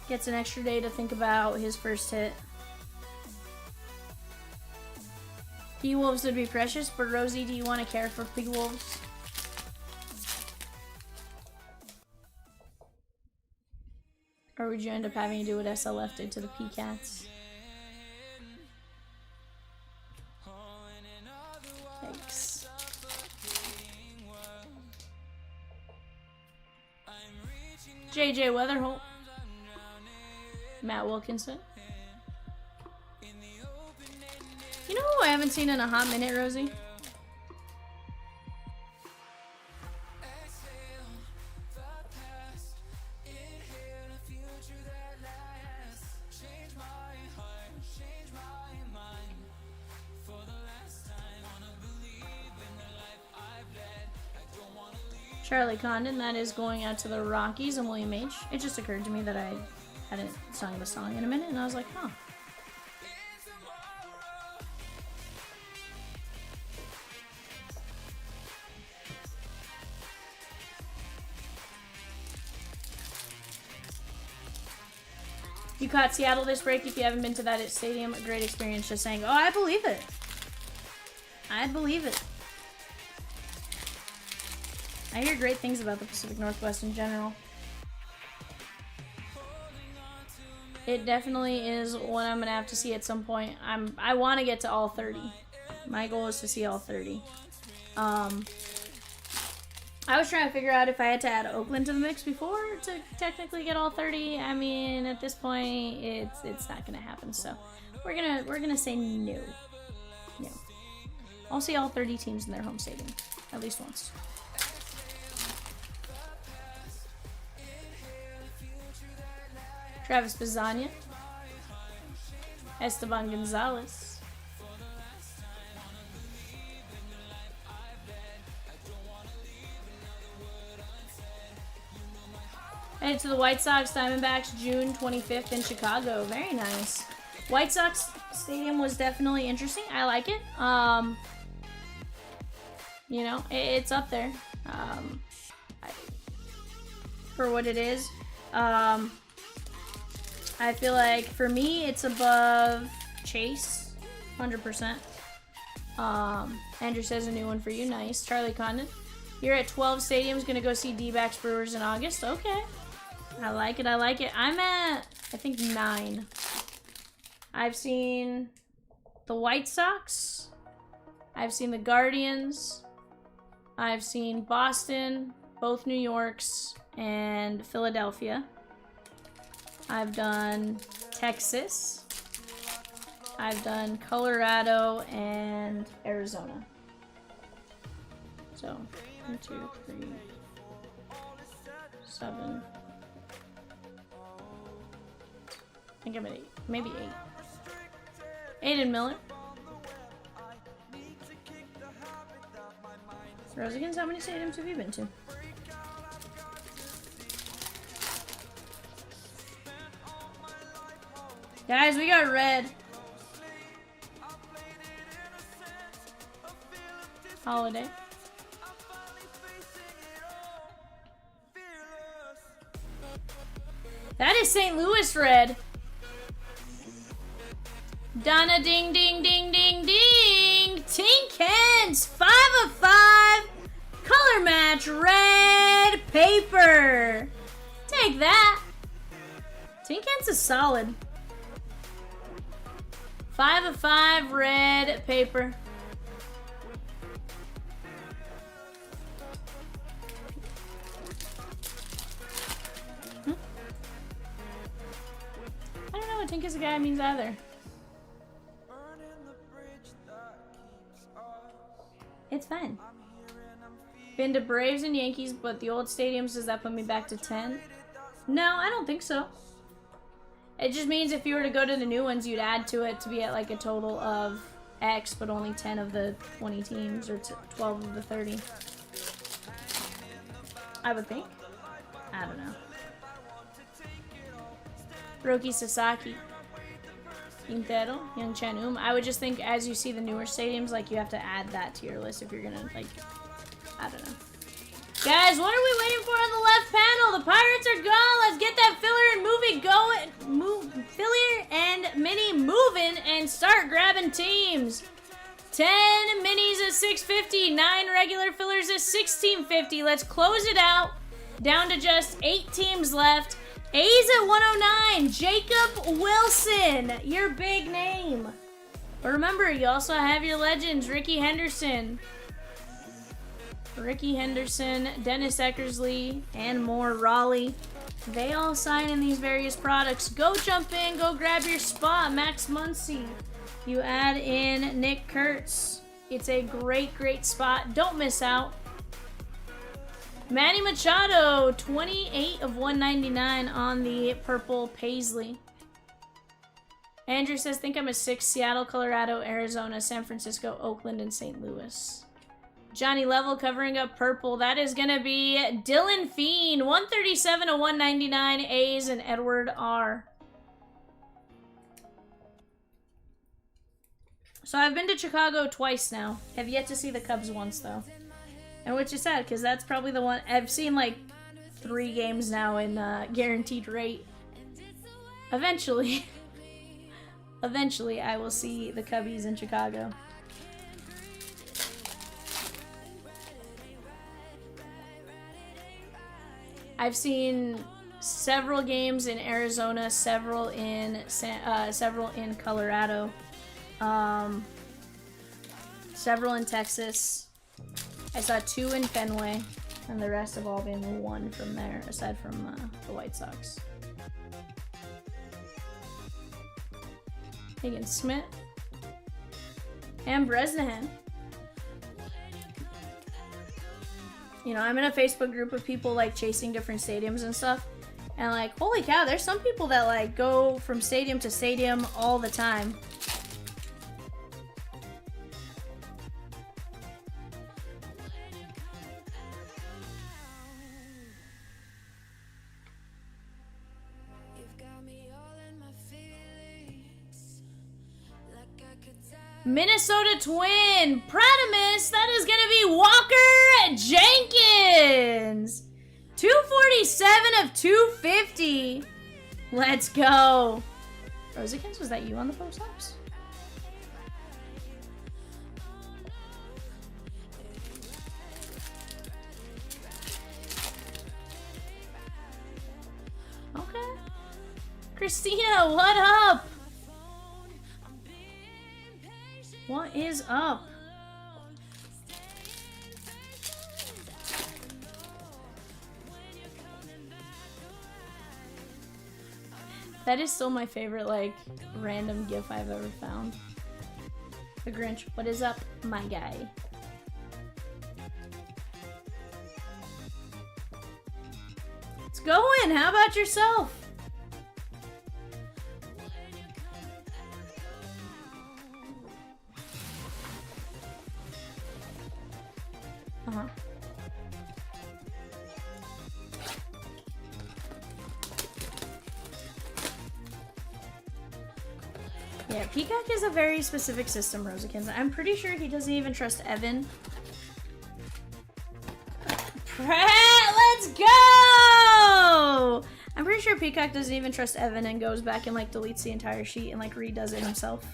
Gets an extra day to think about his first hit. P-Wolves would be precious, but Rosie, do you want to care for P-Wolves? Or would you end up having to do what SLF did to the P-Cats? Thanks. JJ Weatherholt. Matt Wilkinson. You know who I haven't seen in a hot minute, Rosie? Charlie Condon, that is going out to the Rockies and William H. It just occurred to me that I hadn't sung the song in a minute, and I was like, huh. You caught Seattle this break. If you haven't been to that stadium, a great experience. Just saying, oh, I believe it. I believe it. I hear great things about the Pacific Northwest in general. It definitely is what I'm gonna have to see at some point. I want to get to all 30. My goal is to see all 30. I was trying to figure out if I had to add Oakland to the mix before to technically get all 30. I mean, at this point, it's not gonna happen. So we're gonna say no. No. I'll see all 30 teams in their home stadium at least once. Travis Bazania. Esteban Gonzalez. Headed to the White Sox Diamondbacks June 25th in Chicago. Very nice. White Sox Stadium was definitely interesting. I like it. You know, it's up there. For what it is. I feel like for me it's above Chase, 100%. Andrew says a new one for you. Nice. Charlie Condon. You're at 12 stadiums, gonna go see D-backs Brewers in August. Okay. I like it, I like it. I'm at, I think, 9. I've seen the White Sox. I've seen the Guardians. I've seen Boston, both New Yorks, and Philadelphia. I've done Texas. I've done Colorado and Arizona. So, 1, 2, 3, 7. I think I'm at 8. Maybe 8. Aiden Miller. Rosigans, how many stadiums have you been to? Guys, we got red. Holiday. That is St. Louis red. Donna ding ding ding ding ding. Tink Hens 5 of 5. Color match red paper. Take that. Tink Hens is solid. 5 of 5 red paper. I don't know what Tink is a guy means either. It's fine. Been to Braves and Yankees, but the old stadiums, does that put me back to 10? No, I don't think so. It just means if you were to go to the new ones, you'd add to it to be at like a total of X, but only 10 of the 20 teams, or 12 of the 30. I would think. I don't know. Roki Sasaki. Quintero, Young Chan I would just think as you see the newer stadiums, like you have to add that to your list if you're gonna, like, I don't know. Guys, what are we waiting for on the left panel? The Pirates are gone. Let's get that filler and movie going. Move filler and mini moving and start grabbing teams. 10 minis at 650, 9 regular fillers at 1650. Let's close it out. Down to just 8 teams left. A's at 109. Jacob Wilson, your big name. But remember, you also have your legends, Ricky Henderson, Dennis Eckersley, and more. Raleigh. They all sign in these various products. Go jump in, go grab your spot. Max Muncy. You add in Nick Kurtz. It's a great, great spot. Don't miss out. Manny Machado, 28 of 199 on the purple paisley. Andrew says, think I'm a 6. Seattle, Colorado, Arizona, San Francisco, Oakland, and St. Louis. Johnny Level covering up purple. That is going to be Dylan Fiend, 137 of 199 A's, and Edward R. So I've been to Chicago twice now. Have yet to see the Cubs once, though. And which is sad, because that's probably the one... I've seen, like, 3 games now in guaranteed rate. Eventually. Eventually, I will see the Cubbies in Chicago. I've seen several games in Arizona, several in Colorado, several in Texas. I saw 2 in Fenway, and the rest have all been 1 from there, aside from the White Sox. Higgins Smith. And Bresnahan. You know, I'm in a Facebook group of people, like, chasing different stadiums and stuff. And, like, holy cow, there's some people that, like, go from stadium to stadium all the time. Minnesota Twin, Pratimus, that is going to be Walker Jenkins. 247 of 250. Let's go. Rosikins, was that you on the post ups? Okay. Christina, what up? What is up? That is still my favorite, like, random GIF I've ever found. The Grinch, what is up, my guy? It's going. How about yourself? Uh-huh. Yeah, Peacock is a very specific system, Rosikins. I'm pretty sure he doesn't even trust Evan. Pratt, let's go! I'm pretty sure Peacock doesn't even trust Evan and goes back and, like, deletes the entire sheet and, like, redoes it himself.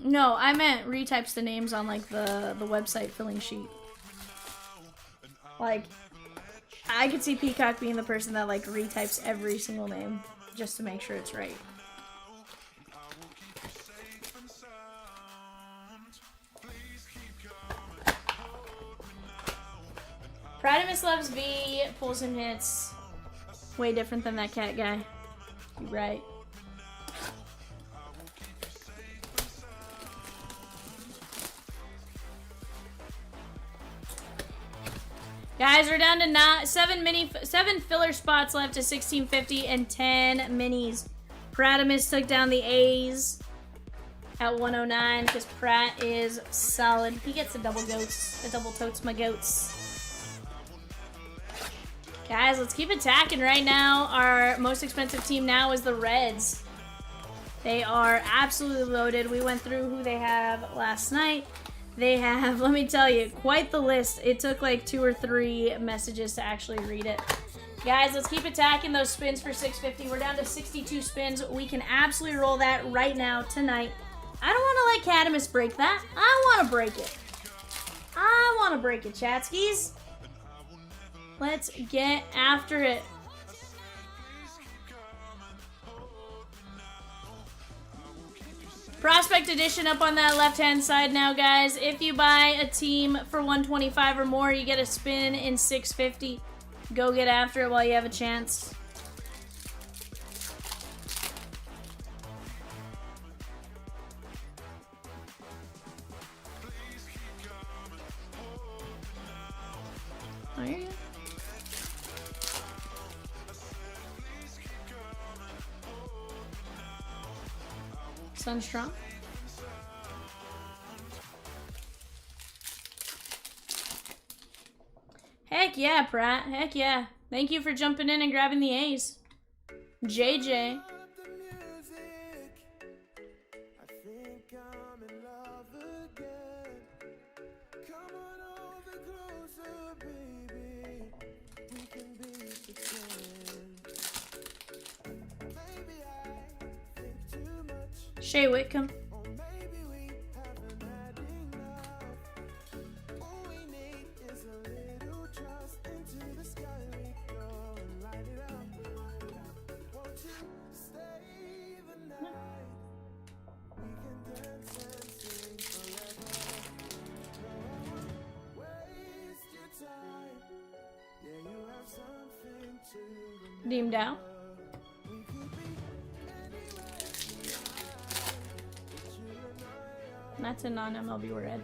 No, I meant retypes the names on, like, the website filling sheet. Like, I could see Peacock being the person that, like, retypes every single name just to make sure it's right. Pratimus loves V, pulls and hits. Way different than that cat guy. You're right. Guys, we're down to 7 filler spots left to 1650 and 10 minis. Pratimus took down the A's at 109 because Pratt is solid. He gets the double goats, the double totes my goats. Guys, let's keep attacking right now. Our most expensive team now is the Reds. They are absolutely loaded. We went through who they have last night. They have, let me tell you, quite the list. It took like 2 or 3 messages to actually read it. Guys, let's keep attacking those spins for 650. We're down to 62 spins. We can absolutely roll that right now, tonight. I don't want to let Catamus break that. I want to break it. I want to break it, chatskis. Let's get after it. Prospect Edition up on that left-hand side now, guys. If you buy a team for 125 or more, you get a spin in 650. Go get after it while you have a chance. Oh, you're good. Sunstrong. Heck yeah, Pratt. Heck yeah. Thank you for jumping in and grabbing the A's. JJ. Shea Whitcomb. Deemed out. That's a non-MLB red.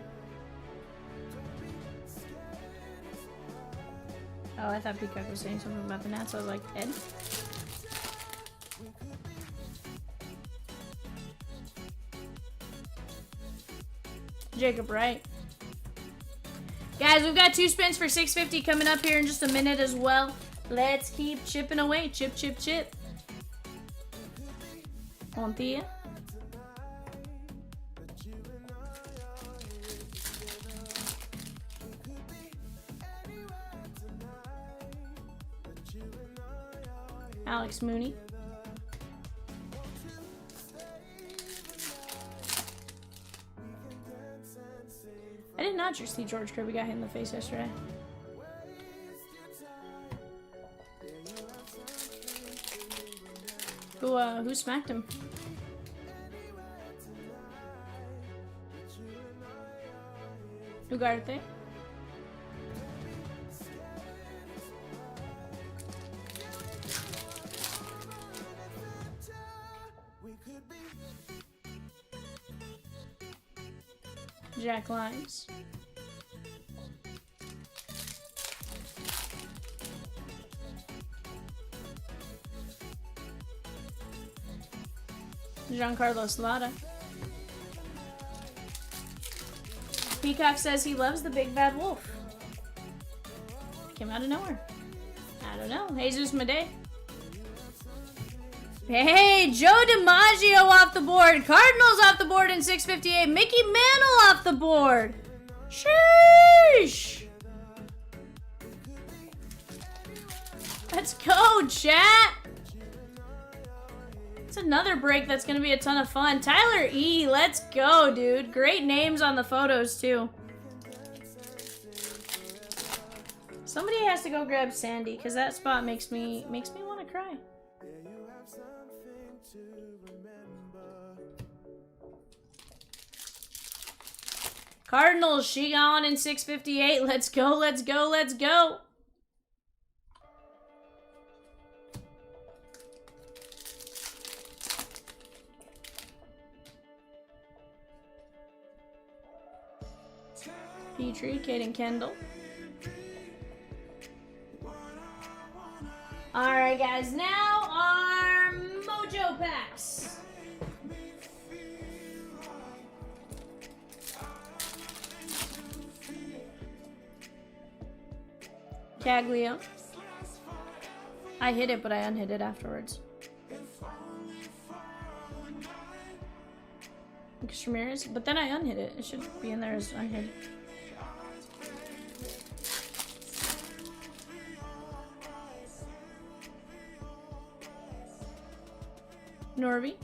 Oh, I thought Peacock was saying something about the Nats. I was like, Ed? Jacob Wright. Guys, we've got 2 spins for $6.50 coming up here in just a minute as well. Let's keep chipping away. Chip, chip, chip. Montia. Alex Mooney. I did not just see George Kirby got hit in the face yesterday. Who smacked him? Ugarte. Jack Limes. Giancarlo Slaughter. Peacock says he loves the big bad wolf. Came out of nowhere. I don't know. Jesus Madej. Hey, Joe DiMaggio off the board. Cardinals off the board in 658. Mickey Mantle off the board. Sheesh. Let's go, chat. It's another break that's going to be a ton of fun. Tyler E, let's go, dude. Great names on the photos, too. Somebody has to go grab Sandy, because that spot makes me want to cry. Cardinals, she on in 658. Let's go, let's go, let's go. Petrie, Caden Kendall. Alright, guys, now our Mojo packs. Caglio. I hit it, but I unhit it afterwards. Lucas Ramirez, but then I unhit it. It should be in there as unhit. Norby,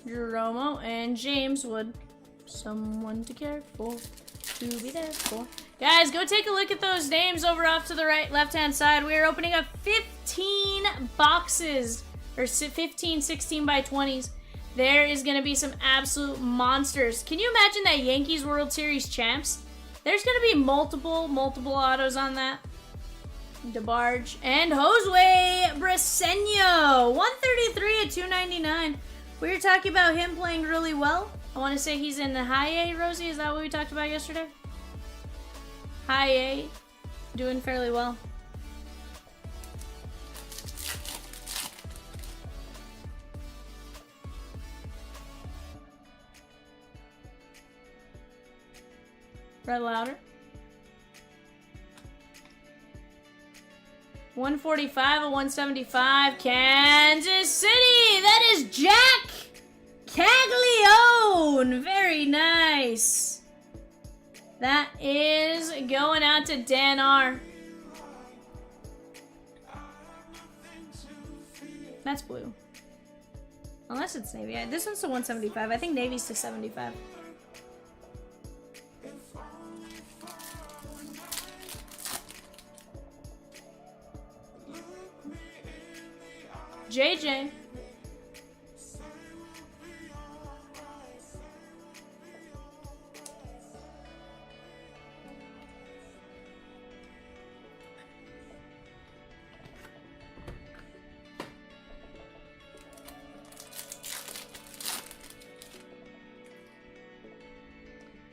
Jeromo, and James Wood. Someone to care for, to be there for. Guys, go take a look at those names over off to the right, left-hand side. We are opening up 15 boxes, or 15 16 by 20s. There is going to be some absolute monsters. Can you imagine that Yankees World Series champs? There's going to be multiple autos on that. DeBarge and Josue Briseño, 133 at 299. We were talking about him playing really well. I want to say he's in the high A, Rosie. Is that what we talked about yesterday? High A, doing fairly well. Red Louder. 145 or 175. Kansas City. That is Jack Caglione. Very nice. That is going out to Dan R. That's blue. Unless it's Navy. This one's to 175. I think Navy's to 75. JJ.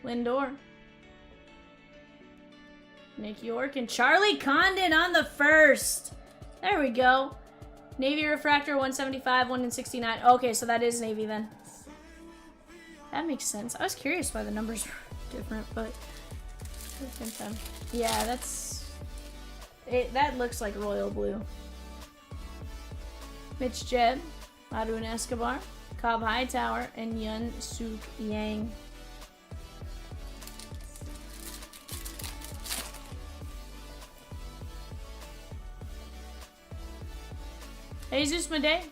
Lindor. Nick York and Charlie Condon on the first. There we go. Navy Refractor 175, 1 in 69. Okay, so that is Navy then. That makes sense. I was curious why the numbers were different, but at the same time. Yeah, that's it. That looks like royal blue. Mitch Jebb, Arun Escobar, Cobb Hightower, and Yun Suk Yang. Jesus Madej.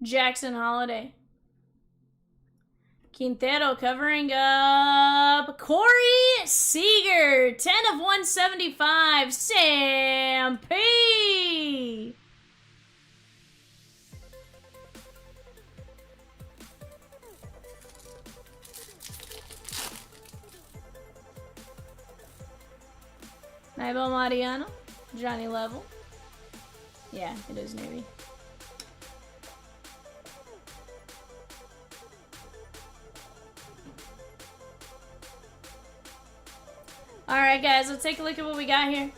Jackson Holiday. Quintero covering up Corey Seager, 10 of 175, Sam P. Naibel Mariano, Johnny Level. Yeah, it is Navy. Alright guys, let's take a look at what we got here.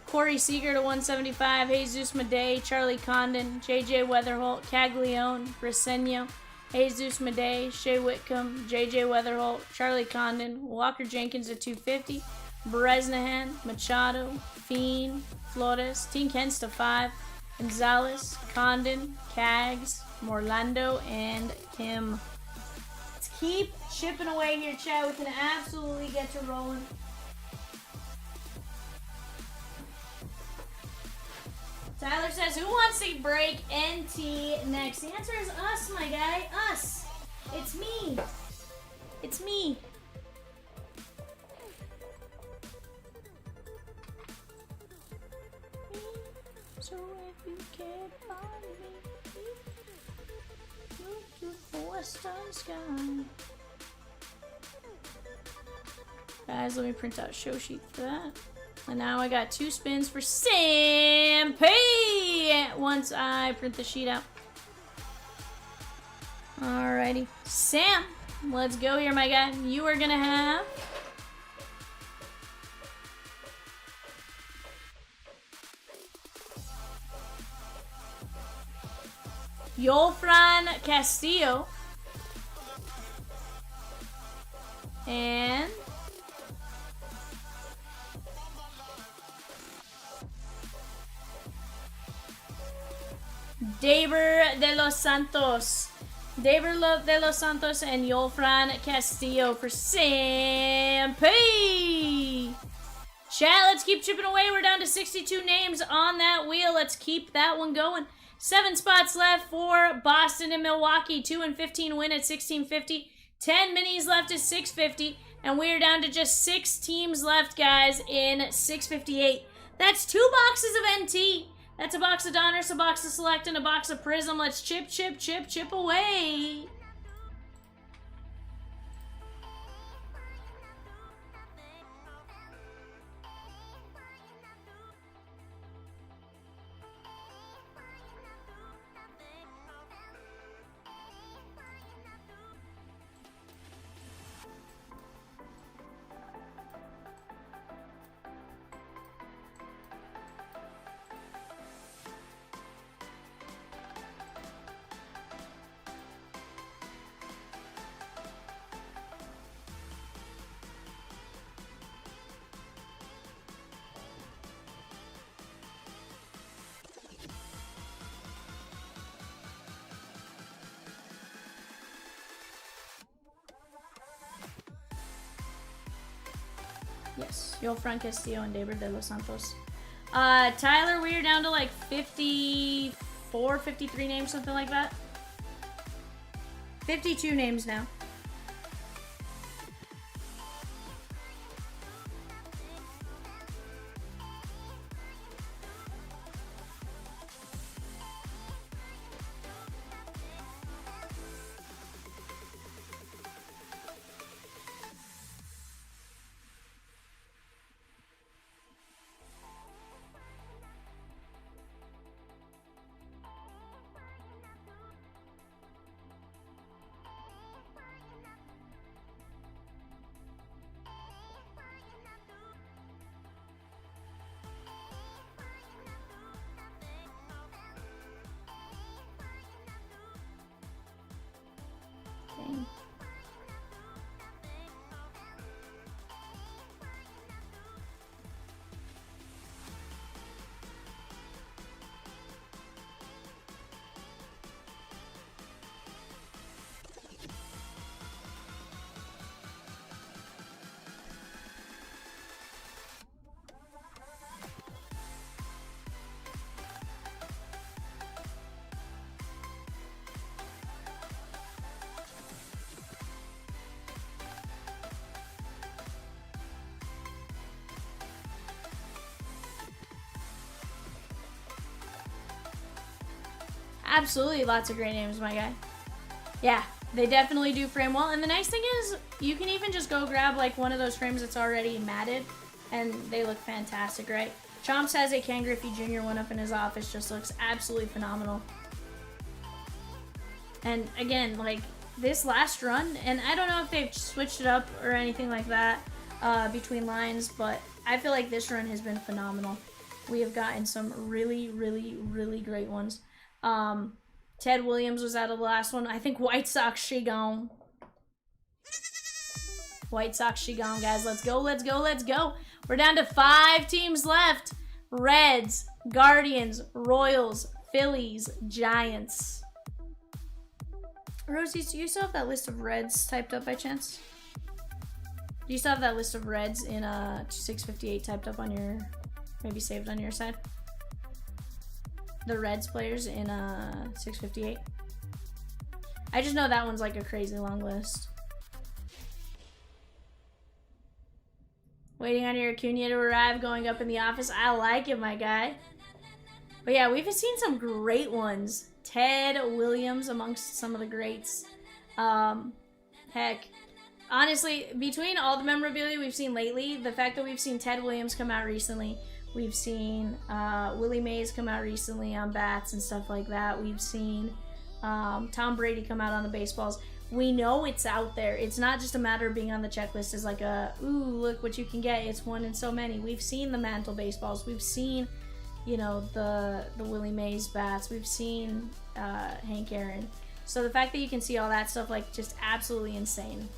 Corey Seager to 175, Jesus Madej, Charlie Condon, JJ Weatherholt, Caglione, Briseño, Jesus Madej, Shea Whitcomb, JJ Weatherholt, Charlie Condon, Walker Jenkins at 250, Bresnahan, Machado, Fiend, Flores, Team Kents to 5, Gonzalez, Condon, Cags, Morlando, and Kim. Let's keep chipping away here, chat. We can absolutely get to rolling. Tyler says, who wants to break NT next? The answer is us, my guy. Us. It's me. It's me. So if you can't find me, look to the western sky. Guys, let me print out show sheet for that. And now I got 2 spins for Sam P. Once I print the sheet out. Alrighty. Sam, let's go here, my guy. You are going to have Yolfran Castillo and Daber de los Santos. Daber de los Santos and Yolfran Castillo for Sam P. Chat, let's keep chipping away. We're down to 62 names on that wheel. Let's keep that one going. 7 spots left for Boston and Milwaukee. 2 and 15 win at 1650. 10 minis left at 650. And we are down to just 6 teams left, guys, in 658. That's 2 boxes of NT. That's a box of Donruss, a box of Select, and a box of Prism. Let's chip, chip, chip, chip away. Yes, Yolfran Castillo and Daber de los Santos. Tyler, we are down to like 54, 53 names, something like that. 52 names now. absolutely lots of great names, my guy. Yeah, they definitely do frame well. And the nice thing is, you can even just go grab like one of those frames that's already matted, and they look fantastic, right? Chomps has a Ken Griffey Jr. one up in his office, just looks absolutely phenomenal. And again, like this last run, and I don't know if they've switched it up or anything like that between lines, but I feel like this run has been phenomenal. We have gotten some really, really, really great ones. Ted Williams was out of the last one. I think White Sox, she gone. White Sox, she gone, guys. Let's go, let's go, let's go. We're down to 5 teams left. Reds, Guardians, Royals, Phillies, Giants. Rosie, do you still have that list of Reds typed up by chance? Do you still have that list of Reds in 658 typed up on your, maybe saved on your side? The Reds players in 658. I just know that one's like a crazy long list. Waiting on your Acuna to arrive, going up in the office. I like it, my guy. But yeah, we've seen some great ones. Ted Williams amongst some of the greats. Heck, honestly, between all the memorabilia we've seen lately, the fact that we've seen Ted Williams come out recently, we've seen Willie Mays come out recently on bats and stuff like that. We've seen Tom Brady come out on the baseballs. We know it's out there. It's not just a matter of being on the checklist as like a, ooh, look what you can get. It's one in so many. We've seen the Mantle baseballs. We've seen, you know, the Willie Mays bats. We've seen Hank Aaron. So the fact that you can see all that stuff, like, just absolutely insane.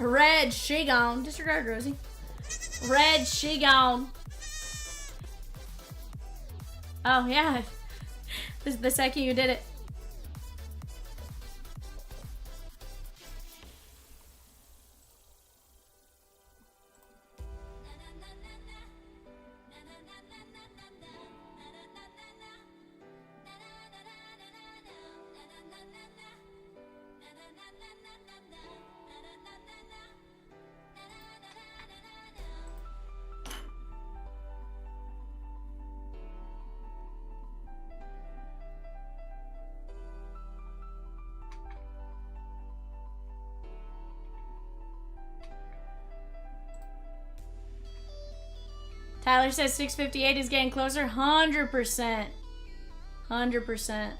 Red, she gone. Disregard, Rosie. Red, she gone. Oh, yeah. The second you did it. Tyler says 658 is getting closer. 100%. 100%.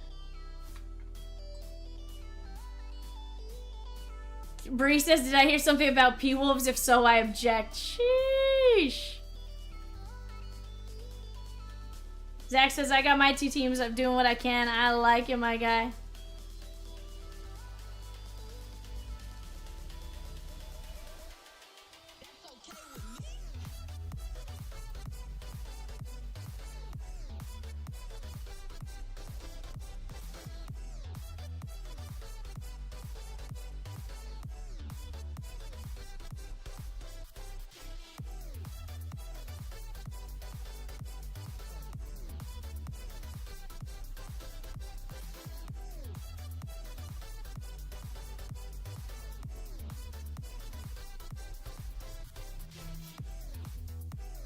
Bree says, did I hear something about P-Wolves? If so, I object. Sheesh. Zach says, I got my 2 teams. I'm doing what I can. I like it, my guy.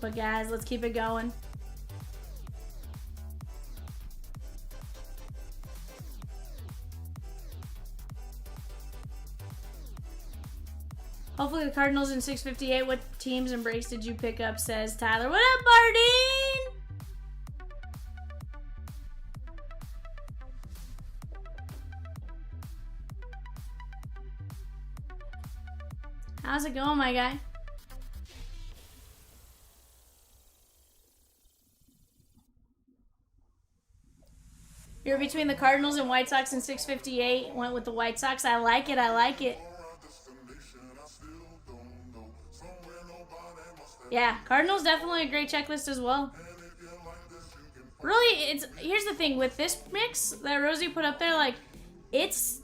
But guys, let's keep it going. Hopefully the Cardinals in 658. What teams and breaks did you pick up, says Tyler. What up, Bardine? How's it going, my guy? You're between the Cardinals and White Sox in 658. Went with the White Sox. I like it. I like it. Yeah, Cardinals definitely a great checklist as well. Really, here's the thing with this mix that Rosie put up there. Like, it's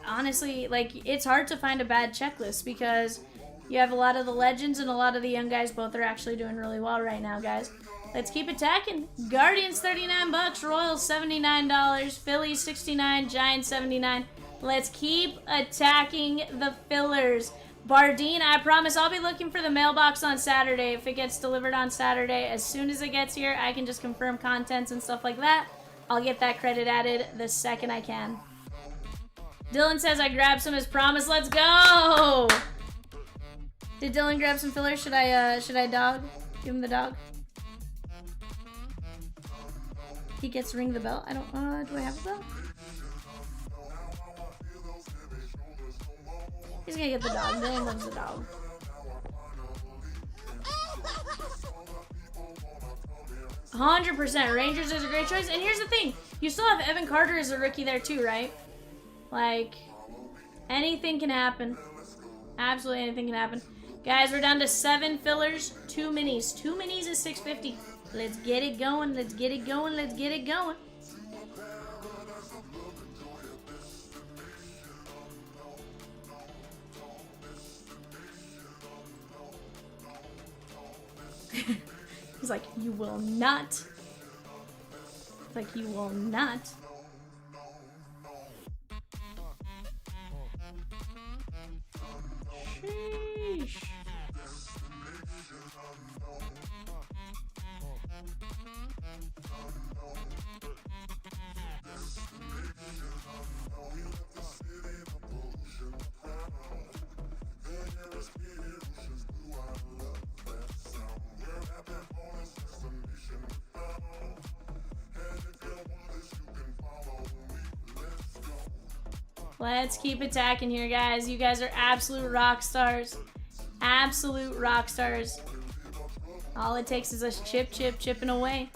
honestly like it's hard to find a bad checklist because You have a lot of the legends and a lot of the young guys. Both are actually doing really well right now, guys. Let's keep attacking. Guardians, 39 bucks. Royals, $79. Phillies, 69. Giants, 79. Let's keep attacking the fillers. Bardeen, I promise I'll be looking for the mailbox on Saturday. If it gets delivered on Saturday, as soon as it gets here, I can just confirm contents and stuff like that. I'll get that credit added the second I can. Dylan says I grabbed some as promised. Let's go! Did Dylan grab some fillers? Should I dog? Give him the dog. He gets to ring the bell. I don't, do I have a bell? He's gonna get the dog. Dylan loves the dog. %. Rangers is a great choice. And here's the thing. You still have Evan Carter as a rookie there too, right? Like, anything can happen. Absolutely anything can happen. Guys, we're down to 7 fillers, 2 minis. 2 minis is $6.50. Let's get it going. Let's get it going. Let's get it going. He's like, you will not. It's like, you will not. Sheesh. Let's keep attacking here, guys. You guys are absolute rock stars. Absolute rock stars. All it takes is us chipping away.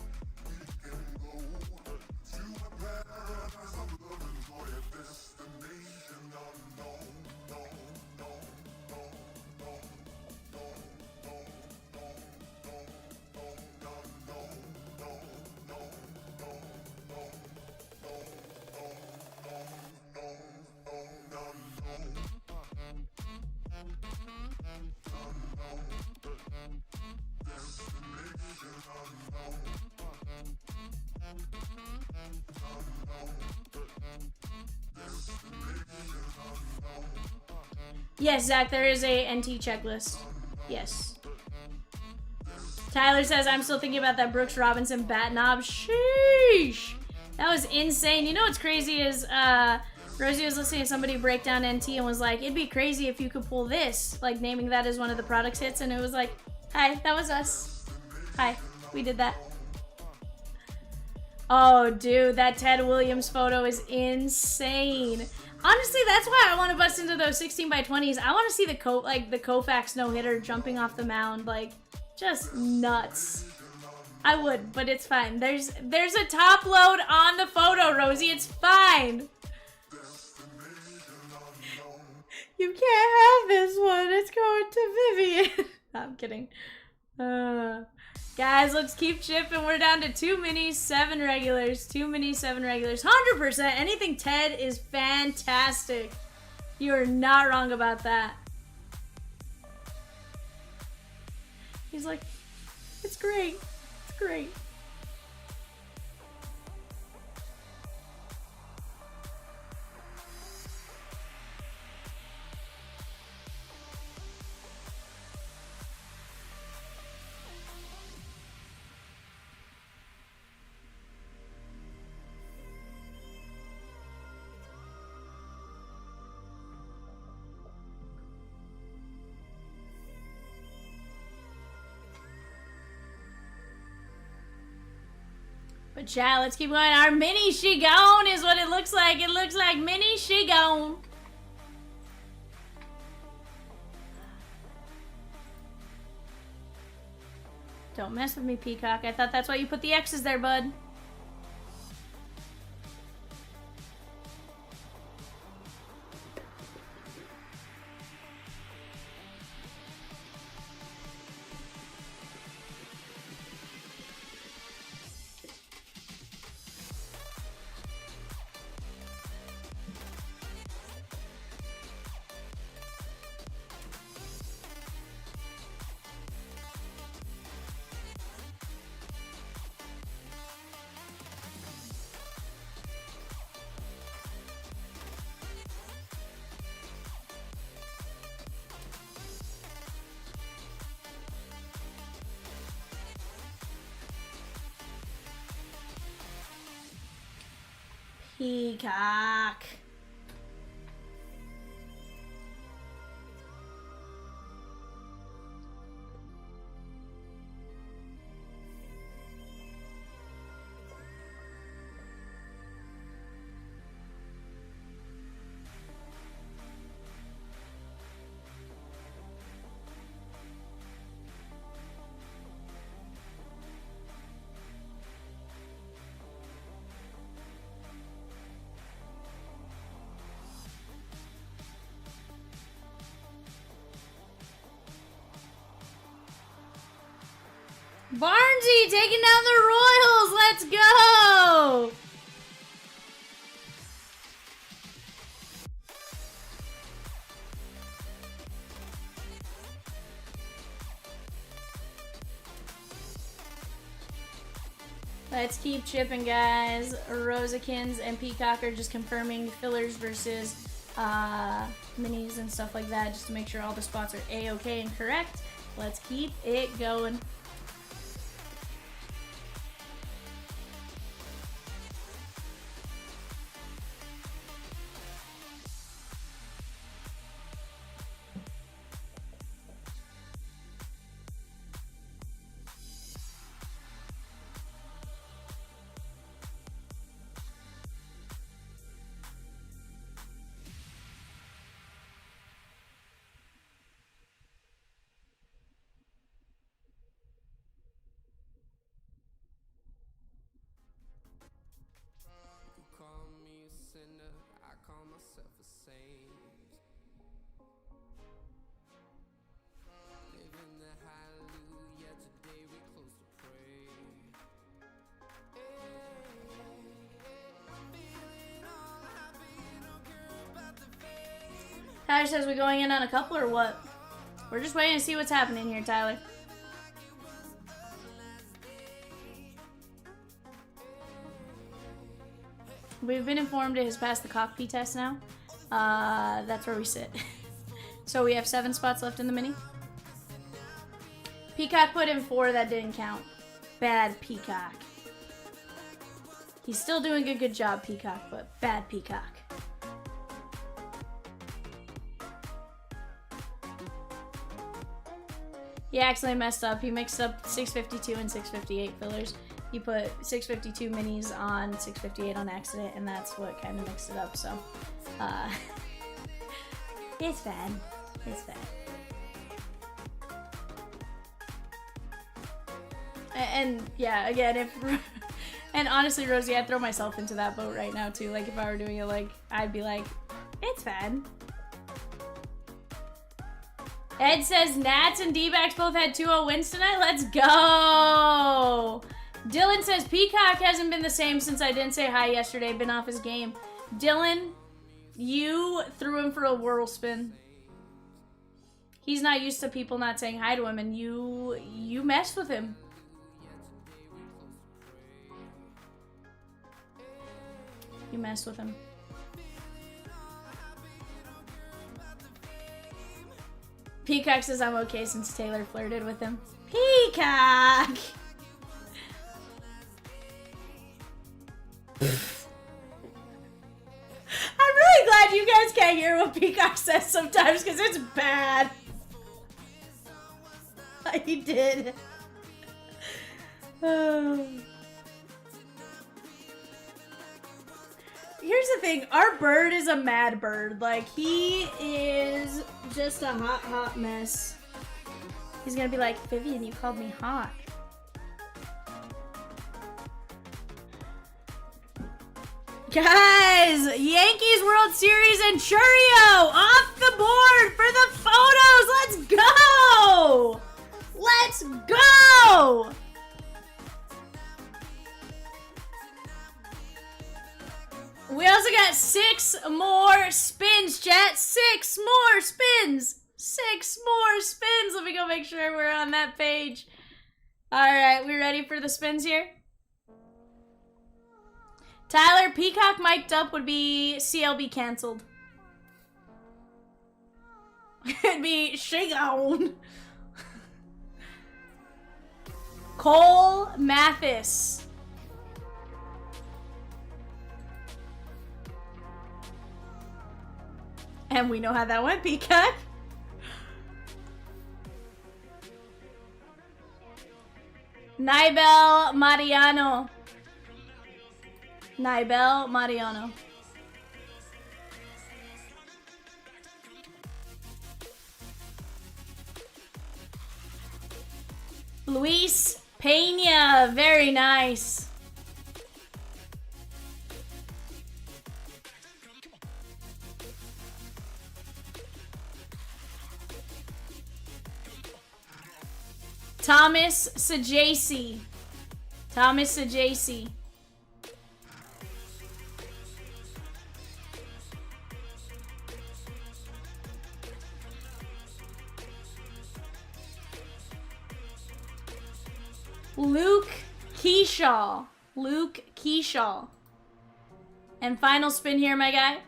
Yes, Zach, there is a NT checklist. Yes. Tyler says, I'm still thinking about that Brooks Robinson bat knob. Sheesh. That was insane. You know what's crazy is Rosie was listening to somebody break down NT and was like, it'd be crazy if you could pull this. Like, naming that as one of the products hits. And it was like, hi, that was us. Hi, we did that. Oh, dude, that Ted Williams photo is insane. Honestly, that's why I want to bust into those 16x20s. I want to see the Koufax no-hitter jumping off the mound, like, just nuts. I would, but it's fine. There's a top load on the photo, Rosie. It's fine. You can't have this one. It's going to Vivian. No, I'm kidding. Guys, let's keep chipping. We're down to 2 minis, 7 regulars. 2 minis, 7 regulars. 100%. Anything Ted is fantastic. You are not wrong about that. He's like, it's great. It's great. But chat, let's keep going. Our mini she gone is what it looks like. It looks like mini she gone. Don't mess with me, Peacock. I thought that's why you put the X's there, bud. Peacock. Barnesy taking down the Royals. Let's go. Let's keep chipping, guys. Rosekins and Peacock are just confirming fillers versus minis and stuff like that, just to make sure all the spots are A-okay and correct. Let's keep it going. Call me a sinner, I call myself a saint. Living the hallelujah, today we close to pray. I'm feeling all happy, don't care about the fame. Tyler says we going in on a couple or what? We're just waiting to see what's happening here, Tyler. We've been informed it has passed the cockpit test now. That's where we sit. So we have 7 spots left in the mini. Peacock put in 4, that didn't count. Bad Peacock. He's still doing a good job, Peacock, but bad Peacock. He accidentally messed up. He mixed up 652 and 658 fillers. He put 652 minis on 658 on accident, and that's what kind of mixed it up, so it's bad. It's bad. And yeah, again, if and honestly, Rosie, I'd throw myself into that boat right now too. Like if I were doing it, like I'd be like, it's bad. Ed says Nats and D-backs both had 2-0 wins tonight. Let's go. Dylan says Peacock hasn't been the same since I didn't say hi yesterday. Been off his game. Dylan, you threw him for a whirl spin. He's not used to people not saying hi to him, and you messed with him. You messed with him. Peacock says I'm okay since Taylor flirted with him. Peacock! I'm really glad you guys can't hear what Peacock says sometimes because it's bad. He did. Here's the thing, our bird is a mad bird. Like, he is just a hot, hot mess. He's gonna be like, Vivian, you called me hot. Guys, Yankees World Series and Churio off the board for the photos. Let's go! Let's go! We also got 6 more spins, chat. 6 more spins. 6 more spins. Let me go make sure we're on that page. All right, we ready for the spins here? Tyler, Peacock mic'd up would be CLB canceled. It'd be shake on. Cole Mathis. And we know how that went, Peacock. Nibel Mariano. Nibel Mariano. Luis Pena. Very nice. Thomas Sajasi. Thomas Sajasi. Luke Keyshaw. Luke Keyshaw. And final spin here, my guy.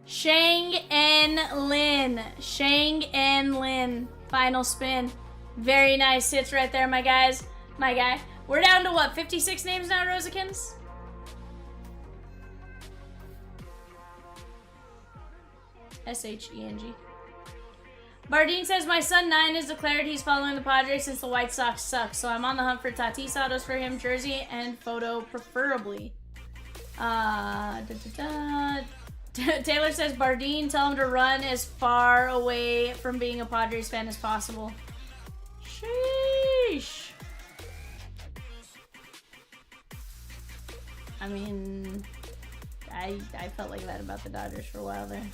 Shang N Lin. Shang N Lin. Final spin. Very nice hits right there, my guys. My guy. We're down to what, 56 names now, Rosikins? S-H-E-N-G. Bardine says, my son 9 has declared he's following the Padres since the White Sox suck, so I'm on the hunt for Tatis autos for him, jersey and photo preferably. Taylor says, Bardine, tell him to run as far away from being a Padres fan as possible. Sheesh. I mean, I felt like that about the Dodgers for a while there.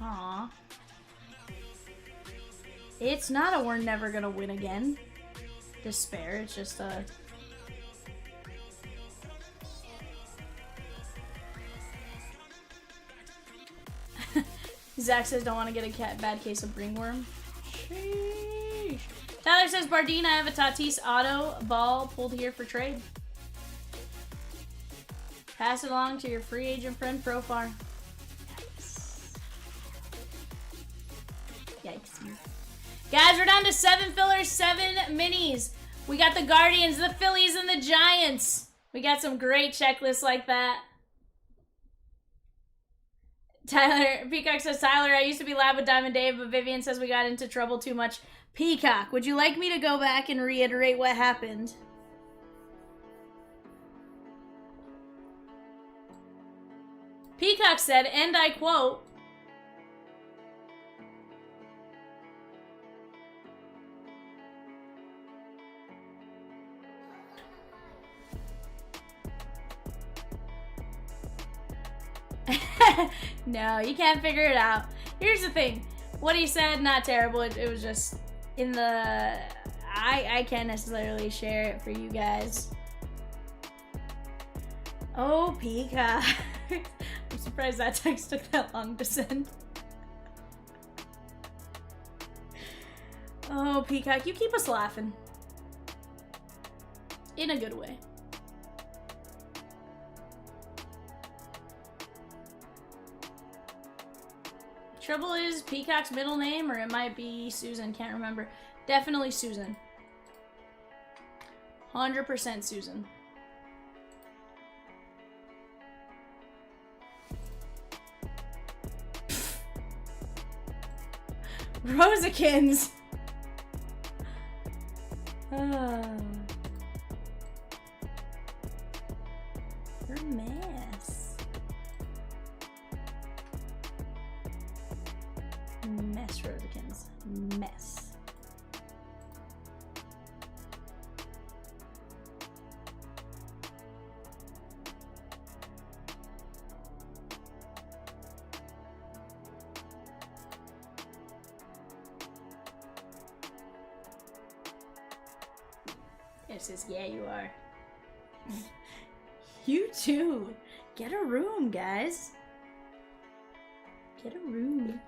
Aw. It's not a we're never gonna win again despair, it's just a... Zach says don't want to get a bad case of ringworm. Sheesh. Tyler says, Bardine, I have a Tatis auto ball pulled here for trade. Pass it along to your free agent friend Profar. Yikes. Guys, we're down to 7 fillers, 7 minis. We got the Guardians, the Phillies, and the Giants. We got some great checklists like that. Tyler, Peacock says, Tyler, I used to be lab with Diamond Dave, but Vivian says we got into trouble too much. Peacock, would you like me to go back and reiterate what happened? Peacock said, and I quote, no, you can't figure it out. Here's the thing. What he said, not terrible. It was just in the... I can't necessarily share it for you guys. Oh, Peacock. I'm surprised that text took that long to send. Oh, Peacock, you keep us laughing. In a good way. Trouble is Peacock's middle name, or it might be Susan, can't remember. Definitely Susan. 100% Susan. Rosikins! Oh. You're a mess. Mess, Rosikins. Mess. It says, yeah, you are. You too. Get a room, guys. Get a room.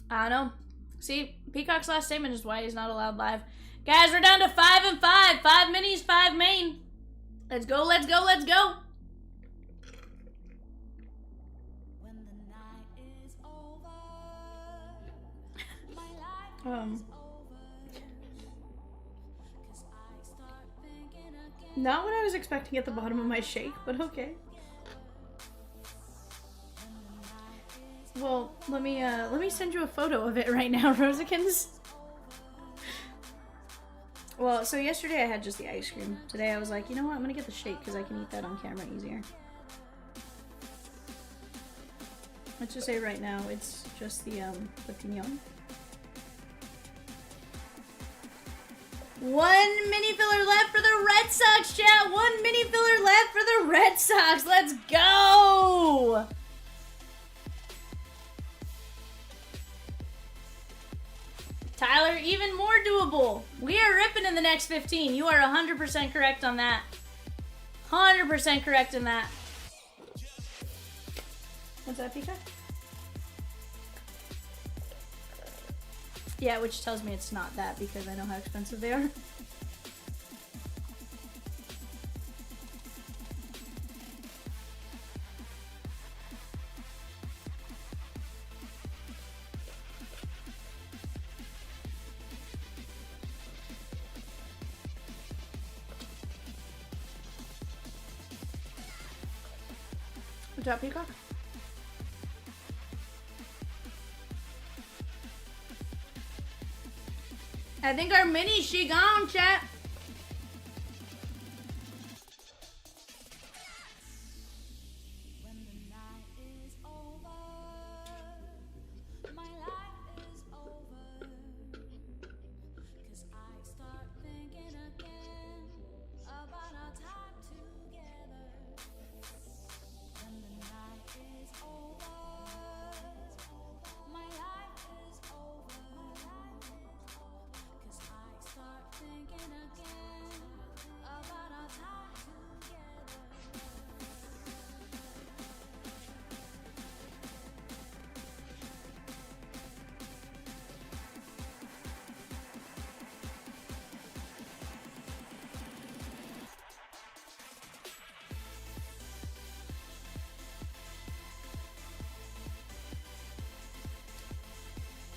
I don't know. See, Peacock's last statement is why he's not allowed live. Guys, we're down to 5 and 5. 5 minis, 5 main. Let's go, let's go, let's go. When the night is over, my life is over. 'Cause I start thinking again. Not what I was expecting at the bottom of my shake, but okay. Well, let me send you a photo of it right now, Rosikins. Well, so yesterday I had just the ice cream. Today I was like, you know what? I'm gonna get the shake because I can eat that on camera easier. Let's just say right now it's just the piñón. One mini filler left for the Red Sox, chat. One mini filler left for the Red Sox. Let's go. Tyler, even more doable. We are ripping in the next 15. You are 100% correct on that. 100% correct in that. What's that, Pika? Yeah, which tells me it's not that because I know how expensive they are. What's up, Peacock? I think our mini, she gone, chat. When the night is over, my life is over. 'Cause I start thinking again about our time together. When the night is over, my life is over. 'Cause I start thinking again about our time together.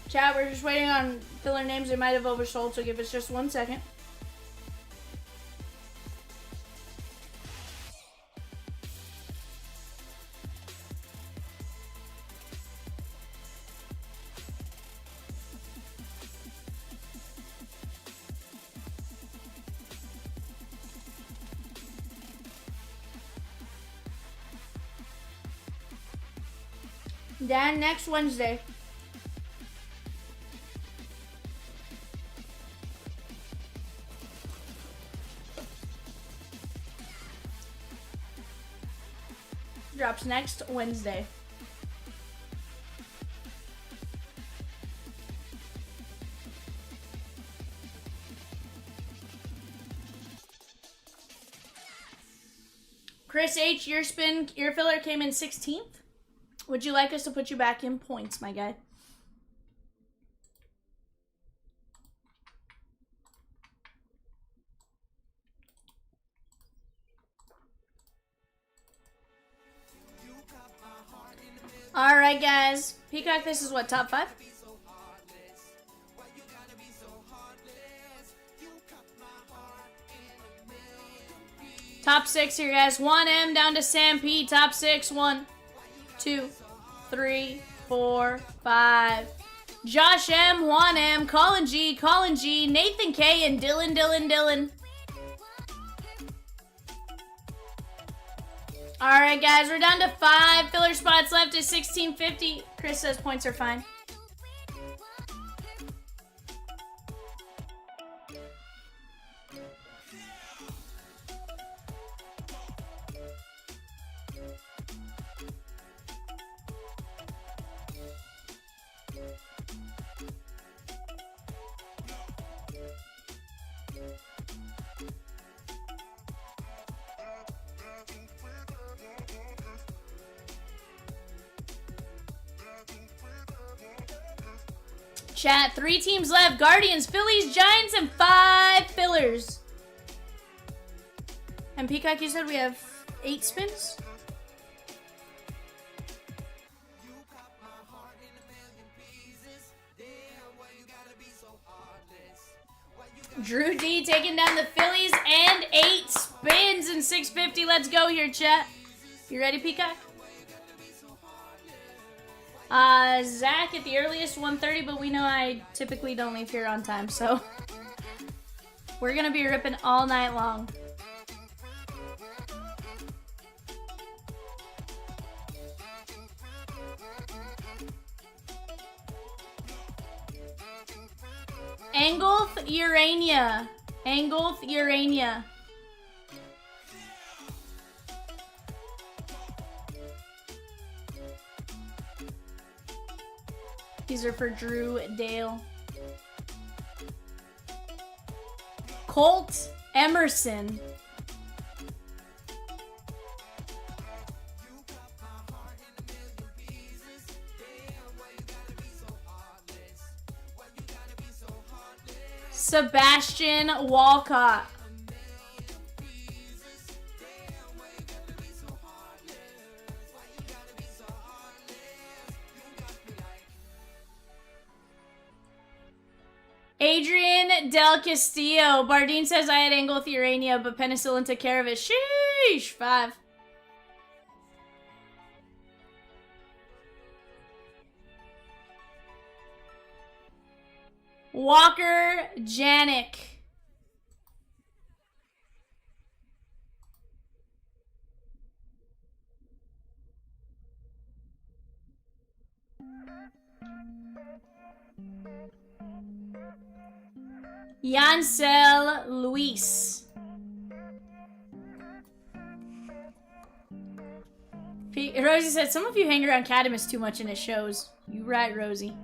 Chat, we're just waiting on filler names. They might have oversold, so give us just 1 second. Dan, next Wednesday. Drops next Wednesday. Chris H, your filler came in 16th. Would you like us to put you back in points, my guy? All right, guys. Peacock, this is what, top 5? Top 6 here, guys. 1M down to Sam P. Top 6. 1, 2, 3, 4, 5. Josh M, Juan M, Colin G, Nathan K, and Dylan. Alright, guys, we're down to 5 filler spots left at 1650. Chris says points are fine. Chat, 3 teams left. Guardians, Phillies, Giants, and 5 fillers. And Peacock, you said we have 8 spins? Drew D taking down the Phillies and 8 spins and 650. Let's go here, chat. You ready, Peacock? Zach at the earliest 1:30, but we know I typically don't leave here on time, so we're gonna be ripping all night long. Angulf Urania. Angulf Urania. These are for Drew Dale. Colt Emerson. Sebastian Walcott. Adrian Del Castillo. Bardeen says I had Angulthurania, but penicillin took care of it. Sheesh. 5. Walker Janik. Yancel Luis. Rosie said, some of you hang around Cadamus too much in his shows. You right, Rosie.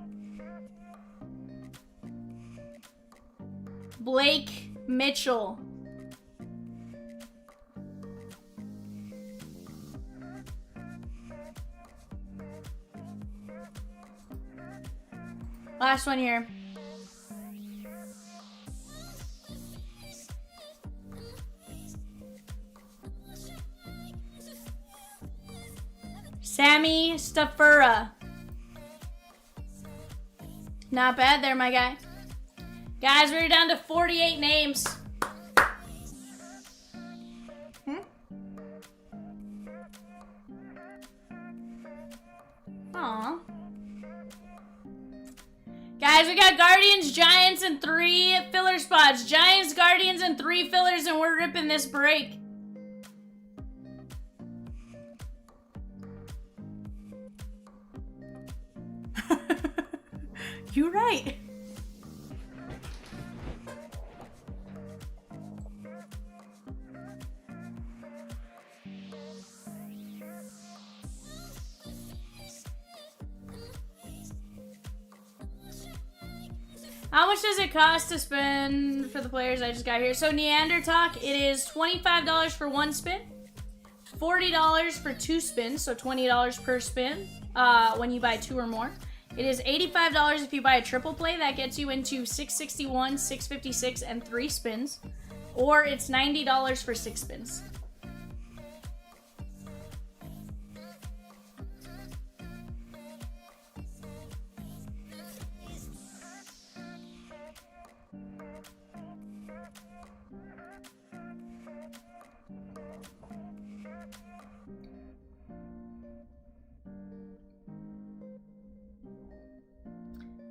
Blake Mitchell. Last one here. Sammy Staffura. Not bad there, my guy. Guys, we're down to 48 names. Aw. Guys, we got Guardians, Giants, and 3 filler spots. Giants, Guardians, and 3 fillers, and we're ripping this break. You're right. How much does it cost to spend for the players I just got here? So Neanderthal, it is $25 for 1 spin, $40 for 2 spins, so $20 per spin when you buy 2 or more. It is $85 if you buy a triple play. That gets you into 661, 656, and 3 spins. Or it's $90 for 6 spins.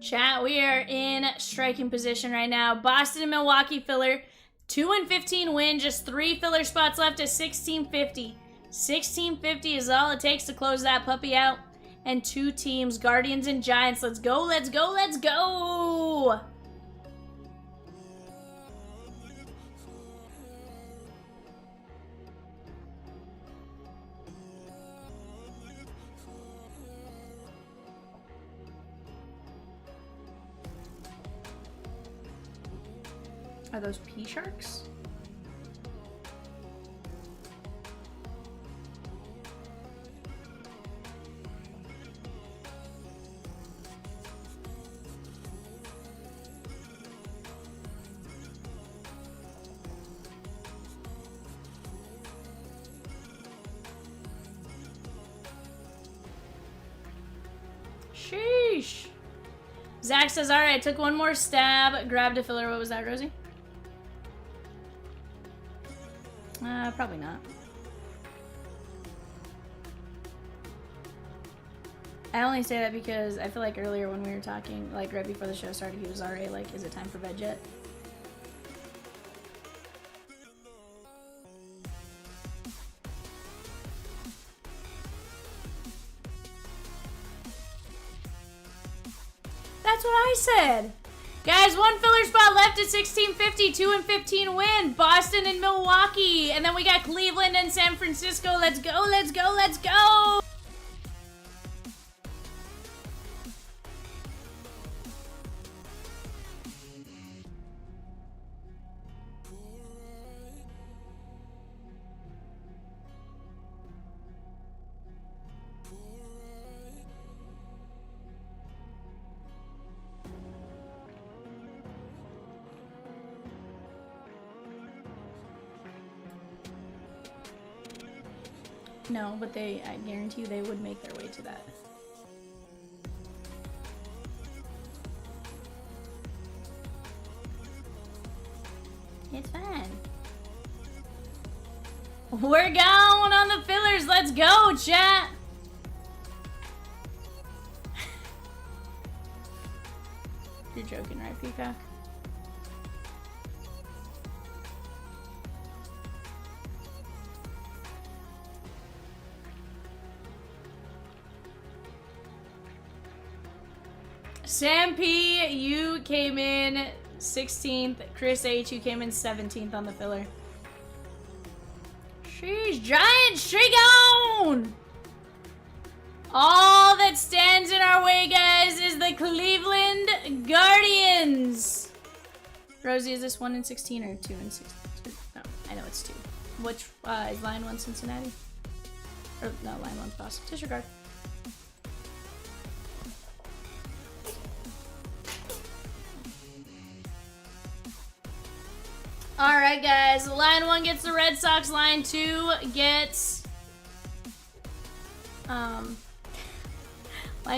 Chat, we are in striking position right now. Boston and Milwaukee filler. 2 and 15 win. Just 3 filler spots left at 1650. 1650 is all it takes to close that puppy out. And 2 teams, Guardians and Giants. Let's go, let's go, let's go! Are those pea sharks? Sheesh. Zach says, all right, took one more stab, grabbed a filler. What was that, Rosie? Probably not. I only say that because I feel like earlier when we were talking, like right before the show started, he was already like, is it time for bed yet? That's what I said. Guys, one filler spot left at 1650. 2 and 15 win. Boston and Milwaukee. And then we got Cleveland and San Francisco. Let's go, let's go, let's go. No, but I guarantee you they would make their way to that. It's fine. We're going on the fillers. Let's go, chat. You're joking, right, Peacock? Sam P, you came in 16th. Chris H, you came in 17th on the filler. Sheesh, giant streak on! All that stands in our way, guys, is the Cleveland Guardians. Rosie, is this 1 in 16 or 2 in 16? No, I know it's 2. Which is line 1 Cincinnati? Or no, line 1 Boston. Disregard. Alright, guys. Line 1 gets the Red Sox. Line 2 gets... Line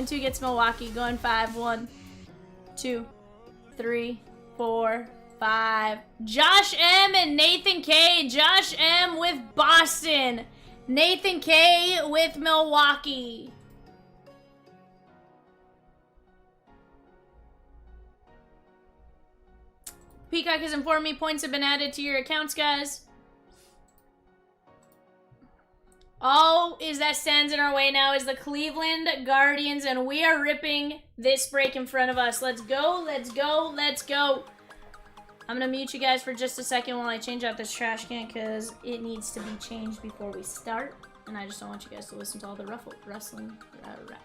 2 gets Milwaukee. Going 5. 1, 2, 3, 4, 5. Josh M and Nathan K. Josh M with Boston. Nathan K with Milwaukee. Peacock has informed me points have been added to your accounts, guys. All that stands in our way now is the Cleveland Guardians, and we are ripping this break in front of us. Let's go, let's go, let's go. I'm going to mute you guys for just a second while I change out this trash can because it needs to be changed before we start. And I just don't want you guys to listen to all the rustling. I don't know.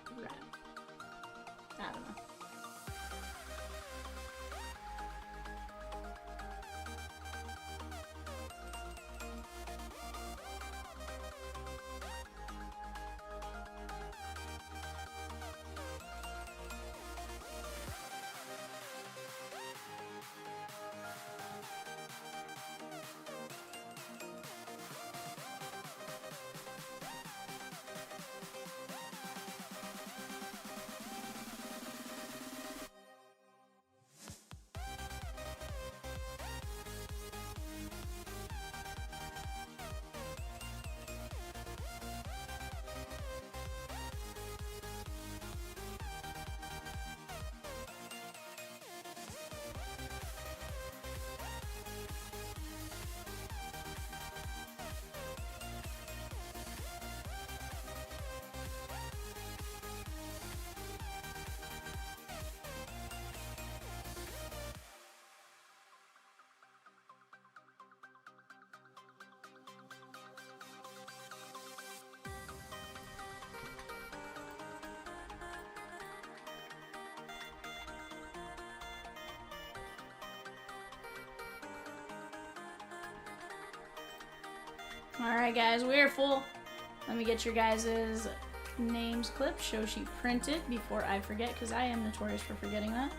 Alright, guys, we are full. Let me get your guys' names clipped, show sheet printed before I forget, because I am notorious for forgetting that.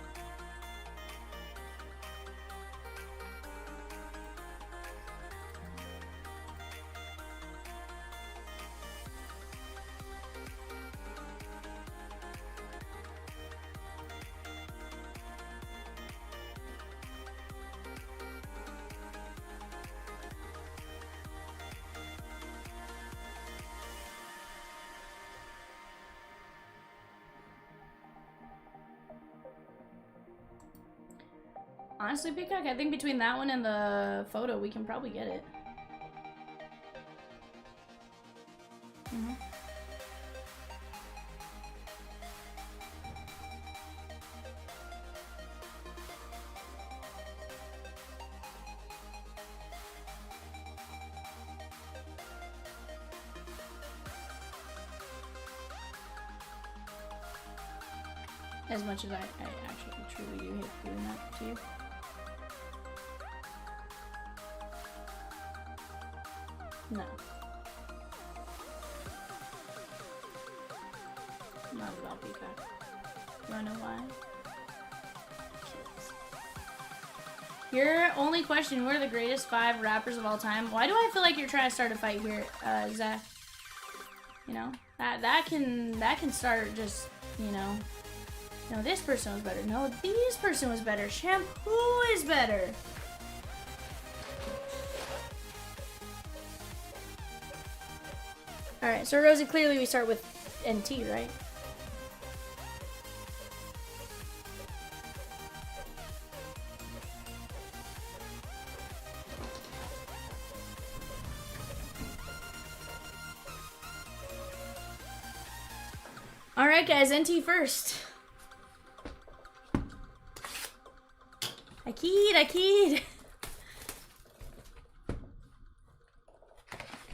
Honestly, Peacock, I think between that one and the photo, we can probably get it. Mhm. As much as I actually truly do hate doing that to you. No. Not at all, Peacock. You wanna know why? Kids. Your only question, what are the greatest 5 rappers of all time? Why do I feel like you're trying to start a fight here, Zach? You know? That can start just, you know. No, this person was better. No, this person was better. Shampoo is better. Alright, so Rosie, clearly we start with NT, right? Alright guys, NT first. I keyed.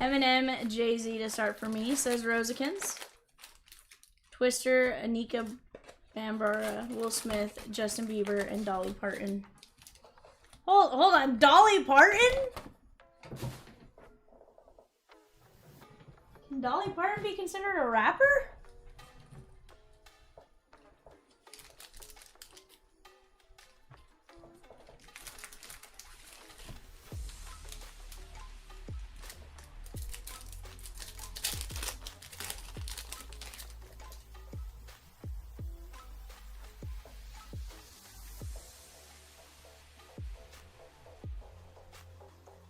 Eminem, Jay-Z to start for me, says Rosikins. Twister, Anika Bambara, Will Smith, Justin Bieber, and Dolly Parton. Hold on, Dolly Parton? Can Dolly Parton be considered a rapper?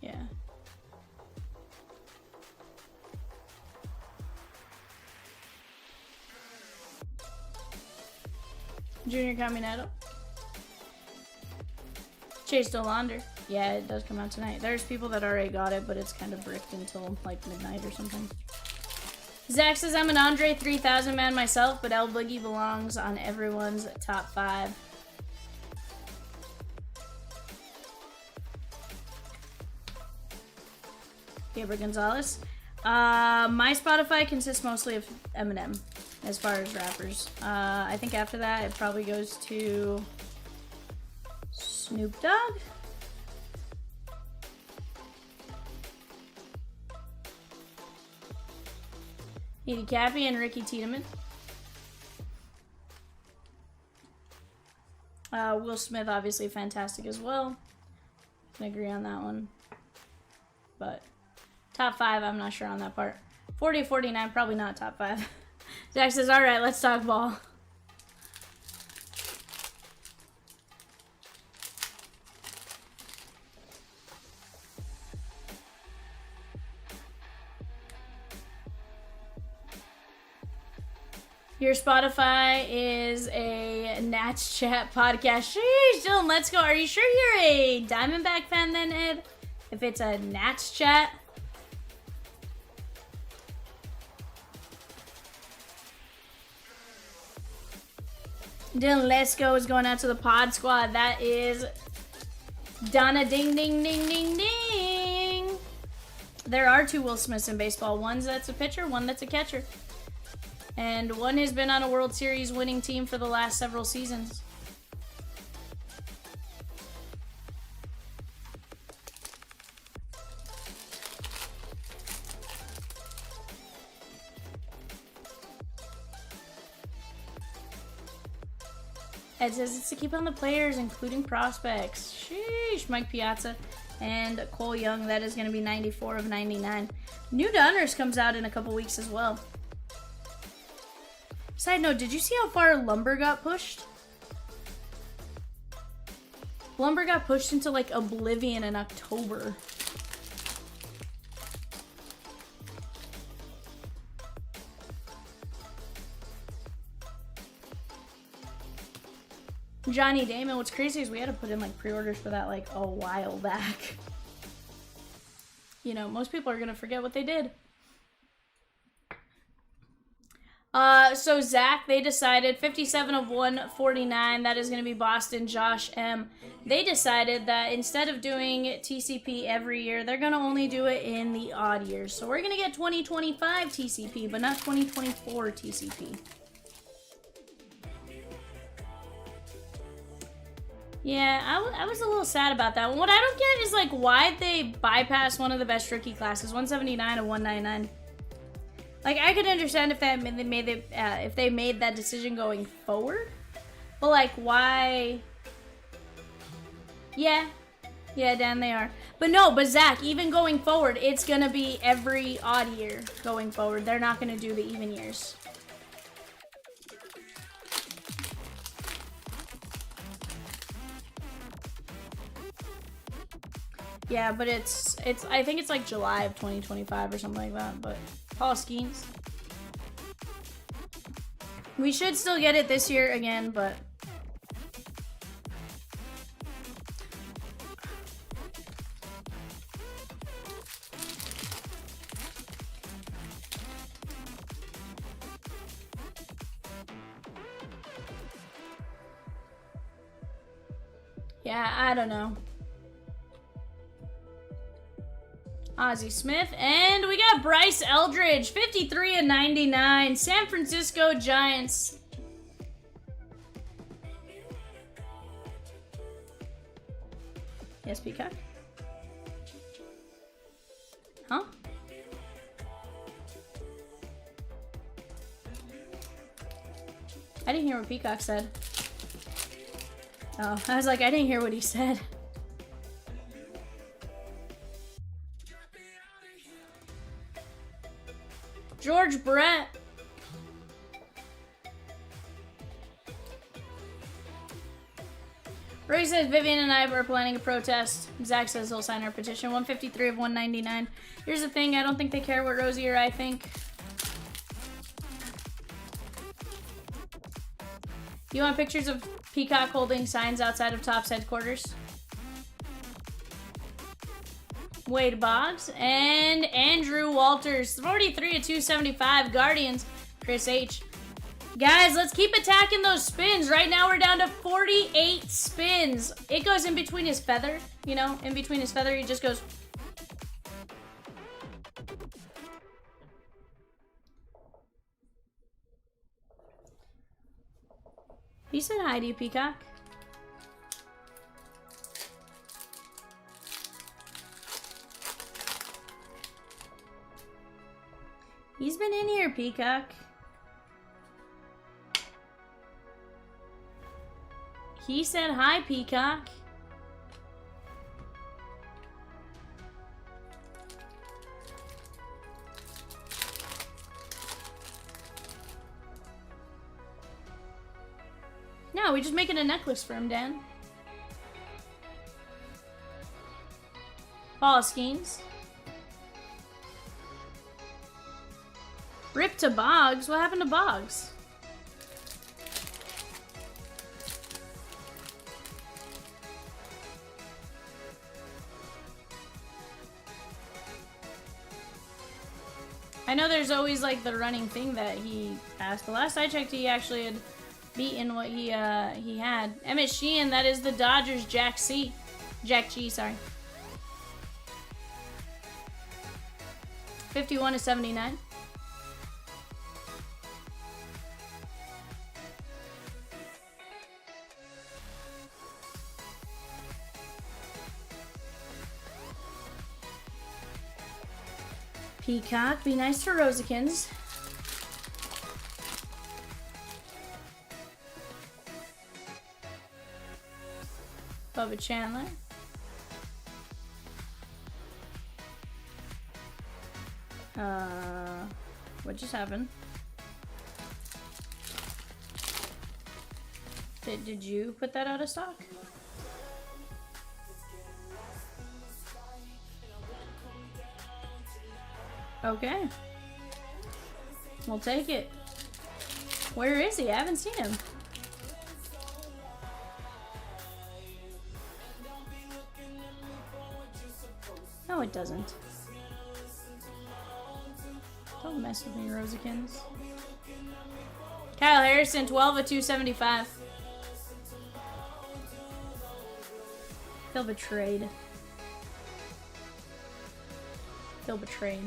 Yeah. Junior Caminado. Chase Dolander. Yeah, it does come out tonight. There's people that already got it, but it's kind of bricked until like midnight or something. Zach says I'm an Andre 3000 man myself, but El Boogie belongs on everyone's top 5. Gabriel Gonzalez. My Spotify consists mostly of Eminem as far as rappers. I think after that it probably goes to Snoop Dogg. Edie Cappy and Ricky Tiedemann. Will Smith, obviously fantastic as well. Can agree on that one. But top 5, I'm not sure on that part. 40-49, probably not top 5. Zach says, alright, let's talk ball. Your Spotify is a Nats Chat podcast. Sheesh, Dylan, let's go. Are you sure you're a Diamondback fan then, Ed? If it's a Nats Chat. Dylan, let's go is going out to the pod squad. That is Donna Ding Ding Ding Ding Ding. There are 2 Will Smiths in baseball. One that's a pitcher, one that's a catcher. And one has been on a World Series winning team for the last several seasons. Ed says it's to keep on the players, including prospects. Sheesh, Mike Piazza and Cole Young. That is going to be 94 of 99. New Dunners comes out in a couple weeks as well. Side note, did you see how far Lumber got pushed? Lumber got pushed into like oblivion in October. Johnny Damon. What's crazy is we had to put in like pre-orders for that like a while back. You know, most people are gonna forget what they did. So Zach, they decided 57 of 149. That is going to be Boston. Josh M. They decided that instead of doing TCP every year, they're going to only do it in the odd years. So we're going to get 2025 TCP, but not 2024 TCP. Yeah, I was a little sad about that. What I don't get is like why'd they bypass one of the best rookie classes, 179 to 199. Like, I could understand if they made that decision going forward, but like, why? Yeah, Dan, they are. But no, but Zach, even going forward, it's gonna be every odd year going forward. They're not gonna do the even years. Yeah, but it's I think it's like July of 2025 or something like that, but Paul Skeens. We should still get it this year again, but yeah, I don't know. Ozzie Smith, and we got Bryce Eldridge, 53 and 99, San Francisco Giants. Yes, Peacock? Huh? I didn't hear what Peacock said. Oh, I was like, I didn't hear what he said. George Brett. Ray says Vivian and I are planning a protest. Zach says he'll sign our petition. 153 of 199. Here's the thing, I don't think they care what Rosie or I think. You want pictures of Peacock holding signs outside of Topps headquarters? Wade Boggs and Andrew Walters, 43 of 275, Guardians, Chris H. Guys, let's keep attacking those spins. Right now we're down to 48 spins. It goes in between his feather, you know, in between his feather, he just goes. He said hi to you, Peacock. He's been in here, Peacock. He said hi, Peacock. No, we're just making a necklace for him, Dan. Paul Skeens. Rip to Boggs? What happened to Boggs? I know there's always like the running thing that he passed. The last I checked, he actually had beaten what he had. Emmett Sheehan, that is the Dodgers. Jack G, sorry. 51 to 79. Peacock, be nice to Rosikins. Bubba Chandler. What just happened? Did you put that out of stock? Okay. We'll take it. Where is he? I haven't seen him. No, it doesn't. Don't mess with me, Rosikins. Kyle Harrison, 12 of 275. Feel betrayed. Feel betrayed.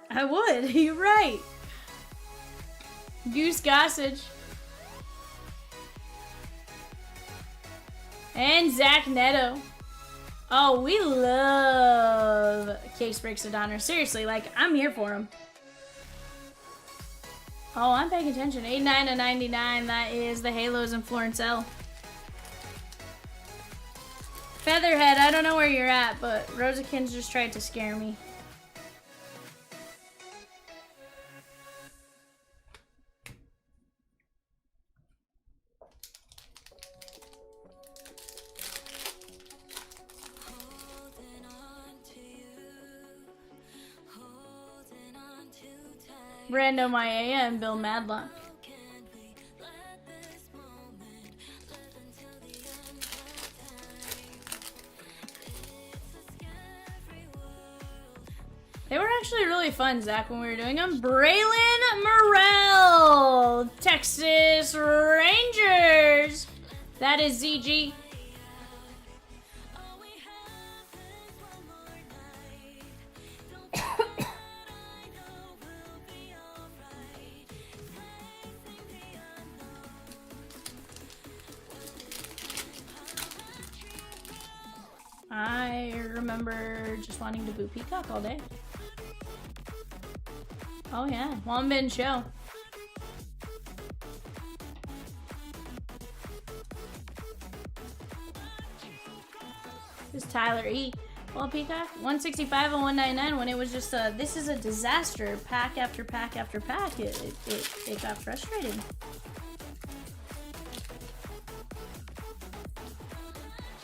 I would. You're right. Goose Gossage. And Zach Neto. Oh, we love Case Breaks of Donner. Seriously, like, I'm here for him. Oh, I'm paying attention. 89 of 99. That is the Halos and Florence L. Featherhead, I don't know where you're at, but Rosikins just tried to scare me. Random IA and Bill Madlock. They were actually really fun, Zach, when we were doing them. Braylon Morrell, Texas Rangers. That is ZG. I remember just wanting to boo Peacock all day. Oh yeah, Womban Show. This is Tyler E. Well, Peacock, 165 and 199 when it was just this is a disaster. Pack after pack after pack. It got frustrating.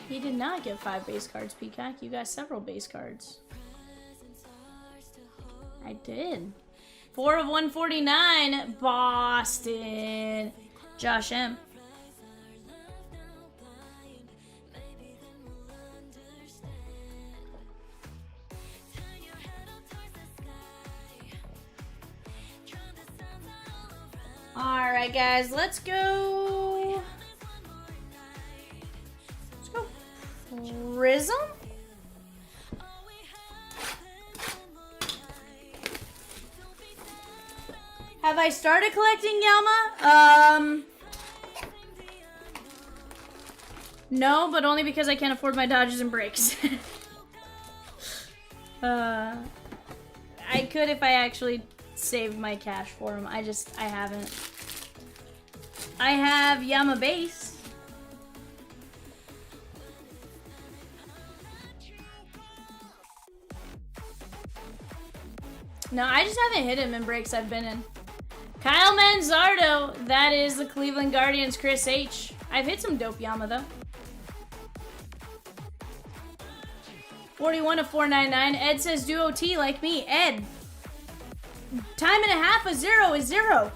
He did not get 5 base cards, Peacock. You got several base cards. I did. 4 of 149, Boston. Josh M. All right, guys, let's go. Prism? Have I started collecting Yalma? No, but only because I can't afford my dodges and breaks. I could if I actually saved my cash for him. I haven't. I have Yama base. No, I just haven't hit him in breaks I've been in. Kyle Manzardo, that is the Cleveland Guardians, Chris H. I've hit some dope Yama though. 41 of 499. Ed says duo T like me. Ed, time and a half of 0 is 0.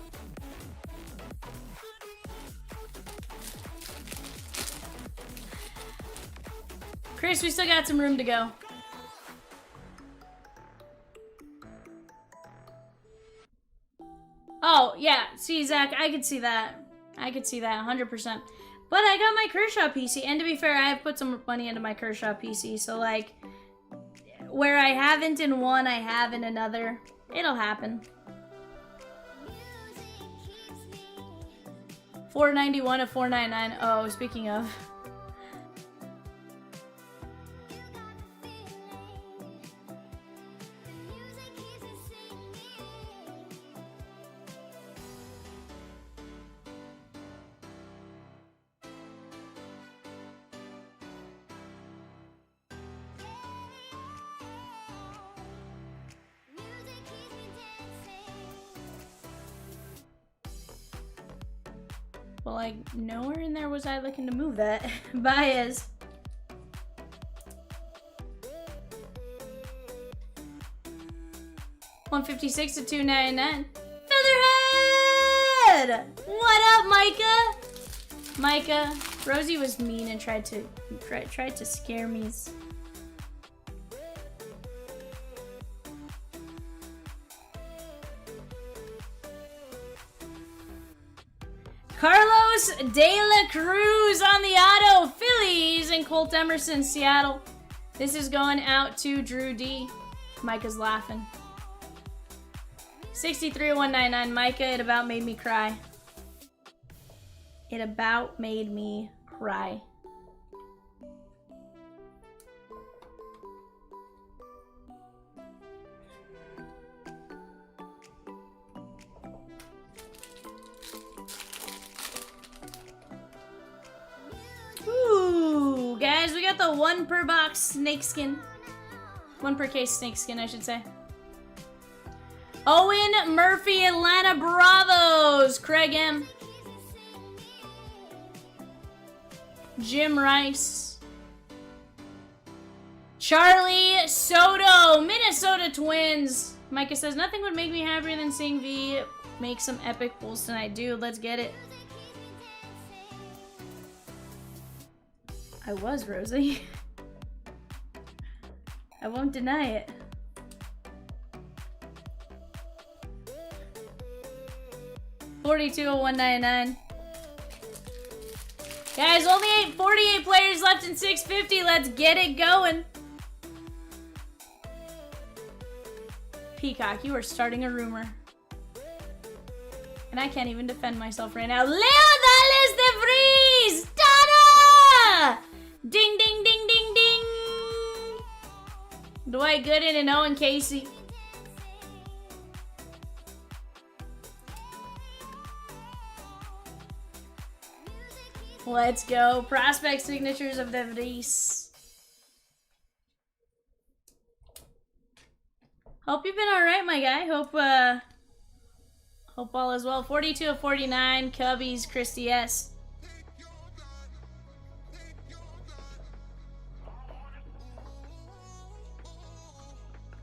Chris, we still got some room to go. Oh, yeah. See, Zach, I could see that. I could see that 100%. But I got my Kershaw PC, and to be fair, I have put some money into my Kershaw PC, so, like, where I haven't in one, I have in another. It'll happen. 491 of 499. Oh, speaking of. Well, like, nowhere in there was I looking to move that. Baez. $156 to $299. good. What up, Micah? Micah, Rosie was mean and tried to scare me. Carlos De La Cruz on the auto. Phillies and Colt Emerson, Seattle. This is going out to Drew D. Micah's laughing. 63-199. Micah, it about made me cry. It about made me cry. Ooh, guys, we got the 1 per box snakeskin. 1 per case snakeskin, I should say. Owen Murphy, Atlanta Bravos. Craig M. Jim Rice. Charlie Soto, Minnesota Twins. Micah says, nothing would make me happier than seeing V make some epic pulls tonight. Dude, let's get it. I was, Rosie. I won't deny it. $42.199. Guys, only 48 players left in 650. Let's get it going. Peacock, you are starting a rumor. And I can't even defend myself right now. Leodales de Vries! Tada! Ding, ding, ding, ding, ding. Dwight Gooden and Owen Casey. Let's go. Prospect signatures of the Vries. Hope you've been alright, my guy. Hope all is well. 42-49. Cubbies, Christy S.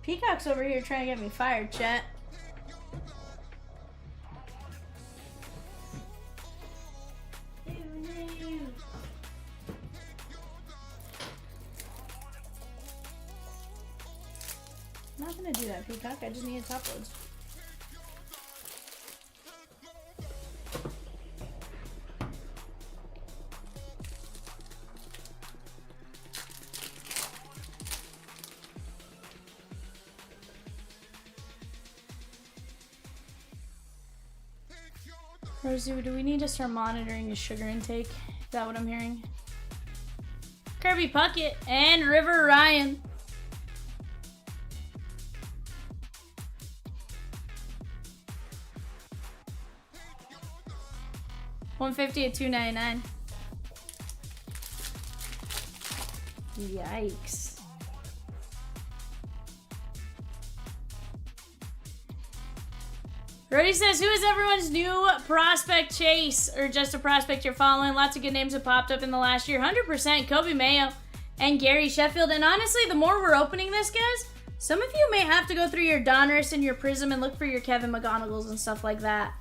Peacock's over here trying to get me fired, chat. I'm not gonna do that, Peacock. I just need top loads. Rosie, do we need to start monitoring his sugar intake? Is that what I'm hearing? Kirby Puckett and River Ryan. $150 at $2.99. Yikes. Brody says, who is everyone's new prospect chase? Or just a prospect you're following? Lots of good names have popped up in the last year. 100% Kobe Mayo and Gary Sheffield. And honestly, the more we're opening this, guys, some of you may have to go through your Donruss and your Prism and look for your Kevin McGonagalls and stuff like that.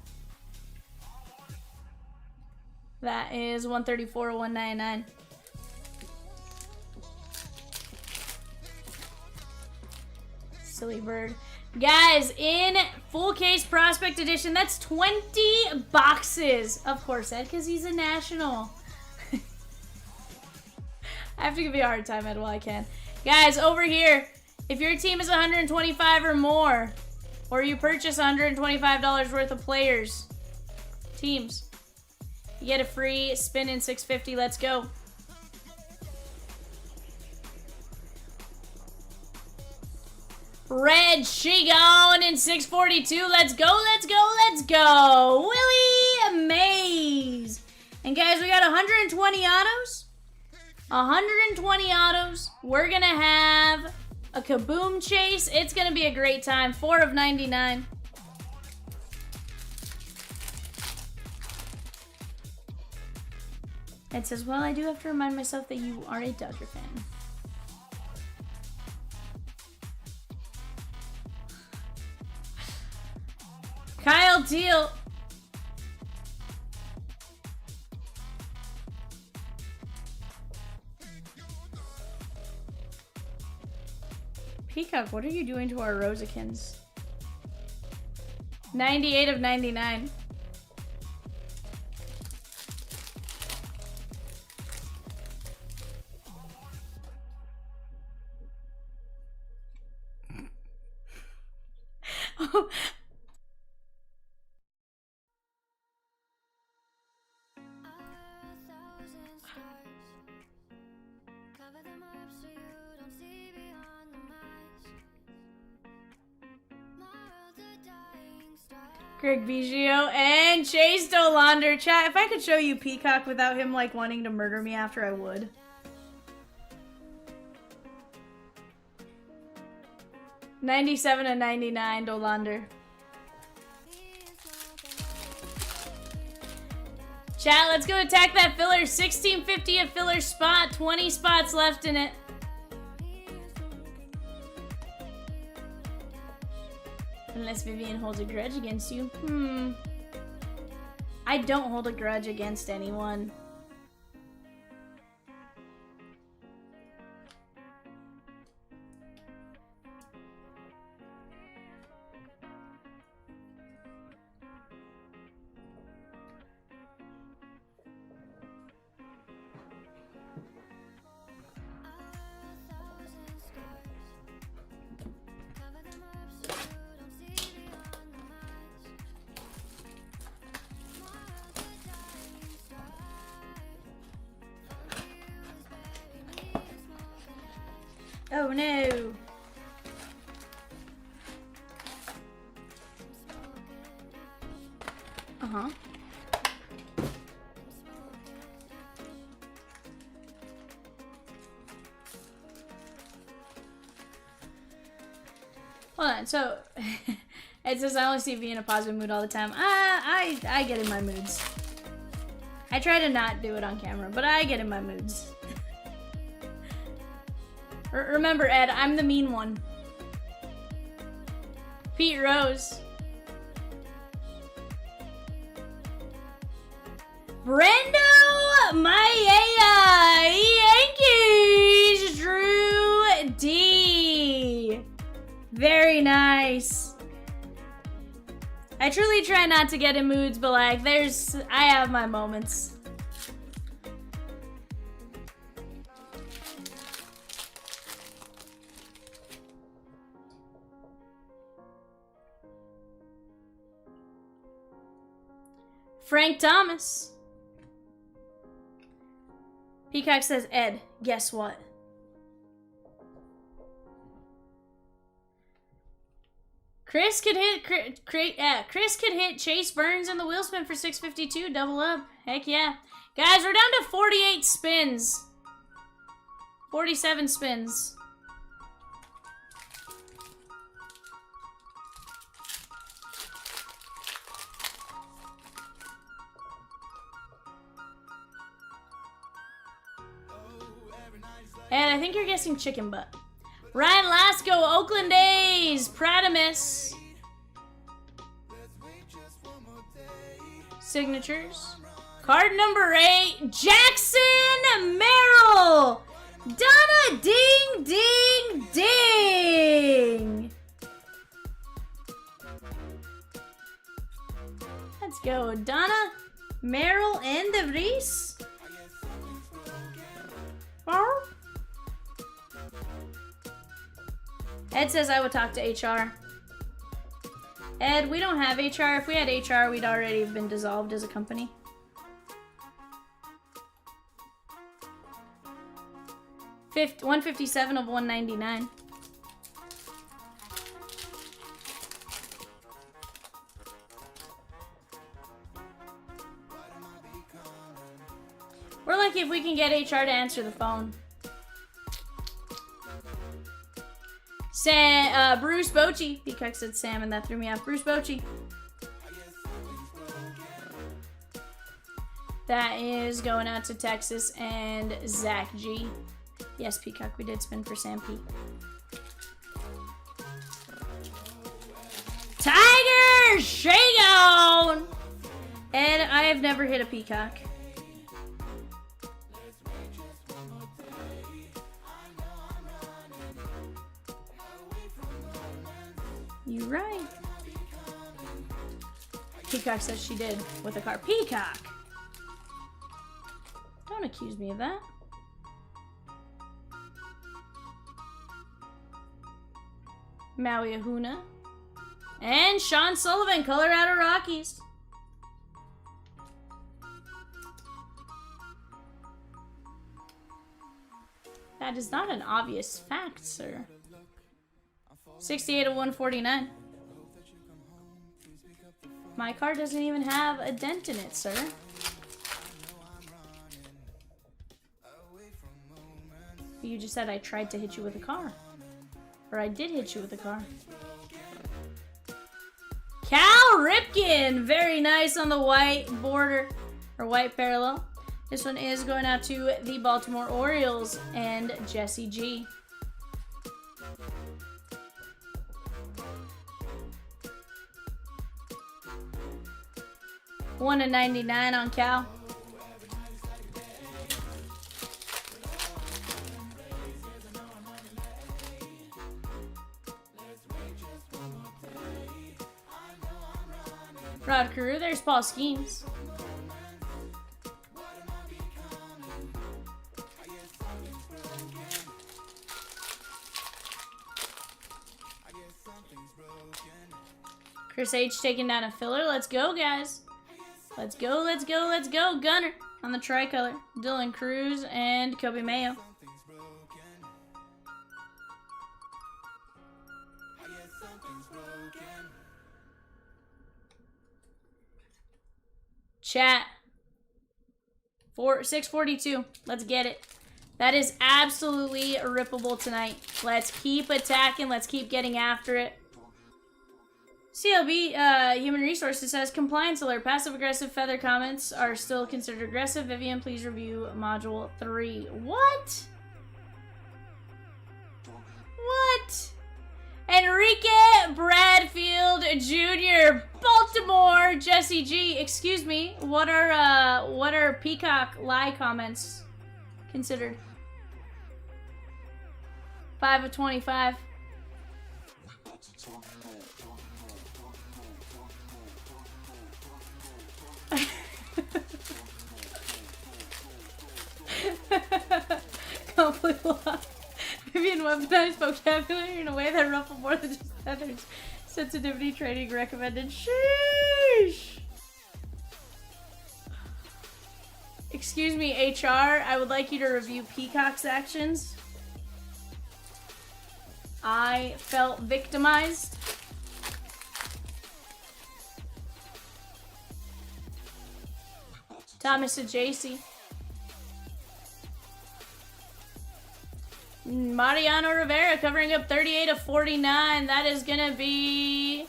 That is $134.199. Silly bird. Guys, in full case prospect edition, that's 20 boxes. Of course, Ed, because he's a national. I have to give you a hard time, Ed, while I can. Guys, over here, if your team is 125 or more, or you purchase $125 worth of players, teams, you get a free spin in 650. Let's go. Red Shigon in 642. Let's go, let's go, let's go. Willie Mays. And guys, we got 120 autos. 120 autos. We're going to have a Kaboom chase. It's going to be a great time. 4 of 99. It says, well, I do have to remind myself that you are a Dodger fan. Kyle Teal. Peacock, what are you doing to our Rosikins? 98 of 99. Greg Biggio and Chase Dolander. Chat, if I could show you Peacock without him like wanting to murder me after, I would. $97 and $99, Dolander. Chat, let's go attack that filler. 1650 a filler spot. 20 spots left in it. Unless Vivian holds a grudge against you. I don't hold a grudge against anyone. Oh no. Uh-huh. Hold on, so it says I only see V in a positive mood all the time. I get in my moods. I try to not do it on camera, but I get in my moods. Remember, Ed, I'm the mean one. Pete Rose. Brendo Maeda. Yankees. Drew D. Very nice. I truly try not to get in moods, but like, I have my moments. Frank Thomas. Peacock says, Ed, guess what? Chris could hit Chris could hit Chase Burns in the wheel spin for 652, double up. Heck yeah. Guys, we're down to 48 spins. 47 spins. And I think you're guessing chicken butt. Ryan Lasco, Oakland A's, Pradamus. Signatures. Card number 8, Jackson Merrill. Donna ding ding ding. Let's go. Donna, Merrill, and the Vries. Oh. Ed says I would talk to HR. Ed, we don't have HR. If we had HR, we'd already have been dissolved as a company. $157 of $199. We're lucky if we can get HR to answer the phone. Bruce Bochy. Peacock said Sam, and that threw me off. Bruce Bochy. That is going out to Texas and Zach G. Yes, Peacock, we did spin for Sam P. Tiger Shagon! Ed, I have never hit a Peacock. You right. Peacock says she did with a car. Peacock! Don't accuse me of that. Maui Ahuna. And Sean Sullivan, Colorado Rockies. That is not an obvious fact, sir. 68 of 149. My car doesn't even have a dent in it, sir. You just said I tried to hit you with a car. Or I did hit you with a car. Cal Ripken! Very nice on the white border. Or white parallel. This one is going out to the Baltimore Orioles and Jesse G. $1.99 on Cal. Rod Carew, there's Paul Skeens. Chris H taking down a filler. Let's go, guys. Let's go, let's go, let's go. Gunner on the tricolor. Dylan Cruz and Kobe Mayo. Chat. 642. Let's get it. That is absolutely rippable tonight. Let's keep attacking. Let's keep getting after it. CLB Human Resources says compliance alert. Passive aggressive feather comments are still considered aggressive. Vivian, please review module 3. What? What? Enrique Bradfield Jr. Baltimore Jesse G. Excuse me. What are Peacock lie comments considered? 5 of 25. Complete loss. Vivian weaponized vocabulary in a way that ruffled more than just feathers. Sensitivity training recommended. Sheesh. Excuse me, HR. I would like you to review Peacock's actions. I felt victimized. Thomas and JC. Mariano Rivera covering up 38 of 49. That is going to be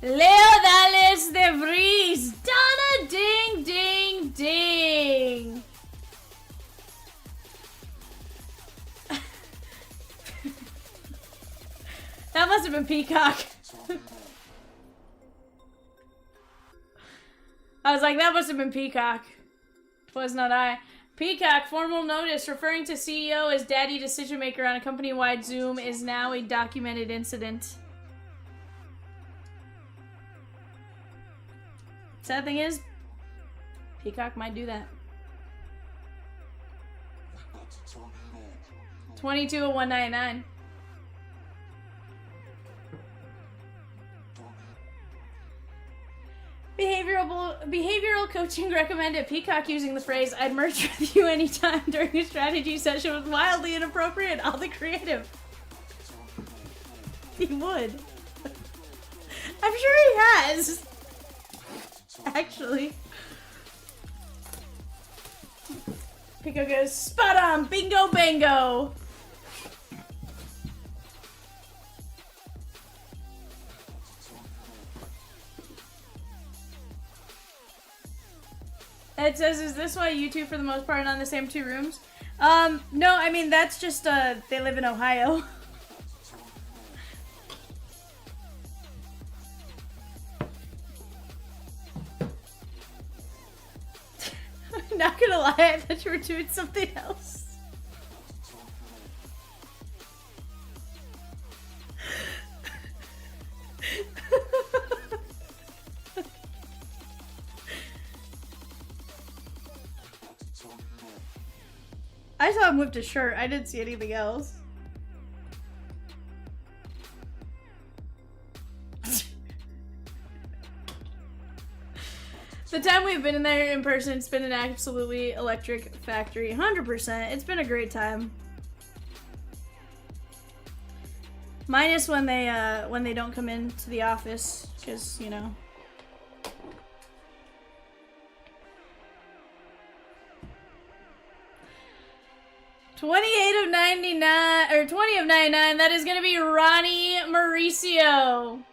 Leo Dallas de Vries. Donna ding, ding, ding. That must have been Peacock. I was like, that must have been Peacock. It was not I. Peacock, formal notice referring to CEO as daddy decision maker on a company-wide Zoom is now a documented incident. Sad thing is, Peacock might do that. 22 of 199. Behavioral coaching recommended. Peacock using the phrase, I'd merge with you anytime during a strategy session was wildly inappropriate. All the creative. He would. I'm sure he has. Actually. Peacock goes, spot on, bingo bango. It says, is this why you two, for the most part, are on the same 2 rooms? No, I mean, that's just, they live in Ohio. I'm not gonna lie, I thought you were doing something else. I saw him lift his shirt. I didn't see anything else. The time we've been in there in person, it's been an absolutely electric factory. 100%. It's been a great time. Minus when they don't come into the office, because, you know. $28 of 99, or 20 of 99. That is gonna be Ronnie Mauricio.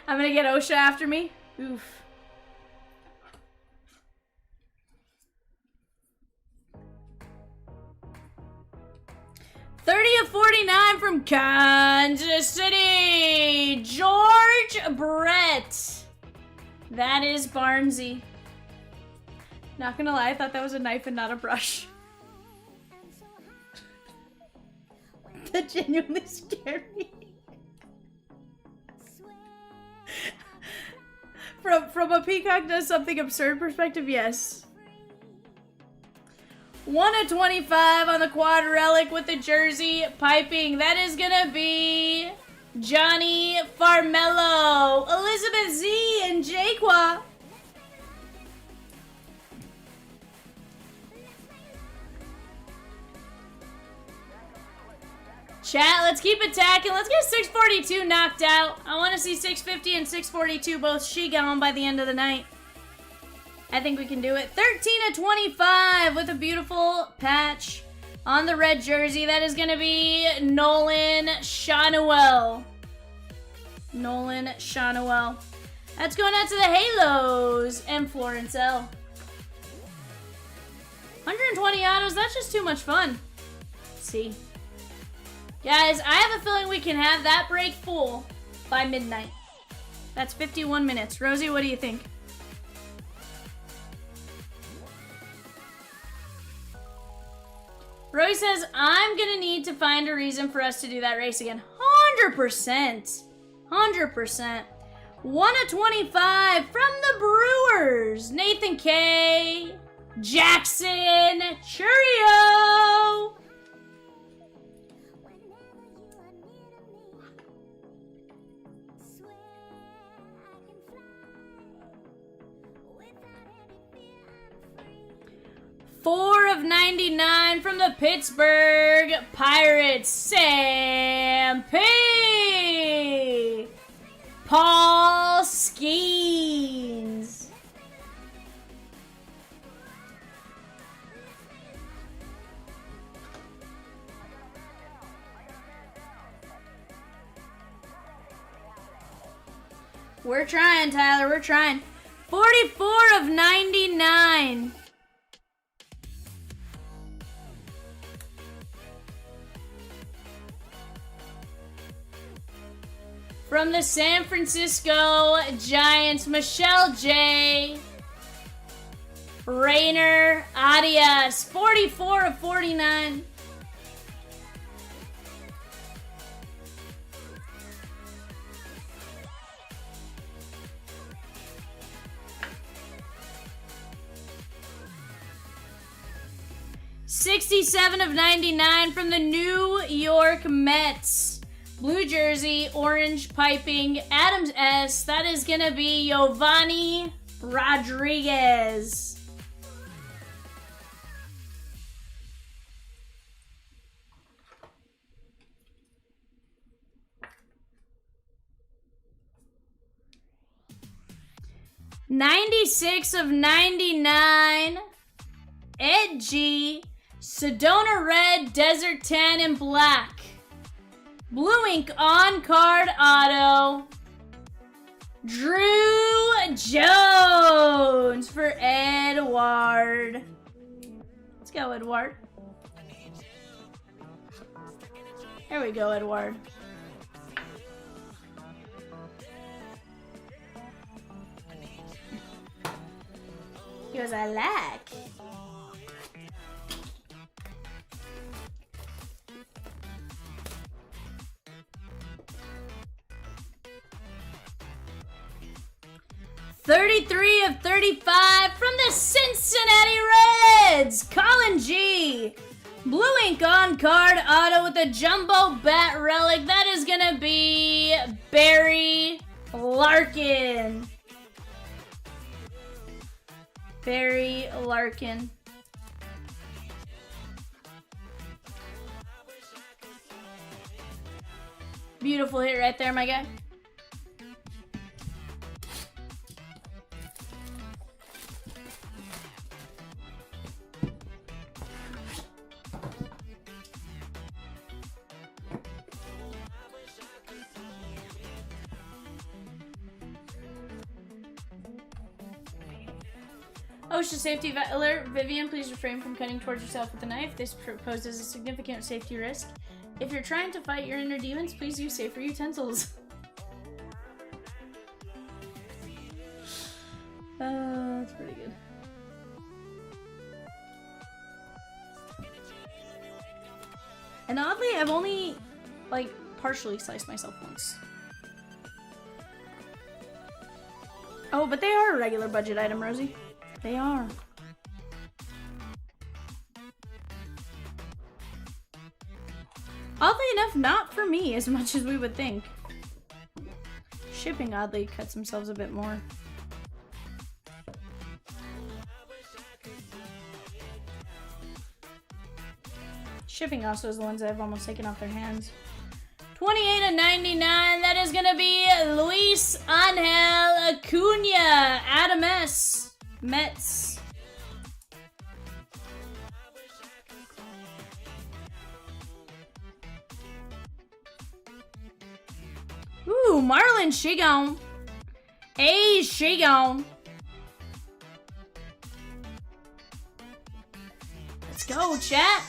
I'm gonna get OSHA after me. Oof. $30 of 49 from Kansas City. George Brett. That is Barnesy. Not gonna lie, I thought that was a knife and not a brush. That genuinely scared me. From a Peacock does something absurd perspective, yes. 1 of 25 on the quad relic with the jersey piping. That is gonna be Johnny Farmello, Elizabeth Z, and Jaquan. Chat, let's keep attacking. Let's get 642 knocked out. I want to see 650 and 642 both she-gone by the end of the night. I think we can do it. 13 of 25 with a beautiful patch on the red jersey. That is going to be Nolan Shanuel. Nolan Shanuel. That's going out to the Halos and Florence L. 120 autos. That's just too much fun. Let's see. Guys, I have a feeling we can have that break full by midnight. That's 51 minutes. Rosie, what do you think? Roy says, I'm gonna need to find a reason for us to do that race again. 100%. 100%. 1 of 25 from the Brewers. Nathan K. Jackson Churio. Four of 99 from the Pittsburgh Pirates, Sam P. Paul Skeens. We're trying, Tyler, we're trying. 44 of 99. From the San Francisco Giants, Michelle J. Rainer Arias, 44 of 49. $67 of 99 from the New York Mets. Blue jersey, orange piping, Adams S. That is going to be Giovanni Rodriguez. $96 of 99. Ed G. Sedona Red, Desert Tan, and Black. Blue ink on card auto. Drew Jones for Edward. Let's go, Edward. There we go, Edward. Here's I like. 33 of 35 from the Cincinnati Reds, Colin G. Blue ink on card auto with a jumbo bat relic. That is going to be Barry Larkin. Barry Larkin. Beautiful hit right there, my guy. OSHA safety alert. Vivian, please refrain from cutting towards yourself with a knife. This poses a significant safety risk. If you're trying to fight your inner demons, please use safer utensils. That's pretty good. And oddly, I've only, like, partially sliced myself once. Oh, but they are a regular budget item, Rosie. They are. Oddly enough, not for me as much as we would think. Shipping oddly cuts themselves a bit more. Shipping also is the ones that I've almost taken off their hands. 28 of 99. That is going to be Luis Angel Acuna. Adam S. Mets. Ooh, Marlon Shigon. Hey, Shigon. Let's go, chat.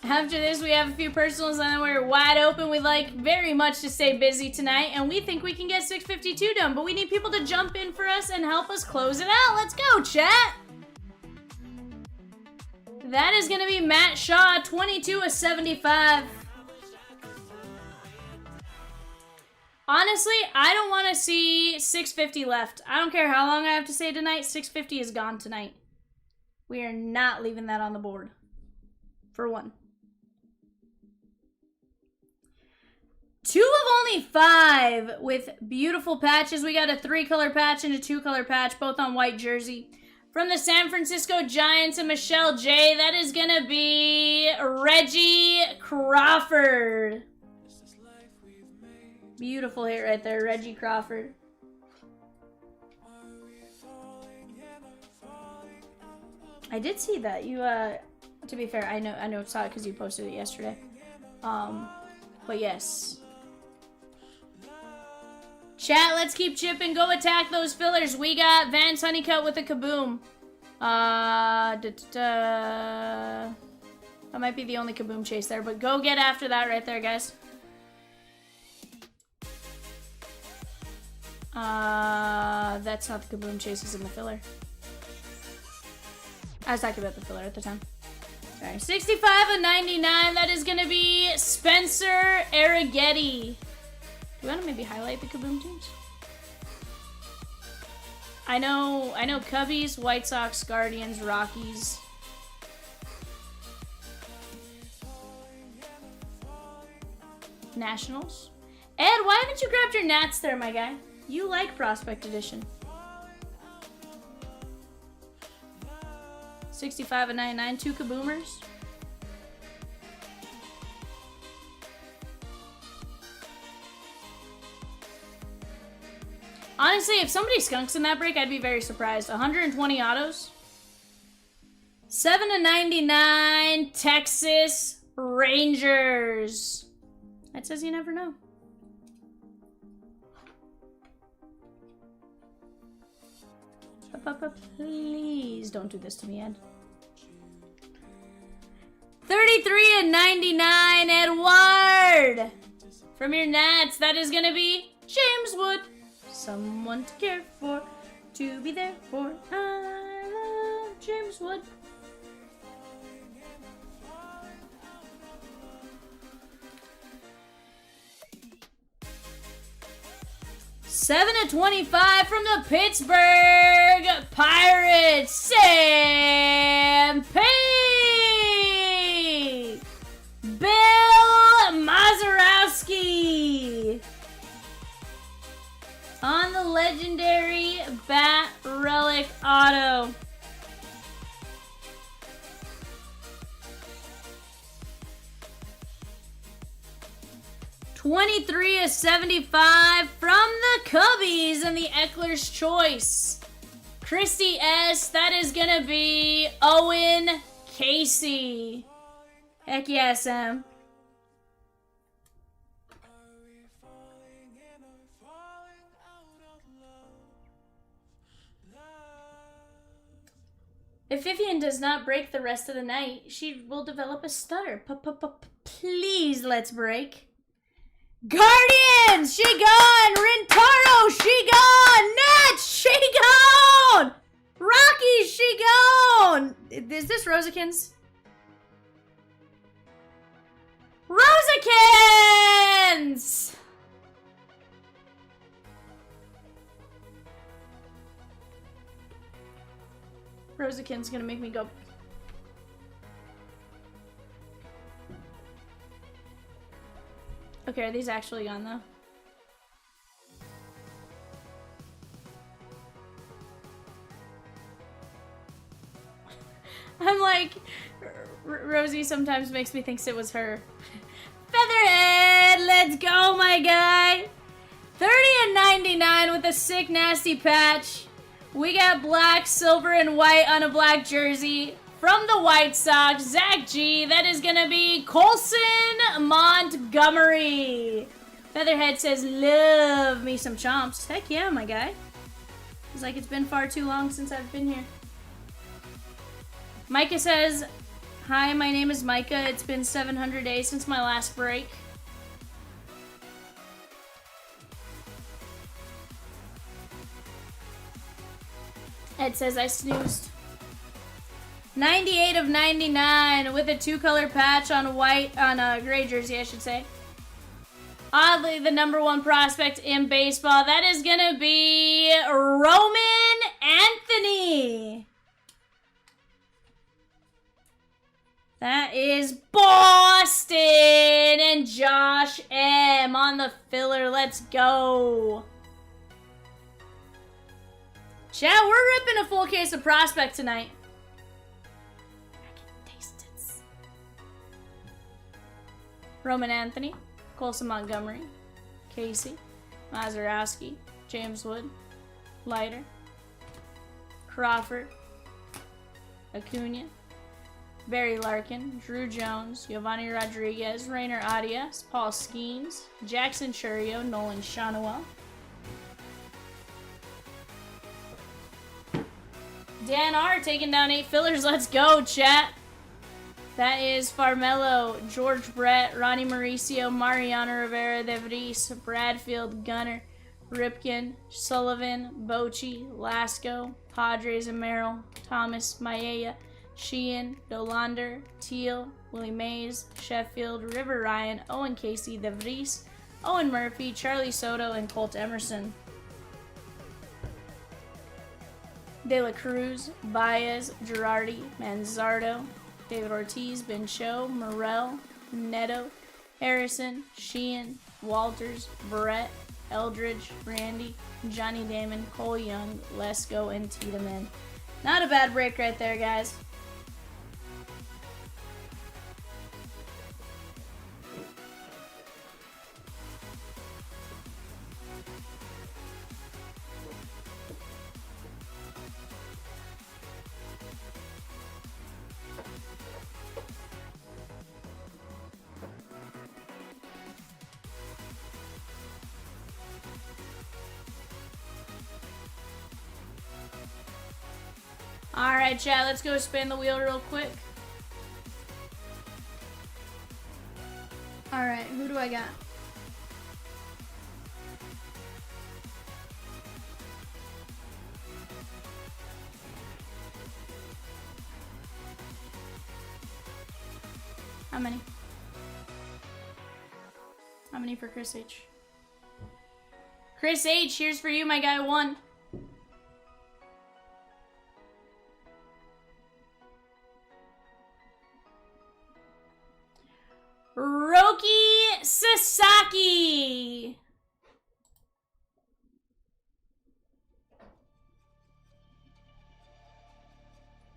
After this, we have a few personals, and then we're wide open. We'd like very much to stay busy tonight, and we think we can get 652 done, but we need people to jump in for us and help us close it out. Let's go, chat. That is going to be Matt Shaw, 22 of 75. Honestly, I don't want to see 650 left. I don't care how long I have to stay tonight. 650 is gone tonight. We are not leaving that on the board. For one. 2 of only 5 with beautiful patches. We got a 3-color patch and a 2-color patch, both on white jersey. From the San Francisco Giants and Michelle J, that is going to be Reggie Crawford. Beautiful hit right there, Reggie Crawford. I did see that. You, to be fair, I know, saw it because you posted it yesterday. But yes. Chat, let's keep chipping. Go attack those fillers. We got Vance Honeycutt with a kaboom. That might be the only kaboom chase there, but go get after that right there, guys. That's not the kaboom chases in the filler. I was talking about the filler at the time. Alright, 65 of 99. That is going to be Spencer Arrighetti. Do you want to maybe highlight the kaboom teams? I know Cubbies, White Sox, Guardians, Rockies. Nationals. Ed, why haven't you grabbed your Nats there, my guy? You like Prospect Edition. 65 of 99, 2 kaboomers. Honestly, if somebody skunks in that break, I'd be very surprised. 120 autos. 7 of 99, Texas Rangers. That says you never know. Please don't do this to me, Ed. 33 and 99, Edward. From your Nats, that is going to be James Wood. Someone to care for, to be there for. I love James Wood. 7/25 from the Pittsburgh Pirates, Sam Pate! Bill Mazeroski! On the legendary Bat Relic Auto. $23/75 from the Cubbies and the Eckler's Choice. Christy S. That is gonna be Owen Casey. Heck yeah, Sam. If Vivian does not break the rest of the night, she will develop a stutter. Please, let's break. Guardians, she gone. Rintaro, she gone. Nets, she gone. Rocky, she gone. Is this Rosikins? Rosikins! Rosikins gonna make me go. Okay, are these actually gone though? I'm like, Rosie sometimes makes me think it was her. Featherhead, let's go, my guy. 30/99 with a sick, nasty patch. We got black, silver, and white on a black jersey. From the White Sox, Zach G. That is going to be Colson Montgomery. Featherhead says, love me some chomps. Heck yeah, my guy. It's like it's been far too long since I've been here. Micah says, hi, my name is Micah. It's been 700 days since my last break. Ed says I snoozed. 98/99 with a 2-color patch on a gray jersey, I should say. Oddly, the #1 prospect in baseball. That is gonna be Roman Anthony. That is Boston and Josh M on the filler. Let's go. Chat, we're ripping a full case of prospect tonight. I can taste it. Roman Anthony, Colson Montgomery, Casey, Mazeroski, James Wood, Leiter, Crawford, Acuna, Barry Larkin, Drew Jones, Giovanni Rodriguez, Rainer Arias, Paul Skeens, Jackson Churio, Nolan Shonowell, Dan R. taking down 8 fillers. Let's go, chat. That is Farmelo, George Brett, Ronnie Mauricio, Mariano Rivera, De Vries, Bradfield, Gunner, Ripken, Sullivan, Bochy, Lasco, Padres and Merrill, Thomas, Maeda, Sheehan, Dolander, Teal, Willie Mays, Sheffield, River Ryan, Owen Casey, De Vries, Owen Murphy, Charlie Soto, and Colt Emerson. De La Cruz, Baez, Girardi, Manzardo, David Ortiz, Ben Cho, Morel, Neto, Harrison, Sheehan, Walters, Barrett, Eldridge, Randy, Johnny Damon, Cole Young, Lesko, and Tiedemann. Not a bad break right there, guys. Alright, chat, let's go spin the wheel real quick. Alright, who do I got? How many? How many for Chris H? Chris H, here's for you, my guy. 1. Roki Sasaki.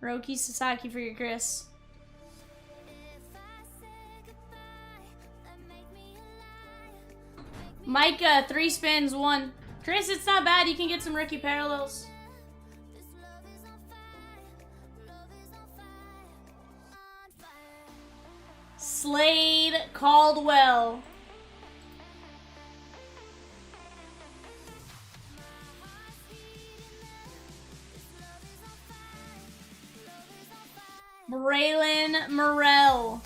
Roki Sasaki for your Chris. Micah, 3 spins, 1. Chris, it's not bad. You can get some rookie parallels. Slade Caldwell. Braylon Morrell.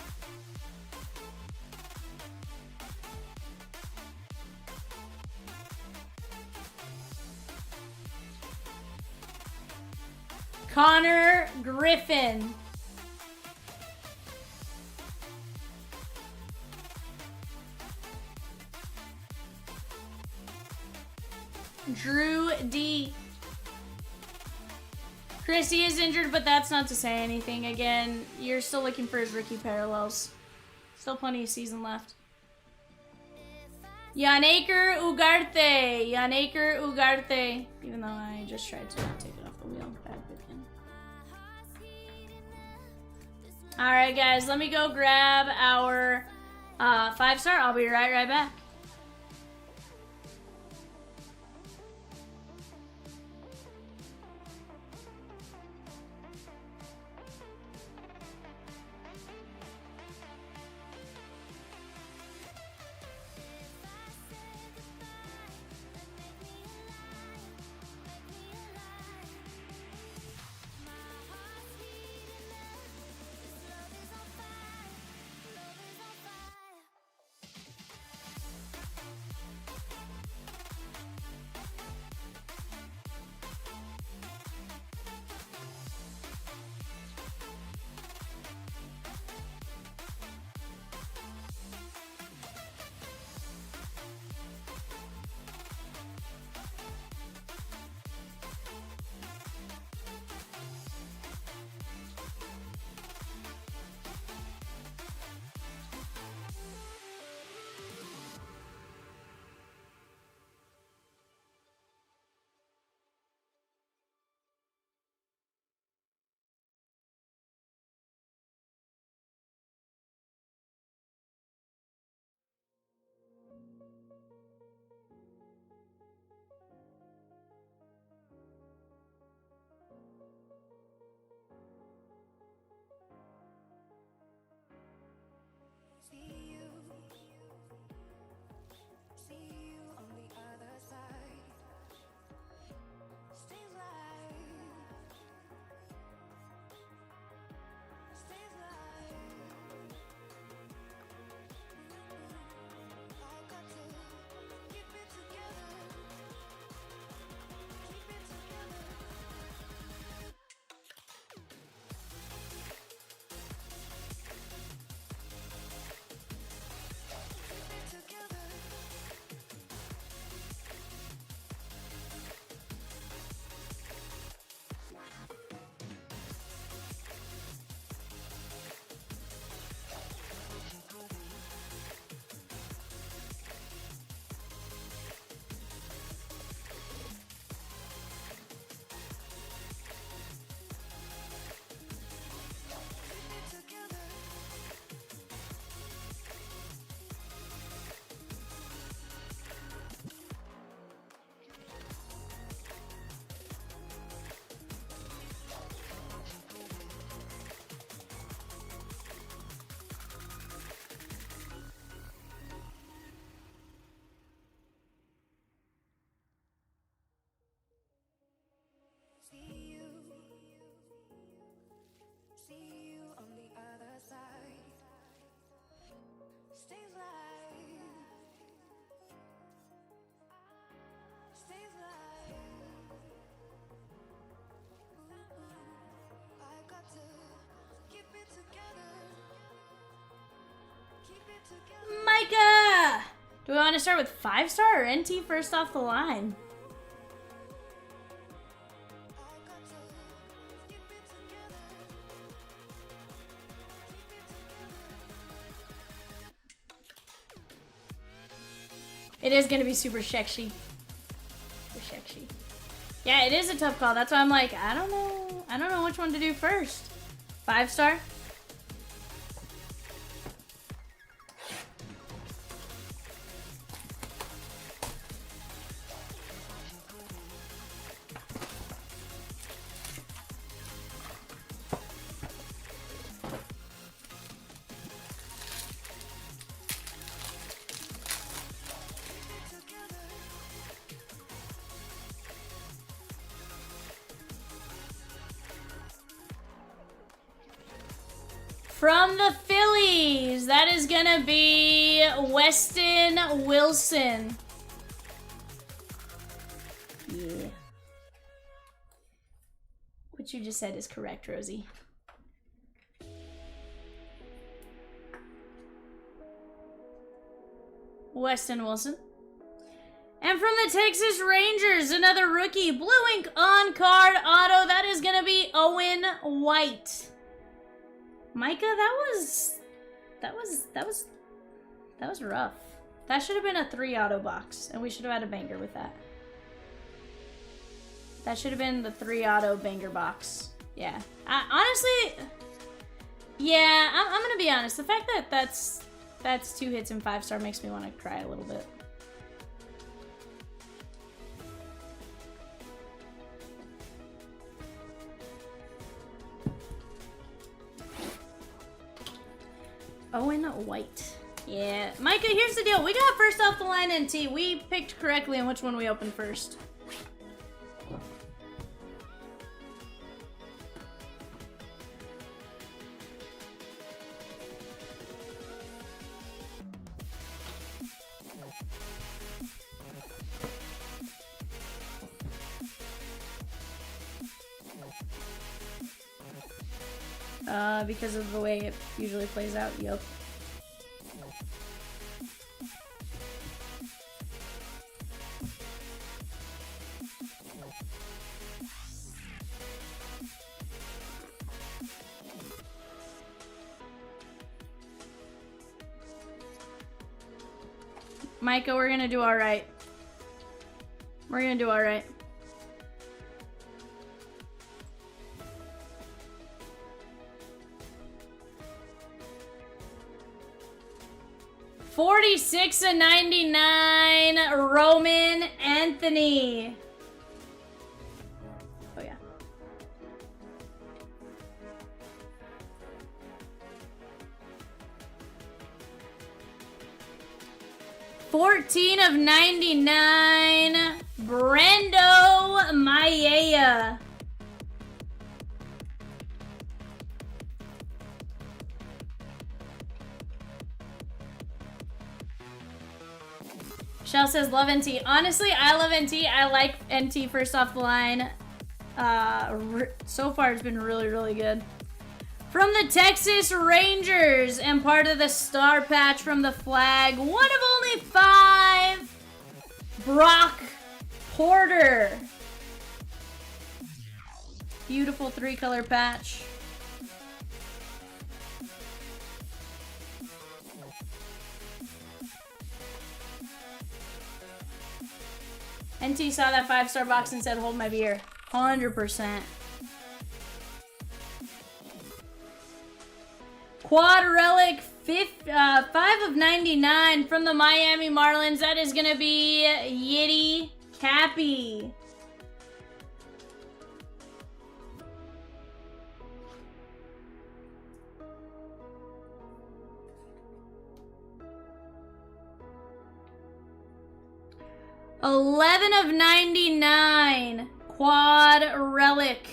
Connor Griffin. Drew D. Chrissy is injured, but that's not to say anything. Again, you're still looking for his rookie parallels. Still plenty of season left. Yanniker Ugarte. Yanniker Ugarte. Even though I just tried to take it off the wheel. Bad Vivian. Alright, guys. Let me go grab our 5-star. I'll be right back. Micah! Do we want to start with 5-star or NT first off the line? It is gonna be super sexy. Super sexy. Yeah, it is a tough call. That's why I'm like, I don't know. I don't know which one to do first. 5-star? From the Phillies, that is gonna be Weston Wilson. Yeah. What you just said is correct, Rosie. Weston Wilson. And from the Texas Rangers, another rookie, blue ink on card auto. That is gonna be Owen White. Micah, that was rough. That should have been a 3 auto box, and we should have had a banger with that. That should have been the 3 auto banger box. Yeah. Honestly, yeah, I'm gonna be honest. The fact that that's 2 hits and 5-star makes me want to cry a little bit. Owen White. Yeah. Micah, here's the deal. We got first off the line NT. We picked correctly on which one we opened first. Because of the way it usually plays out, yep. Micah, we're gonna do alright. We're gonna do alright. $46.99, Roman Anthony. Oh yeah. $14.99, Brando Maya. Shell says, love NT. Honestly, I love NT. I like NT first off the line. So far, it's been really, really good. From the Texas Rangers and part of the star patch from the flag, one of only 5, Brock Porter. Beautiful 3-color patch. NT saw that 5-star box and said, hold my beer. 100%. Quad relic 5/99 from the Miami Marlins. That is going to be Yiddy Cappy. $11/99 quad relic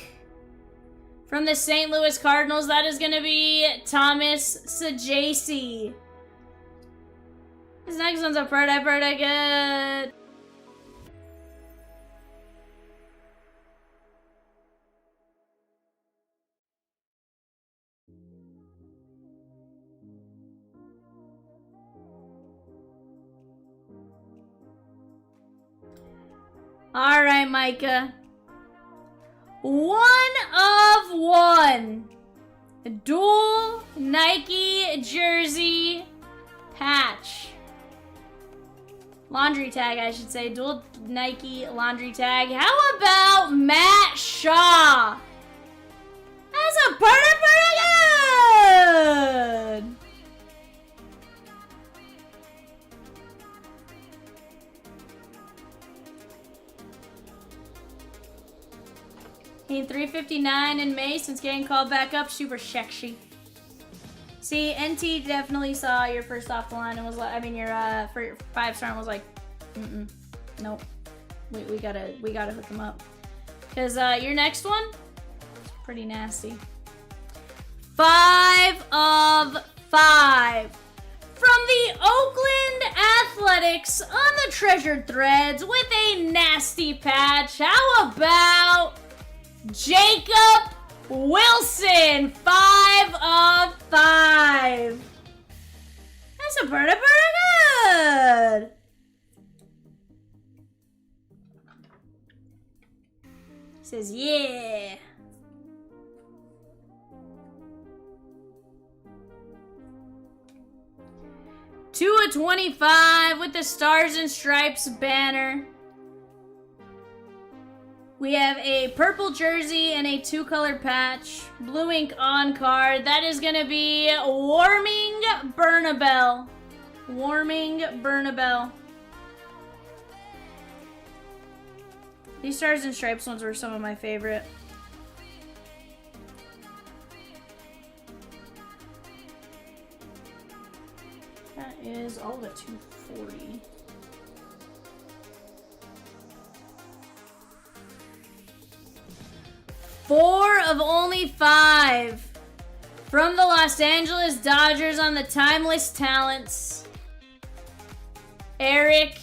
from the St. Louis Cardinals. That is going to be Thomas Sajaci. This next one's a pretty good. All right, Micah. 1 of 1. Dual Nike jersey patch. Laundry tag, I should say. Dual Nike laundry tag. How about Matt Shaw? That's a pretty good. Hitting 359 in May since getting called back up. Super sexy. See, NT definitely saw your first off the line and was like, I mean, your 5-star and was like, nope. We gotta hook him up. Cause your next one, it's pretty nasty. 5 of 5 from the Oakland Athletics on the Treasured Threads with a nasty patch. How about Jacob Wilson? 5 of 5. That's a pretty good. Says yeah. Two of 25 with the Stars and Stripes banner. We have a purple jersey and a 2-color patch. Blue ink on card. That is going to be Warming Bernabel. Warming Bernabel. These Stars and Stripes ones were some of my favorite. That is all of a 240. Four of only 5 from the Los Angeles Dodgers on the Timeless Talents. Eric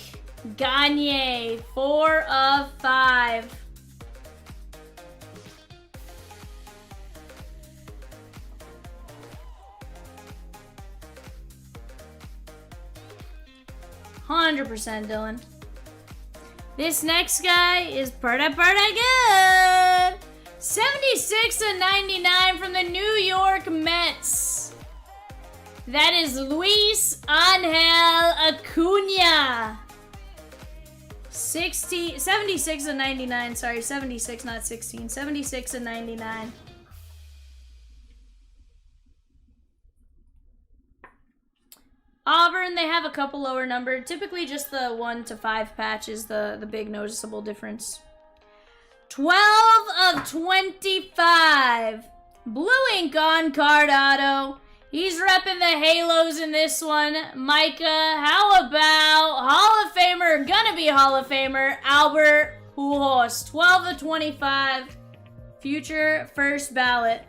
Gagne, 4 of 5. %, Dylan. This next guy is pretty good. 76 of 99 from the New York Mets. That is Luis Angel Acuna. 76 of 99. Sorry, 76, not 16. 76 of 99. Auburn, they have a couple lower numbered. Typically just the 1 to 5 patch is the big noticeable difference. 12 of 25. Blue ink on card auto. He's repping the Halos in this one. Micah, how about Hall of Famer, gonna be Hall of Famer, Albert Pujols. 12 of 25. Future first ballot.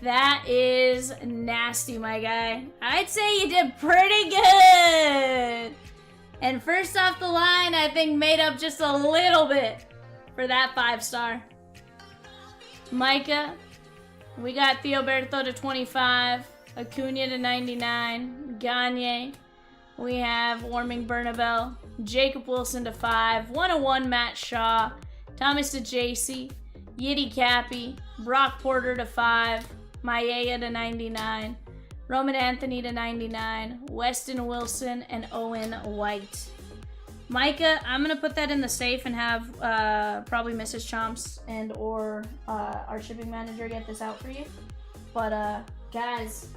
That is nasty, my guy. I'd say you did pretty good. And first off the line, I think made up just a little bit for that 5-star. Micah, we got Theoberto to 25, Acuna to 99, Gagne. We have Warming Bernabel, Jacob Wilson to 5, 101 Matt Shaw, Thomas to JC, Yiddy Cappy, Brock Porter to 5, Maya to 99, Roman Anthony to 99, Weston Wilson, and Owen White. Micah, I'm going to put that in the safe and have probably Mrs. Chomps and or our shipping manager get this out for you. But guys,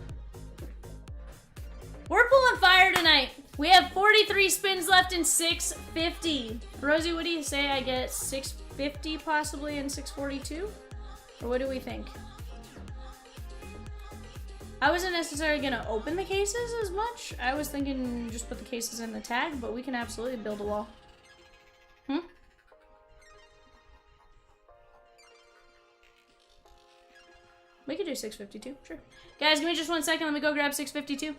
we're pulling fire tonight. We have 43 spins left in 650. Rosie, what do you say? I get 650 possibly in 642? Or what do we think? I wasn't necessarily going to open the cases as much. I was thinking just put the cases in the tag, but we can absolutely build a wall. We could do 652, sure. Guys, give me just 1 second. Let me go grab 652.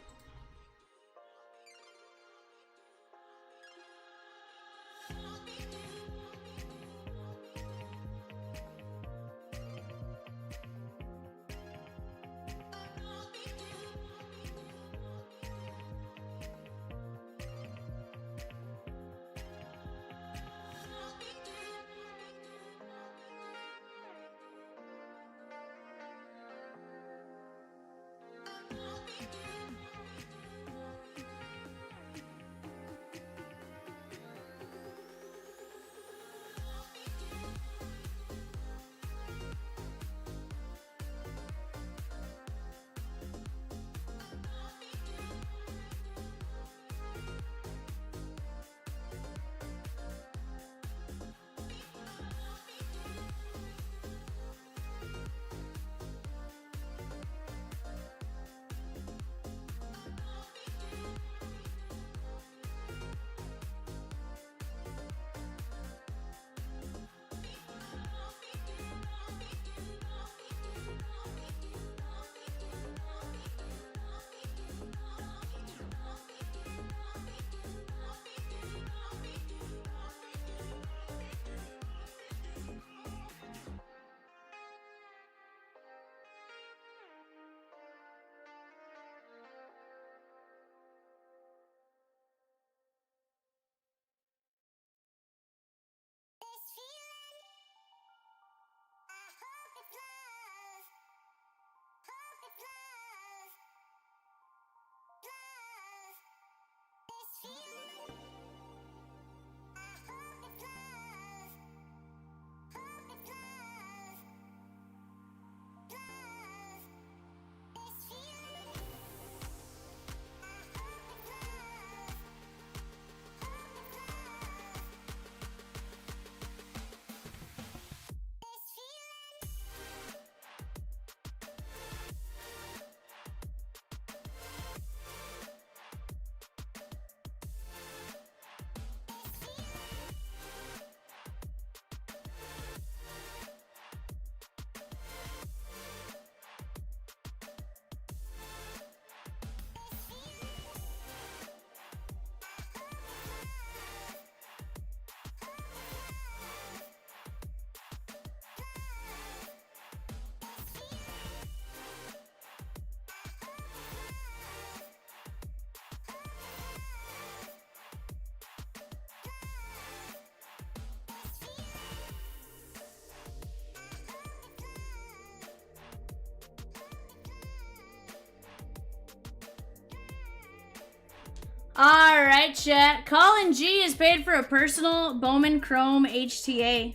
All right, chat. Colin G is paid for a personal Bowman Chrome HTA.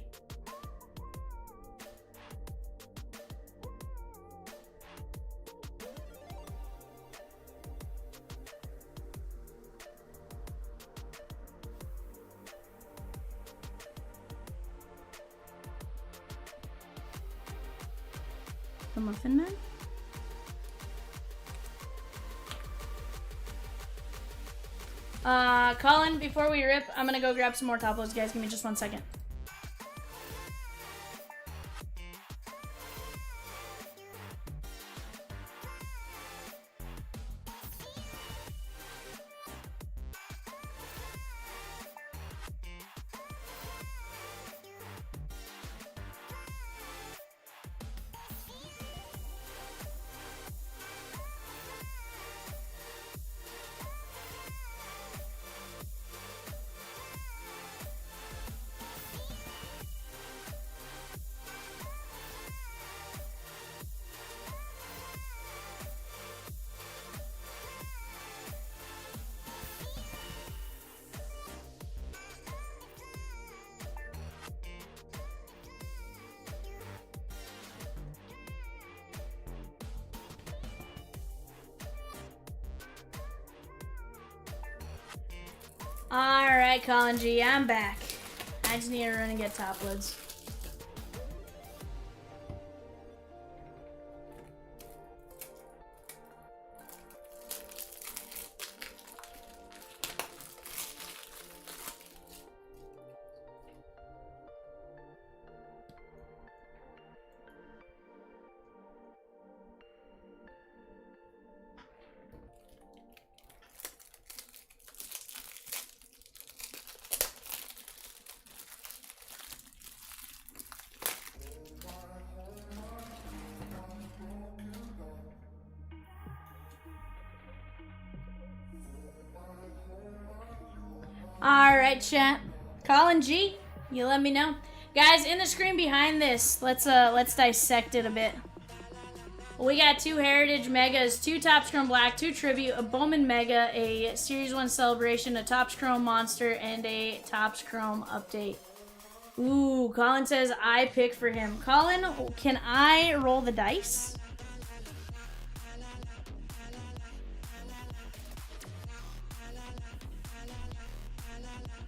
The Muffin Man? Colin, before we rip, I'm gonna go grab some more top loads, guys. Give me just 1 second. Alright, Colin G, I'm back. I just need to run and get top loads. Alright, chat. Colin G, you let me know. Guys, in the screen behind this, let's dissect it a bit. We got 2 Heritage Megas, 2 Topps Chrome Black, 2 Tribute, a Bowman Mega, a Series 1 Celebration, a Topps Chrome Monster, and a Topps Chrome Update. Ooh, Colin says I pick for him. Colin, can I roll the dice?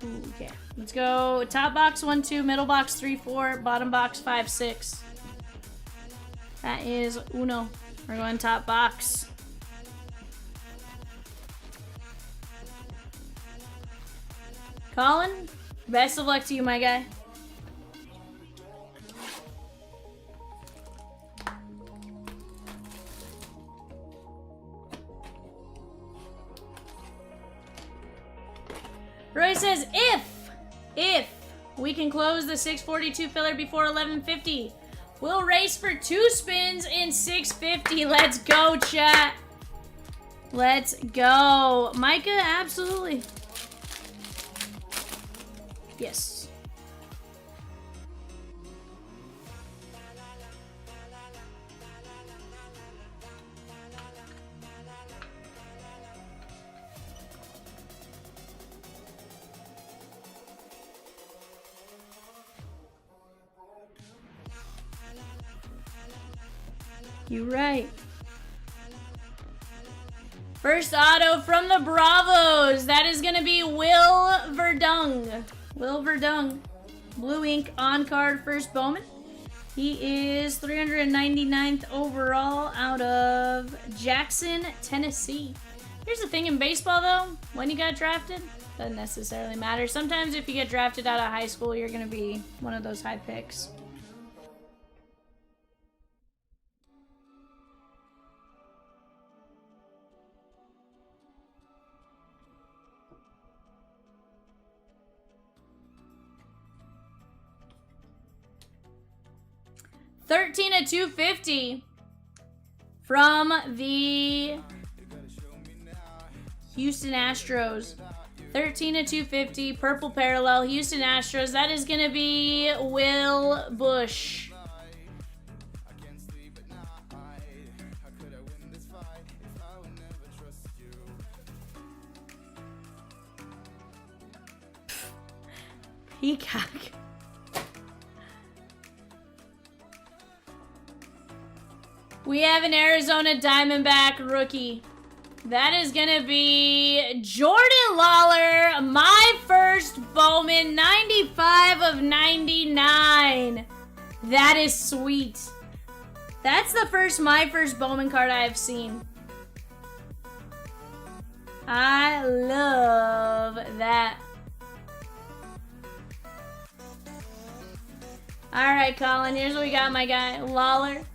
Ooh, okay, let's go top box 1, 2, middle box 3, 4, bottom box 5, 6. That is uno. We're going top box. Colin, best of luck to you, my guy. Roy says, if we can close the 642 filler before 1150, we'll race for 2 spins in 650. Let's go, chat. Let's go. Micah, absolutely. Yes. You're right. First auto from the Bravos. That is going to be Will Verdung. Will Verdung. Blue ink on card first Bowman. He is 399th overall out of Jackson, Tennessee. Here's the thing in baseball, though. When you got drafted, doesn't necessarily matter. Sometimes if you get drafted out of high school, you're going to be one of those high picks. $13/250 from the Houston Astros. $13/250, purple parallel, Houston Astros. That is going to be Will Bush. Peacock. We have an Arizona Diamondback rookie. That is going to be Jordan Lawler, my first Bowman, 95 of 99. That is sweet. That's the my first Bowman card I have seen. I love that. Alright, Colin, here's what we got, my guy. Lawler,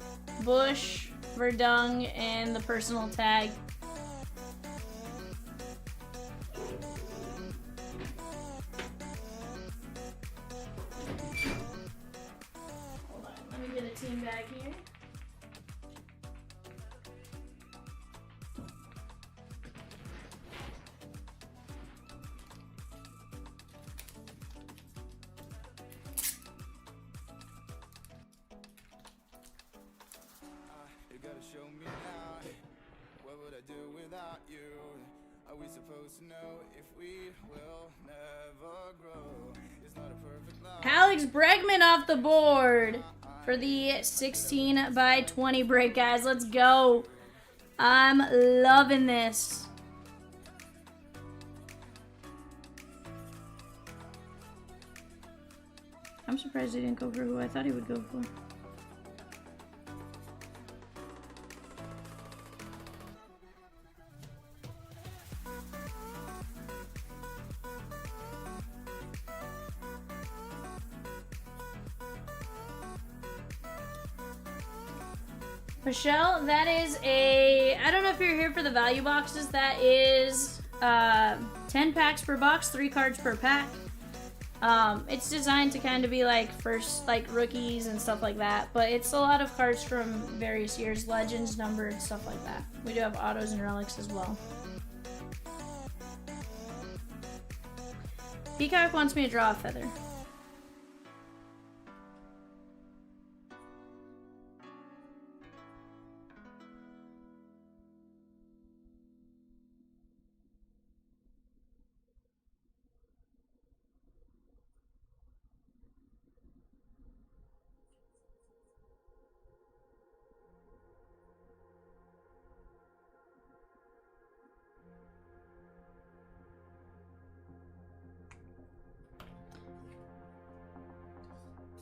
Bush, Verdung, and the personal tag. Hold on, let me get a team bag here. You gotta show me now. What would I do without you? Are we supposed to know if we will never grow? It's not a perfect life. Alex Bregman off the board for the 16 by 20 break, guys. Let's go. I'm loving this. I'm surprised he didn't go for who I thought he would go for. Michelle, that is a, I don't know if you're here for the value boxes, that is 10 packs per box, 3 cards per pack. It's designed to kind of be like first, like rookies and stuff like that, but it's a lot of cards from various years, legends, numbered, stuff like that. We do have autos and relics as well. Peacock wants me to draw a feather.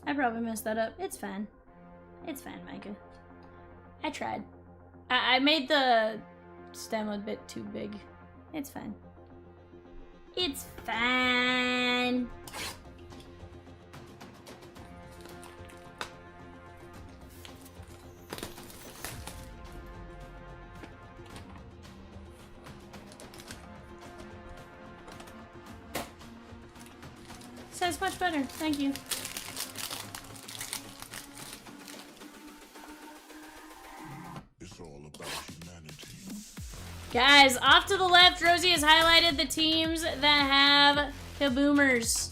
I probably messed that up. It's fine. It's fine, Micah. I tried. I made the stem a bit too big. It's fine. It's fine. Says much better. Thank you. Guys, off to the left, Rosie has highlighted the teams that have kaboomers.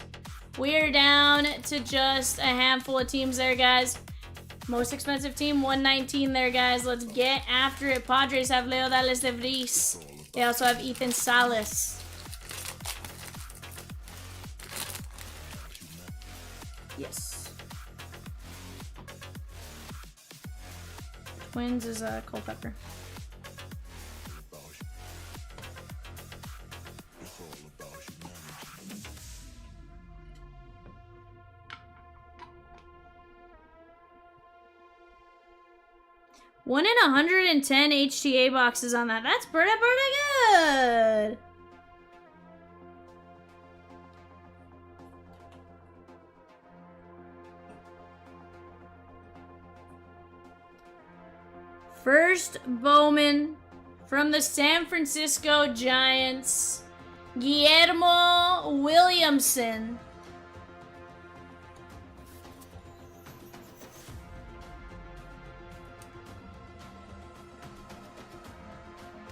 We are down to just a handful of teams there, guys. Most expensive team, 119 there, guys. Let's get after it. Padres have Leo Dallas de Vries. They also have Ethan Salas. Yes. Twins is Culpepper. One in 110 HTA boxes on that. That's pretty good. First Bowman from the San Francisco Giants, Guillermo Williamson.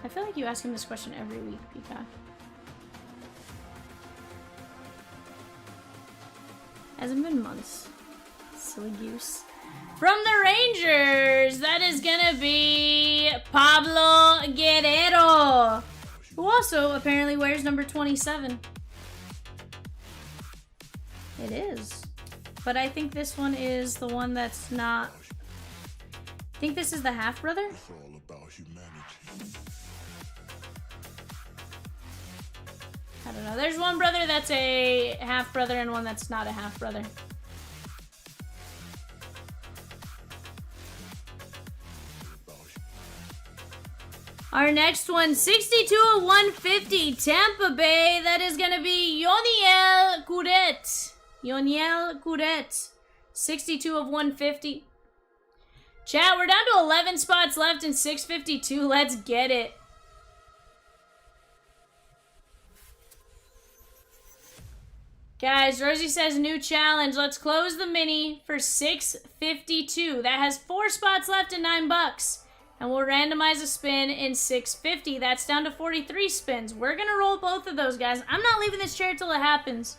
I feel like you ask him this question every week, Peacock. Hasn't been months. Silly goose. From the Rangers, that is gonna be Pablo Guerrero, who also apparently wears number 27. It is. But I think this one is the one that's not. I think this is the half brother. It's all about humanity. I don't know. There's one brother that's a half brother and one that's not a half brother. Our next one, 62 of 150, Tampa Bay. That is going to be Yoniel Couret. Yoniel Couret. 62 of 150. Chat, we're down to 11 spots left in 652. Let's get it. Guys, Rosie says new challenge. Let's close the mini for 652. That has 4 spots left and $9. And we'll randomize a spin in 650. That's down to 43 spins. We're going to roll both of those, guys. I'm not leaving this chair till it happens.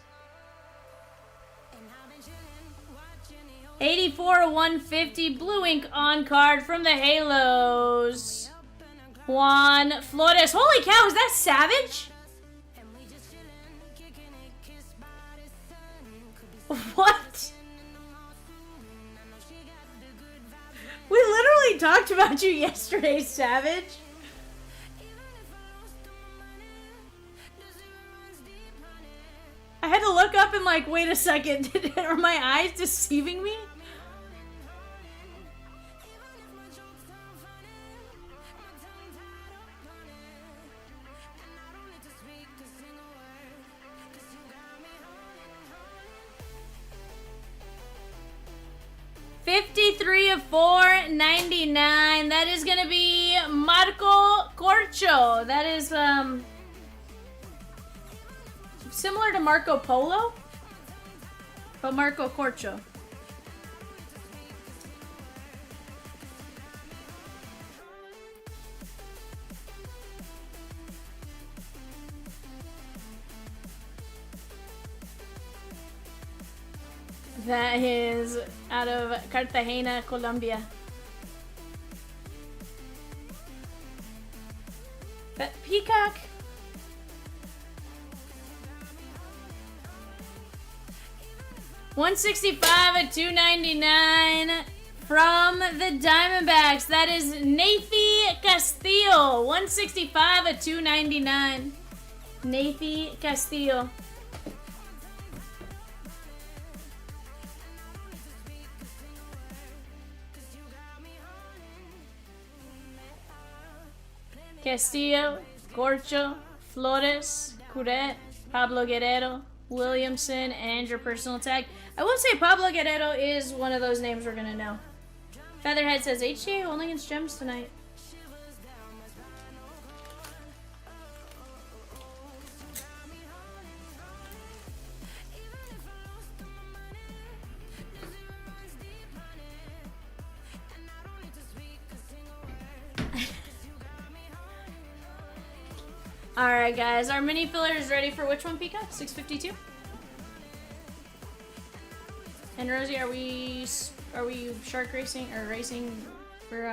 84 of 150. Blue ink on card from the Halos. Juan Flores. Holy cow, is that Savage? What? We literally talked about you yesterday, Savage. I had to look up and like, wait a second, are my eyes deceiving me? $53 of $4.99. That is gonna be Marco Corcho. That is similar to Marco Polo, but Marco Corcho. That is out of Cartagena, Colombia. But Peacock. $165 at $2.99 from the Diamondbacks. That is Nathy Castillo. $165 at $2.99. Nathy Castillo. Castillo, Corcho, Flores, Couret, Pablo Guerrero, Williamson, and your personal tag. I will say Pablo Guerrero is one of those names we're going to know. Featherhead says, HTA only against Gems tonight. Alright guys, our mini filler is ready for which one, Peacock? 652? And Rosie, are we shark racing or racing for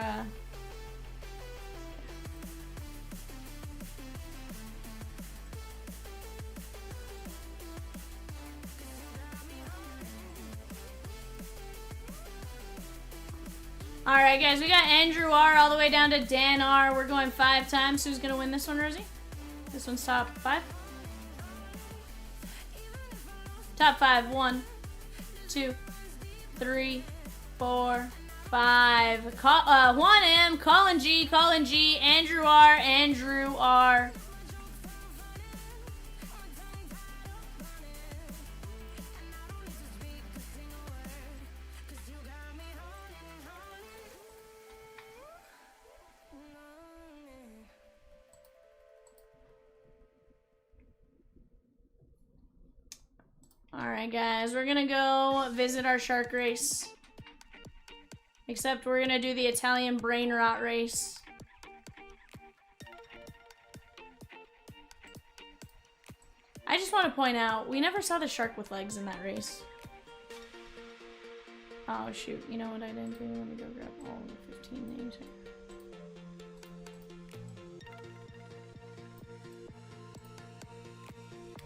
Alright guys, we got Andrew R all the way down to Dan R. We're going 5 times. Who's gonna win this one, Rosie? This one's top 5. Top 5. 1, 2, 3, 4, 5. Juan M, Colin G, Andrew R. Alright guys, we're gonna go visit our shark race. Except we're gonna do the Italian brain rot race. I just want to point out, we never saw the shark with legs in that race. Oh shoot, you know what I didn't do? Let me go grab all the 15 names here.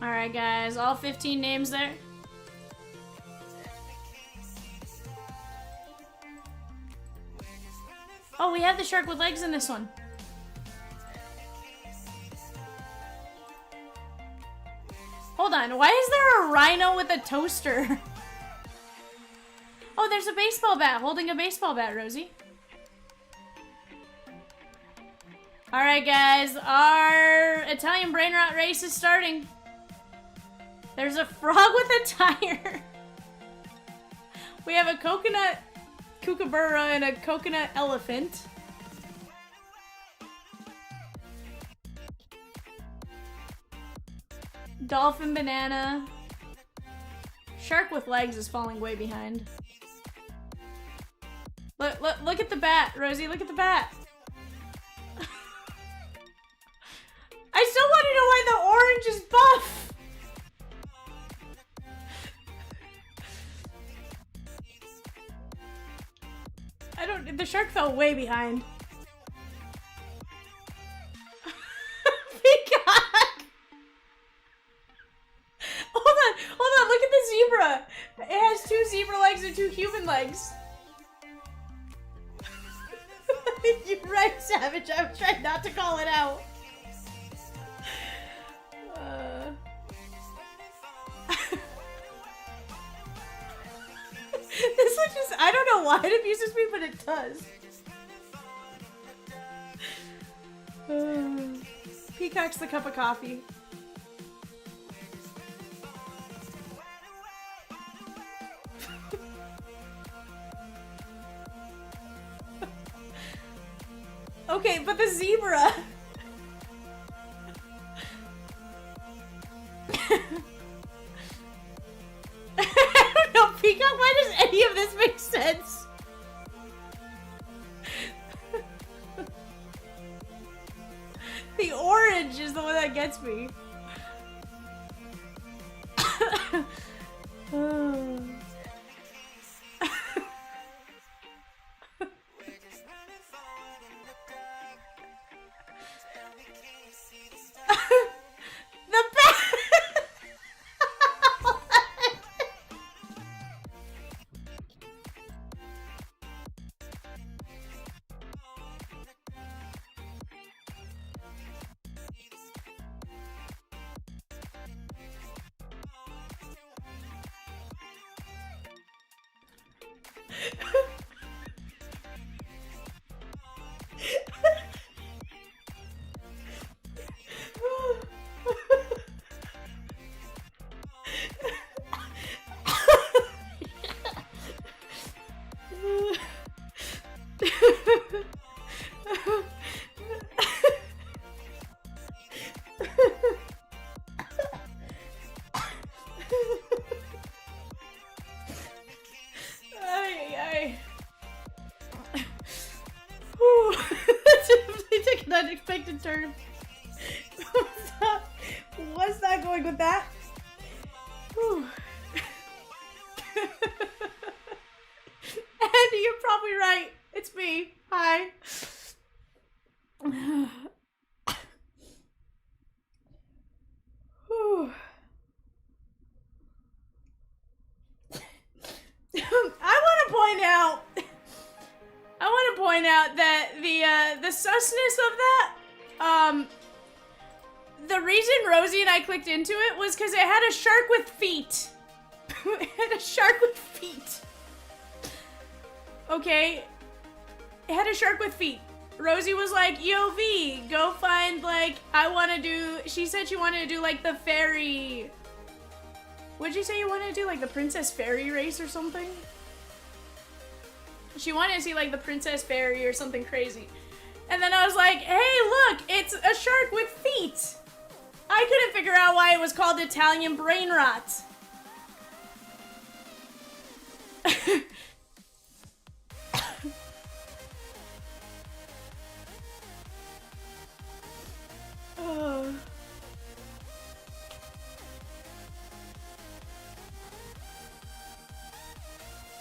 Alright guys, all 15 names there. we have the shark with legs in this one. Hold on, why is there a rhino with a toaster? Oh, there's a baseball bat, holding a baseball bat, Rosie. Alright guys, our Italian brain rot race is starting. There's a frog with a tire. We have a coconut kookaburra and a coconut elephant. Dolphin banana. Shark with legs is falling way behind. Look at the bat, Rosie, look at the bat. I still want to know why the orange is buff. The shark fell way behind. Peacock! Hold on, look at the zebra. It has 2 zebra legs and 2 human legs. You're right, Savage. I was trying not to call it out. This one just, I don't know why it abuses me, but it does. Peacock's the cup of coffee. Okay, but the zebra. I don't know, Peacock, why does any of this make sense? The orange is the one that gets me. The bat! Unexpected turn. Was not going with that. Whew. Andy, you're probably right. It's me. Hi. Whew. I want to point out that the susness of that, the reason Rosie and I clicked into it was because it had a shark with feet. It had a shark with feet. Okay? It had a shark with feet. Rosie was like, yo, V, go find, like, she said she wanted to do, like, the fairy. What'd you say you wanted to do? Like, the Princess Fairy race or something? She wanted to see, like, the Princess Fairy or something crazy. And then I was like, hey, look, it's a shark with feet. I couldn't figure out why it was called Italian brain rot.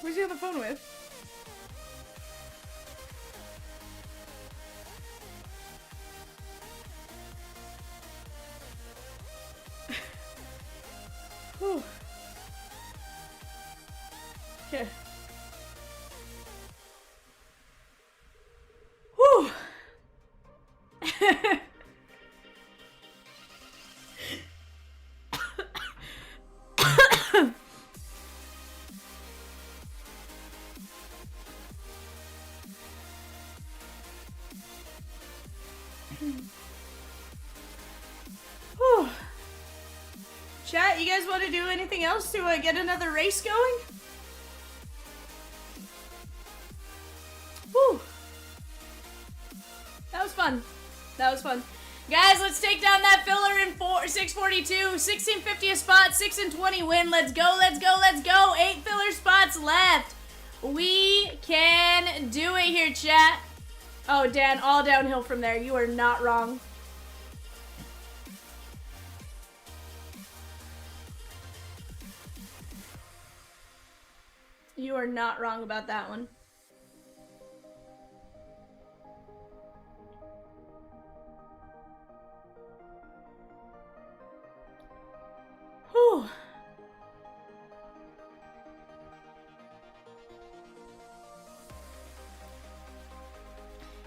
Who's he on the phone with? Whew. Whew. Chat, you guys want to do anything else to get another race going? Whew. That was fun. That was fun. Guys, let's take down that filler in 642. 1650 a spot, 6 and 20 win. Let's go, let's go, let's go. 8 filler spots left. We can do it here, chat. Oh, Dan, all downhill from there. You are not wrong. You are not wrong about that one. Whew.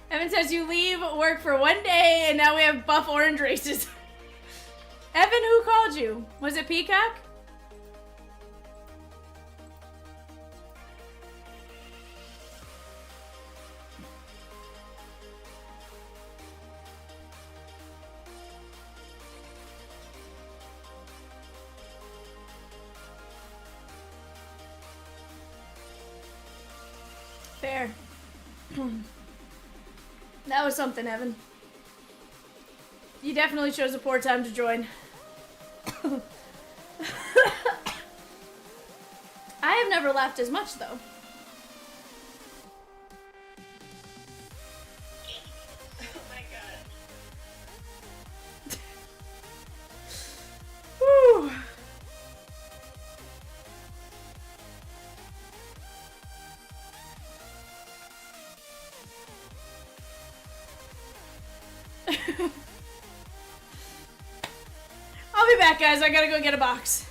Evan says you leave work for one day and now we have buff orange races. Evan, who called you? Was it Peacock? Fair. That was something, Evan. You definitely chose a poor time to join. I have never laughed as much, though. Oh my god. Whew. I'll be back, guys. I gotta go get a box.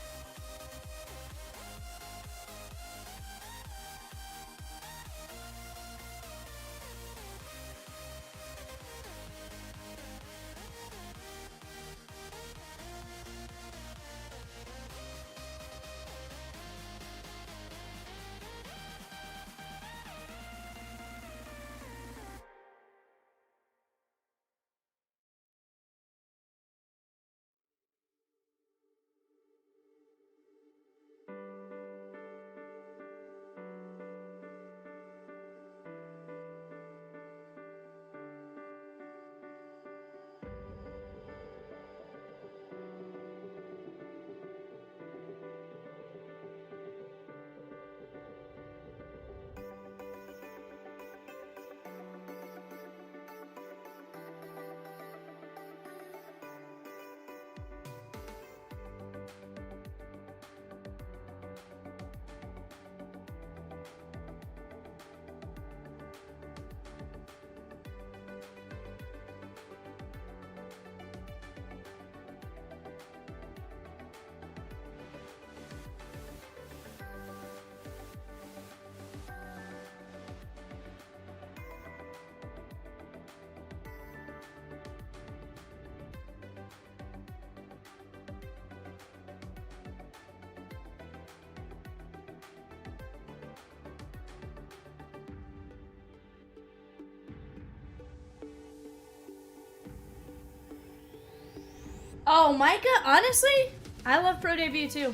Oh, Micah, honestly, I love Pro Debut too.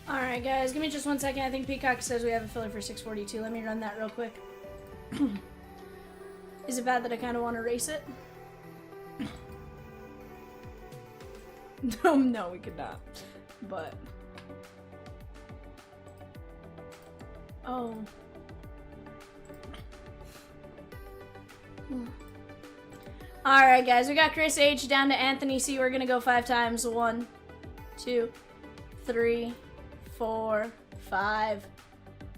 Alright guys, give me just 1 second. I think Peacock says we have a filler for 642. Let me run that real quick. Is it bad that I kind of want to race it? No, we could not. But... oh. Alright, guys, we got Chris H down to Anthony C. We're gonna go 5 times. 1, 2, 3, 4, 5.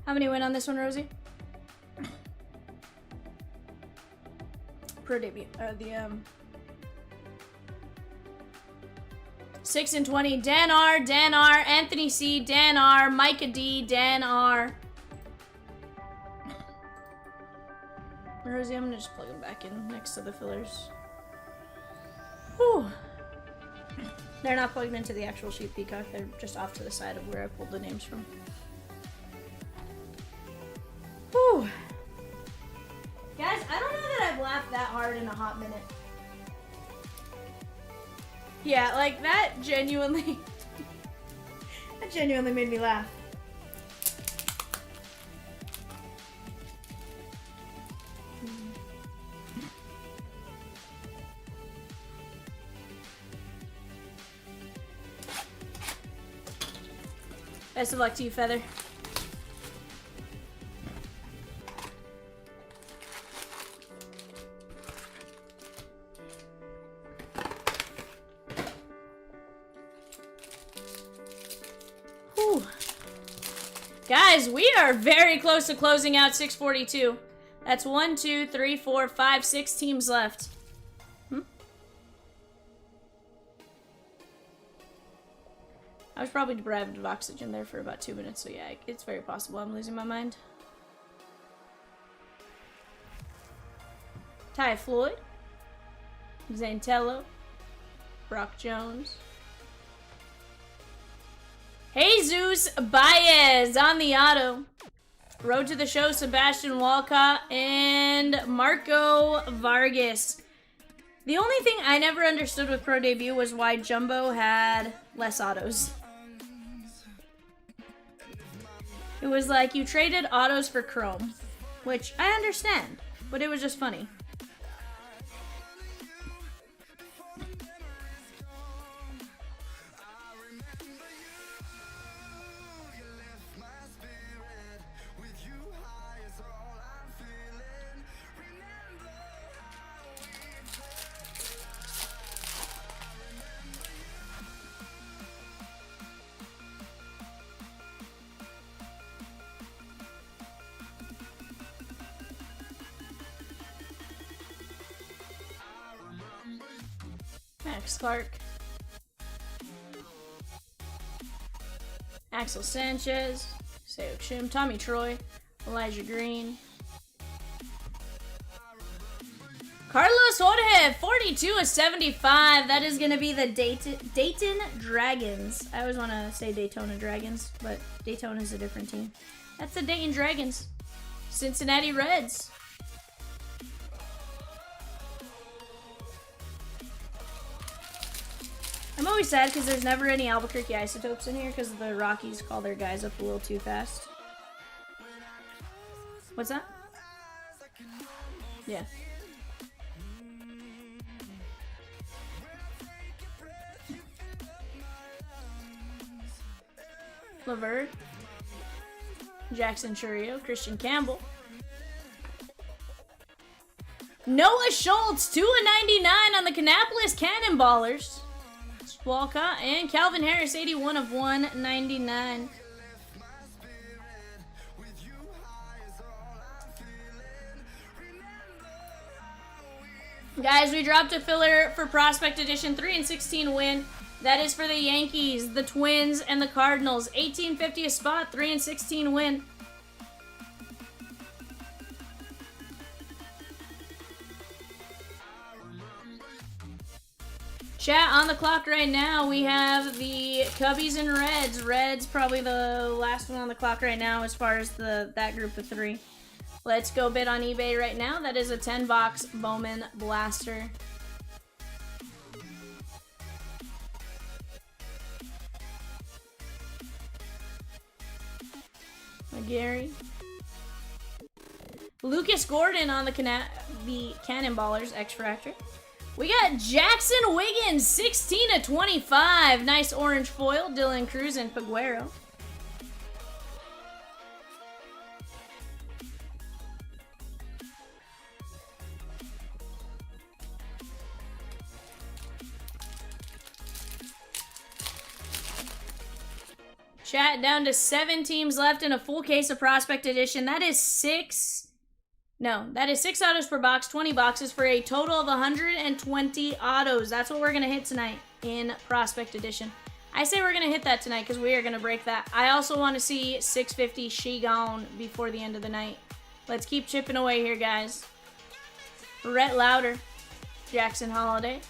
How many win on this one, Rosie? Pro debut. 6 and 20. Dan R, Anthony C, Dan R, Micah D, Dan R. Rosie, I'm gonna just plug them back in next to the fillers. Whew. They're not plugged into the actual sheet peacock, they're just off to the side of where I pulled the names from. Whew. Guys, I don't know that I've laughed that hard in a hot minute. Yeah, like that genuinely made me laugh. Best of luck to you, Feather. Whew. Guys, we are very close to closing out 642. That's 1, 2, 3, 4, 5, 6 teams left. I was probably deprived of oxygen there for about 2 minutes, so yeah, it's very possible I'm losing my mind. Ty Floyd, Zantello, Brock Jones, Jesus Baez on the auto. Road to the show, Sebastian Walcott and Marco Vargas. The only thing I never understood with Pro Debut was why Jumbo had less autos. It was like you traded autos for chrome, which I understand, but it was just funny. Max Clark, Axel Sanchez, Seok Shim, Tommy Troy, Elijah Green, Carlos Jorge, 42 of 75. That is going to be the Dayton Dragons. I always want to say Daytona Dragons, but Daytona is a different team. That's the Dayton Dragons. Cincinnati Reds. I'm always sad because there's never any Albuquerque Isotopes in here because the Rockies call their guys up a little too fast. What's that? Yeah. Laverde, Jackson Churio, Christian Campbell, Noah Schultz, 2 of 99 on the Kannapolis Cannonballers. Walcott and Calvin Harris, 81 of 199. Guys, we dropped a filler for Prospect Edition, 3 and 16 win. That is for the Yankees, the Twins, and the Cardinals. 1850 a spot, 3 and 16 win. Chat, on the clock right now, we have the Cubbies and Reds. Reds probably the last one on the clock right now as far as that group of 3. Let's go bid on eBay right now. That is a 10-box Bowman Blaster. Gary. Lucas Gordon on the Cannonballers X-Fractor. We got Jackson Wiggins, 16 of 25. Nice orange foil. Dylan Cruz and Peguero. Chat, down to 7 teams left in a full case of Prospect Edition. That is 6 autos per box, 20 boxes for a total of 120 autos. That's what we're going to hit tonight in Prospect Edition. I say we're going to hit that tonight because we are going to break that. I also want to see 650 She Gone before the end of the night. Let's keep chipping away here, guys. Rhett Lauder, Jackson Holiday.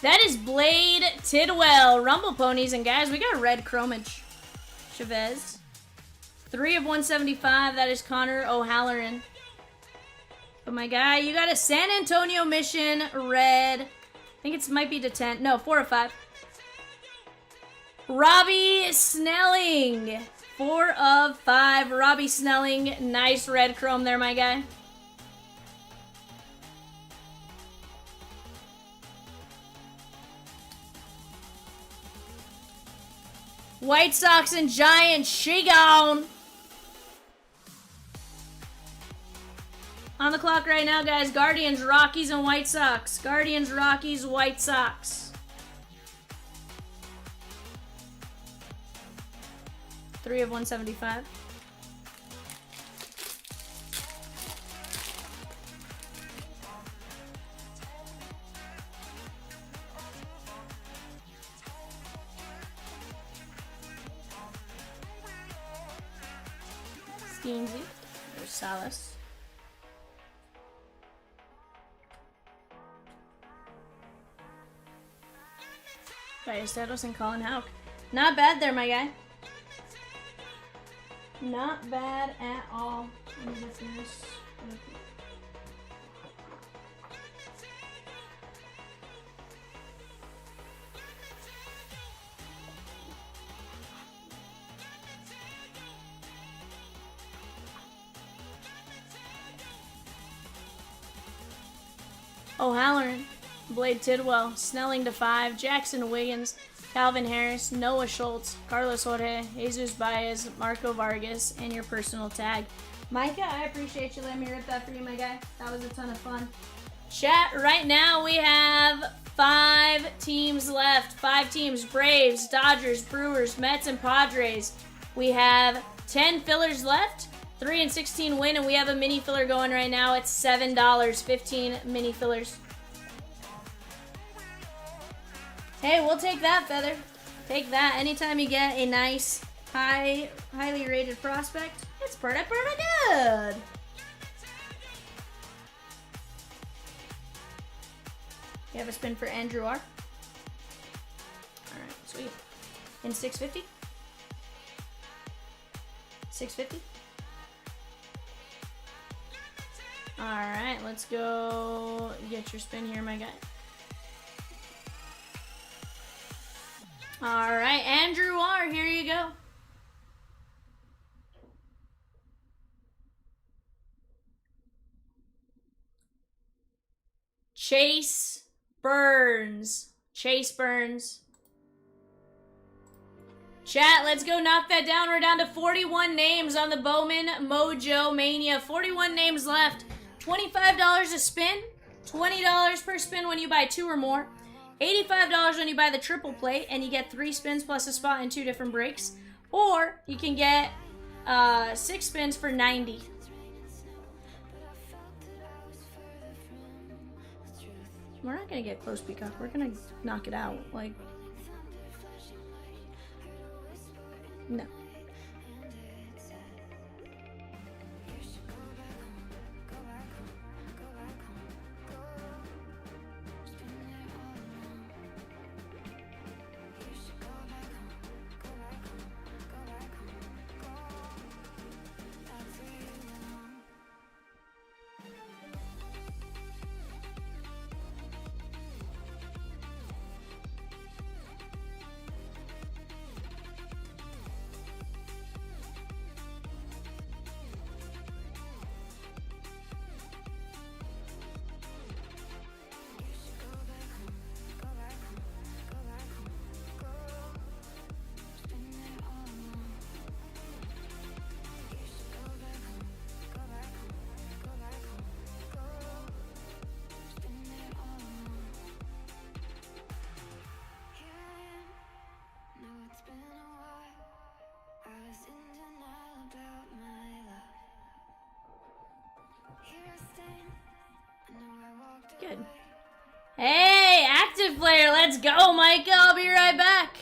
That is Blade Tidwell, Rumble Ponies. And guys, we got red chromage. Chavez. 3 of 175. That is Connor O'Halloran. But my guy, you got a San Antonio Mission red. I think it might be to 10. No, 4 of 5. Robbie Snelling. 4 of 5. Robbie Snelling. Nice red chrome there, my guy. White Sox and Giants, she gone. On the clock right now, guys. Guardians, Rockies, and White Sox. Guardians, Rockies, White Sox. 3 of 175. Steamsy. There's Salas. Ballesteros and Colin Houck. Not bad there, my guy. Not bad at all. Let me get this. O'Halloran, Blade Tidwell, Snelling to 5, Jackson Wiggins, Calvin Harris, Noah Schultz, Carlos Jorge, Jesus Baez, Marco Vargas, and your personal tag. Micah, I appreciate you letting me rip that for you, my guy. That was a ton of fun. Chat, right now we have 5 teams left. 5 teams, Braves, Dodgers, Brewers, Mets, and Padres. We have 10 fillers left. 3 and 16 win, and we have a mini filler going right now. It's $7, 15 mini fillers. Hey, we'll take that, Feather. Take that. Anytime you get a nice, highly rated prospect, it's pretty good. You have a spin for Andrew R. All right, sweet. In 650. 650. Alright, let's go get your spin here, my guy. Alright, Andrew R, here you go. Chase Burns. Chase Burns. Chat, let's go knock that down. We're down to 41 names on the Bowman Mojo Mania. 41 names left. $25 a spin, $20 per spin when you buy 2 or more, $85 when you buy the triple plate, and you get 3 spins plus a spot in 2 different breaks, or you can get 6 spins for $90. We're not gonna get close, Peacock. We're gonna knock it out. Like, no. good. Hey, active player, let's go, Micah. I'll be right back.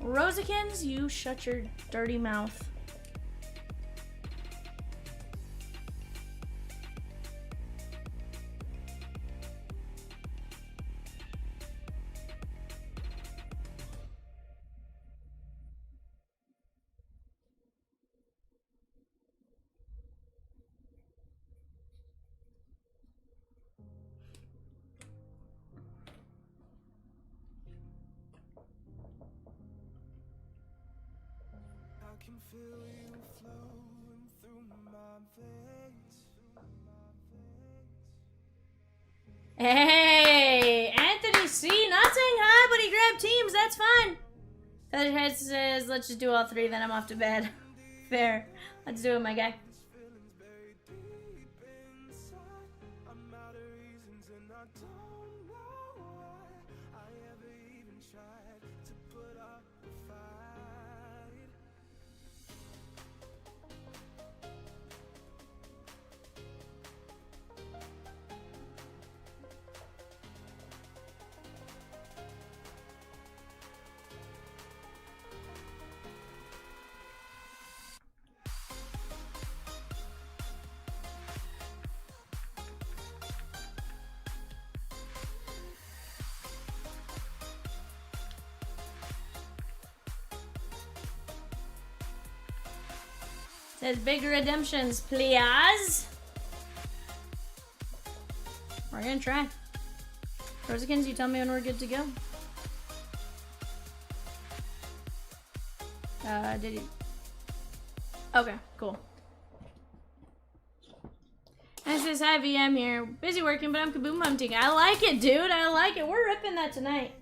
Rosikins, you shut your dirty mouth. I can feel you flowing through my veins. Hey, Anthony C. Not saying hi, but he grabbed teams. That's fine. Featherhead says, let's just do all three, then I'm off to bed. Fair. Let's do it, my guy. Feelings buried deep inside. I'm out of reasons and I don't know why I ever even tried to put up a fight. Says big redemptions, please. We're gonna try. Rosikins, you tell me when we're good to go. Did you? Okay, cool. And it says, hi, VM here. Busy working, but I'm kaboom hunting. I like it, dude. I like it. We're ripping that tonight.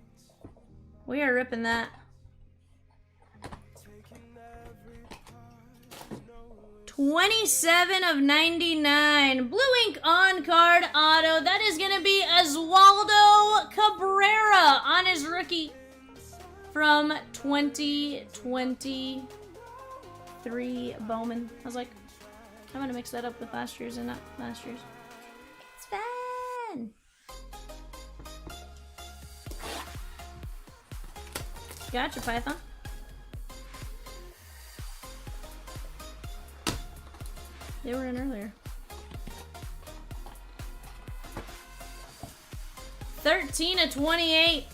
We are ripping that. 27 of 99. Blue ink on card auto. That is going to be Oswaldo Cabrera on his rookie from 2023 Bowman. I was like, I'm going to mix that up with last year's and not last year's. It's fun. Gotcha, Python. They were in earlier. 13 of 28.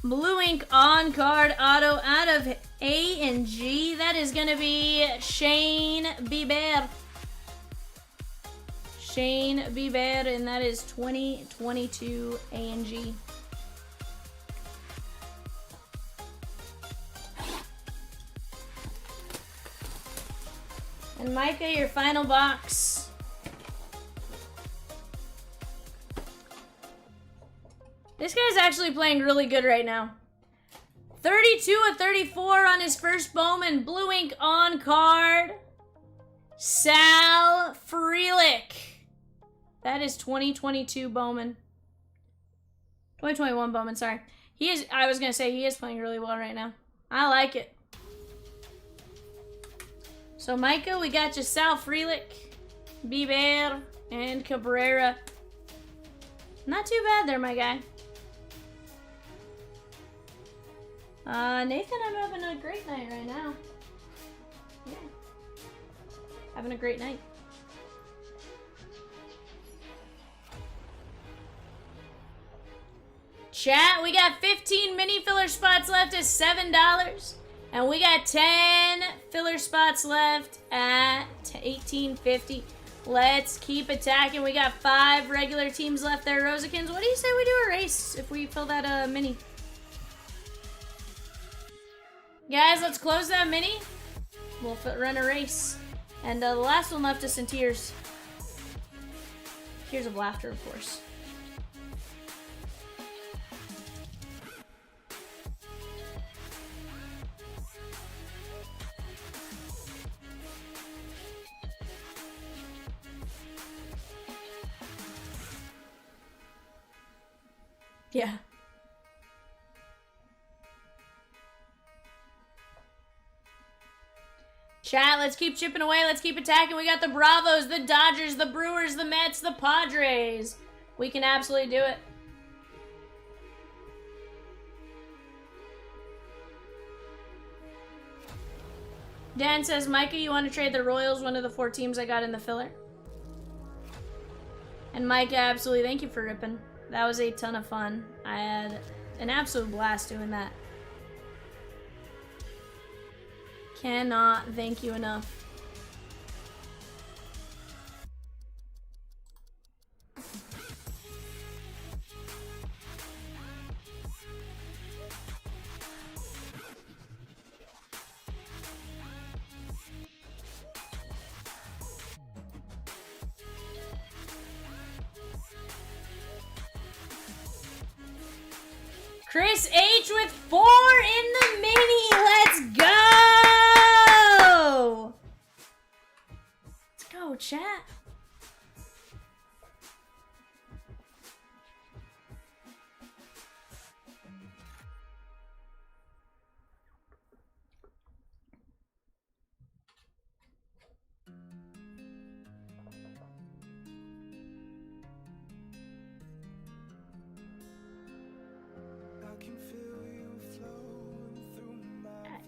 Blue ink on card auto out of A and G. That is going to be Shane Bieber. Shane Bieber, and that is 2022 A and G. And Micah, your final box. This guy's actually playing really good right now. 32 of 34 on his first Bowman. Blue ink on card. Sal Frelick. That is 2022 Bowman. 2021 Bowman, sorry. I was going to say, he is playing really well right now. I like it. So, Micah, we got you Sal Frelick, Bieber, and Cabrera. Not too bad there, my guy. Nathan, I'm having a great night right now. Yeah. Having a great night. Chat, we got 15 mini filler spots left at $7. And we got 10 filler spots left at $18.50. Let's keep attacking. We got 5 regular teams left there. Rosikins, what do you say we do a race if we fill that mini? Guys, let's close that mini. We'll run a race. And the last one left is in tears. Tears of laughter, of course. Yeah. Chat, let's keep chipping away. Let's keep attacking. We got the Bravos, the Dodgers, the Brewers, the Mets, the Padres. We can absolutely do it. Dan says, Micah, you want to trade the Royals, one of the 4 teams I got in the filler? And Micah, absolutely, thank you for ripping. That was a ton of fun. I had an absolute blast doing that. Cannot thank you enough. Chris H with 4 in the mini. Let's go. Let's go, chat.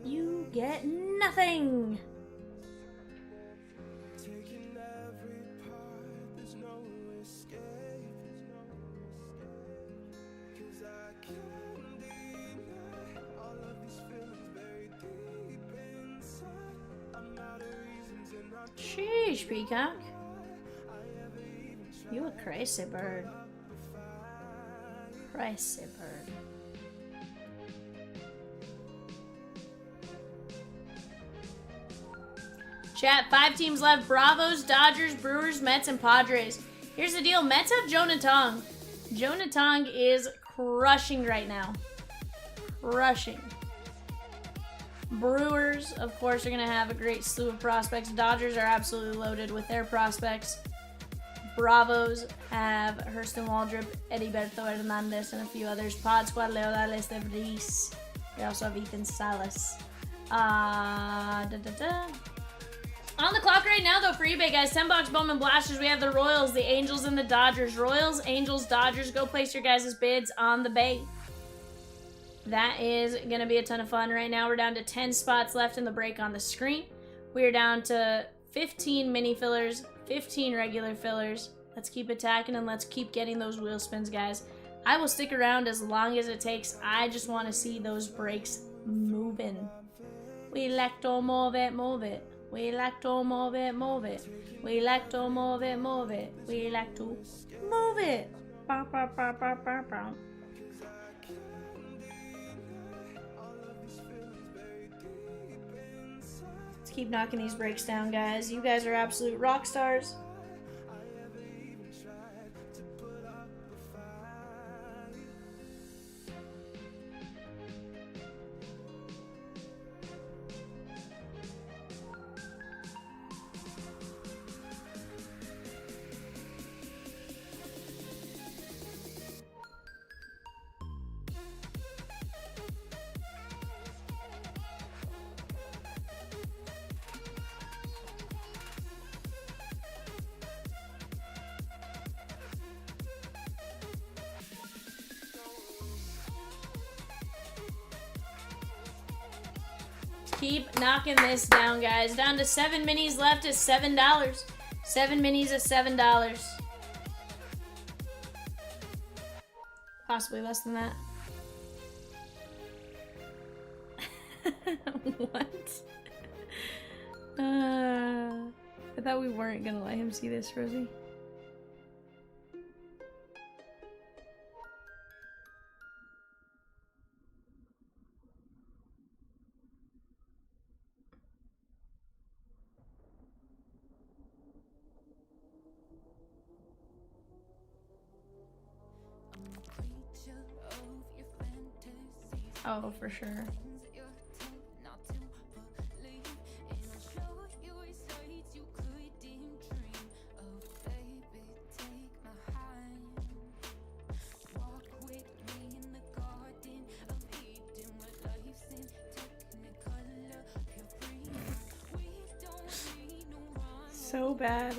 You get nothing. Taking every part, there's no escape. 'Cause I can't deny all of these feelings buried deep inside. I'm out of reasons and I Sheesh, Peacock. You a crazy bird. Crazy bird. Chat, 5 teams left. Bravos, Dodgers, Brewers, Mets, and Padres. Here's the deal. Mets have Jonah Tong. Jonah Tong is crushing right now. Crushing. Brewers, of course, are going to have a great slew of prospects. Dodgers are absolutely loaded with their prospects. Bravos have Hurston Waldrop, Heriberto Hernandez, and a few others. Pod Squad, Leodales de Vries. They also have Ethan Salas. On the clock right now, though, for eBay, guys, 10 bucks, Bowman Blasters. We have the Royals, the Angels, and the Dodgers. Royals, Angels, Dodgers. Go place your guys' bids on the bay. That is going to be a ton of fun. Right now, we're down to 10 spots left in the break on the screen. We are down to 15 mini fillers, 15 regular fillers. Let's keep attacking and let's keep getting those wheel spins, guys. I will stick around as long as it takes. I just want to see those breaks moving. We like to move it, move it. We like to move it, move it. We like to move it, move it. We like to move it. Bow, bow, bow, bow, bow, bow. Let's keep knocking these breaks down, guys. You guys are absolute rock stars. keep knocking this down, guys. Down to 7 minis left is $7. 7 minis is $7. Possibly less than that. What? I thought we weren't gonna let him see this, Rosie. Oh, for sure. So bad.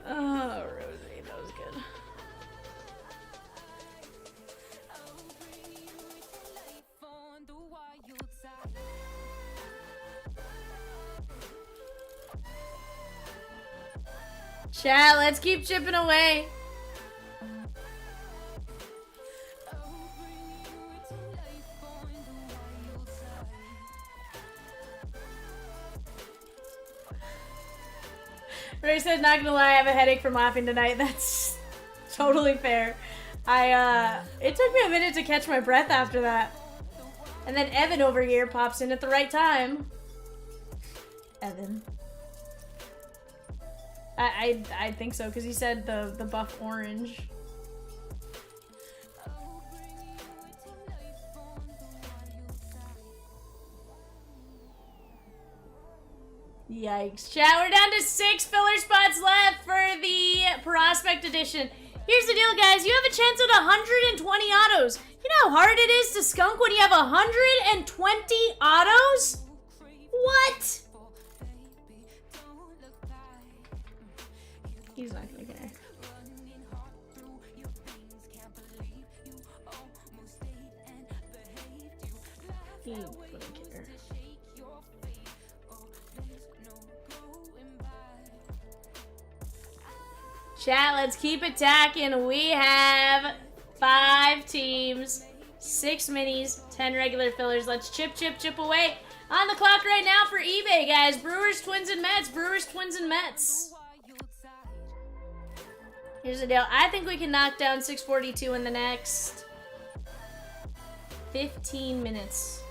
Oh, Rosie, that was good. Chat, let's keep chipping away. Ray said, not gonna lie, I have a headache from laughing tonight. That's totally fair. It took me a minute to catch my breath after that. And then Evan over here pops in at the right time. Evan. I think so, because he said the buff orange. Yikes. Chat, we're down to 6 filler spots left for the Prospect Edition. Here's the deal, guys. You have a chance at 120 autos. You know how hard it is to skunk when you have 120 autos? What? He's not gonna care. He wouldn't care. Chat, let's keep attacking. We have 5 teams, 6 minis, 10 regular fillers. Let's chip away. On the clock right now for eBay, guys. Brewers, Twins, and Mets. Brewers, Twins, and Mets. Here's the deal. I think we can knock down 642 in the next 15 minutes.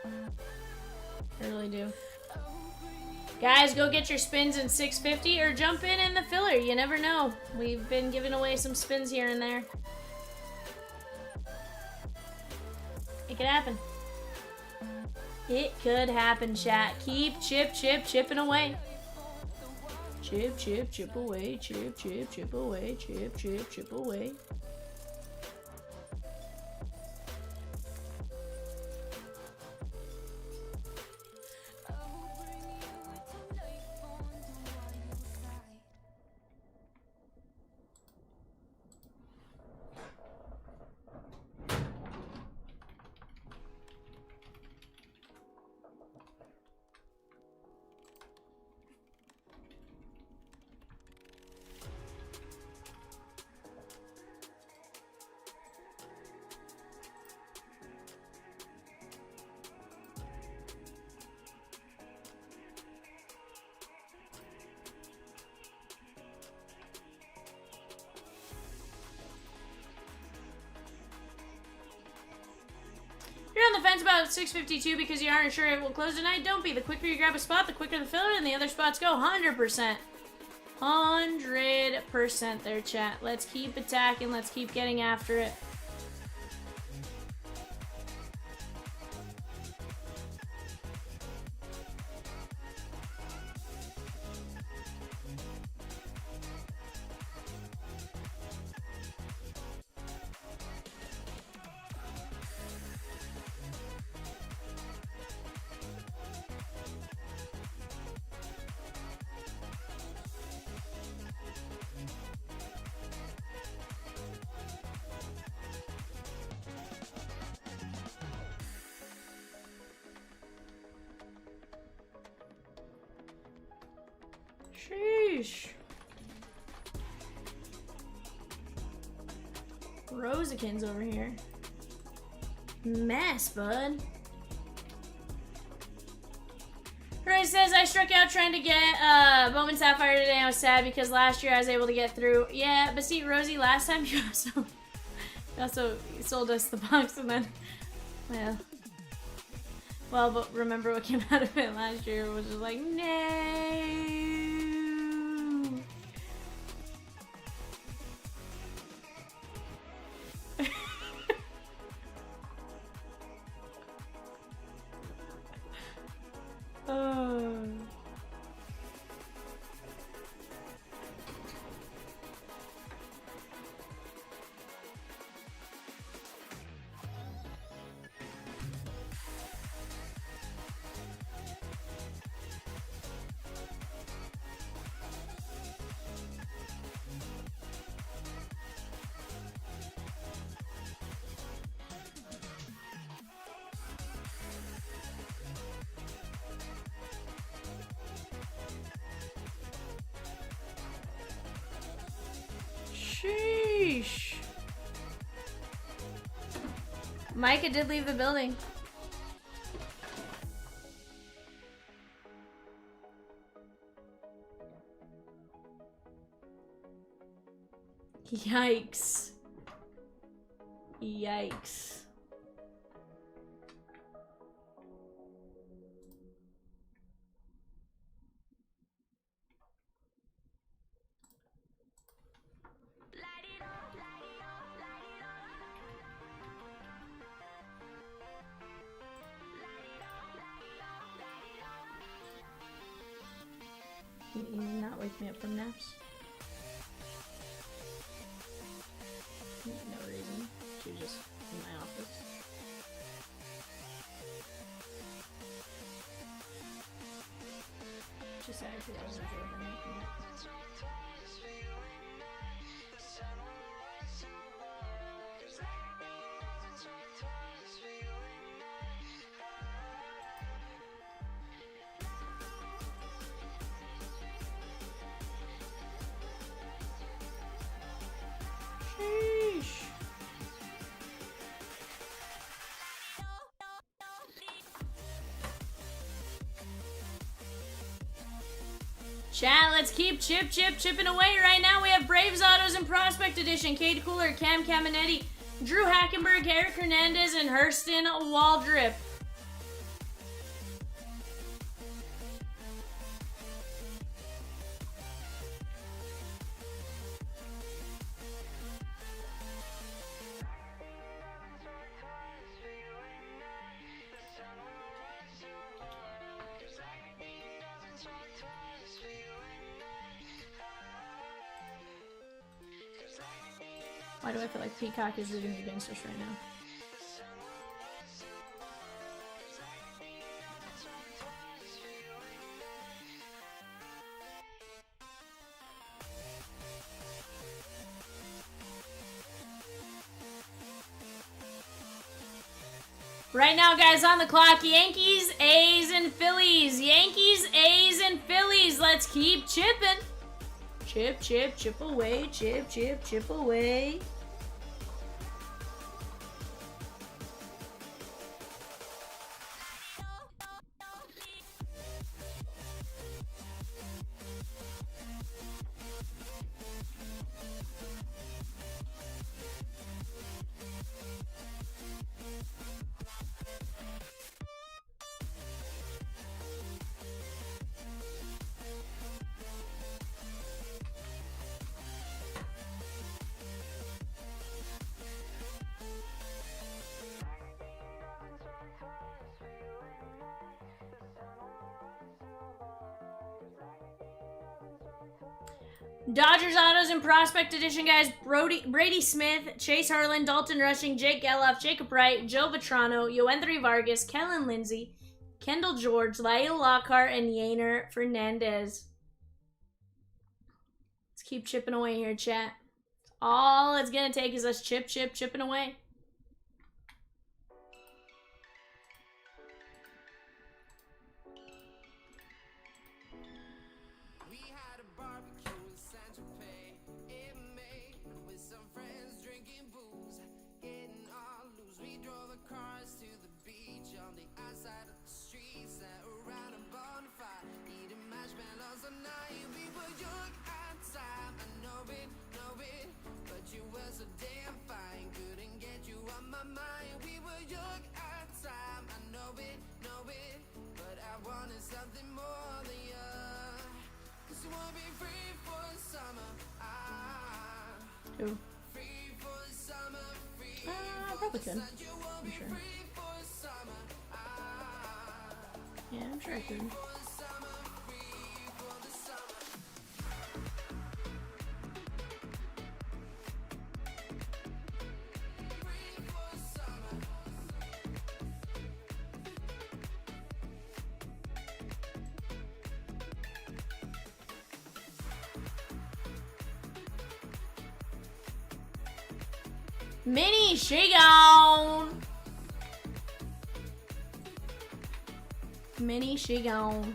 I really do. Guys, go get your spins in 650 or jump in the filler. You never know. We've been giving away some spins here and there. It could happen. It could happen, chat. Keep chipping away. Chip away. Chip away. Chip away. You're on the fence about 652 because you aren't sure it will close tonight. Don't be. The quicker you grab a spot, the quicker the filler and the other spots go. 100%. 100% there, chat. Let's keep attacking. Let's keep getting after it. Sheesh. Rosicans over here. Mess, bud. Ray says, I struck out trying to get Bowman Sapphire today. I was sad because last year I was able to get through. Yeah, but see, Rosie, last time you also sold us the box and then, well, but remember what came out of it last year? It was just like, no. Sheesh. Micah did leave the building. Yikes. Yikes. You not wake me up from naps? No reason. She was just in my office. Just sad because I was enjoying the making. Sheesh. Chat, let's keep chipping away. Right now we have Braves Autos and Prospect Edition. Cade Cooler, Cam Caminetti, Drew Hackenberg, Eric Hernandez, and Hurston Waldrip. Why do I feel like Peacock is rooting against us right now? Right now, guys, on the clock, Yankees, A's, and Phillies. Yankees, A's, and Phillies. Let's keep chipping. Chip away. Chip away. Dodgers Autos and Prospect Edition, guys. Brady Smith, Chase Harlan, Dalton Rushing, Jake Geloff, Jacob Wright, Joe Vetrano, Yoendry Vargas, Kellen Lindsay, Kendall George, Lyle Lockhart, and Yainer Fernandez. Let's keep chipping away here, chat. All it's going to take is us chipping away. We had Who? Probably could. I'm sure. Yeah, I'm sure I could. Mini, she gone. Mini, she gone.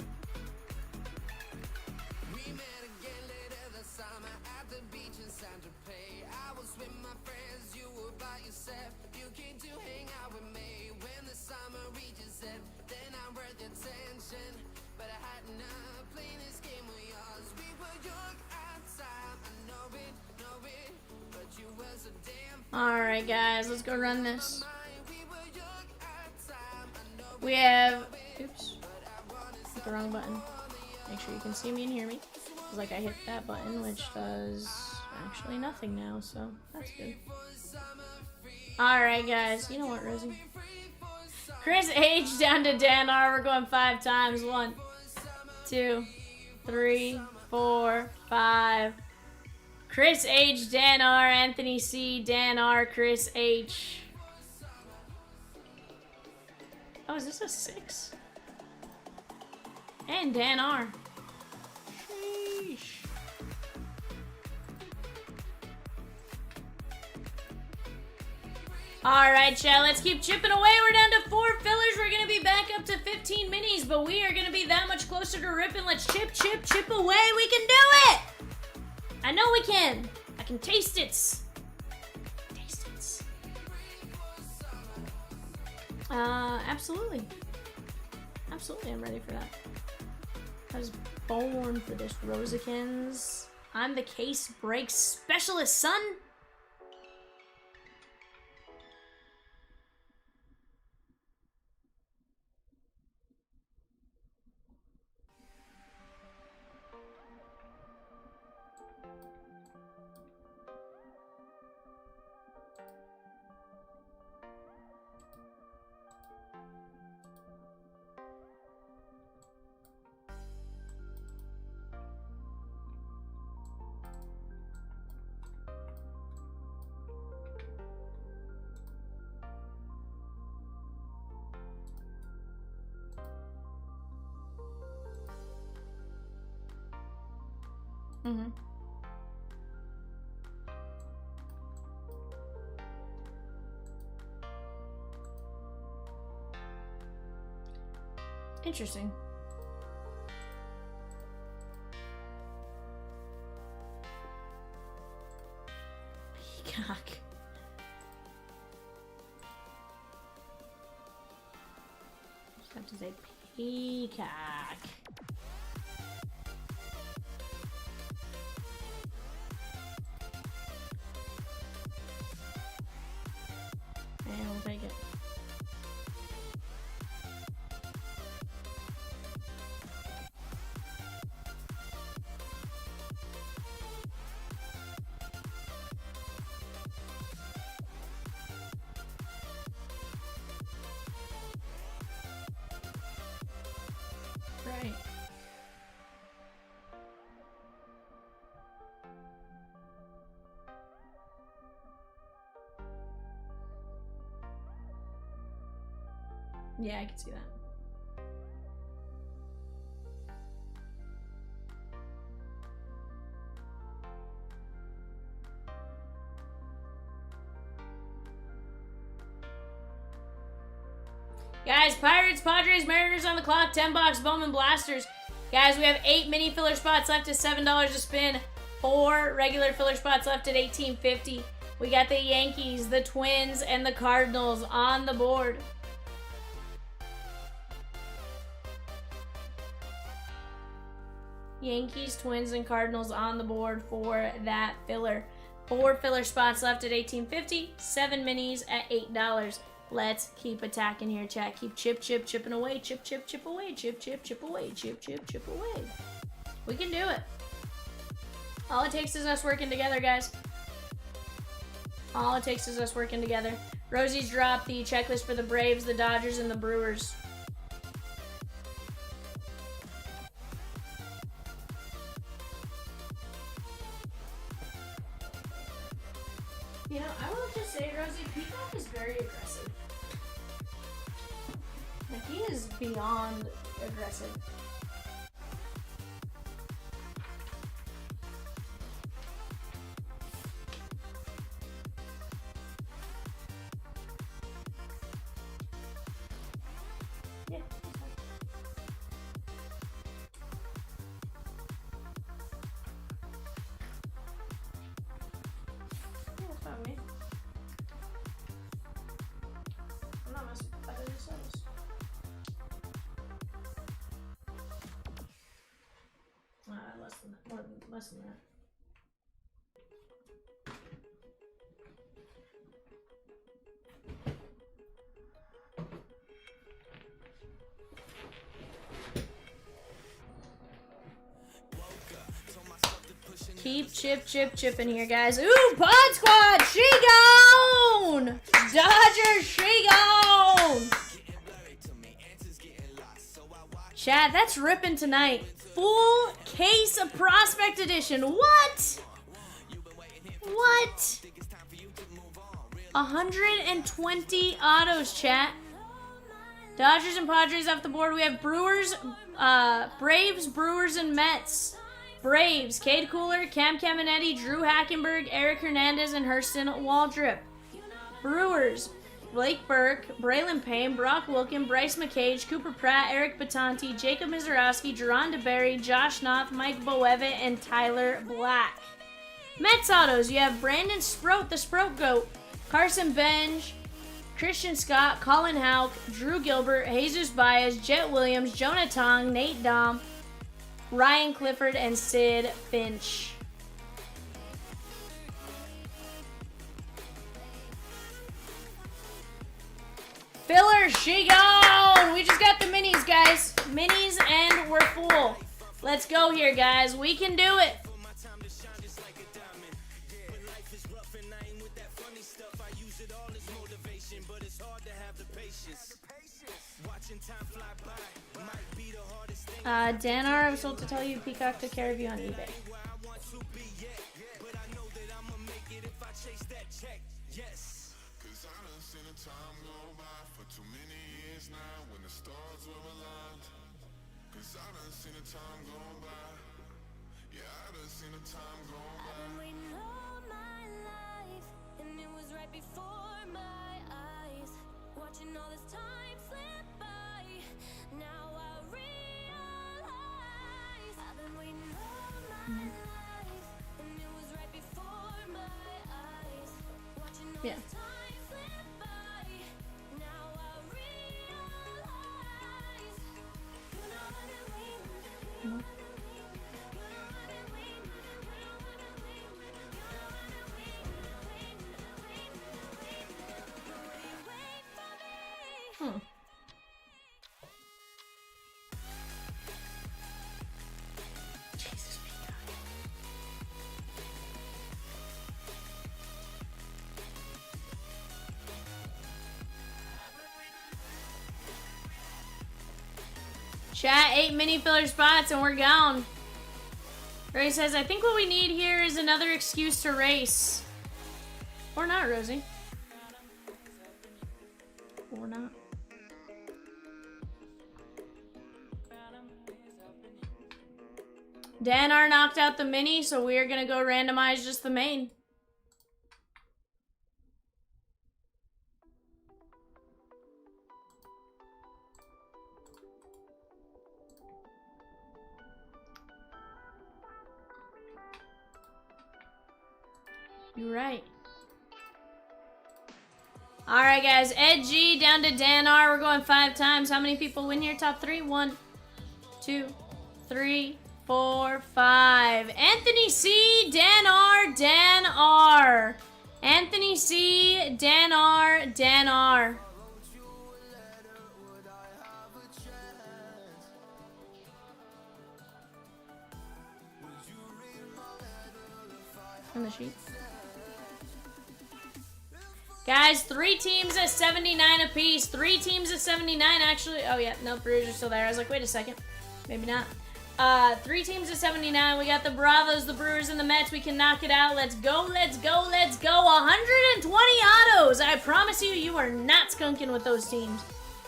Alright guys, let's go run this. We have, oops, hit the wrong button. Make sure you can see me and hear me. It's like I hit that button, which does actually nothing now, so that's good. Alright guys, you know what, Rosie? Chris H down to Dan R. We're going 5 times. 1, 2, 3, 4, 5. Chris H, Dan R, Anthony C, Dan R, Chris H. Oh, is this a 6? And Dan R. Sheesh. Alright, chat, let's keep chipping away. We're down to 4 fillers. We're going to be back up to 15 minis, but we are going to be that much closer to ripping. Let's chip, chip, chip away. We can do it! I know we can. I can taste it. Taste it. Absolutely. Absolutely, I'm ready for that. I was born for this, Rosikins. I'm the case break specialist, son. Mm-hmm. Interesting. Peacock. Just have to say peacock. And we'll take it. Right. Yeah, I can see that. Guys, Pirates, Padres, Mariners on the clock, 10 box Bowman Blasters. Guys, we have 8 mini filler spots left at $7 a spin. 4 regular filler spots left at $18.50. We got the Yankees, the Twins, and the Cardinals on the board. Yankees, Twins, and Cardinals on the board for that filler. 4 filler spots left at $18.50. 7 minis at $8. Let's keep attacking here, chat. Keep chipping away. Chip away. Chip away. Chip away. We can do it. All it takes is us working together, guys. All it takes is us working together. Rosie's dropped the checklist for the Braves, the Dodgers, and the Brewers. You know, I will just say, Rosie, Peacock is very aggressive. Like, he is beyond aggressive. Yeah, that's fine. Yeah, that's fine with me. I'm not messing with other cells. Less than that. Keep chipping here, guys. Ooh, Pod Squad, she gone! Dodgers, she gone! Chat, that's ripping tonight. Full case of Prospect Edition. What? What? 120 autos, chat. Dodgers and Padres off the board. We have Brewers, Braves, Brewers, and Mets. Braves, Cade Cooler, Cam Caminetti, Drew Hackenberg, Eric Hernandez, and Hurston Waldrop. Brewers, Blake Burke, Braylon Payne, Brock Wilkin, Bryce McCage, Cooper Pratt, Eric Batanti, Jacob Mizorowski, Jerron DeBerry, Josh Knopf, Mike Boevitt, and Tyler Black. Mets autos, you have Brandon Sproat, the Sproat Goat, Carson Bench, Christian Scott, Colin Houck, Drew Gilbert, Jesus Baez, Jet Williams, Jonah Tong, Nate Dom, Ryan Clifford, and Sid Finch. Filler, she gone! We just got the minis, guys. Minis, and we're full. Let's go here, guys. We can do it. Danar, I was told to tell you Peacock took care of you on eBay. I've been waiting all my life, and it was right before my eyes. Watching all this time slip by, now I realize. I've been waiting all my life, and it was right before my eyes. Watching all this time slip by, now I realize. You know I've been waiting. Jesus, Chat, 8 mini filler spots and we're gone. Ray says, I think what we need here is another excuse to race. Or not, Rosie. Or not. Danar knocked out the mini, so we are going to go randomize just the main. You're right. Alright, guys. Ed G down to Danar. We're going 5 times. How many people win here? Top 3? 1, 2, 3, 4, 5. Anthony C, Dan R, Dan R. Anthony C, Dan R, Dan R. on the sheet. Guys, 3 teams at 79 apiece. 3 teams at 79, actually. Oh, yeah. No, Brewers are still there. I was like, wait a second. Maybe not. 3 teams at 79. We got the Bravos, the Brewers, and the Mets. We can knock it out. Let's go, let's go, let's go. 120 autos. I promise you, you are not skunking with those teams.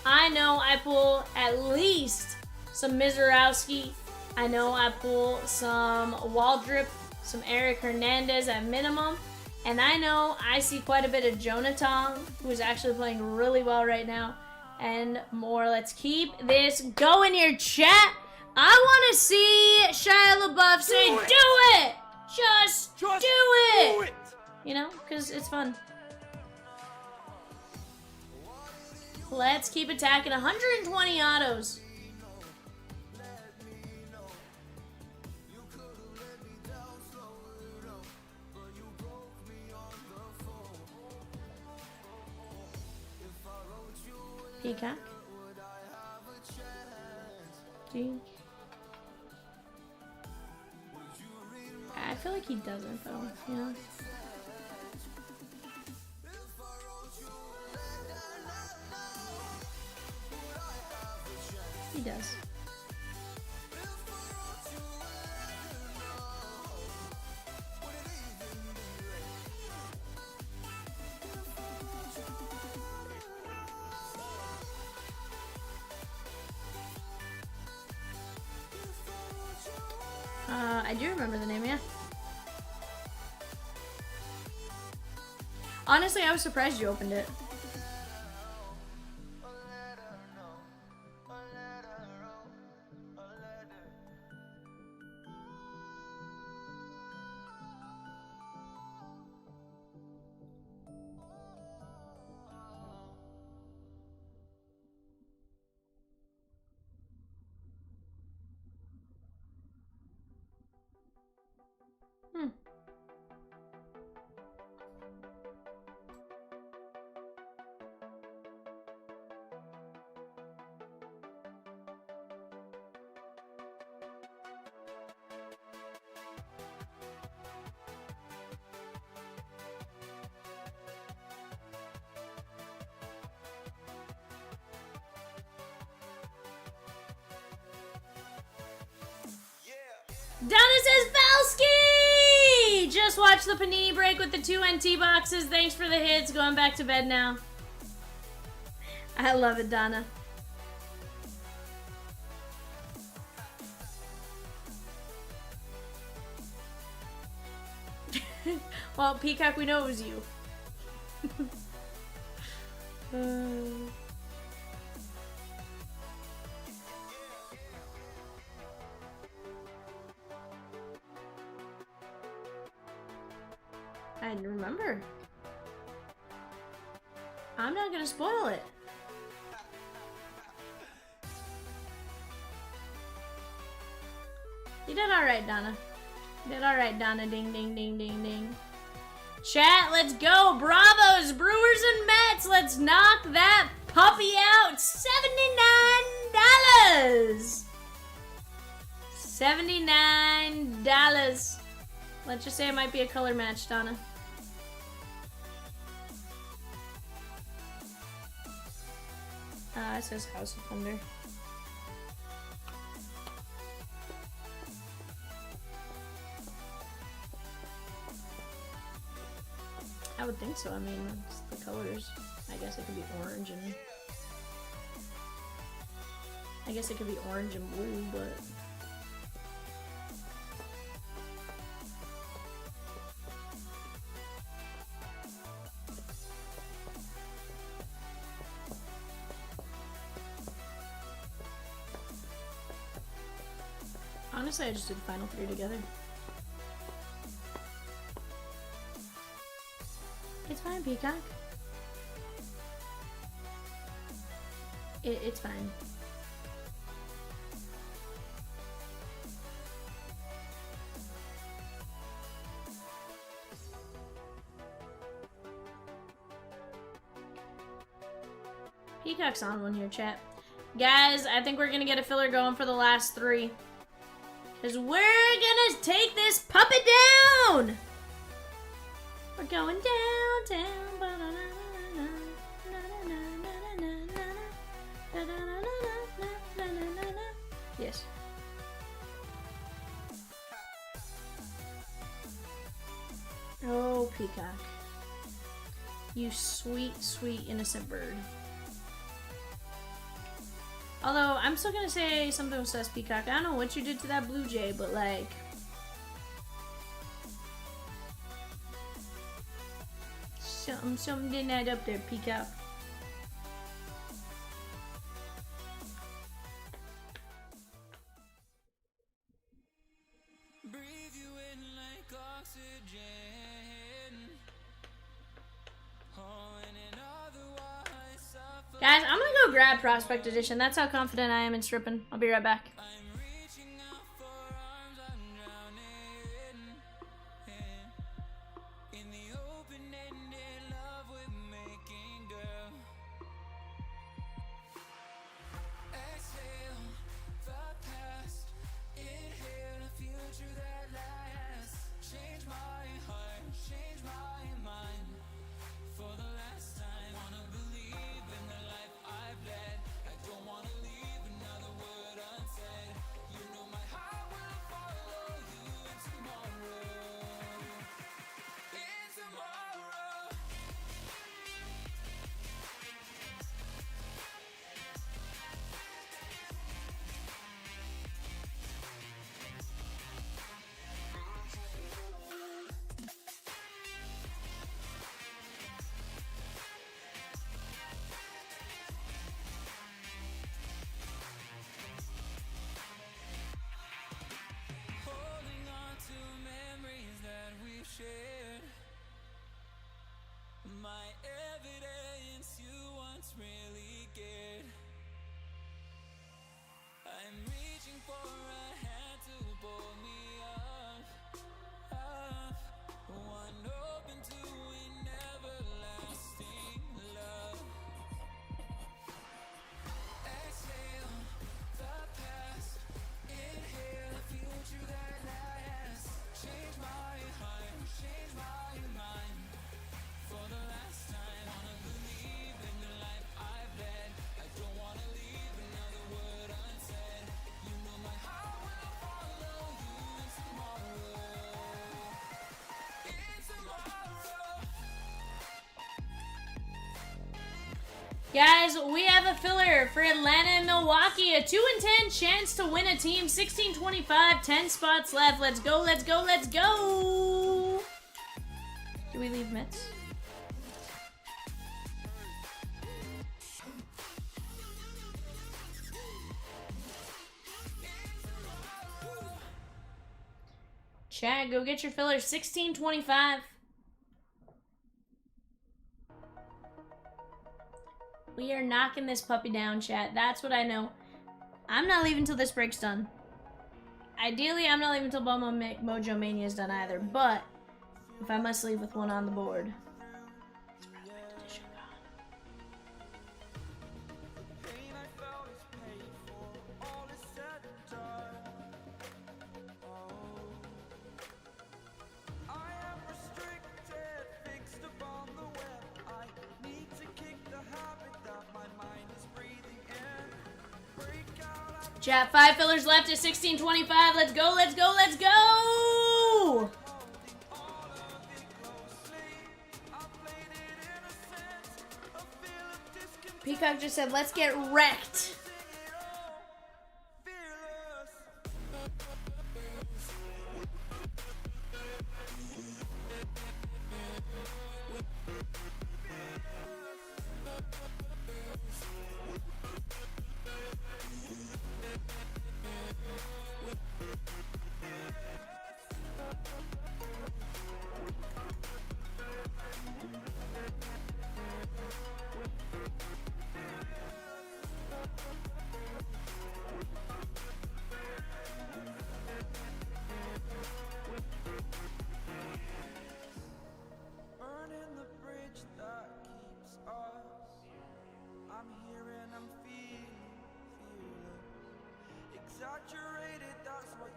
I know I pull at least some Mizorowski. I know I pull some Waldrop, some Eric Hernandez at minimum. And I know I see quite a bit of Jonathan, who's actually playing really well right now, and more. Let's keep this going here, chat. I want to see Shia LaBeouf say, do it! Just do it! You know, because it's fun. Let's keep attacking. 120 autos. Peacock. Gee. I feel like he doesn't though, you know? He does. I do remember the name, yeah. Honestly, I was surprised you opened it. Donna says, Valsky! Just watch the Panini break with the 2 NT boxes. Thanks for the hits. Going back to bed now. I love it, Donna. Well, Peacock, we know it was you. I remember. I'm not gonna spoil it. You did alright, Donna. You did alright, Donna. Ding, ding, ding, ding, ding. Chat, let's go. Bravos, Brewers, and Mets. Let's knock that puppy out. $79. $79. Let's just say it might be a color match, Donna. It says House of Thunder. I would think so. I mean, it's the colors. I guess it could be orange and... I guess it could be orange and blue, but... Honestly, I just did the final 3 together. It's fine, Peacock. It's fine. Peacock's on one here, chat. Guys, I think we're gonna get a filler going for the last 3. Because we're gonna take this puppet down! We're going downtown. Yes. Oh, Peacock. You sweet, sweet, innocent bird. Although, I'm still gonna say something with sus, Peacock. I don't know what you did to that blue jay, but like... Something didn't add up there, Peacock. Breathe you in like oxygen. Oh, and otherwise suffer. Guys, I'm gonna go grab Prospect Edition. That's how confident I am in stripping. I'll be right back. I'm reaching out for arms, I'm drowning in the open-ended love we're making, girl. Exhale the past, inhale a future that lasts. Change my heart, change my mind. For the last time, wanna believe in the life I've led. I don't wanna leave another word unsaid. You know my heart will follow you in tomorrow. In tomorrow. Holding on to memories that we've shared. My evidence you once really cared. I'm reaching for a hand to pull me up. One open to an everlasting love. Exhale the past, inhale a future that lasts. Change my heart, change my mind. For the last time, wanna believe in the life I've led. I don't wanna leave another word unsaid. You know my heart will follow you in tomorrow. In tomorrow. Guys, we have a filler for Atlanta and Milwaukee. A 2-10 chance to win a team. 16-25, 10 spots left. Let's go, let's go, let's go. Do we leave Mets? Chad, go get your filler. 16-25. We are knocking this puppy down, chat. That's what I know. I'm not leaving till this break's done. Ideally, I'm not leaving till Mojo Mania is done either, but if I must leave with one on the board. It's Prospect Edition gone. Pain I felt is paid for, all is said and done. I am restricted, fixed upon the web. I need to kick the habit that my mind is breathing in. Break out, Chat, 5 fillers left at 16-25. Let's go, let's go, let's go! all of it closely. I played it in a sense, a feel of discontent. Peacock just said, let's get wrecked. Fearless.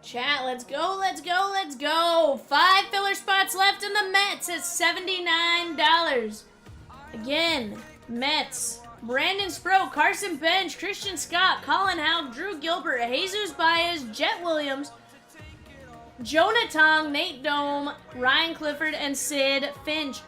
Chat, let's go, let's go, let's go. 5 filler spots left in the Mets at $79. Again, Mets. Brandon Sproat, Carson Bench, Christian Scott, Colin Houck, Drew Gilbert, Jesus Baez, Jet Williams, Jonah Tong, Nate Dome, Ryan Clifford, and Sid Finch.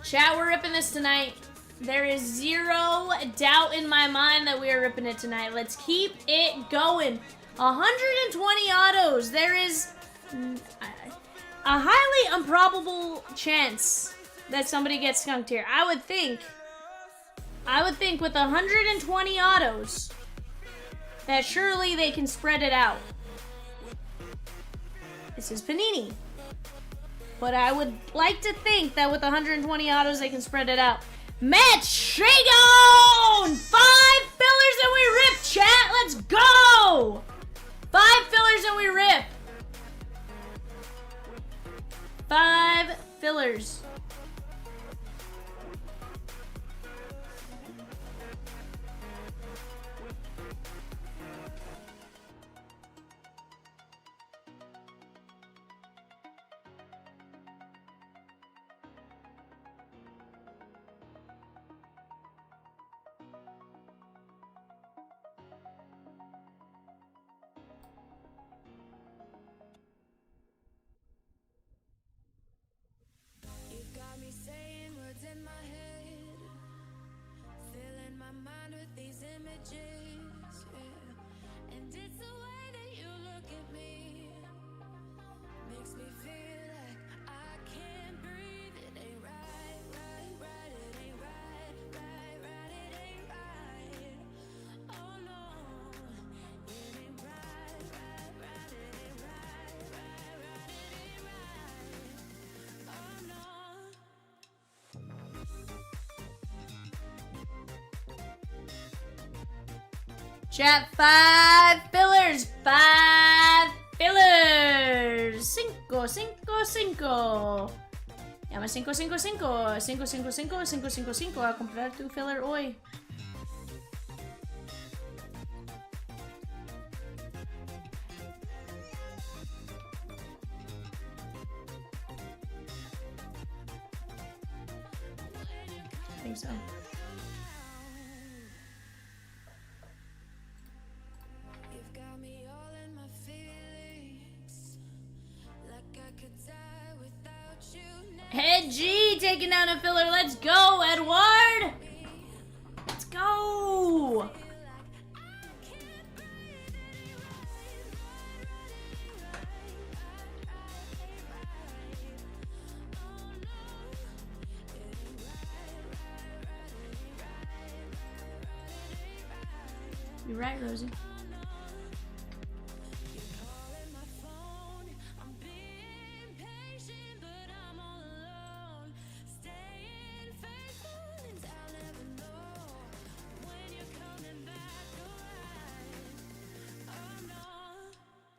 Chat, we're ripping this tonight. There is zero doubt in my mind that we are ripping it tonight. Let's keep it going. 120 autos. There is a highly improbable chance that somebody gets skunked here. I would think with 120 autos that surely they can spread it out. This is Panini. But I would like to think that with 120 autos they can spread it out. Mets, Shagon! 5 fillers and we rip, chat. Let's go! 5 fillers and we rip. 5 fillers. You got me saying words in my head, filling my mind with these images, yeah. And it's the way that you look at me, makes me feel like I can't breathe. It ain't right, right, right, it ain't right, right, right, it ain't right. Oh no, it ain't right, right, right, it ain't right, right, right, it ain't right. Oh no. Chat, 5 fillers. 5 fillers. 5, 5, 5. Llama 555. 555, 555. A comprar tu filler hoy. I think so. You've got me all in my feelings, like I could die without you now. Head G taking down a filler. Let's go, Edward. Let's go. You're right, Rosie. Calling my phone, I'm being patient, but I'm all alone. Staying faithful, and I'll never know when you're coming back around. Oh no,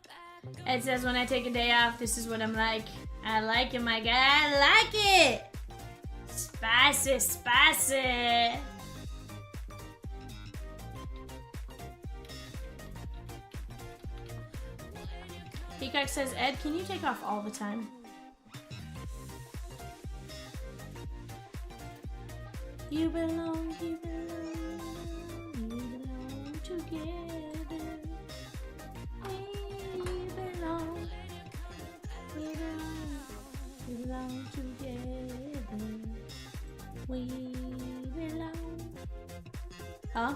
back Ed says when I take a day off, this is what I'm like. I like it, my guy. I like it. Spicy, spicy. Peacock says, Ed, can you take off all the time? You belong, you belong, you belong together. We belong, we belong, we belong together. We belong. Huh?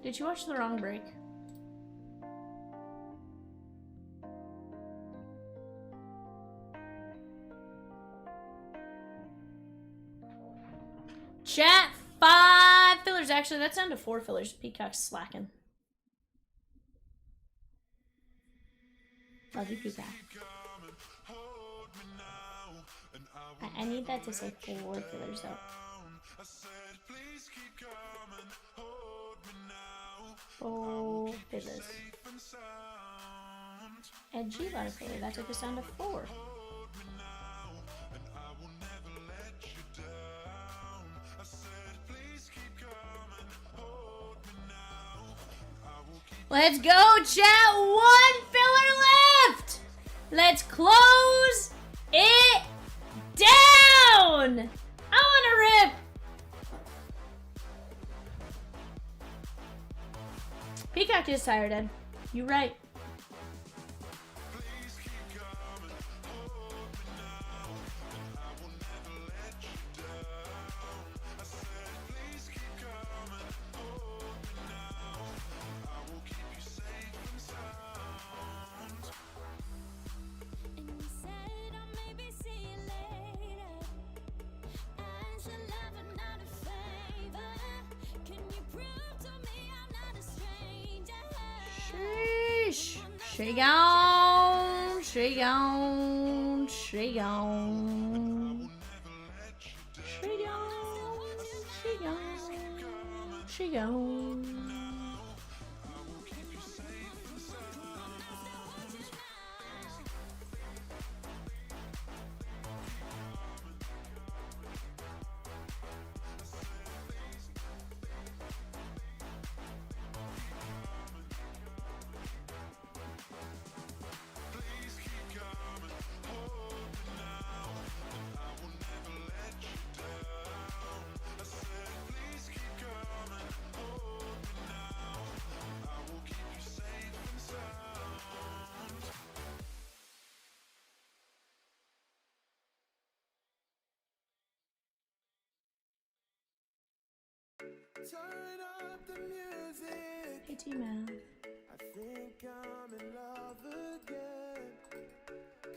Did you watch the wrong break? Chat, 5 fillers. Actually, that's down to 4 fillers. Peacock's slacking. Love you, Peacock. I need that to say 4 fillers, though. 4 fillers. And G Butterfly. That took us down to 4. Let's go, chat. 1 filler left. Let's close it down. I want to rip. Peacock is tired, Ed. You right. And you said I'll maybe see you later. As a lover, not a favor. Can you prove to me I'm not a stranger? Sheesh. She gone. She gone. She gone. She gone. She gone. She gone. Turn up the music. Hey, T-Man. I think I'm in love again.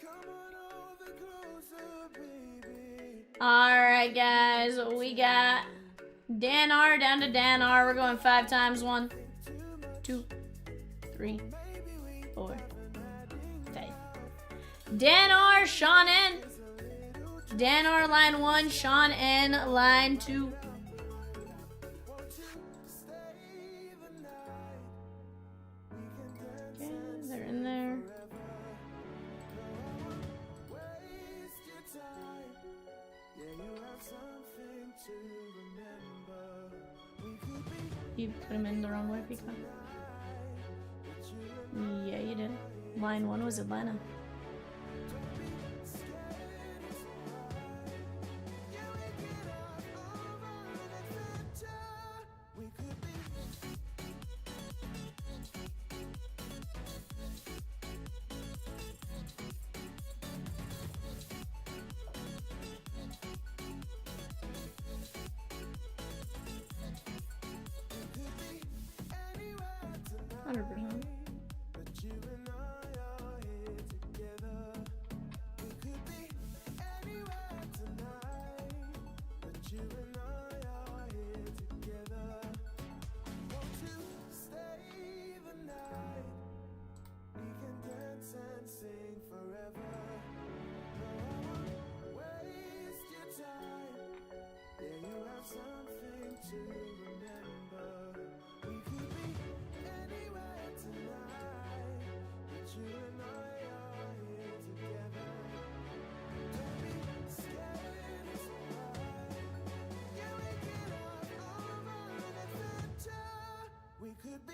Come on over closer, baby. Alright, guys. We got Dan R down to Dan R. We're going 5 times. 1, 2, 3, 4, 5. Dan R, Sean N. Dan R, line 1. Sean N, line 2. Okay, they're in there. Waste your time. Yeah, you have something to remember. We could be You put him in the wrong way, Peacock. Yeah, you did. Line 1 was Atlanta. we could be 100%. but you and I are here together. We could be anywhere tonight, but you and I are here together. Want to stay the night? We can dance and sing forever. No, I won't waste your time. Yeah, you have something to remember. We could be anywhere tonight, but you and I are here together. Don't be scared, it's alright. Yeah, we can have over an adventure. We could be.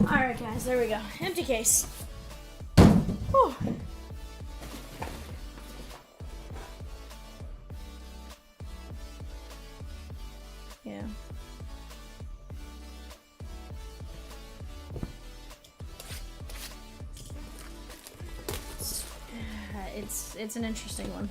Alright, guys, there we go. Empty case. Whew. Yeah. It's an interesting one.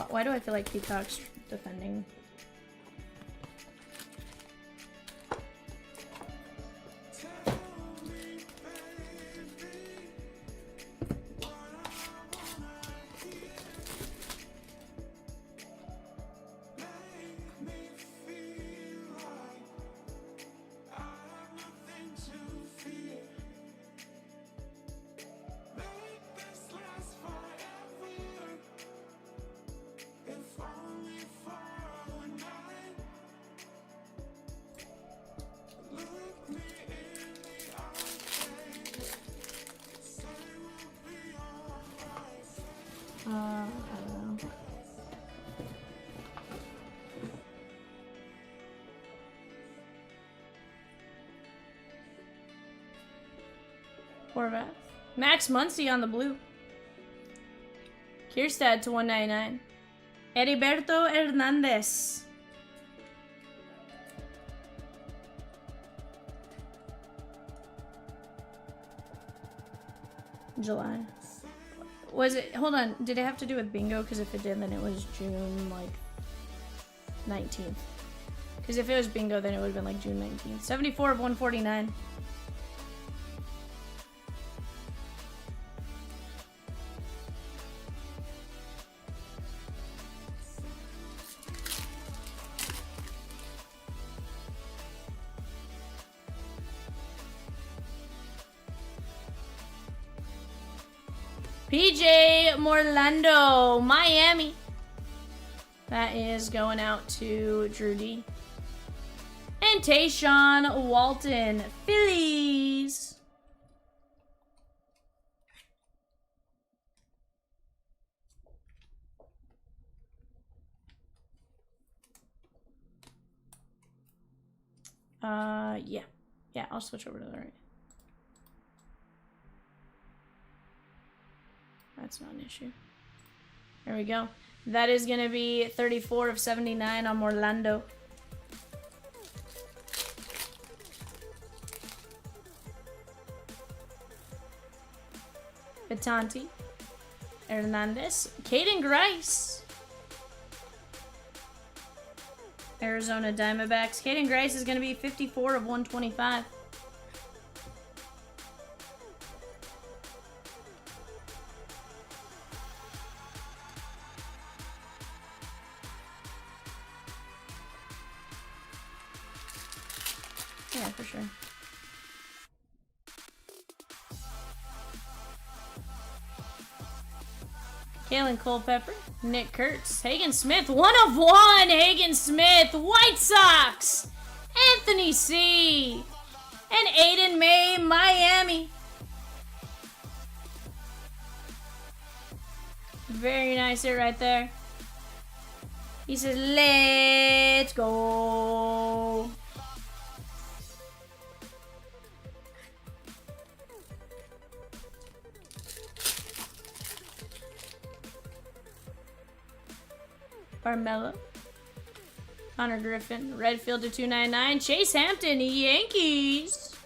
Why do I feel like Peacock's defending? I don't know. Horvath. Max Muncy on the blue. Kierstad to 199. Heriberto Hernandez. July. Was it, hold on, did it have to do with bingo? Because if it did, then it was June, like, 19th. Because if it was bingo, then it would have been, like, June 19th. 74 of 149. PJ Morlando, Miami. That is going out to Drew D. And Tayshawn Walton, Phillies. Yeah. Yeah, I'll switch over to the right. That's not an issue. There we go. That is going to be 34 of 79 on Orlando. Vitanti. Hernandez. Caden Grice. Arizona Diamondbacks. Caden Grice is going to be 54 of 125. Yeah, for sure. Kalen Culpepper, Nick Kurtz, Hagen Smith, 1 of 1, Hagen Smith, White Sox, Anthony C, and Aiden May, Miami. Very nice hit right there. He says, let's go. Carmelo, Connor Griffin, Redfield to 299, Chase Hampton, Yankees.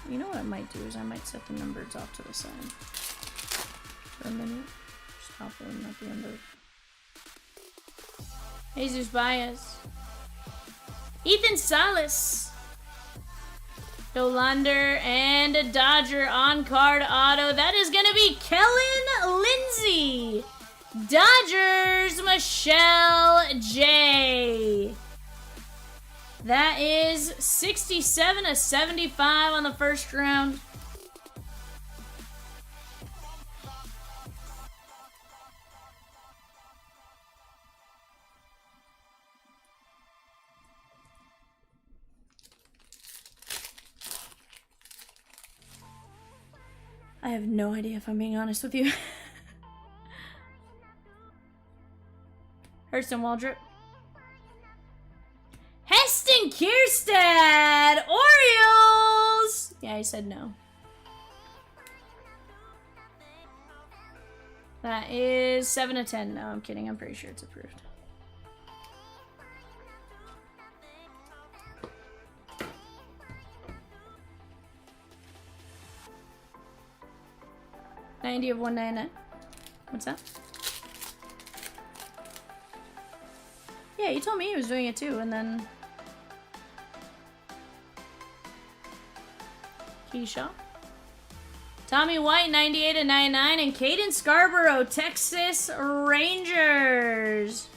You know what I might do is I might set the numbers off to the side for a minute. Just pop them at the end of Jesus Baez. Ethan Salas. Dolander and a Dodger on-card auto. That is going to be Kellen Lindsey. Dodgers, Michelle J. That is 67 to 75 on the first round. I have no idea if I'm being honest with you. Hurston Waldrop. Heston Kierstad! Orioles! Yeah, he said no. That is 7 to 10. No, I'm kidding. I'm pretty sure it's approved. $90 of 199. What's that? Yeah, you told me he was doing it too, and then Keyshaw. Tommy White, 98 of 99, and Caden Scarborough, Texas Rangers.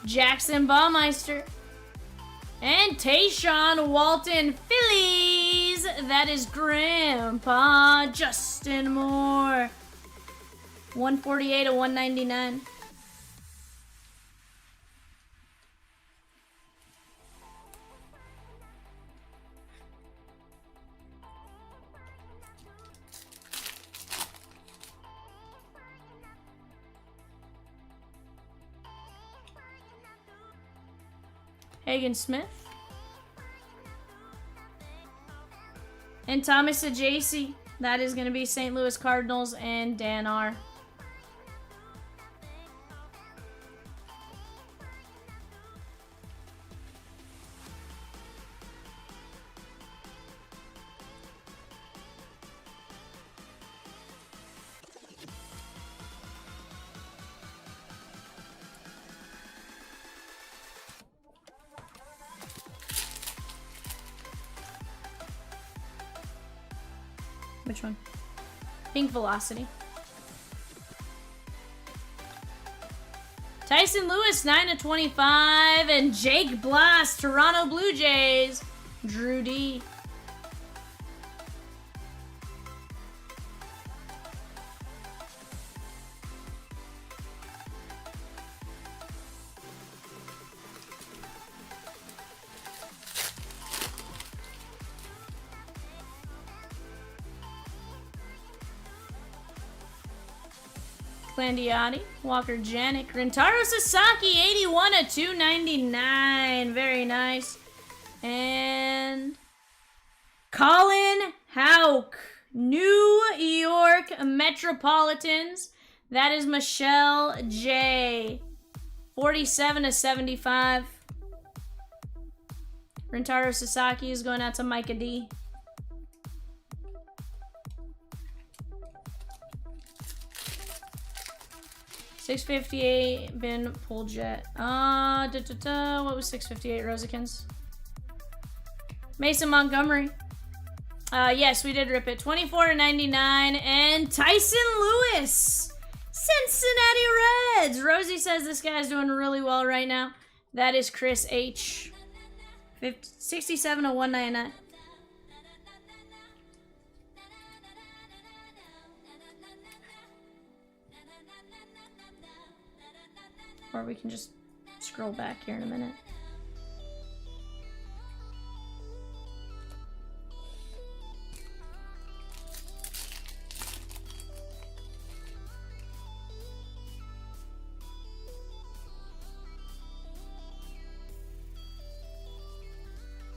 Jackson Baumeister. And Tayshawn Walton Phillies. That is Grandpa Justin Moore. 148 to 199. Hagen Smith. And Thomas Ajacey. That is going to be St. Louis Cardinals and Dan R. Which one? Pink Velocity. Tyson Lewis, 9 to 25. And Jake Blast, Toronto Blue Jays. Drew D. Clandiotti, Walker Janik, Rintaro Sasaki, 81 to 299. Very nice. And Colin Houck, New York Metropolitans. That is Michelle J. 47 to 75. Rintaro Sasaki is going out to Micah D. $658 Ben Pulljet. What was 658 Rosikins? Mason Montgomery. Yes, we did rip it. 24 to 99. And Tyson Lewis. Cincinnati Reds. Rosie says this guy's doing really well right now. That is Chris H. 67 to 199. Or we can just scroll back here in a minute.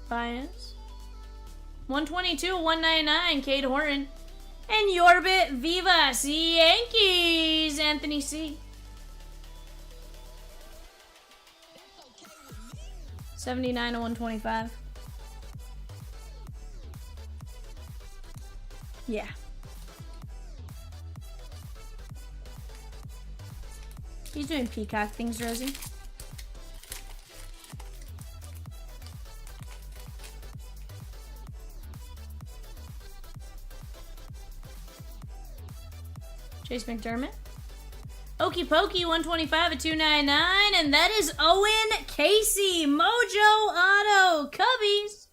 Bias. 122, 199, Cade Horton. And Yorbit Vivas, Yankees, Anthony C. 79 to 125. Yeah. He's doing peacock things, Rosie. Chase McDermott. Okie Pokey, 125 at 299. And that is Owen Casey. Mojo Auto. Cubbies.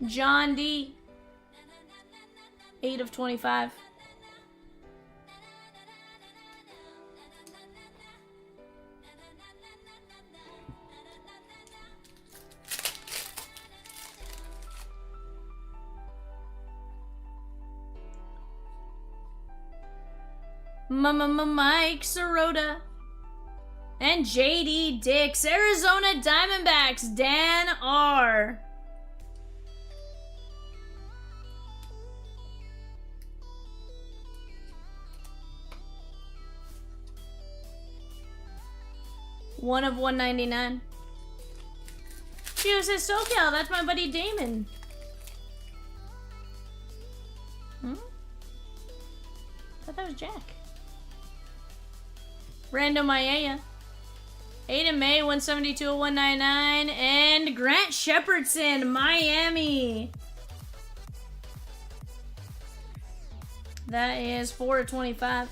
John D. 8 of 25. Mike Sirota. And JD Dix. Arizona Diamondbacks. Dan R. One of 199. Gio says SoCal. That's my buddy Damon. I thought that was Jack. Random Maya. Aiden May, 172 of 199. And Grant Shepherdson, Miami. That is 4 of 25.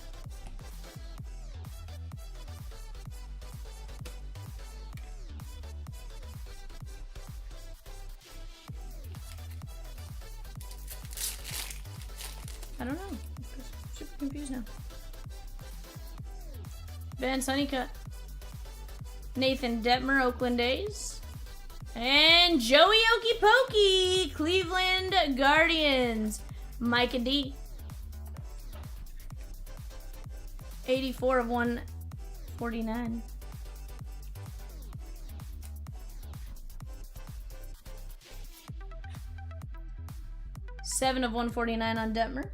I don't know. I'm super confused now. Ben Sunnycutt. Nathan Detmer, Oakland A's. And Joey Okipokey, Cleveland Guardians. Micah D. 84 of 149. Seven of 149 on Detmer.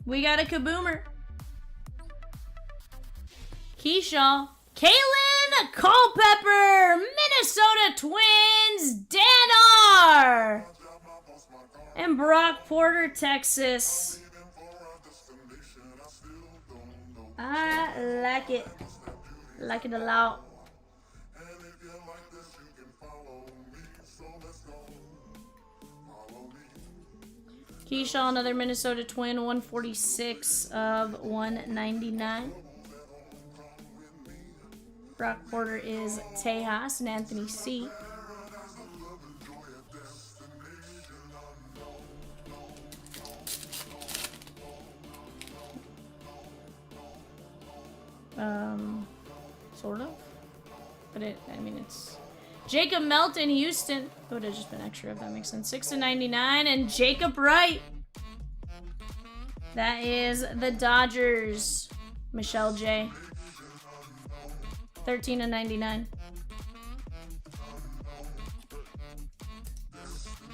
We got a Kaboomer. Keyshaw. Kalen Culpepper. Minnesota Twins. Dan R. And Brock Porter, Texas. I like it. Like it a lot. Keyshaw, another Minnesota Twin, 146 of 199. Brock Porter is Tejas and Anthony C. Sort of. But it's Jacob Melton, Houston. It would have just been extra if that makes sense. 6 of 99. And Jacob Wright. That is the Dodgers. Michelle J. 13 of 99.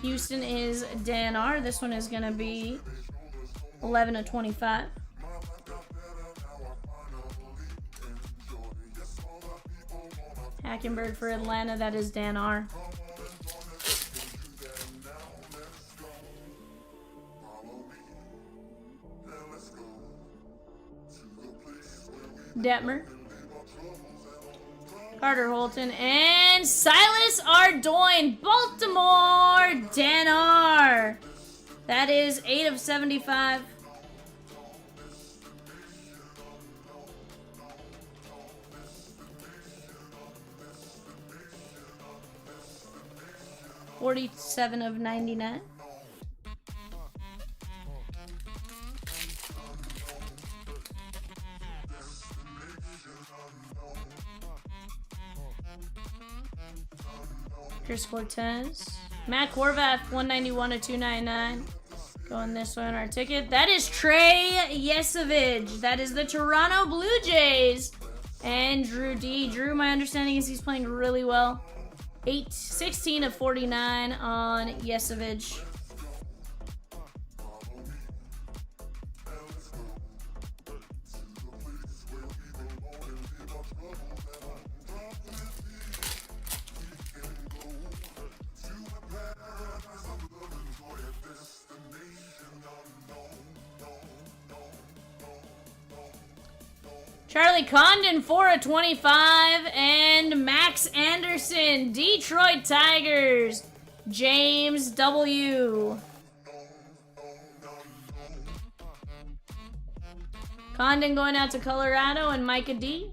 Houston is Dan R. This one is going to be 11 of 25. Hackenberg for Atlanta, that is Dan R. Detmer. Carter Holton. And Silas Ardoin. Baltimore, Dan R. That is 8 of 75. $47 of 99. Chris Cortez. Matt Horvath, 191 of 299. Going this way on our ticket. That is Trey Yesovich. That is the Toronto Blue Jays. And Drew D. Drew, my understanding is he's playing really well. 16 of 49 on Yesovich. Charlie Condon, 4/25. And Max Anderson, Detroit Tigers. James W. Condon going out to Colorado and Micah D.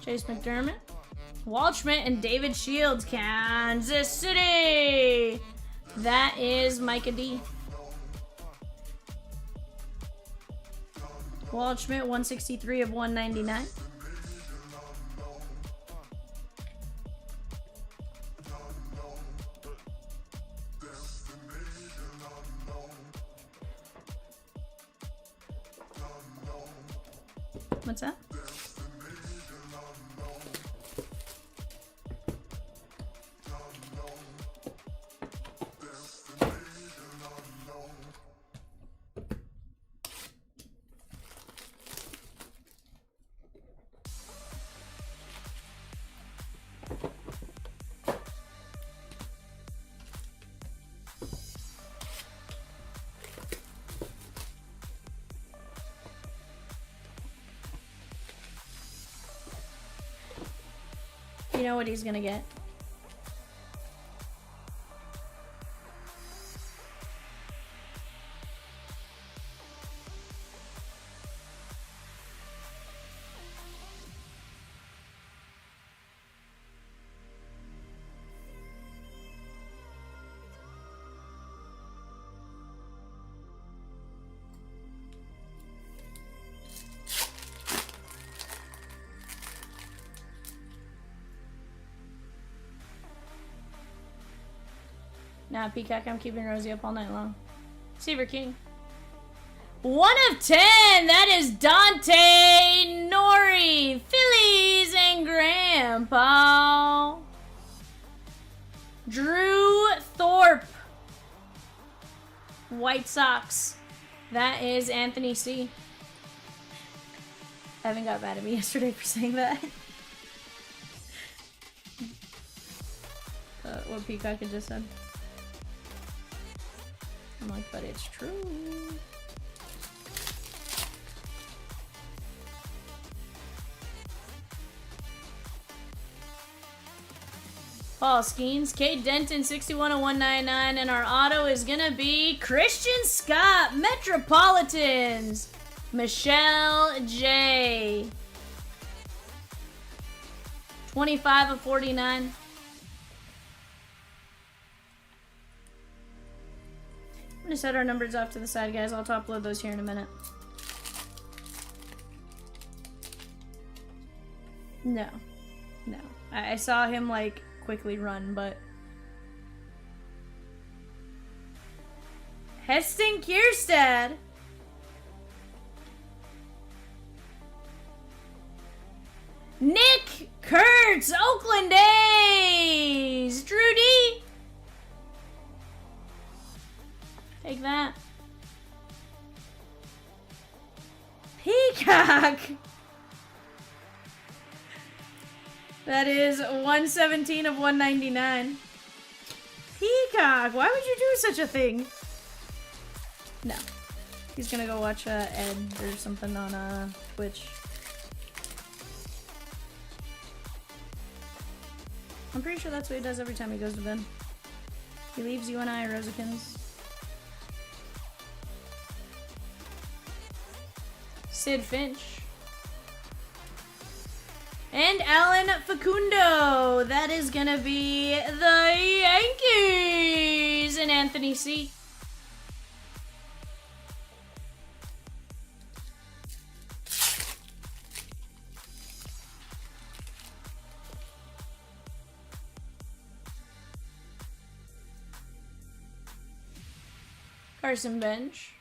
Chase McDermott, Waldschmidt, and David Shields, Kansas City. That is Micah D. Waldschmidt, 163/199. What's that? You know what he's gonna get. Nah, Peacock, I'm keeping Rosie up all night long. Seaver King. 1/10. That is Dante Nori. Phillies and Grandpa. Drew Thorpe. White Sox. That is Anthony C. Evan got mad at me yesterday for saying that. What Peacock had just said. I'm like, but it's true. Paul Skeens, Kate Denton, 61/199, and our auto is gonna be Christian Scott, Metropolitans, Michelle J, 25/49. I'm gonna set our numbers off to the side, guys. I'll top load those here in a minute. No. No. I saw him, like, quickly run, but... Heston Kierstad. Nick Kurtz, Oakland A's. Drew D. Take that. Peacock. That is 117/199. Peacock, why would you do such a thing? No. He's gonna go watch Ed or something on Twitch. I'm pretty sure that's what he does every time he goes to bed. He leaves you and I, Rosikins. Sid Finch. And Alan Facundo. That is gonna be the Yankees and Anthony C. Carson Bench.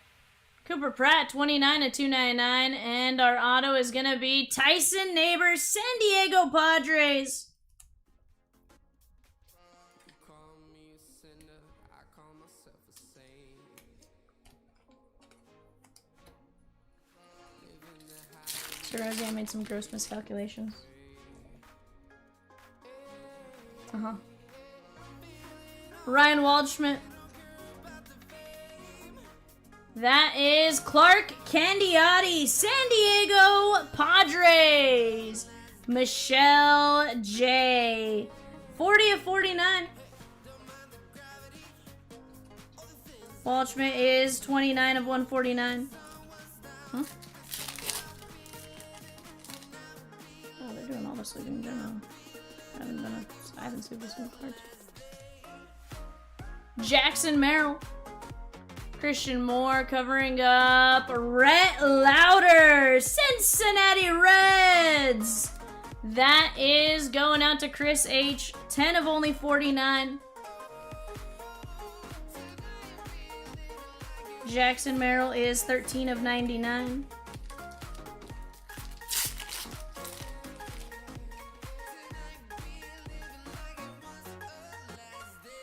Cooper Pratt, 29/299, and our auto is gonna be Tyson Neighbors, San Diego Padres. Call me a sinner, I call myself a saint. Living the DeRozan made some gross miscalculations. Ryan Waldschmidt. That is Clark Candiotti, San Diego Padres. Michelle J. 40 of 49. Waldschmidt is 29 of 149. Huh? Oh, they're doing all this league in general. I haven't seen this in cards. Jackson Merrill. Christian Moore covering up Rhett Lauder, Cincinnati Reds. That is going out to Chris H. 10 of only 49. Jackson Merrill is 13 of 99.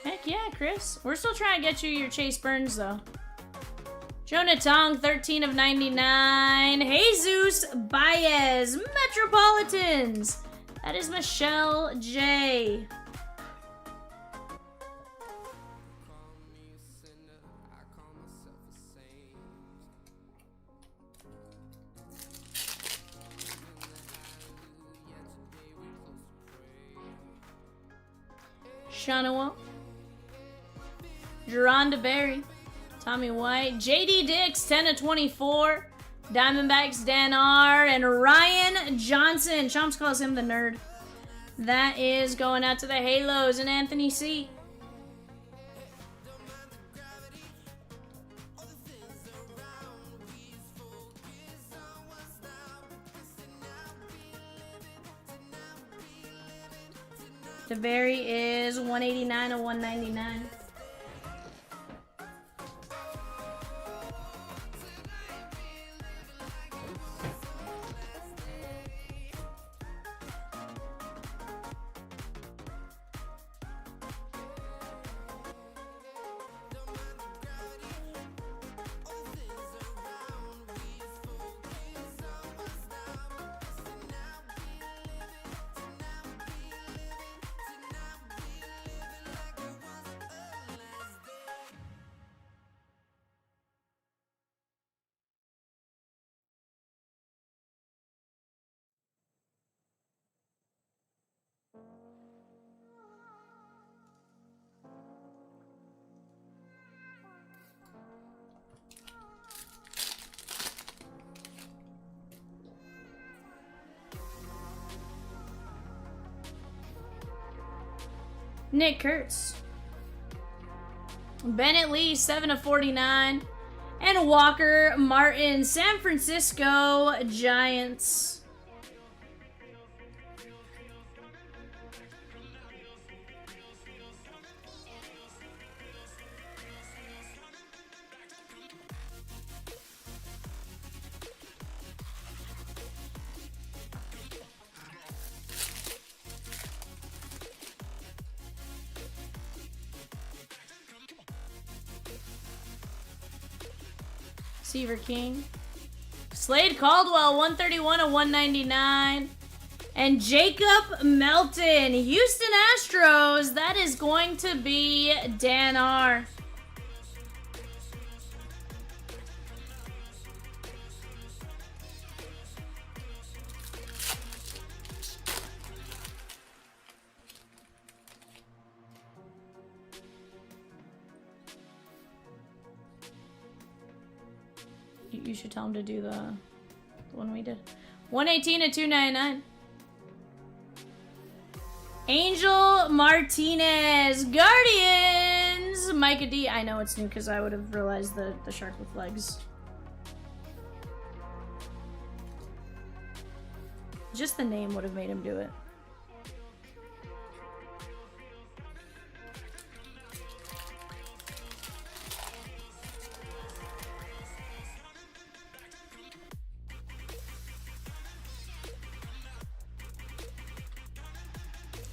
Heck yeah, Chris. We're still trying to get you your Chase Burns, though. Jonah Tong, 13 of 99. Jesus Baez, Metropolitans. That is Michelle J. Shanawa. Jerron DeBerry. Tommy White. JD Dix, 10 of 24. Diamondbacks, Dan R. And Ryan Johnson. Chomps calls him the nerd. That is going out to the Halos and Anthony C. DeBerry is 189 of 199. Nick Kurtz. Bennett Lee, 7 of 49. And Walker Martin, San Francisco Giants. Seaver King. Slade Caldwell, 131 of 199. And Jacob Melton, Houston Astros. That is going to be Dan R. You should tell him to do the one we did. 118 of 299. Angel Martinez, Guardians. Micah D. I know it's new because I would have realized the shark with legs. Just the name would have made him do it.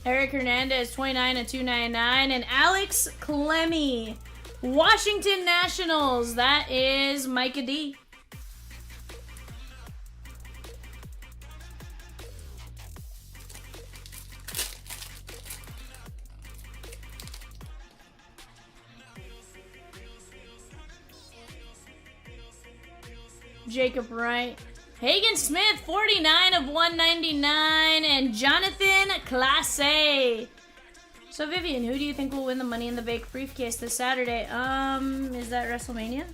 Eric Hernandez, 29 of 299. And Alex Clemmy, Washington Nationals. That is Micah D. Jacob Wright. Hagen Smith, 49 of 199. And Jonathan Classe. So, Vivian, who do you think will win the Money in the Bank briefcase this Saturday? Is that WrestleMania?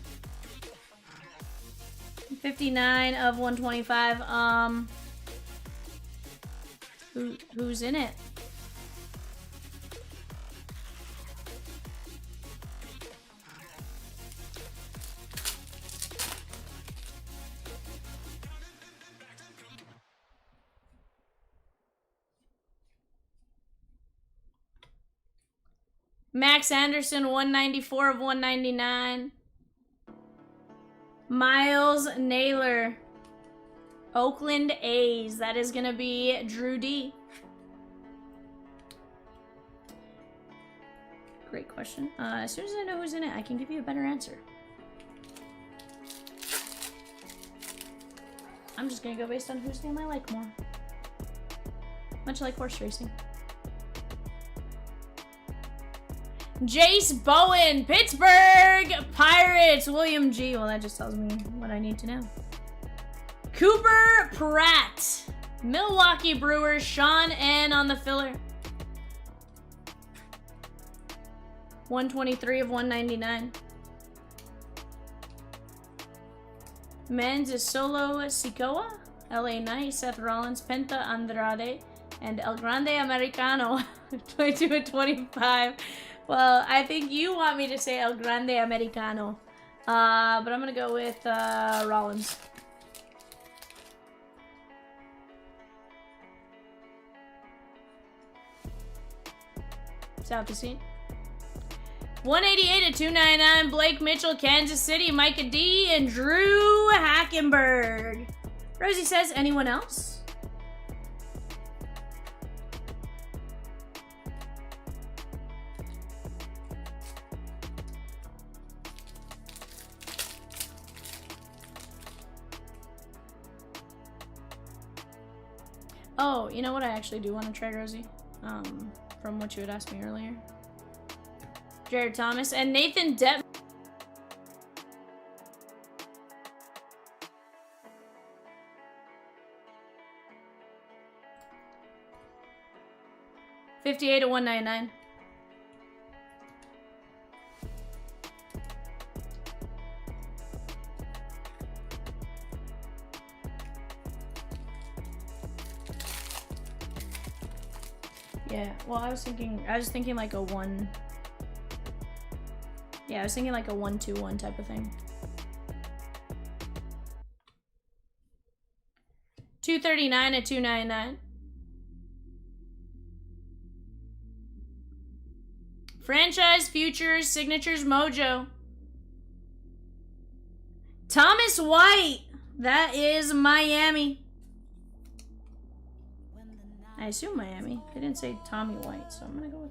59 of 125. Who's in it? Max Anderson, 194 of 199. Miles Naylor, Oakland A's. That is going to be Drew D. Great question. As soon as I know who's in it, I can give you a better answer. I'm just going to go based on whose name I like more. Much like horse racing. Jace Bowen, Pittsburgh Pirates, William G. Well, that just tells me what I need to know. Cooper Pratt, Milwaukee Brewers, Sean N. on the filler. 123 of 199. Men's is Solo Sikoa, LA Knight, Seth Rollins, Penta Andrade, and El Grande Americano, 22 of 25. Well, I think you want me to say El Grande Americano. But I'm going to go with Rollins. South to see. 188 of 299. Blake Mitchell, Kansas City, Micah D, and Drew Hackenberg. Rosie says, anyone else? Oh, you know what I actually do want to try, Rosie? From what you had asked me earlier. Jared Thomas and Nathan Depp. $58 to $199. Yeah, well, I was thinking like a one. Yeah, I was thinking like a 1-2-1 type of thing. 239 at 299. Franchise Futures Signatures Mojo. Thomas White. That is Miami. I assume Miami. They didn't say Tommy White, so I'm gonna go with.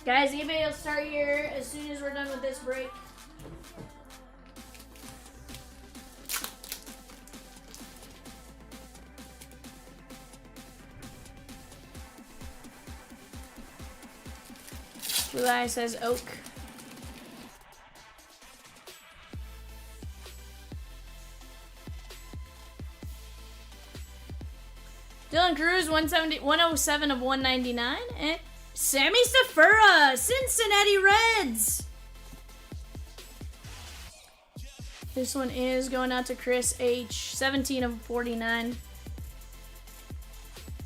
Guys, eBay will start here as soon as we're done with this break. Blue Eye says oak. Dylan Cruz, 107 of 199. And Sammy Safura, Cincinnati Reds. This one is going out to Chris H, 17 of 49.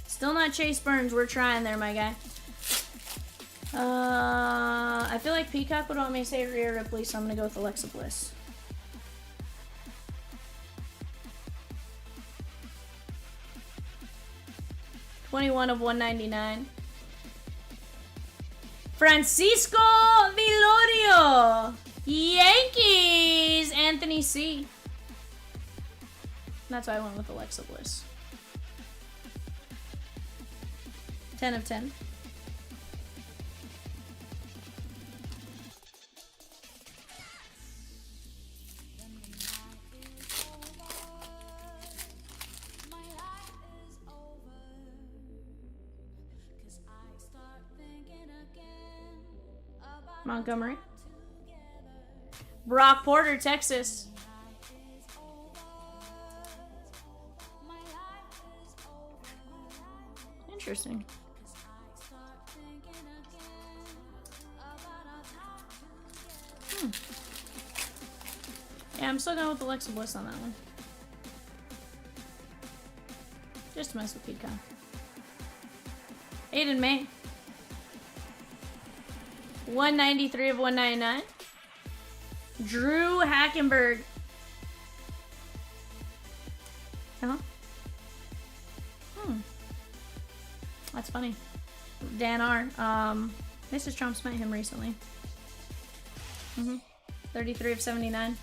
Still not Chase Burns. We're trying there, my guy. I feel like Peacock would want me to say Rhea Ripley, so I'm going to go with Alexa Bliss. $21 of 199. Francisco Vilorio, Yankees, Anthony C. That's why I went with Alexa Bliss. 10 of 10. Montgomery. Brock Porter, Texas. Interesting. Yeah, I'm still going with Alexa Bliss on that one. Just to mess with Peacock. Aiden May. 193 of 199. Drew Hackenberg. Huh? That's funny. Dan R. Mrs. Chomps met him recently. 33 of 79.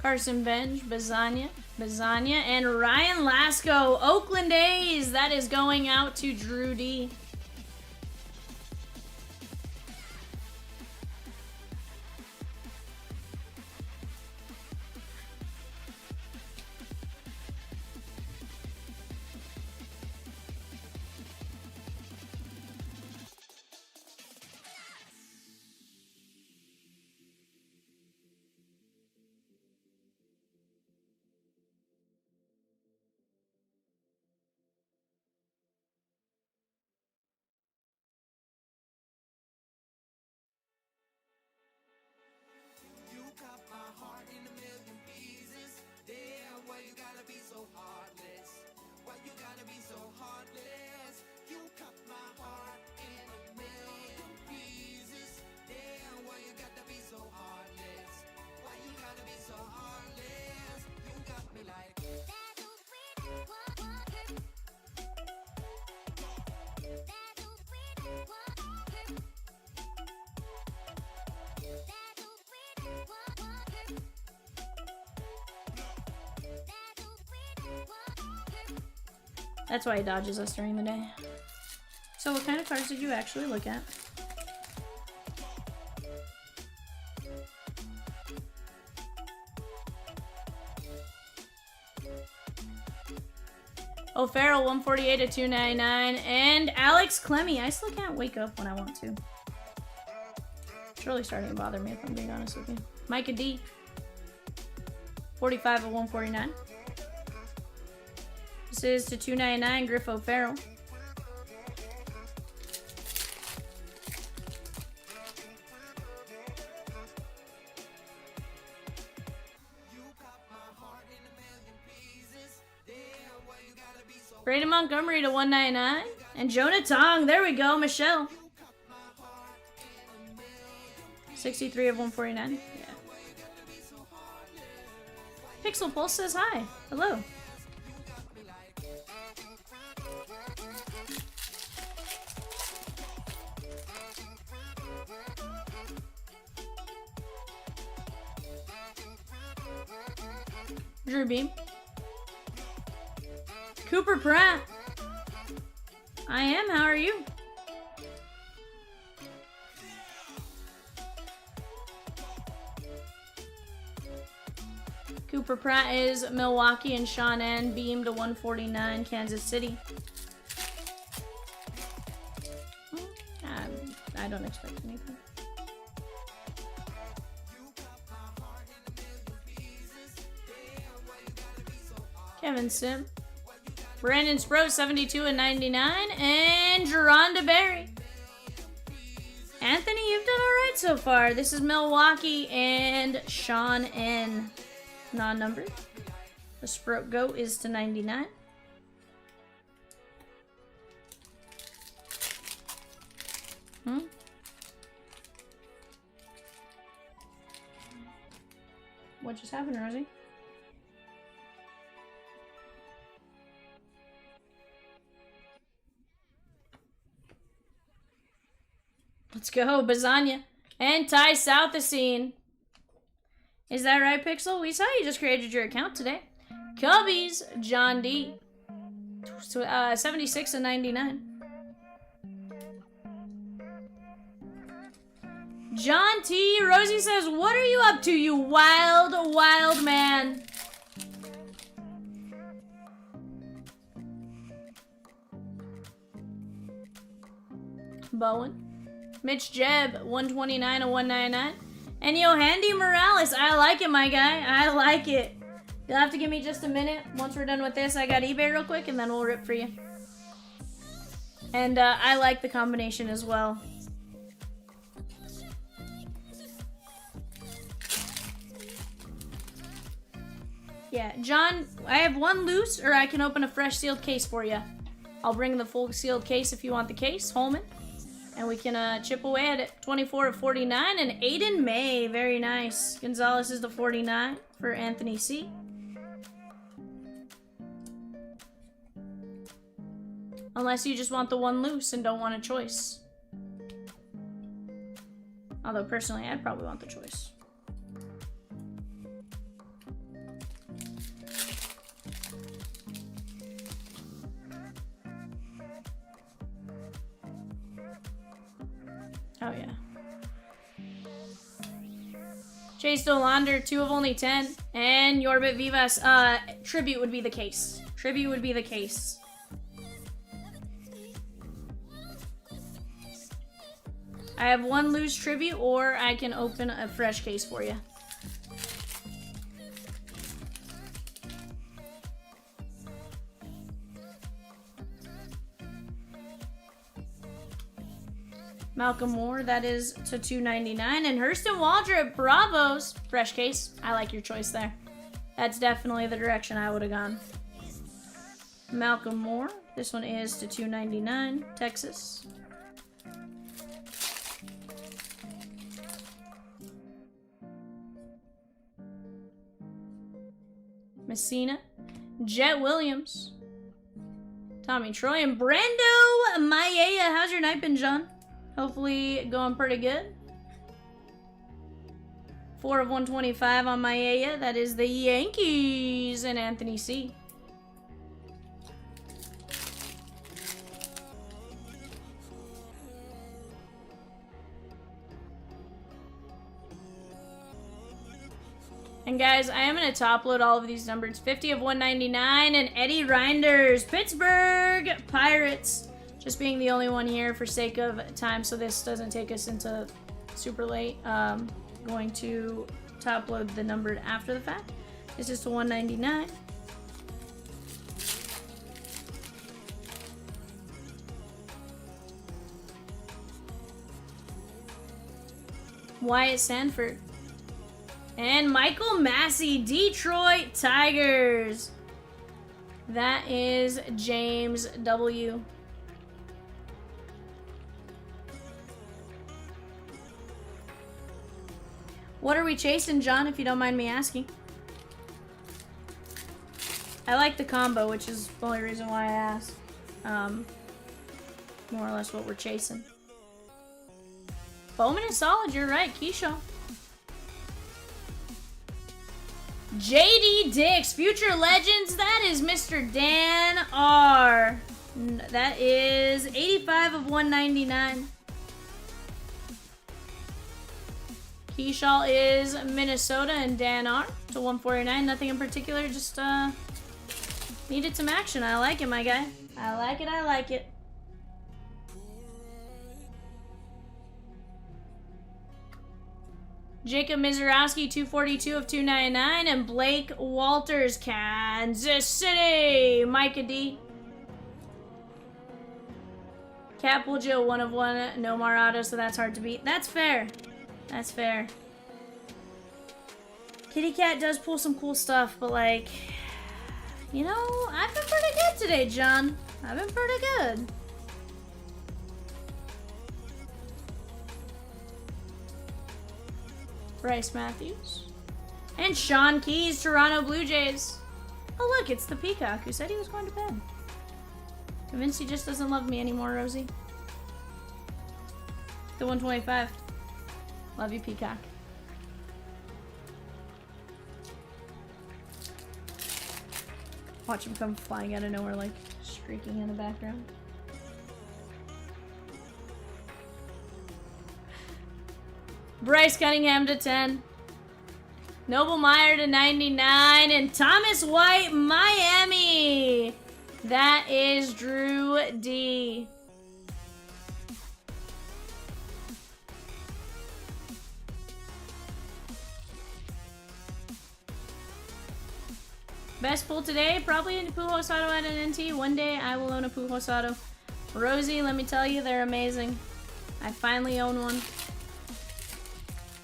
Carson Bench, Bazania, and Ryan Lasco. Oakland A's. That is going out to Drew D. You cut my heart in a million pieces. Damn, why you gotta be so heartless? Why you gotta be so heartless? You cut my heart in a million pieces. Damn, why you gotta be so heartless? Why you gotta be so heartless? You got me like. That's why he dodges us during the day. So what kind of cards did you actually look at? O'Farrell, 148 to 299. And Alex Clemmy. I still can't wake up when I want to. It's really starting to bother me if I'm being honest with you. Micah D. 45 of 149. This is to 299, Griff O'Farrell. Brandon Montgomery to 199. And Jonah Tong. There we go, Michelle. 63 of 149. Yeah. Pixel Pulse says hi. Hello. Drew Beam. Cooper Pratt. I am. How are you? Cooper Pratt is Milwaukee and Sean N. Beam to 149, Kansas City. I don't expect anything. Kevin Sim. Brandon Sprout, 72 and 99. And Geronda Berry. Anthony, you've done alright so far. This is Milwaukee and Sean N. Non-numbered. The Sprout Goat is to 99. What just happened, Rosie? Let's go, Bazania. And Ty Southacene. Is that right, Pixel? We saw you just created your account today. Cubbies, John D. 76 and 99. John T. Rosie says, what are you up to, you wild, wild man? Bowen. Mitch Jeb, 129 and 199. And yo, Handy Morales, I like it, my guy. I like it. You'll have to give me just a minute. Once we're done with this, I got eBay real quick, and then we'll rip for you. And I like the combination as well. Yeah, John, I have one loose, or I can open a fresh sealed case for you. I'll bring the full sealed case if you want the case, Holman. And we can chip away at it. 24 of 49, and Aiden May, very nice. Gonzalez is the 49 for Anthony C. Unless you just want the one loose and don't want a choice. Although, personally, I'd probably want the choice. Oh, yeah. Chase Dolander, 2 of only 10. And Yorbit Vivas, Tribute would be the case. Tribute would be the case. I have one loose Tribute, or I can open a fresh case for you. Malcolm Moore, that is to 299. And Hurston Waldrop, Bravos, fresh case. I like your choice there. That's definitely the direction I would have gone. Malcolm Moore, this one is to 299, Texas. Messina, Jet Williams, Tommy Troy, and Brando Mayea. How's your night been, John? Hopefully going pretty good. 4 of 125 on Mayea. That is the Yankees and Anthony C. And guys, I am going to top load all of these numbers. 50 of 199 and Eddie Reinders, Pittsburgh Pirates. Just being the only one here for sake of time, so this doesn't take us into super late. Going to top load the numbered after the fact. This is to 199. Wyatt Sanford. And Michael Massey, Detroit Tigers. That is James W. What are we chasing, John, if you don't mind me asking? I like the combo, which is the only reason why I asked. More or less what we're chasing. Bowman is solid, you're right, Keyshaw. JD Dix, Future Legends, that is Mr. Dan R. That is 85 of 199. Keyshaw is Minnesota and Dan R. to 149. Nothing in particular, just needed some action. I like it, my guy. I like it, I like it. Jacob Mizurowski, 242 of 299. And Blake Walters, Kansas City. Micah D. Capel Joe, 1 of 1. No Marado, so that's hard to beat. That's fair. That's fair. Kitty Cat does pull some cool stuff, but like, you know, I've been pretty good today, John. I've been pretty good. Bryce Matthews. And Sean Keys, Toronto Blue Jays. Oh look, it's the Peacock who said he was going to bed. Convinced he just doesn't love me anymore, Rosie. The 125. Love you, Peacock. Watch him come flying out of nowhere, like streaking in the background. Bryce Cunningham to 10. Noble Meyer to 99. And Thomas White, Miami. That is Drew D. Best pull today, probably a Pujols auto at an NT. One day I will own a Pujols auto. Rosie, let me tell you, they're amazing. I finally own one.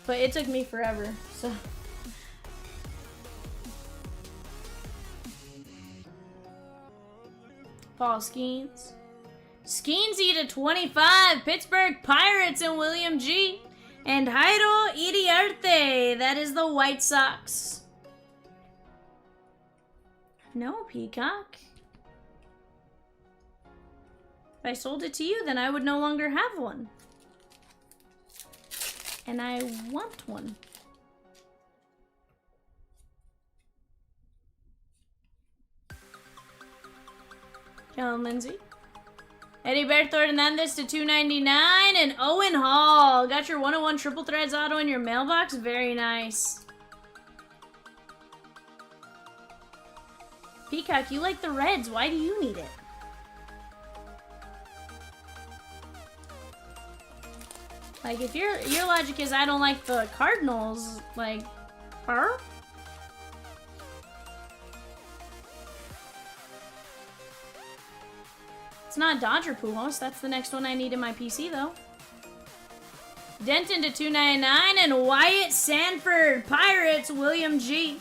But it took me forever, so. Paul Skeens. Skeensy to 25. Pittsburgh Pirates and William G. And Jairo Iriarte. That is the White Sox. No, Peacock. If I sold it to you, then I would no longer have one. And I want one. Kellen Lindsay. Heriberto Hernandez to 299. And Owen Hall. Got your 101 Triple Threads auto in your mailbox. Very nice. Peacock, you like the Reds. Why do you need it? Like, if your logic is I don't like the Cardinals, like, her? It's not Dodger Pujols. That's the next one I need in my PC, though. Denton to 299 and Wyatt Sanford, Pirates, William G.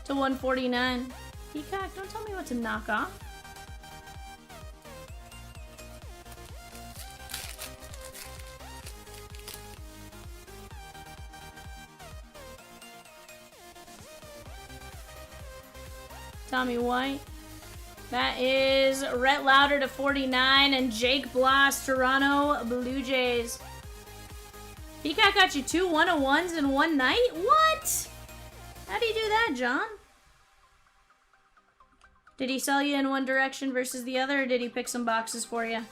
To 149. Peacock, don't tell me what to knock off. Tommy White. That is Rhett Lauder to 49 and Jake Bloss, Toronto Blue Jays. Peacock got you 2 101s in one night? What? How do you do that, John? Did he sell you in one direction versus the other, or did he pick some boxes for you?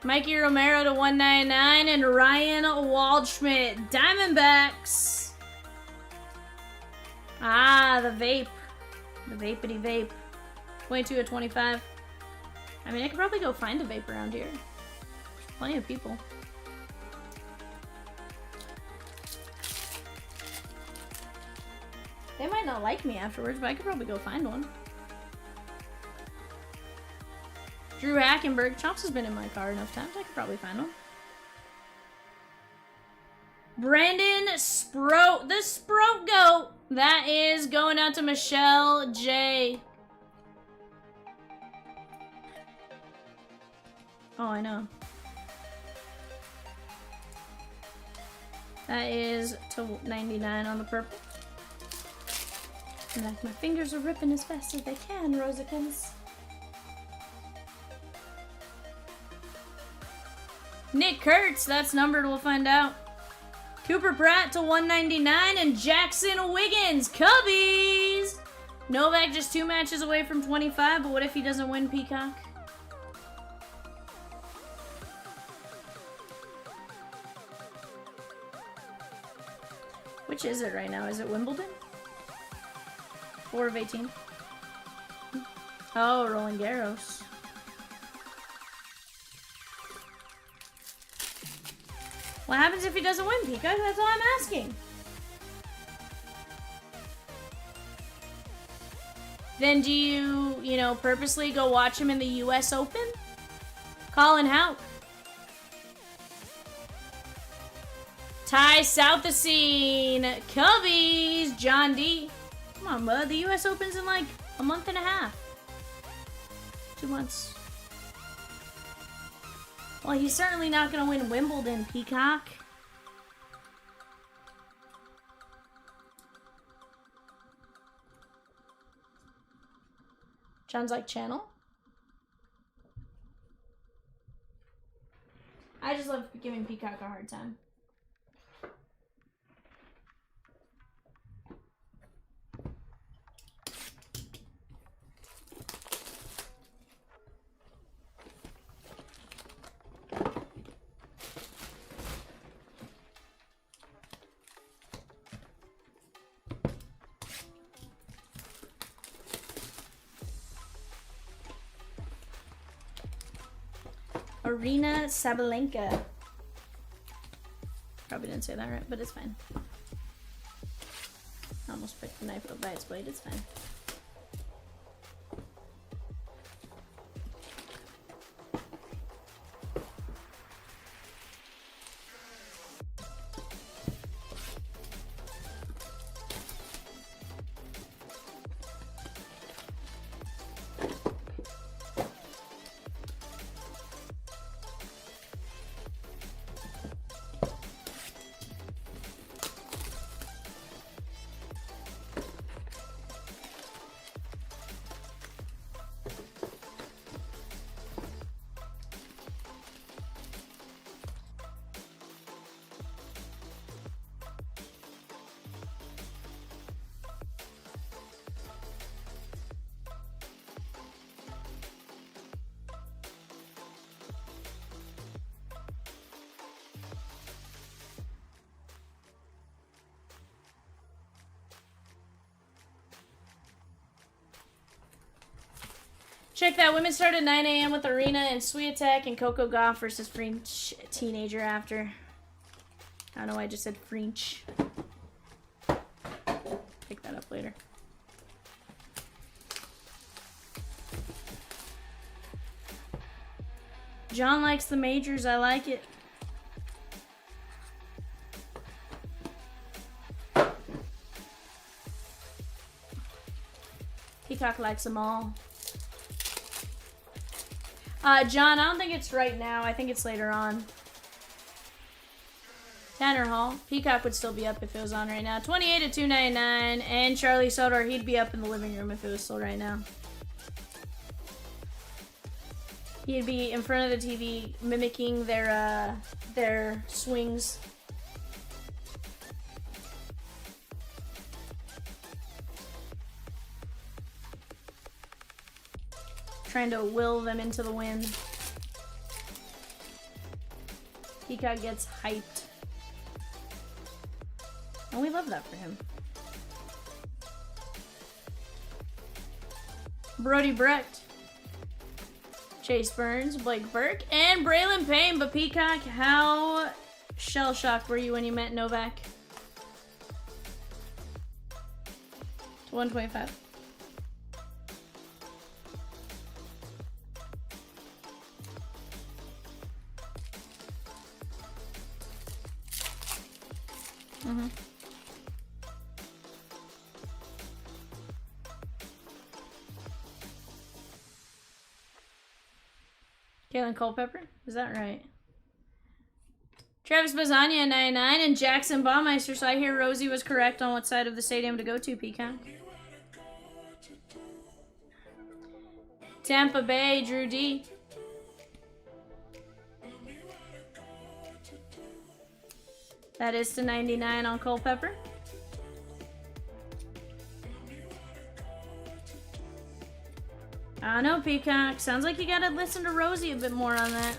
Mikey Romero to 199 and Ryan Waldschmidt, Diamondbacks. Ah, the vape. The vapity vape. 22 of 25. I mean, I could probably go find a vape around here. Plenty of people. They might not like me afterwards, but I could probably go find one. Drew Hackenberg. Chomps has been in my car enough times. I could probably find one. Brandon Sproat. The Sproat Goat. That is going out to Michelle J. Oh, I know. That is to 99 on the purple. And like my fingers are ripping as fast as they can, Rosikins. Nick Kurtz, that's numbered, we'll find out. Cooper Pratt to 199 and Jackson Wiggins, Cubbies! Novak just 2 matches away from 25, but what if he doesn't win, Peacock? Which is it right now? Is it Wimbledon? 4 of 18. Oh, Roland Garros. What happens if he doesn't win, Peacock? That's all I'm asking. Then do you know, purposely go watch him in the US Open? Colin Houck. Ty Southacene, Cubbies, John D. Come on, bud. The US Open's in like a month and a half. 2 months. Well, he's certainly not going to win Wimbledon, Peacock. John's like, channel? I just love giving Peacock a hard time. Arena Sabalenka. Probably didn't say that right, but it's fine. I almost picked the knife up by its blade, it's fine. Check that. Women start at 9 a.m. with Arena and Sweet Attack and Coco Gauff versus French Teenager after. I don't know why I just said French. Pick that up later. John likes the majors. I like it. Peacock likes them all. John, I don't think it's right now. I think it's later on. Tanner Hall. Peacock would still be up if it was on right now. 28 at $2.99. And Charlie Soder, he'd be up in the living room if it was still right now. He'd be in front of the TV mimicking their swings. Trying to will them into the wind. Peacock gets hyped. And we love that for him. Brody Brecht. Chase Burns, Blake Burke, and Braylon Payne. But Peacock, how shell-shocked were you when you met Novak? To 125. Mm-hmm. Kaylin Culpepper? Is that right? Travis Bazania, 99, and Jackson Baumeister. So I hear Rosie was correct on what side of the stadium to go to, Peacock. Tampa Bay, Drew D. That is to 99 on Culpepper. I don't know, Peacock. Sounds like you gotta listen to Rosie a bit more on that.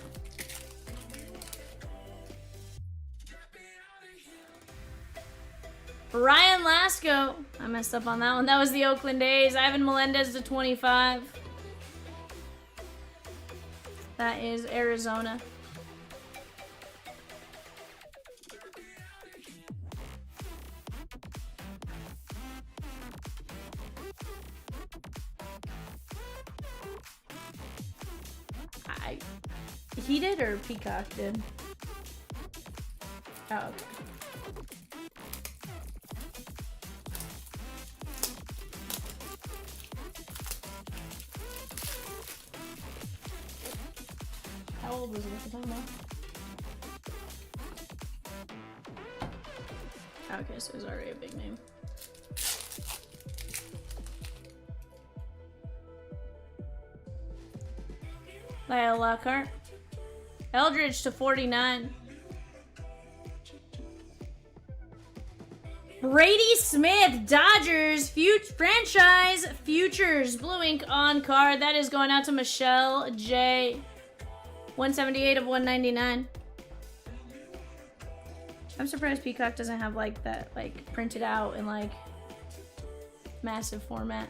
Ryan Lasco. I messed up on that one. That was the Oakland A's. Ivan Melendez to 25. That is Arizona. He did or Peacock did? Oh, okay. How old was he at the time, though? Okay, so he's already a big name. Lyle Lockhart. Eldridge to 49. Brady Smith, Dodgers, franchise futures, blue ink on card. That is going out to Michelle J. 178 of 199. I'm surprised Peacock doesn't have like that, like printed out in like massive format.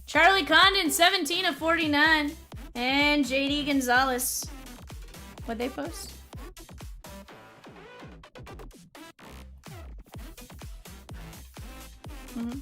Charlie Condon, 17 of 49. And JD Gonzalez. What'd they post? Mm-hmm.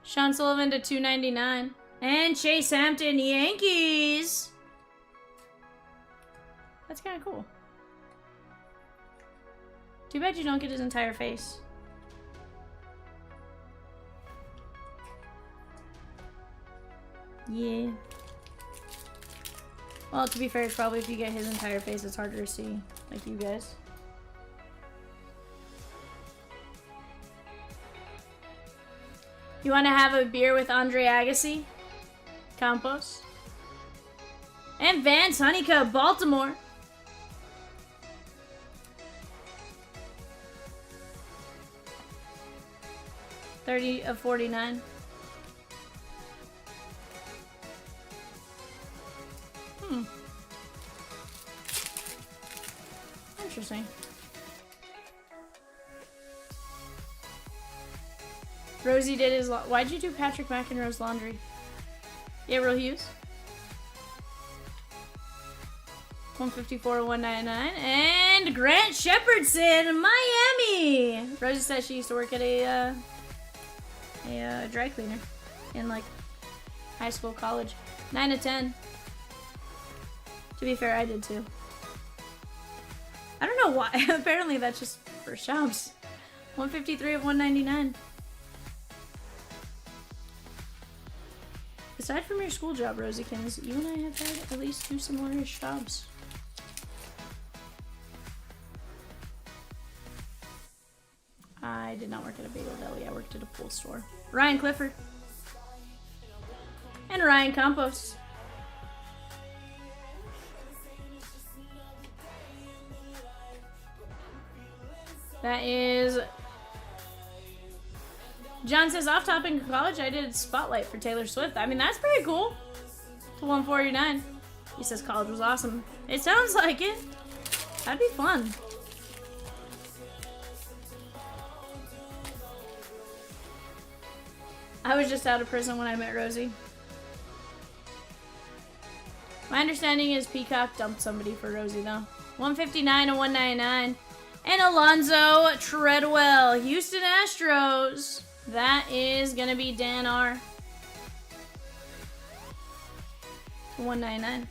Sean Sullivan to 299. And Chase Hampton, Yankees. That's kind of cool. Too bad you don't get his entire face. Yeah. Well, to be fair, it's probably if you get his entire face, it's harder to see. Like you guys. You want to have a beer with Andre Agassi? Campos. And Vance Honeycutt, Baltimore. $30 of 49. Interesting. Rosie did his... Why'd you do Patrick McEnroe's laundry? Gabriel Hughes. 154 to 199. And Grant Shepherdson, Miami. Rosie said she used to work at a dry cleaner in like high school, college. 9 to 10. To be fair, I did too. I don't know why. Apparently that's just for Chomps. 153 of 199. Aside from your school job, Rosiekins, you and I have had at least 2 similar-ish jobs. I did not work at a bagel deli. I worked at a pool store. Ryan Clifford. And Ryan Campos. That is... John says, off topic in college, I did Spotlight for Taylor Swift. I mean, that's pretty cool. To 149. He says college was awesome. It sounds like it. That'd be fun. I was just out of prison when I met Rosie. My understanding is Peacock dumped somebody for Rosie, though. 159 to 199. And Alonzo Treadwell, Houston Astros. That is going to be Dan R. 199.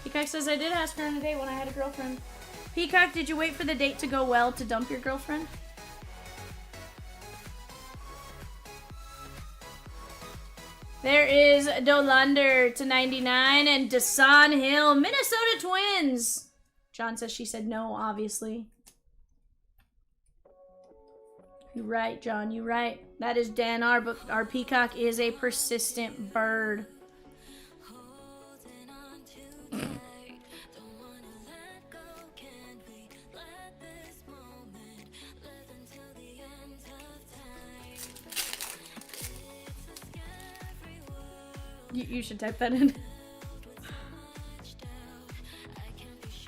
Peacock says, I did ask her on a date when I had a girlfriend. Peacock, did you wait for the date to go well to dump your girlfriend? There is Dolander to 99 and Dasan Hill, Minnesota Twins. John says she said no, obviously. You're right, John, you're right. That is Dan R, but our Peacock is a persistent bird. You should type that in.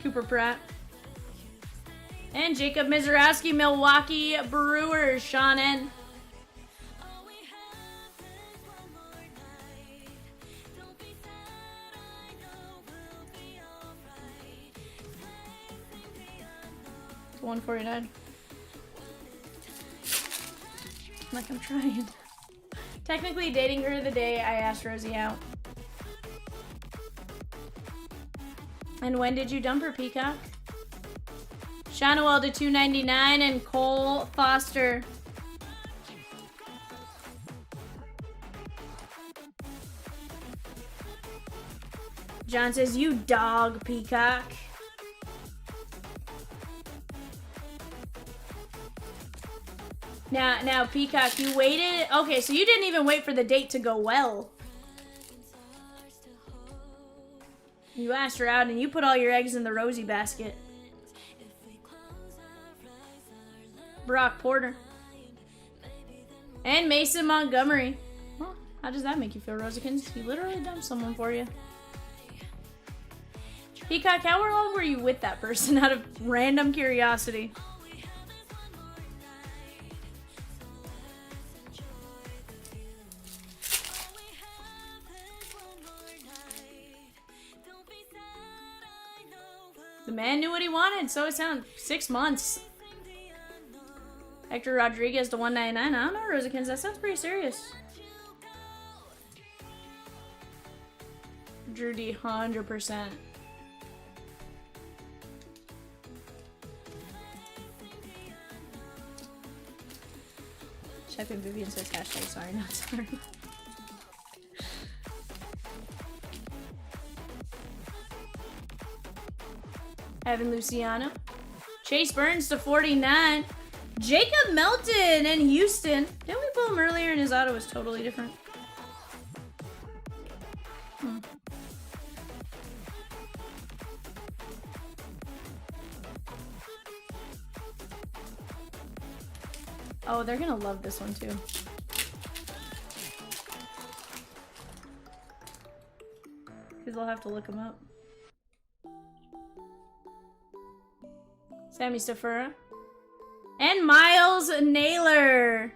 Cooper Pratt. And Jacob Mizorowski, Milwaukee Brewers, Sean N. It's 149. Like I'm trying. Technically dating her the day I asked Rosie out. And when did you dump her, Peacock? Shanoel to 299 and Cole Foster. John says, you dog, Peacock. Now, Peacock, you waited. Okay, so you didn't even wait for the date to go well. You asked her out and you put all your eggs in the Rosie basket. Brock Porter. And Mason Montgomery. Well, how does that make you feel, Rosikins? He literally dumped someone for you. Peacock, how long were you with that person out of random curiosity? The man knew what he wanted, so it sounded 6 months. Hector Rodriguez to 199. I don't know, Rosikins. That sounds pretty serious. Drew D, 100%. Check when Vivian says hashtag sorry, not sorry. Evan Luciano. Chase Burns to 49. Jacob Melton in Houston. Didn't we pull him earlier and his auto was totally different? Oh, they're gonna love this one too. Because they'll have to look him up. Sammy Stafura. And Miles Naylor.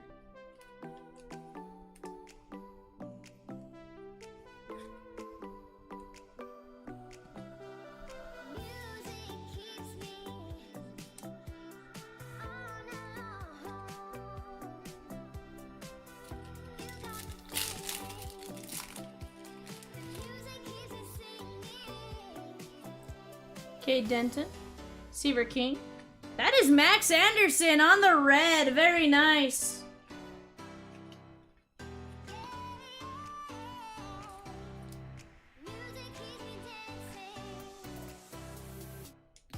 Cade Denton. Seaver King. That is Max Anderson on the red. Very nice.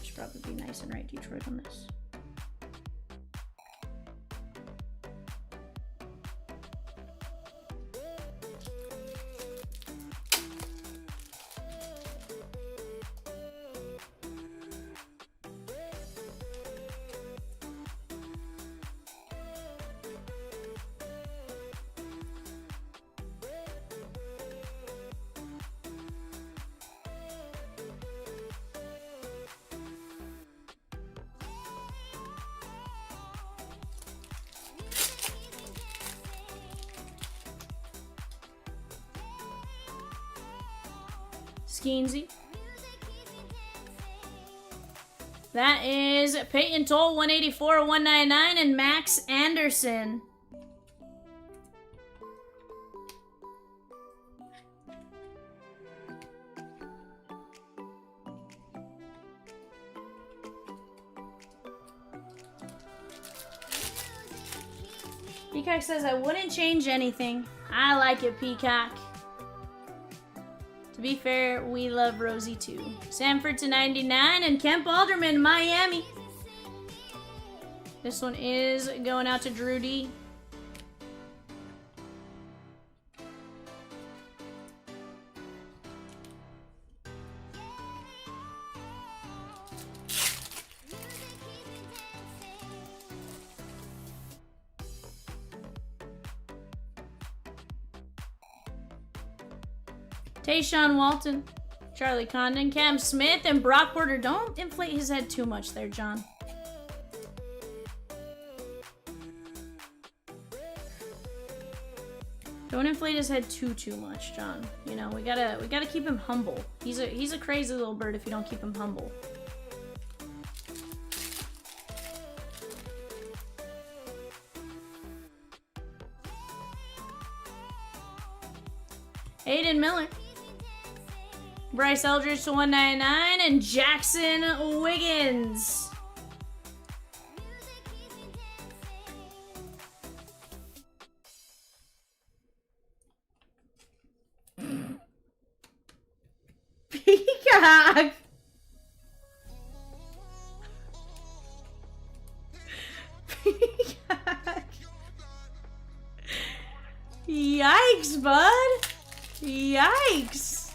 Should probably be nice and write Detroit on this. Skeensy. That is Peyton Toll, 184, 199, and Max Anderson. Peacock says, I wouldn't change anything. I like it, Peacock. To be fair, we love Rosie too. Sanford to 99 and Kemp Alderman, Miami. This one is going out to Drew D. Tayshawn Walton, Charlie Condon, Cam Smith, and Brock Porter. Don't inflate his head too much there, John. Don't inflate his head too much, John. You know, we gotta keep him humble. He's a crazy little bird if you don't keep him humble. Aiden Miller. Bryce Eldridge to 199 and Jackson Wiggins. Peacock. Peacock. Yikes, bud. Yikes.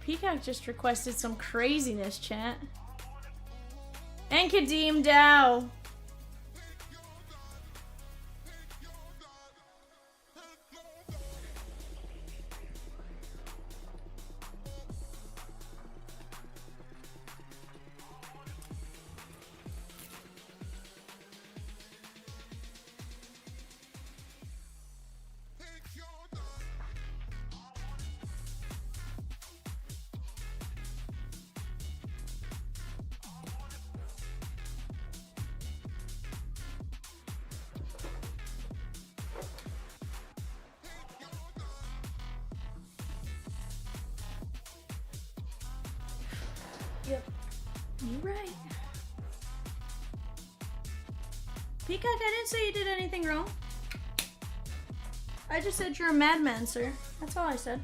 Peacock just requested some craziness, chat. And Kadeem Dow. Yep, you're right. Peacock, I didn't say you did anything wrong. I just said you're a madman, sir. That's all I said.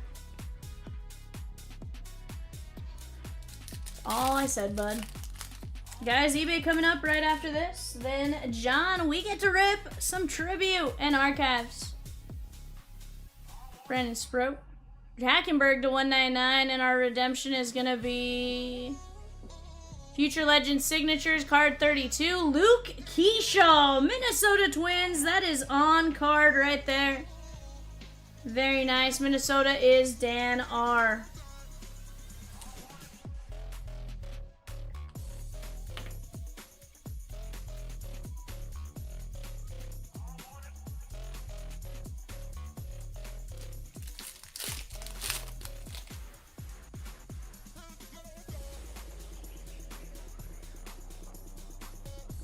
That's all I said, bud. Guys, eBay coming up right after this. Then, John, we get to rip some tribute and archives. Brandon Sprout. Hackenberg to 199, and our redemption is going to be Future Legends Signatures, card 32. Luke Keyshaw, Minnesota Twins. That is on card right there. Very nice. Minnesota is Dan R.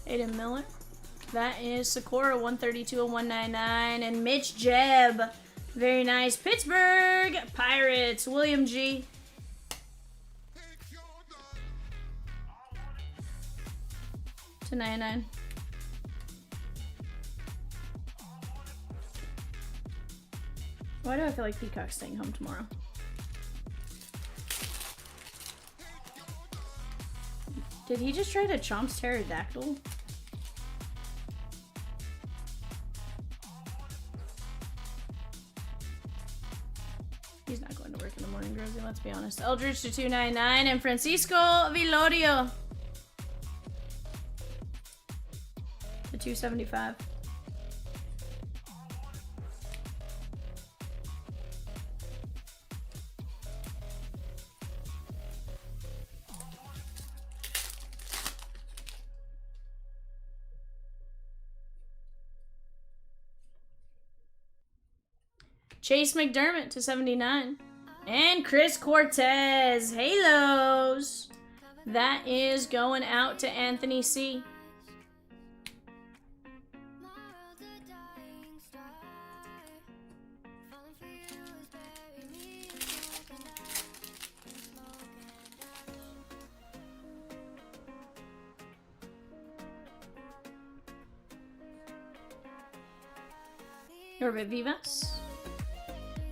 Aiden Miller. That is Sakura 132 and 199. And Mitch Jebb. Very nice. Pittsburgh Pirates. William G. To 99. Why do I feel like Peacock's staying home tomorrow? Did he just try to Chomps pterodactyl? He's not going to work in the morning, Grozy, let's be honest. Eldridge to 299 and Francisco Vilorio to 275. Chase McDermott to 79. And Chris Cortez. Halos. That is going out to Anthony C. Norbert Vivas.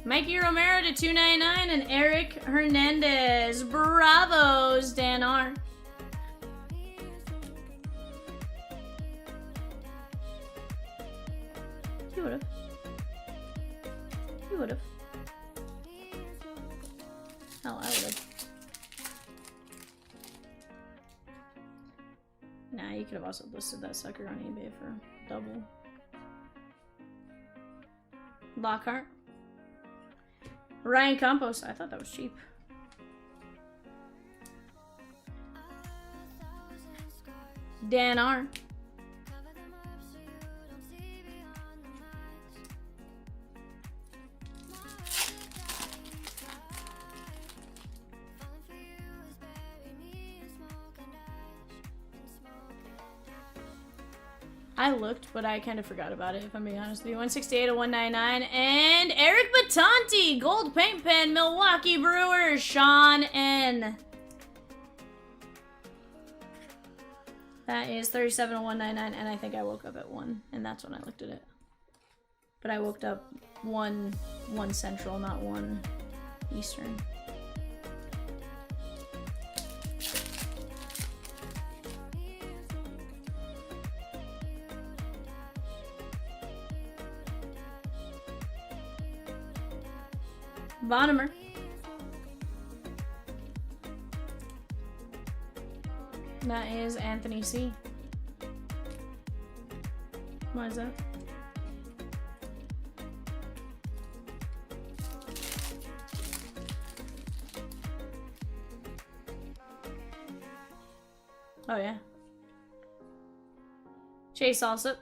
Mikey Romero to 299 and Eric Hernandez. Bravos, Dan R. He would've. He would've. Hell, I would've. Nah, you could have also listed that sucker on eBay for double. Lockhart. Ryan Campos. I thought that was cheap. Dan R. I looked, but I kind of forgot about it, if I'm being honest with you. 168 to 199. And Eric Batanti, gold paint pen, Milwaukee Brewers, Sean N. That is 37 to 199, and I think I woke up at 1, and that's when I looked at it. But I woke up 1 Central, not 1 Eastern. Bonnemer. That is Anthony C. Why is that? Oh yeah. Chase Alsop.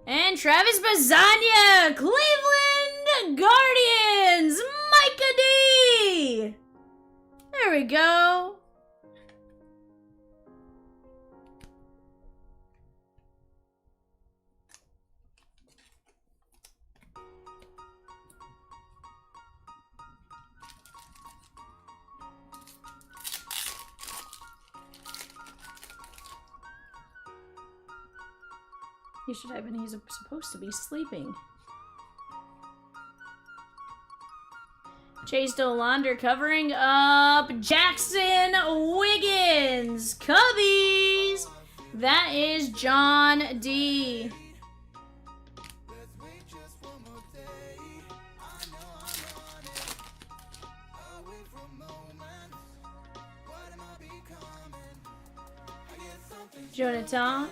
And Travis Bazania, Cleveland Guardians, Micah D. There we go. You should type in he's supposed to be sleeping. Chase Dolander covering up Jackson Wiggins. Cubbies. That is John D. Jonathan.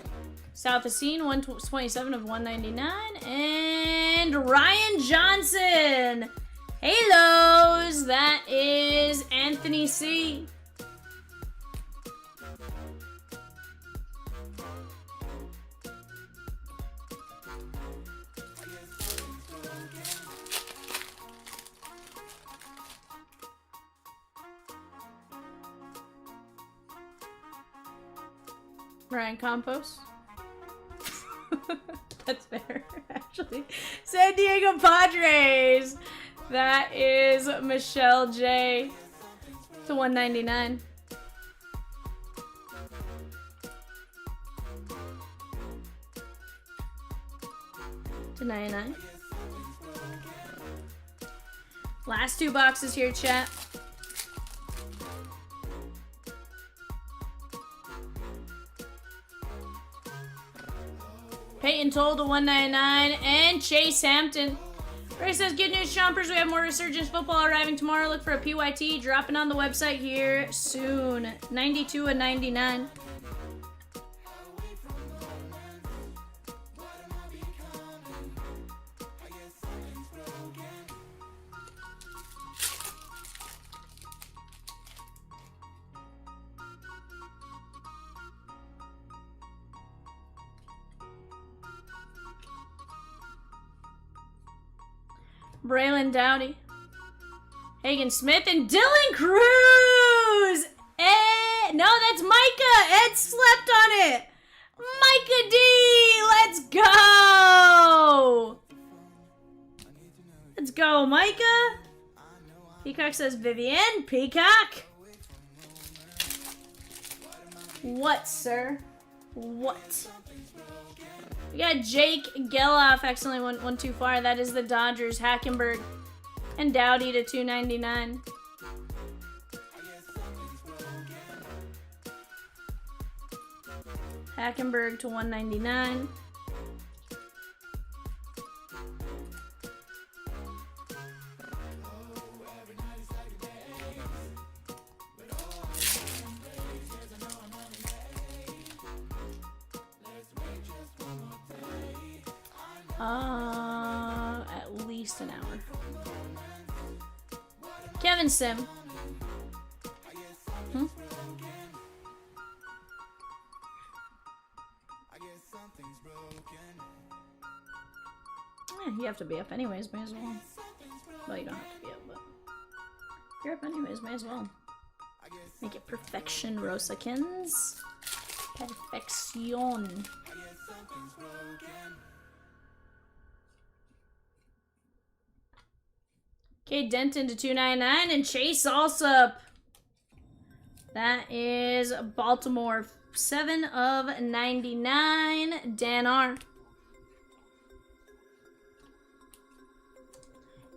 South Scene, 127 of 199. And Ryan Johnson. Halos. That is Anthony C. Ryan Campos. That's fair, actually. San Diego Padres. That is Michelle J. To 199. To 99. Last two boxes here, chat. Peyton Toll to 199, and Chase Hampton. Ray says, good news, Chompers. We have more Resurgence football arriving tomorrow. Look for a PYT dropping on the website here soon. 92 and 99. Braylon Dowdy, Hagen Smith, and Dylan Cruz. No, that's Micah. Ed slept on it. Micah D. Let's go. Let's go, Micah. Peacock says Vivian. Peacock. What, sir? What? We got Jake Geloff, excellent, one too far. That is the Dodgers, Hackenberg, and Dowdy to 299. Hackenberg to 199. At least an hour. Kevin Sim. You have to be up anyways, may as well. Well, you don't have to be up, but if you're up anyways, may as well. Make it perfection, Rosakins. Perfection. Okay, Denton to 299 and Chase Alsop. That is Baltimore. 7 of 99. Dan R.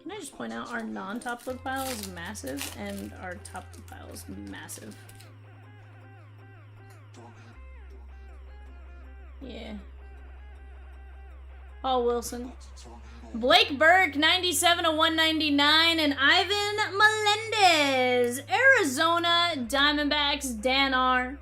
Can I just point out our non-top load pile is massive and our top load pile is massive. Yeah. Paul Wilson. Blake Burke, 97 of 199, and Ivan Melendez, Arizona Diamondbacks, Dan R.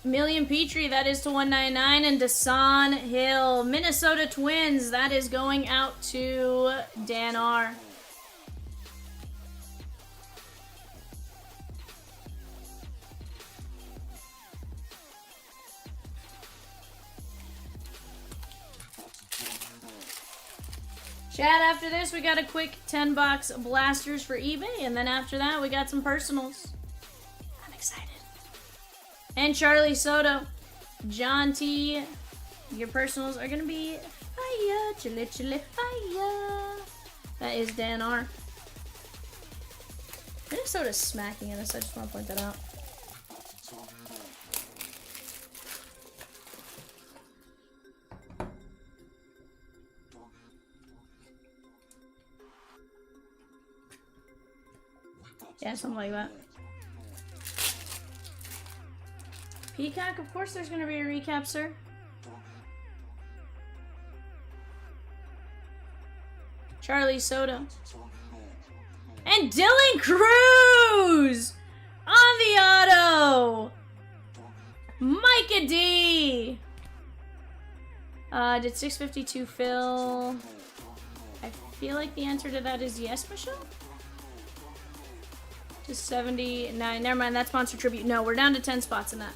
Million Petrie, that is to 199, and Dasan Hill, Minnesota Twins, that is going out to Dan R. Chat, after this, we got a quick 10-box blasters for eBay, and then after that, we got some personals. I'm excited. And Charlie Soto. John T. Your personals are going to be fire. Chili, chili, fire. That is Dan R. Minnesota's smacking in this. I just want to point that out. Yeah, something like that. Peacock, of course there's going to be a recap, sir. Charlie Soto. And Dylan Cruz! On the auto! Micah D! Did 652 fill? I feel like the answer to that is yes, Michelle? To 79. Never mind, that's Monster Tribute. No, we're down to 10 spots in that.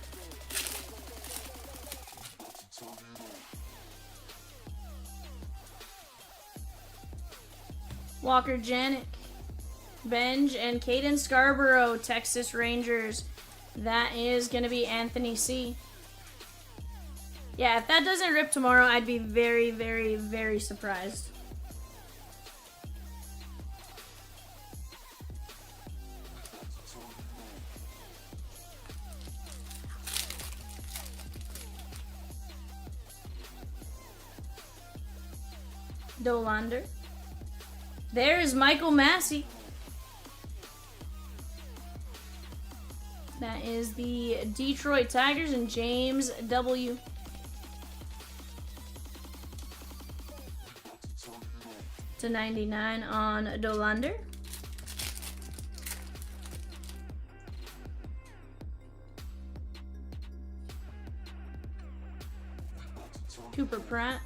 Walker Janik, Benj, and Caden Scarborough, Texas Rangers. That is going to be Anthony C. Yeah, if that doesn't rip tomorrow, I'd be very, very, very surprised. Dolander. There's Michael Massey. That is the Detroit Tigers and James W. To 99 on Dolander. Cooper Pratt.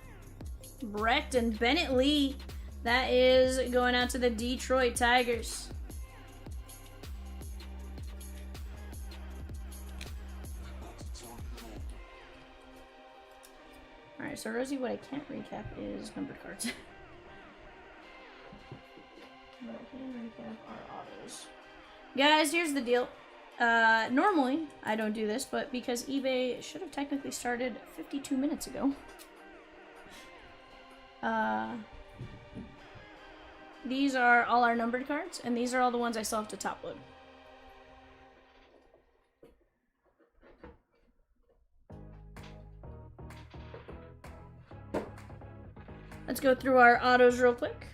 Brecht and Bennett Lee. That is going out to the Detroit Tigers. Alright, so Rosie, what I can't recap is numbered cards. I can't recap our autos. Guys, here's the deal. Normally, I don't do this, but because eBay should have technically started 52 minutes ago. These are all our numbered cards, and these are all the ones I still have to top load. Let's go through our autos real quick.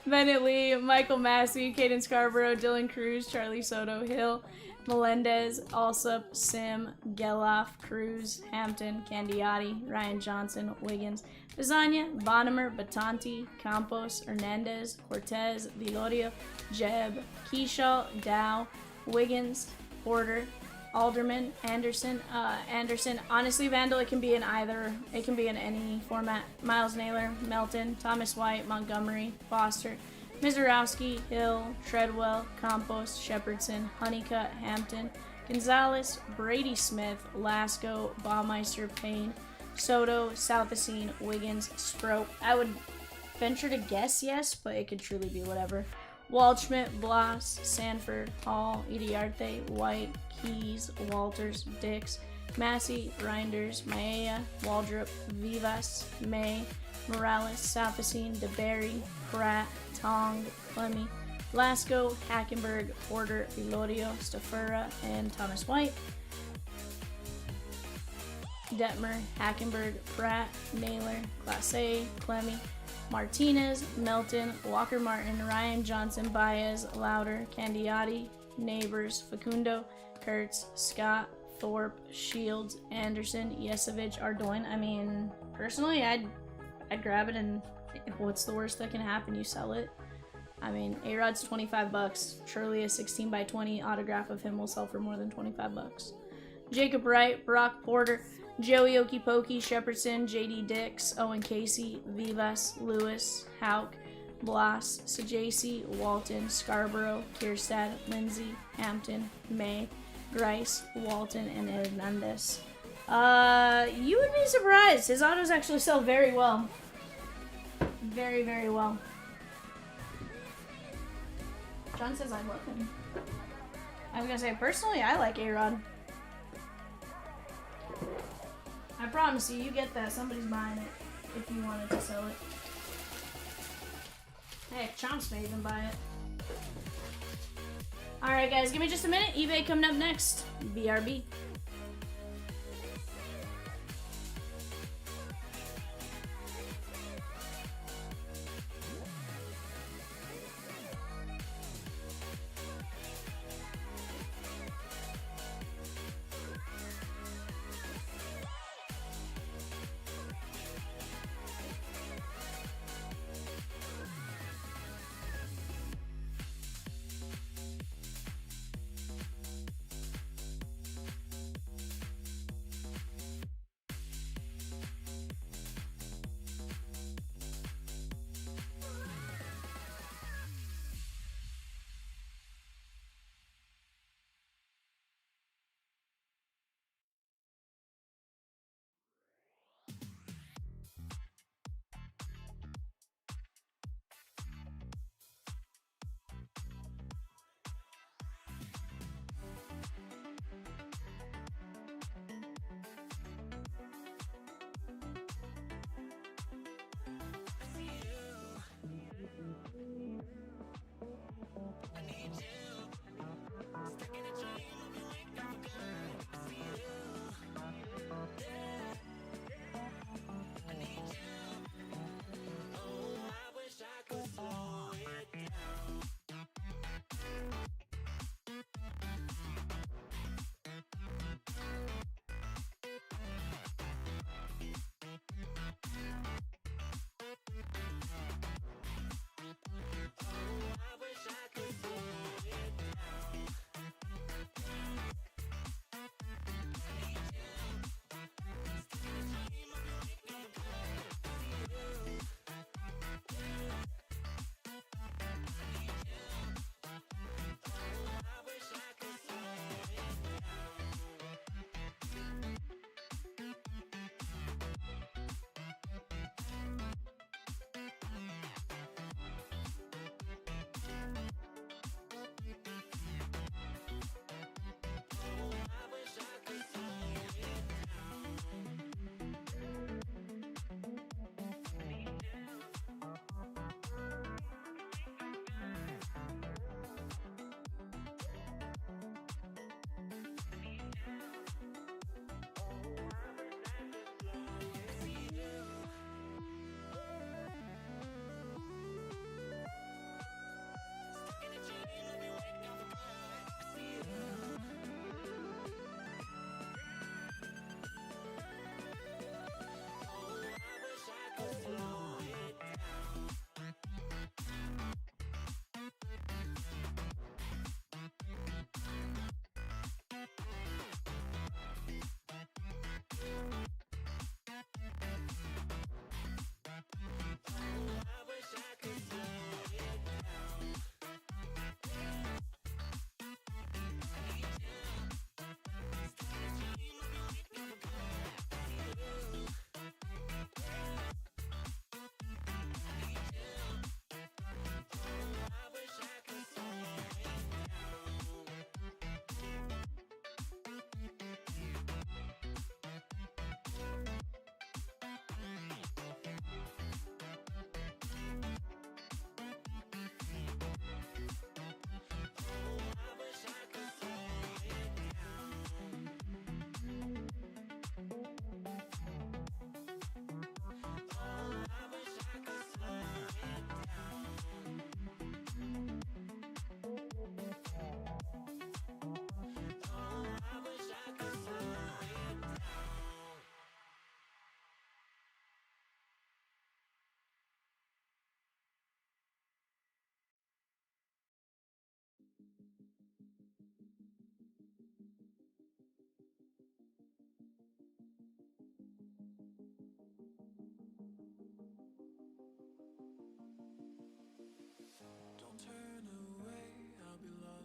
Bennett Lee, Michael Massey, Caden Scarborough, Dylan Cruz, Charlie Soto, Hill, Melendez, Alsop, Sim, Geloff, Cruz, Hampton, Candiotti, Ryan Johnson, Wiggins, Bizania, Bonnemer, Batanti, Campos, Hernandez, Cortez, Vilorio, Jeb, Keyshaw, Dow, Wiggins, Porter, Alderman, Anderson. Honestly, Vandal, it can be in either. It can be in any format. Miles Naylor, Melton, Thomas White, Montgomery, Foster, Mizorowski, Hill, Treadwell, Campos, Shepardson, Honeycutt, Hampton, Gonzalez, Brady Smith, Lasco, Baumeister, Payne, Soto, Southacene, Wiggins, Sproat. I would venture to guess yes, but it could truly be whatever. Waldschmidt, Bloss, Sanford, Hall, Idiarte, White, Keys, Walters, Dix, Massey, Reinders, Maea, Waldrop, Vivas, May, Morales, Southacene, DeBerry, Pratt, Tong, Clemmy, Lasco, Hackenberg, Porter, Vilorio, Stafura, and Thomas White. Detmer, Hackenberg, Pratt, Naylor, Classe, Clemmy, Martinez, Melton, Walker Martin, Ryan Johnson, Baez, Louder, Candiotti, Neighbors, Facundo, Kurtz, Scott, Thorpe, Shields, Anderson, Yesevich, Ardoin. I mean, personally, I'd grab it, and what's the worst that can happen? You sell it. I mean, A-Rod's $25. Surely a 16x20 autograph of him will sell for more than $25. Jacob Wright, Brock Porter, Joey Okipoki, Shepardson, JD Dix, Owen Casey, Vivas, Lewis, Hauk, Bloss, Sajasi, Walton, Scarborough, Kierstad, Lindsay, Hampton, May, Grice, Walton, and Hernandez. You would be surprised. His autos actually sell very well. Very, very well. John says I love him. I was gonna say, personally, I like A-Rod. I promise you, you get that. Somebody's buying it if you wanted to sell it. Heck, Chomps may even buy it. Alright, guys, give me just a minute. eBay coming up next. BRB.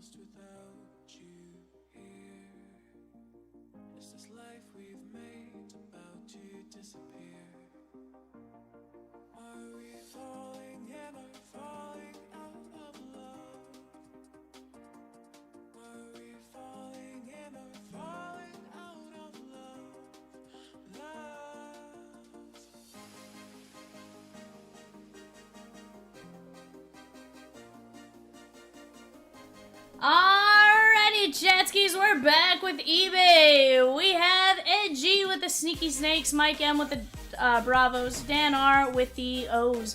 lost without you here. Is this life we've made about to disappear? Are we falling in or falling out of love? Are we falling in or falling out of love? Love. Alrighty, Chatskis, we're back with eBay. We have Ed G with the Sneaky Snakes, Mike M with the Bravos, Dan R with the O's,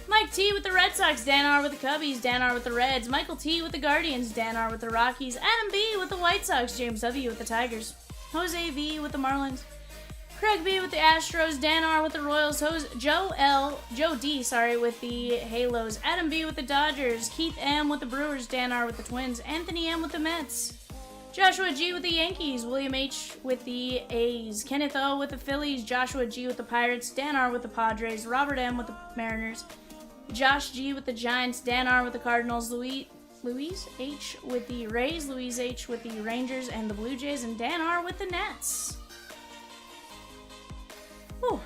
Mike T with the Red Sox, Dan R with the Cubbies, Dan R with the Reds, Michael T with the Guardians, Dan R with the Rockies, Adam B with the White Sox, James W with the Tigers, Jose V with the Marlins, Craig B with the Astros, Dan R with the Royals, Joe D, with the Halos, Adam B with the Dodgers, Keith M with the Brewers, Dan R with the Twins, Anthony M with the Mets, Joshua G with the Yankees, William H with the A's, Kenneth O with the Phillies, Joshua G with the Pirates, Dan R with the Padres, Robert M with the Mariners, Josh G with the Giants, Dan R with the Cardinals, Louise H with the Rays, Louise H with the Rangers and the Blue Jays, and Dan R with the Nets. Whew.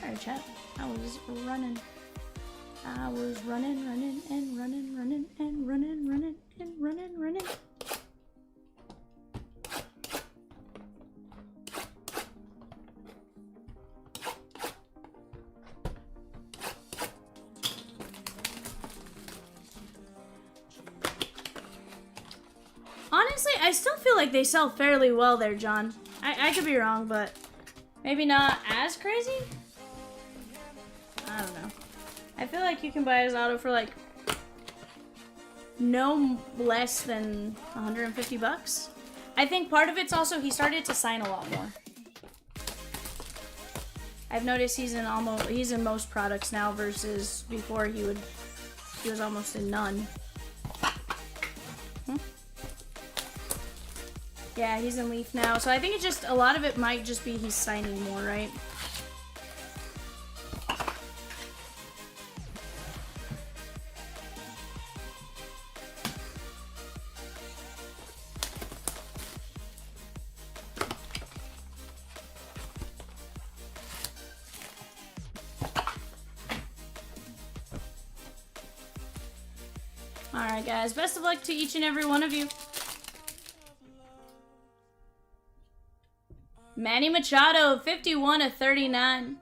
Sorry, chat. I was running. Honestly, I still feel like they sell fairly well there, John. I could be wrong, but maybe not as crazy? I don't know. I feel like you can buy his auto for like no less than 150 bucks. I think part of it's also he started to sign a lot more. I've noticed he's in most products now versus before he was almost in none. Yeah, he's in Leaf now. So I think it's just, a lot of it might just be he's signing more, right? Alright guys, best of luck to each and every one of you. Manny Machado, 51/39.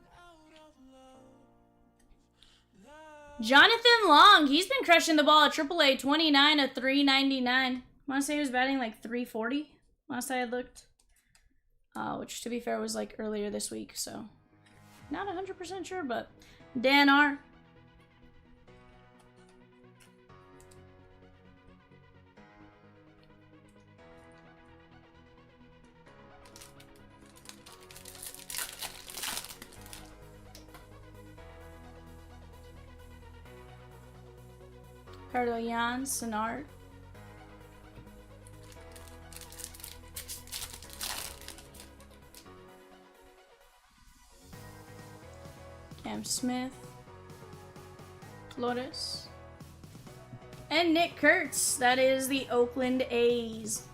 Jonathan Long, he's been crushing the ball at AAA, 29/399. I want to say he was batting like 340 last I had looked. Which, to be fair, was like earlier this week, so not 100% sure, but Dan R. Ricardo Yan, Senard. Cam Smith. Flores. And Nick Kurtz. That is the Oakland A's.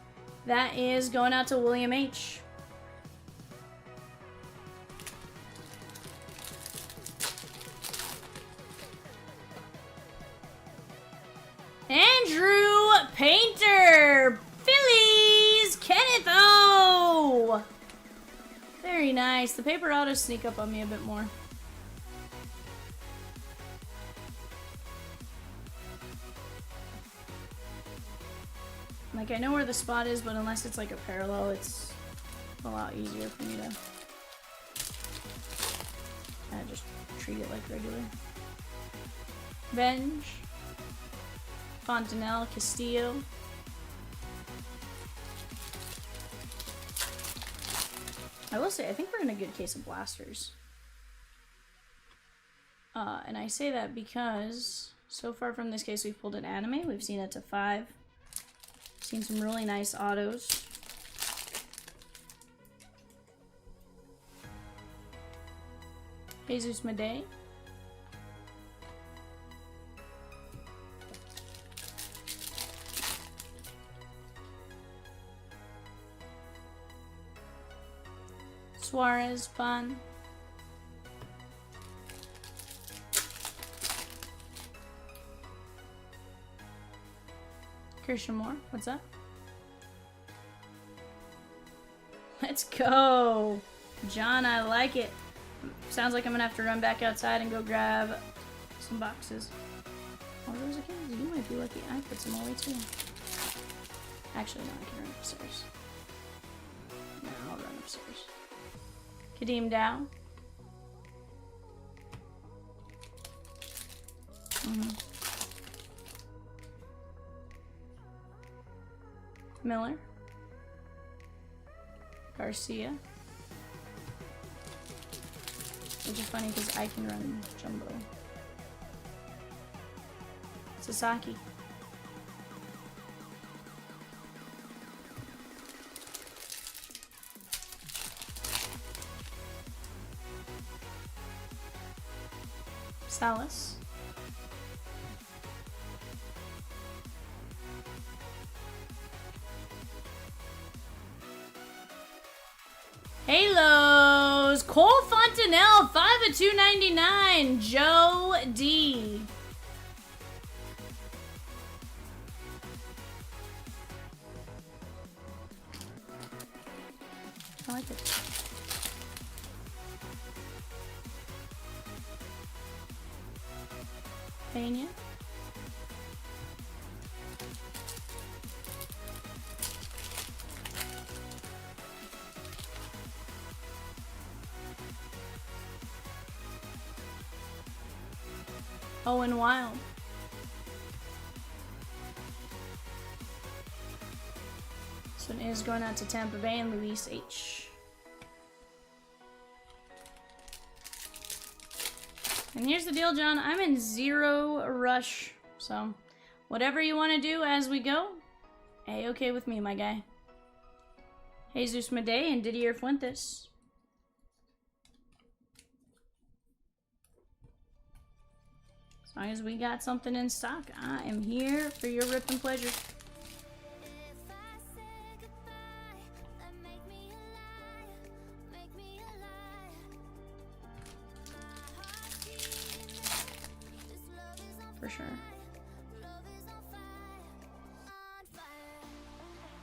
That is going out to William H. Andrew Painter, Phillies, Kenneth O. Very nice. The paper autos sneak up on me a bit more. Like, I know where the spot is, but unless it's like a parallel, it's a lot easier for me to just treat it like regular. Benj. Fontanelle, Castillo. I will say, I think we're in a good case of blasters. And I say that because so far from this case, we've pulled an anime. We've seen it to 5. Seen some really nice autos. Jesus Madej. Suarez, Pan. Christian Moore, what's up? Let's go. John, I like it. Sounds like I'm gonna have to run back outside and go grab some boxes. Oh, those are kids. You might be lucky. I put some away too. Actually, no, I can run upstairs. No, I'll run upstairs. Kadeem Dow. Miller. Garcia. Which is funny because I can run Jumbo. Sasaki. Salas. Halos. Cole Fontanelle, 5 of 299. Joe D. I like it. Pena. Owen Wild. This one is going out to Tampa Bay and Luis H. And here's the deal, John. I'm in zero rush. So, whatever you want to do as we go, A-okay with me, my guy. Jesus Madej and Didier Fuentes. As long as we got something in stock, I am here for your rip and pleasure. For sure.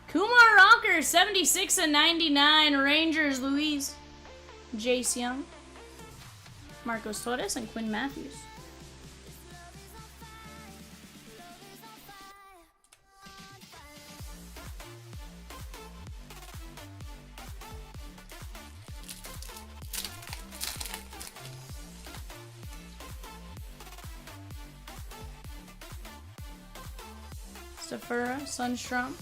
Kumar Rocker, 76 and 99. Rangers, Louise. Jace Young. Marcos Torres and Quinn Matthews. Stafura, Sundstrom.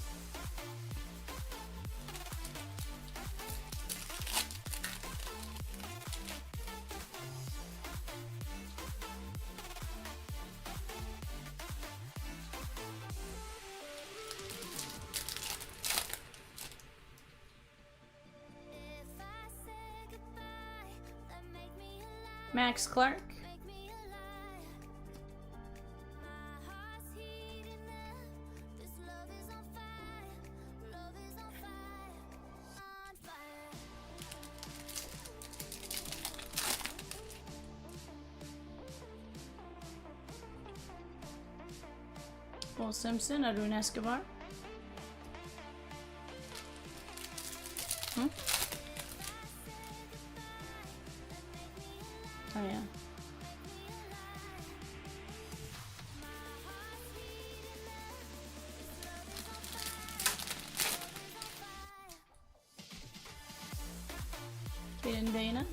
Max Clark. Will Simpson, Arun Escobar. Oh yeah. Kaden Dana.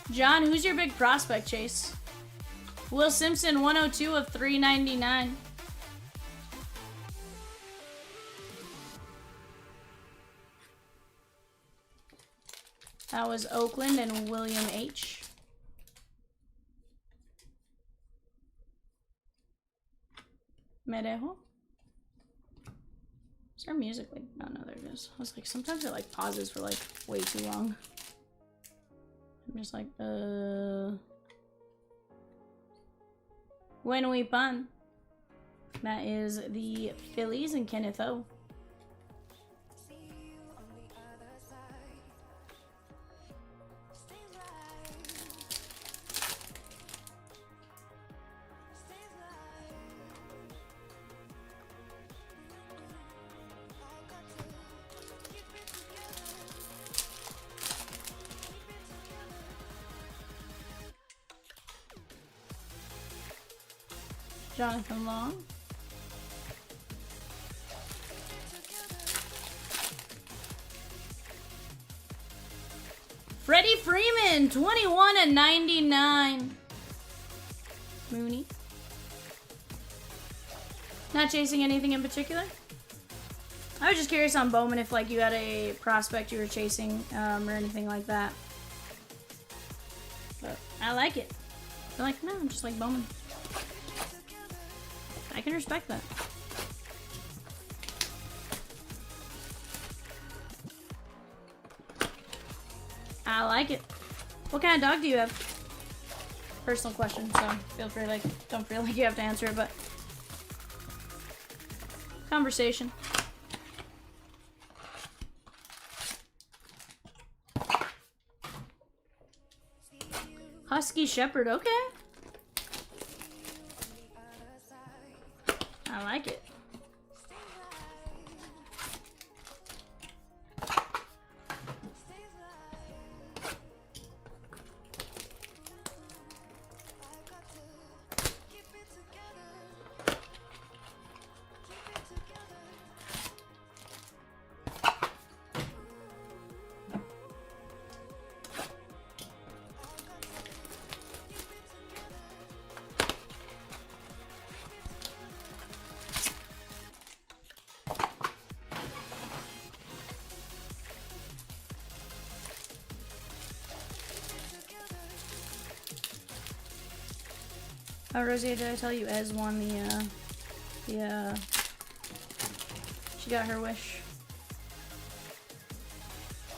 John, who's your big prospect, Chase? Will Simpson, 102 of 399. That was Oakland and William H. there music? Like, oh no, there it is. I was like, sometimes it like pauses for like way too long. I'm just like, When we pun. That is the Phillies and Kenneth O. Jonathan Long. Freddie Freeman, 21/99. Mooney. Not chasing anything in particular. I was just curious on Bowman if like you had a prospect you were chasing or anything like that. But I like it. They're like, no, I'm just like Bowman. I can respect that. I like it. What kind of dog do you have? Personal question, so feel free, like, don't feel like you have to answer it, but conversation. Husky Shepherd, okay. I like it. Oh, Rosie, did I tell you Ez won she got her wish.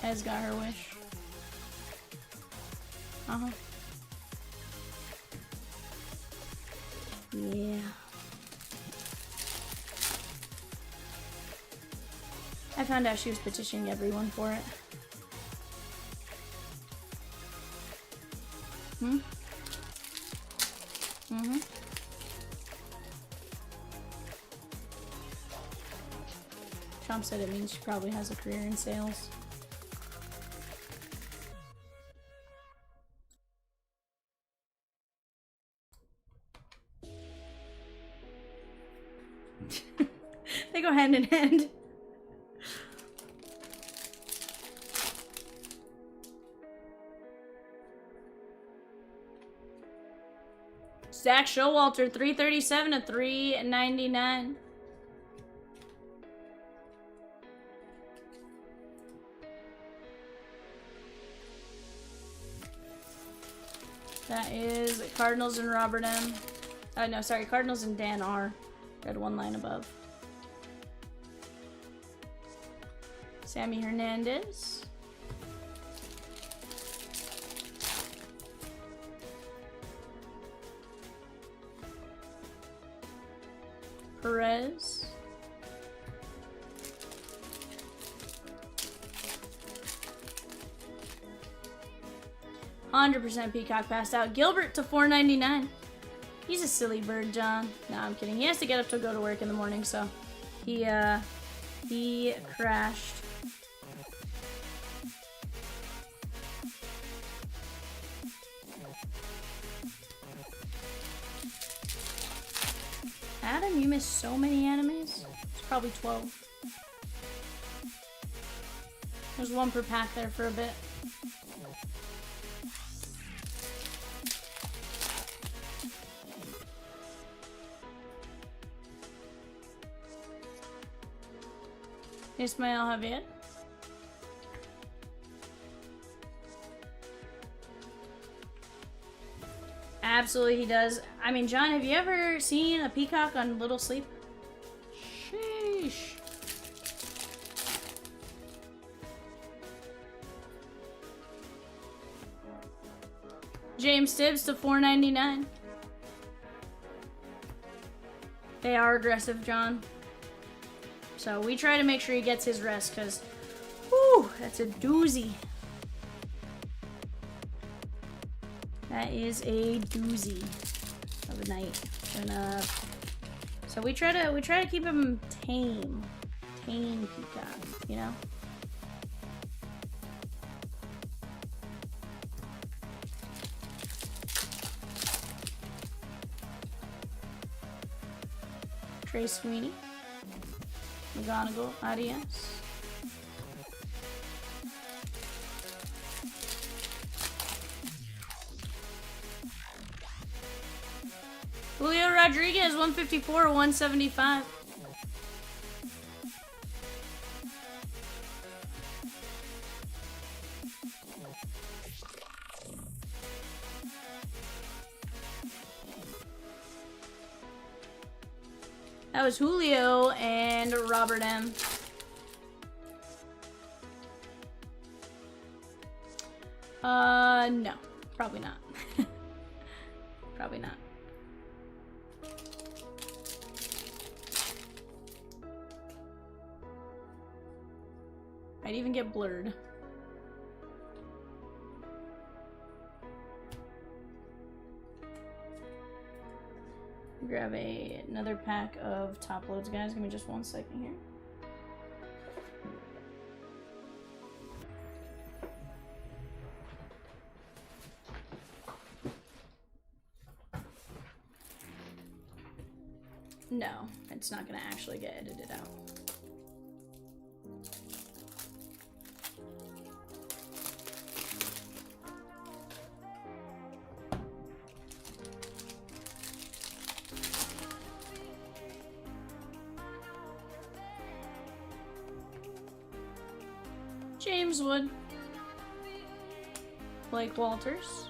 Ez got her wish. Uh-huh. Yeah. I found out she was petitioning everyone for it. Chomps said it means she probably has a career in sales. They go hand in hand. Zach Showalter, 337/399. That is Cardinals and Robert M. No, sorry, Cardinals and Dan R. Read one line above. Sammy Hernandez. Perez. %, Peacock passed out. Gilbert to 499. He's a silly bird, John. No, I'm kidding. He has to get up to go to work in the morning, so he crashed. Adam, you missed so many animes. It's probably 12. There's one per pack there for a bit. Ismail Javier. Absolutely he does. I mean, John, have you ever seen a peacock on Little Sleep? Sheesh. James Tibbs to 499. They are aggressive, John. So we try to make sure he gets his rest, because, whew, that's a doozy. That is a doozy of a night. So we try to keep him tame. Tame Peacock, you know? Trey Sweeney. McGonagall, adios. Julio Rodriguez, 154, 175. That was Julio and Robert M. No, probably not. Probably not. Might even get blurred. Grab another pack of top loads, guys. Give me just 1 second here. No, it's not gonna actually get edited out. James Wood. Blake Walters.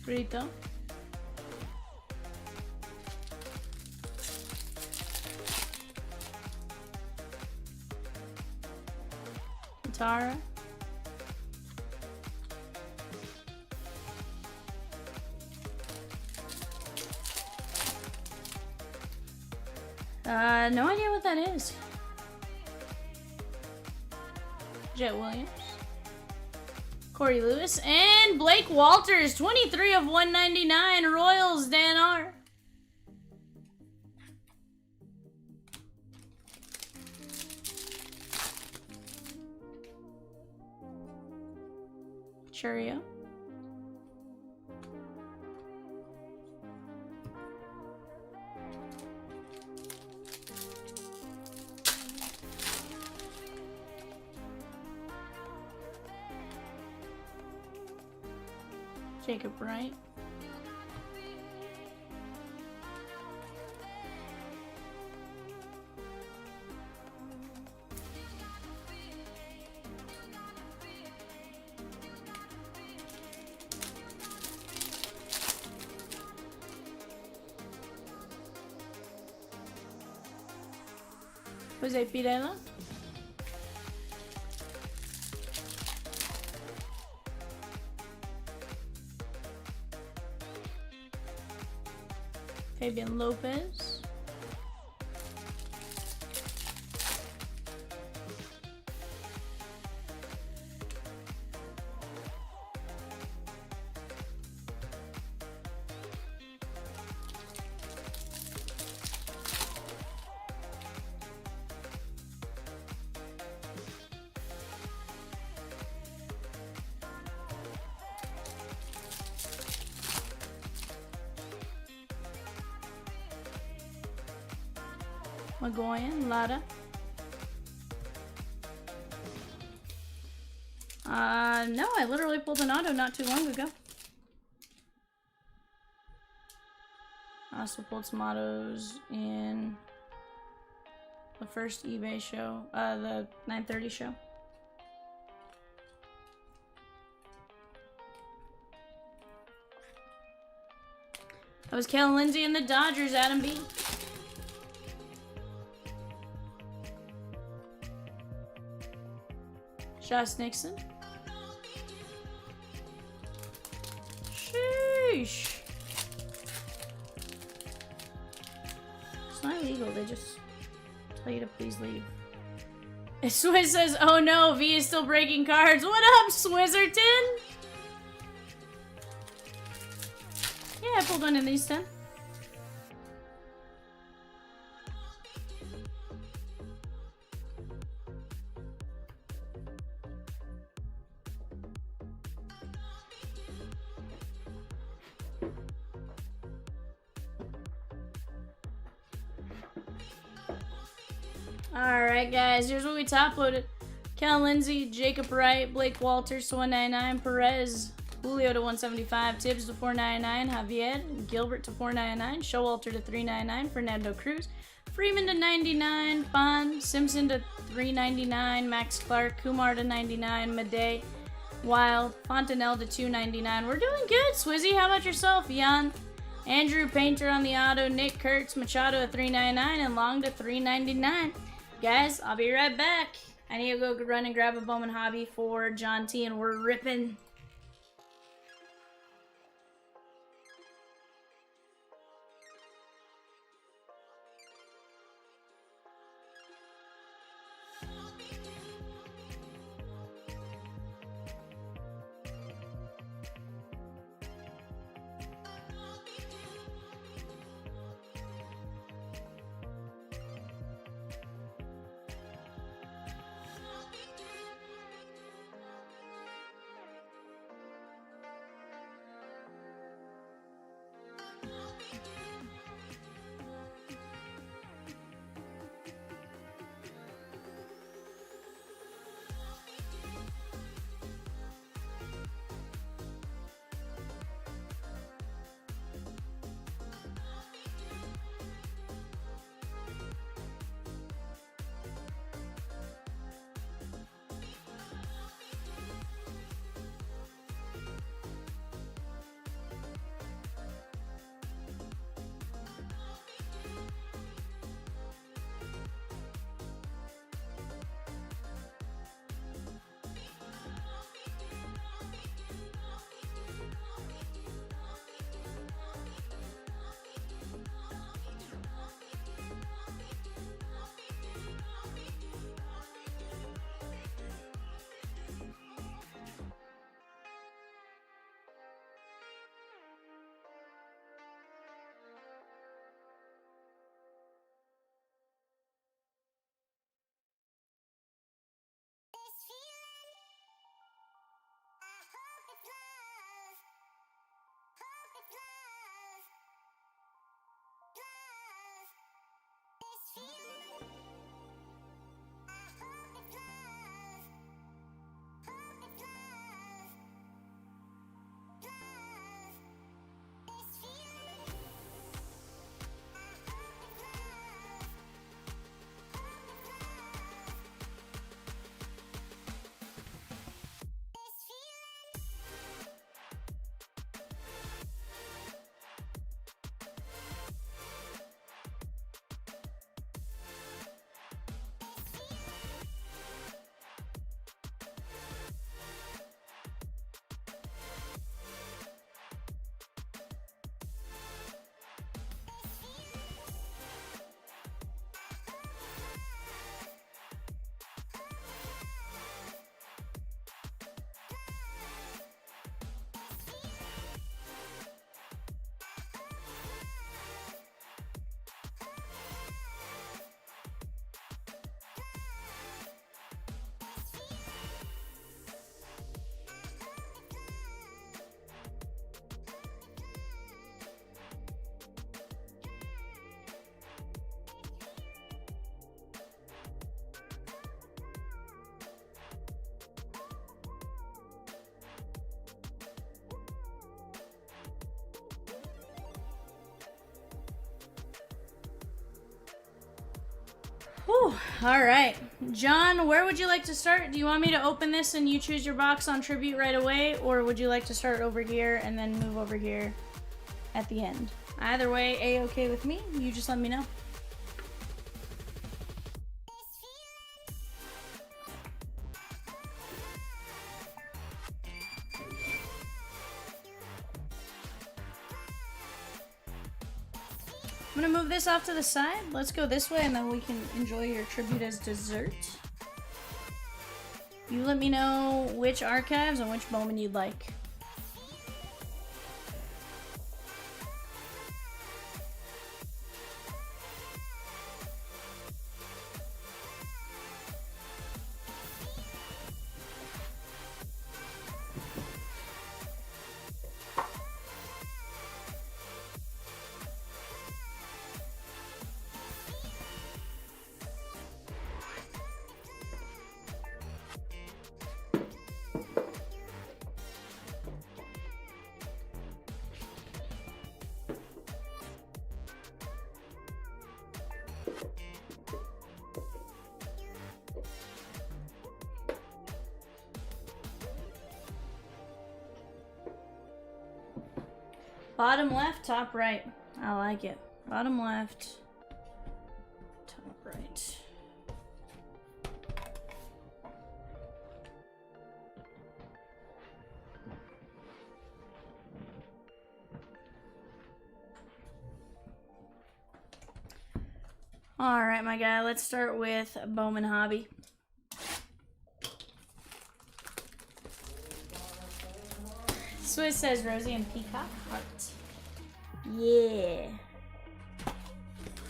Rito. Tara. No idea what that is. Jet Williams. Corey Lewis. And Blake Walters, 23 of 199. Royals, Dan R. Churio. Jacob Wright. Jose Pirela. Fabian Lopez. Magoyan, Lara. No, I literally pulled an auto not too long ago. I also pulled some autos in The first eBay show, the 9:30 show. That was Colin Lindsay and the Dodgers, Adam B. Josh Nixon. Sheesh. It's not illegal, they just tell you to please leave. Swizz says, oh no, V is still breaking cards. What up, Swizzerton? Yeah, I pulled one in these 10. Alright, guys, here's what we top loaded. Cal Lindsay, Jacob Wright, Blake Walters to 199, Perez, Julio to 175, Tibbs to 499, Javier, Gilbert to 499, Showalter to 399, Fernando Cruz, Freeman to 99, Bond, Simpson to 399, Max Clark, Kumar to 99, Madej, Wild, Fontanelle to 299. We're doing good, Swizzy. How about yourself, Jan? Andrew Painter on the auto, Nick Kurtz, Machado to 399, and Long to 399. Guys, I'll be right back. I need to go run and grab a Bowman hobby for John T, and we're ripping. Whew. All right. John, where would you like to start? Do you want me to open this and you choose your box on Tribute right away? Or would you like to start over here and then move over here at the end? Either way, A-okay with me. You just let me know. I'm gonna move this off to the side. Let's go this way and then we can enjoy your tribute as dessert. You let me know which archives and which Bowman you'd like. Bottom left, top right. I like it. Bottom left, top right. All right, my guy, let's start with Bowman Hobby. Swiss says Rosie and Peacock Heart. Yeah.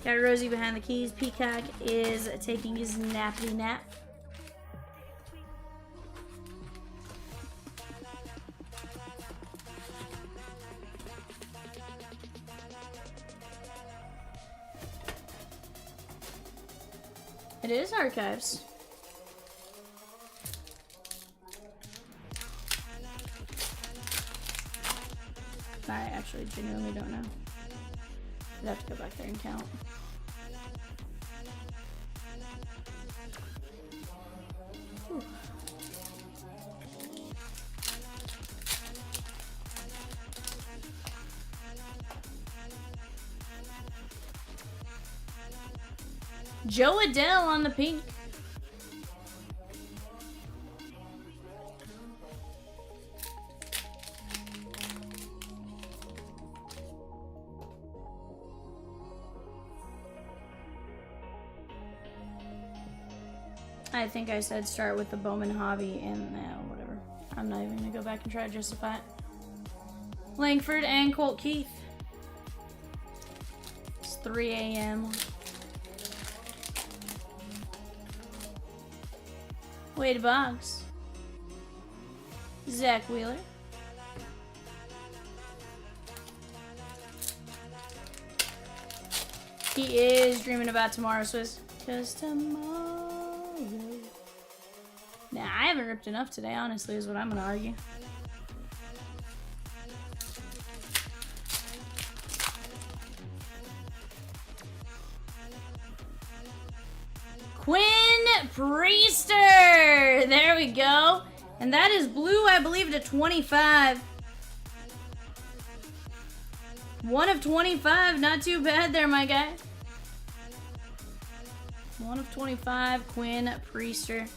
Got Rosie behind the keys. Peacock is taking his nappy nap. It is archives. I actually genuinely don't know. I'd have to go back there and count. Whew. Joe Adele on the pink. I think I said start with the Bowman Hobby and whatever. I'm not even gonna go back and try to justify it. Langford and Colt Keith. It's 3 a.m. Wade Boggs. Zach Wheeler. He is dreaming about tomorrow, Swiss. 'Cause tomorrow. Nah, I haven't ripped enough today, honestly, is what I'm gonna argue. Quinn Priester! There we go. And that is blue, I believe, to 25. 1 of 25, not too bad there, my guy. 1 of 25, Quinn Priester.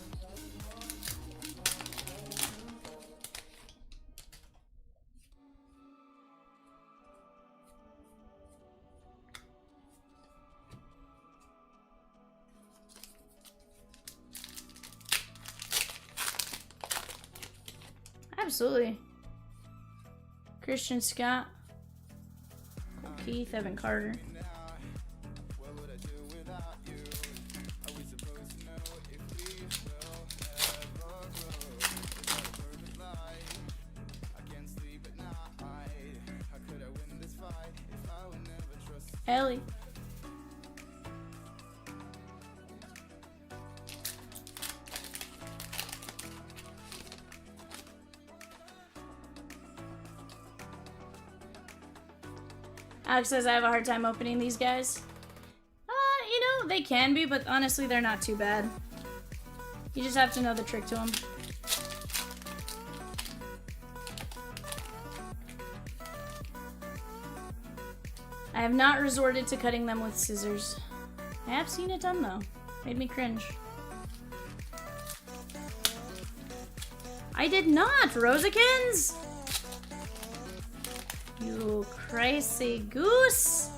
Absolutely. Christian Scott. Keith, Evan Carter. Ellie. Alex says I have a hard time opening these guys. they can be, but honestly, they're not too bad. You just have to know the trick to them. I have not resorted to cutting them with scissors. I have seen it done, though. Made me cringe. I did not, Rosikins! You crazy goose!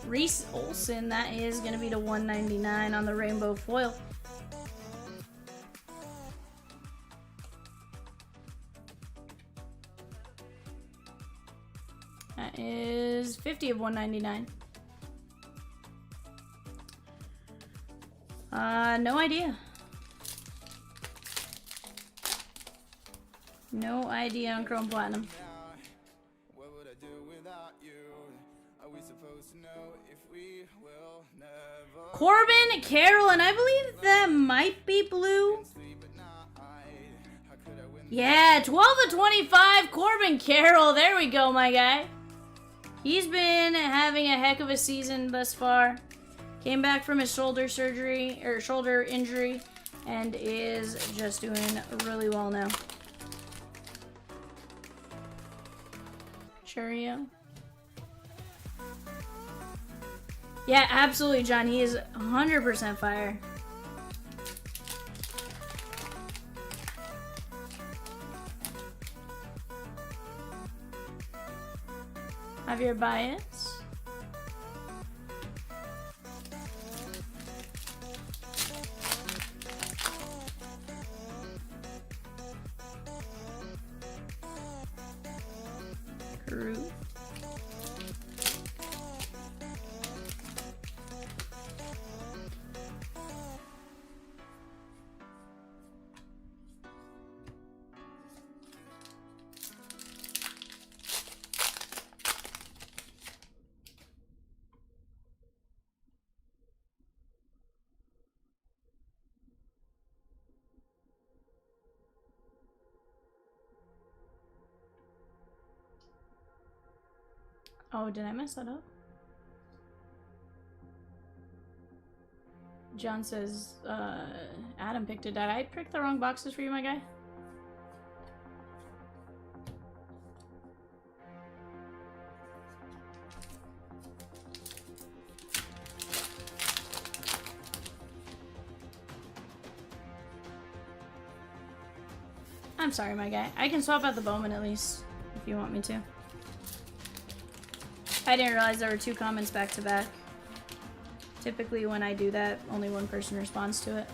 Reese Olsen, that is going to be to 199 on the rainbow foil. That is 50 of 199. No idea. No idea on Chrome Platinum. What would I do without you? Are we supposed to know if we will never Corbin Carroll, and I believe that might be blue. sleep at night? How could I win? Yeah, 12 of 25, Corbin Carroll. There we go, my guy. He's been having a heck of a season thus far. Came back from his shoulder surgery, or shoulder injury, and is just doing really well now. Churio. Yeah, absolutely, John. He is 100% fire. Javier Baez. Peru. Oh, did I mess that up? John says, Adam picked it. Did I pick the wrong boxes for you, my guy? I'm sorry, my guy. I can swap out the Bowman at least, if you want me to. I didn't realize there were two comments back to back. Typically when I do that, only one person responds to it.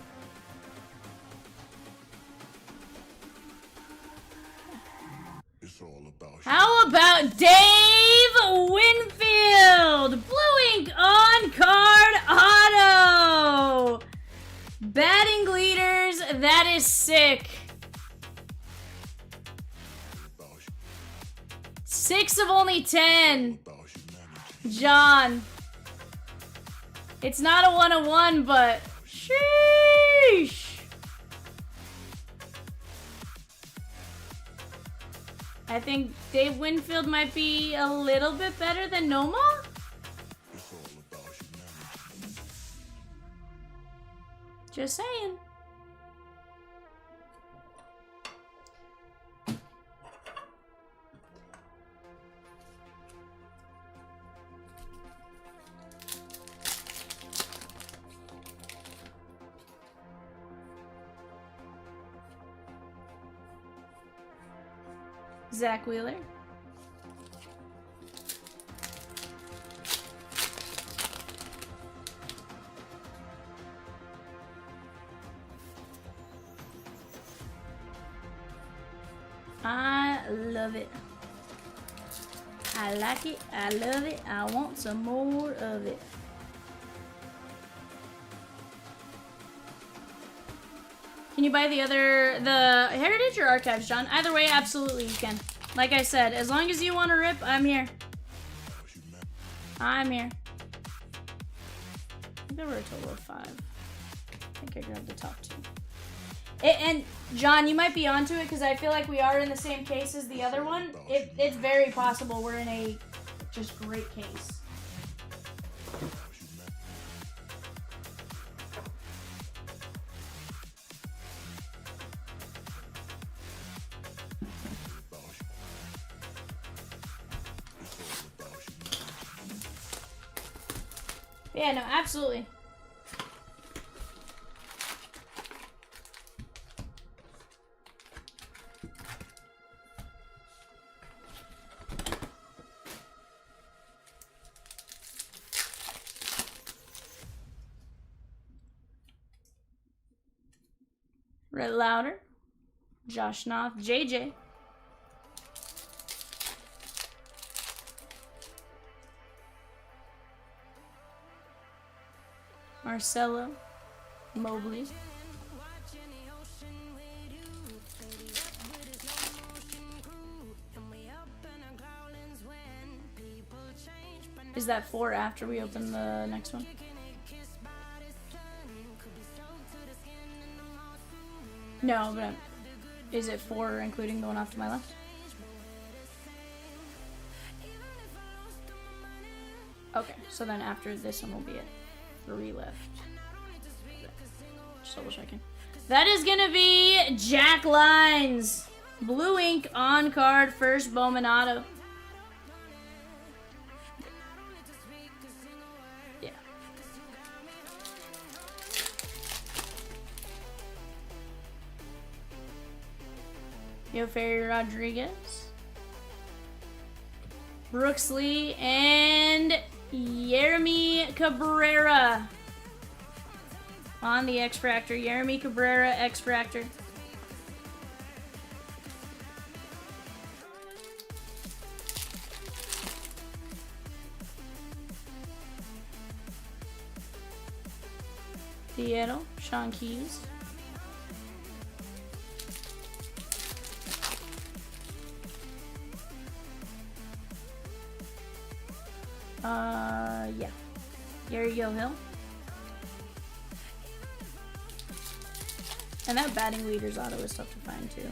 It's all about you. How about Dave Winfield? Blue ink on card auto. Batting leaders, that is sick. 6 of only 10. John. It's not a 1-of-1, but sheesh. I think Dave Winfield might be a little bit better than Noma. Just saying. Zach Wheeler. I love it. I like it. I love it. I want some more of it. Can you buy the Heritage or Archives, John? Either way, absolutely you can. Like I said, as long as you want to rip, I'm here. I'm here. I think there were a total of 5. I think I grabbed the top 2. And John, you might be onto it because I feel like we are in the same case as the other one. It's very possible we're in a just great case. Yeah, no, absolutely. Red Louder, Josh Noth, JJ. Marcelo, Mobley. Is that 4 after we open the next one? No, but is it 4 including the one off to my left? Okay, so then after this one will be it. 3 left. Just double checking. That is gonna be Jack Lines. Blue ink on card, first Bowman auto. Yeah. Yo, Ferry Rodriguez. Brooks Lee and Yeremy Cabrera on the X-Fractor. Yeremy Cabrera, X-Fractor. Theodore, Sean Keys. Yeah. Gary Gilhill. And that batting leaders auto is tough to find too.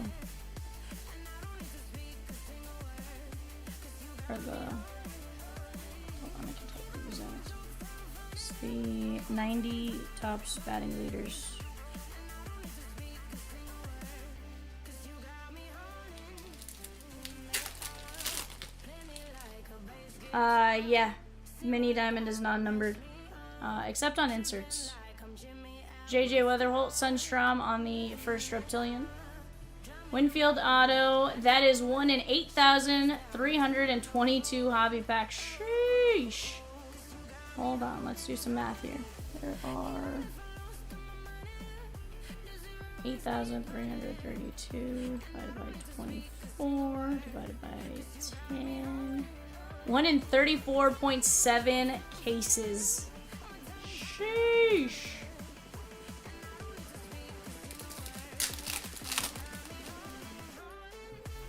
For the... Hold on, I can type these out. It's the 90 tops batting leaders. Yeah. Mini Diamond is non-numbered. Except on inserts. JJ Weatherholt, Sunstrom on the first Reptilian. Winfield Auto, that is 1 in 8,322 hobby packs. Sheesh. Hold on, let's do some math here. There are 8,332 divided by 24 divided by 10. 1 in 34.7 cases. Sheesh.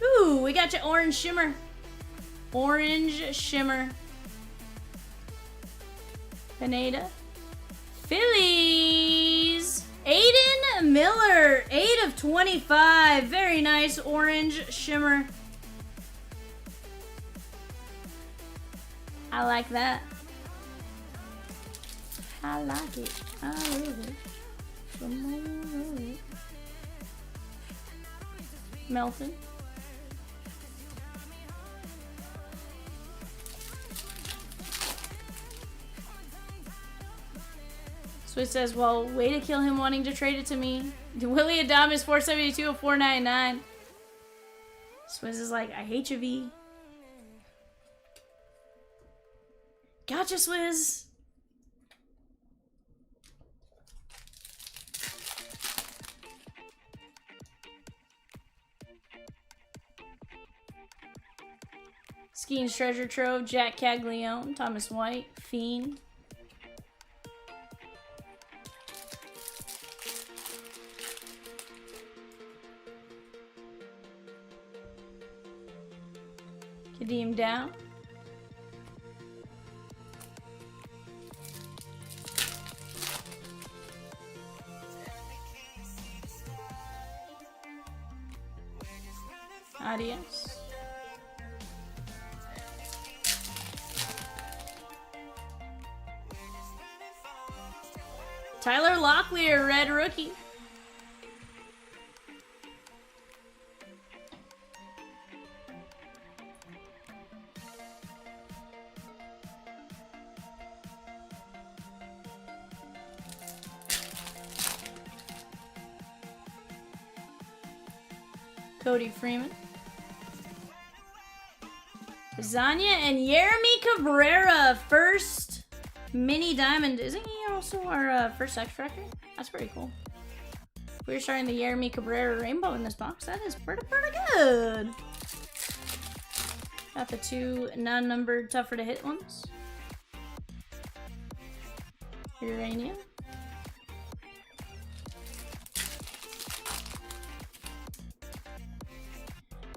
Ooh, we got you Orange Shimmer. Orange Shimmer. Pineda. Phillies. Aiden Miller. 8 of 25. Very nice Orange Shimmer. I like that. I like it. I love it. Melton. Swiss says, well, way to kill him wanting to trade it to me. Willie Adames 472 of 499. Swiss is like, I hate you, V. Gotcha, Swizz. Skeen's Treasure Trove, Jack Caglione, Thomas White, Fiend. Kadeem Down. Adios. Tyler Locklear, red rookie. Cody Freeman. Zanya and Yeremy Cabrera, first mini diamond. Isn't he also our first extractor? That's pretty cool. We're starting the Yeremy Cabrera rainbow in this box. That is pretty good. Got the 2 non-numbered tougher to hit ones. Uranium.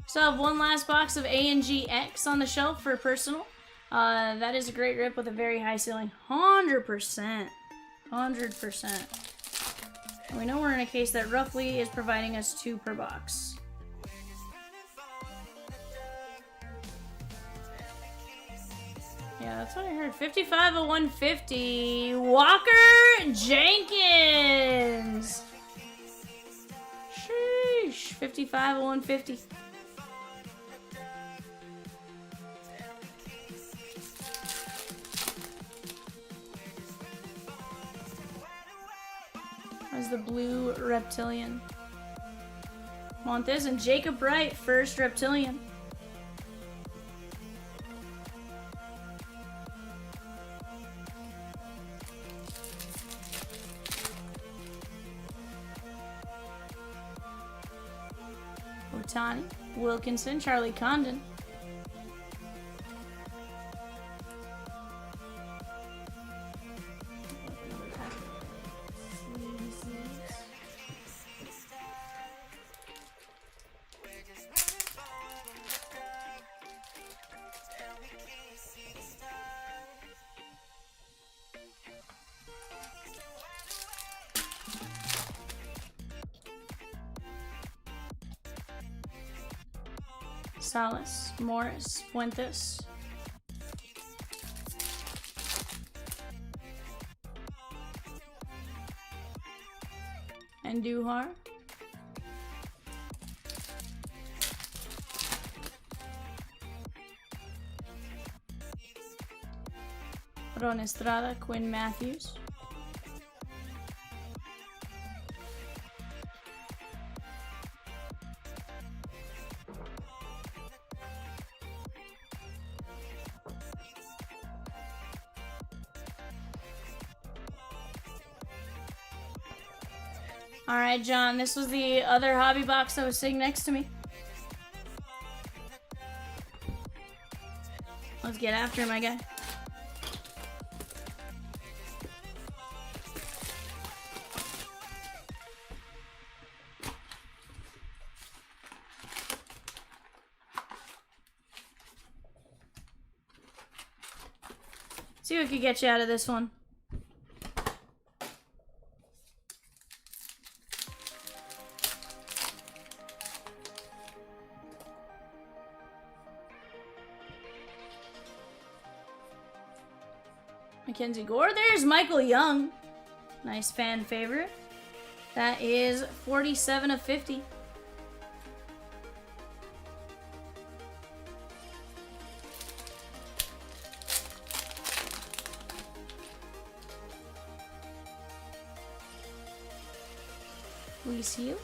So I have one last box of A&G X on the shelf for personal. That is a great rip with a very high ceiling. 100%. 100%. And we know we're in a case that roughly is providing us 2 per box. Yeah, that's what I heard. 55 of 150. Walker Jenkins. Sheesh. 55 of 150. That's the blue reptilian. Want this? And Jacob Wright, first reptilian. Otani, Wilkinson, Charlie Condon. Salas, Morris, Fuentes. And Duhar. Ron Estrada, Quinn Matthews. Alright, John, this was the other hobby box that was sitting next to me. Let's get after it, my guy. See what could get you out of this one. Mackenzie Gore. There's Michael Young. Nice fan favorite. That is 47 of 50. Luis Hill.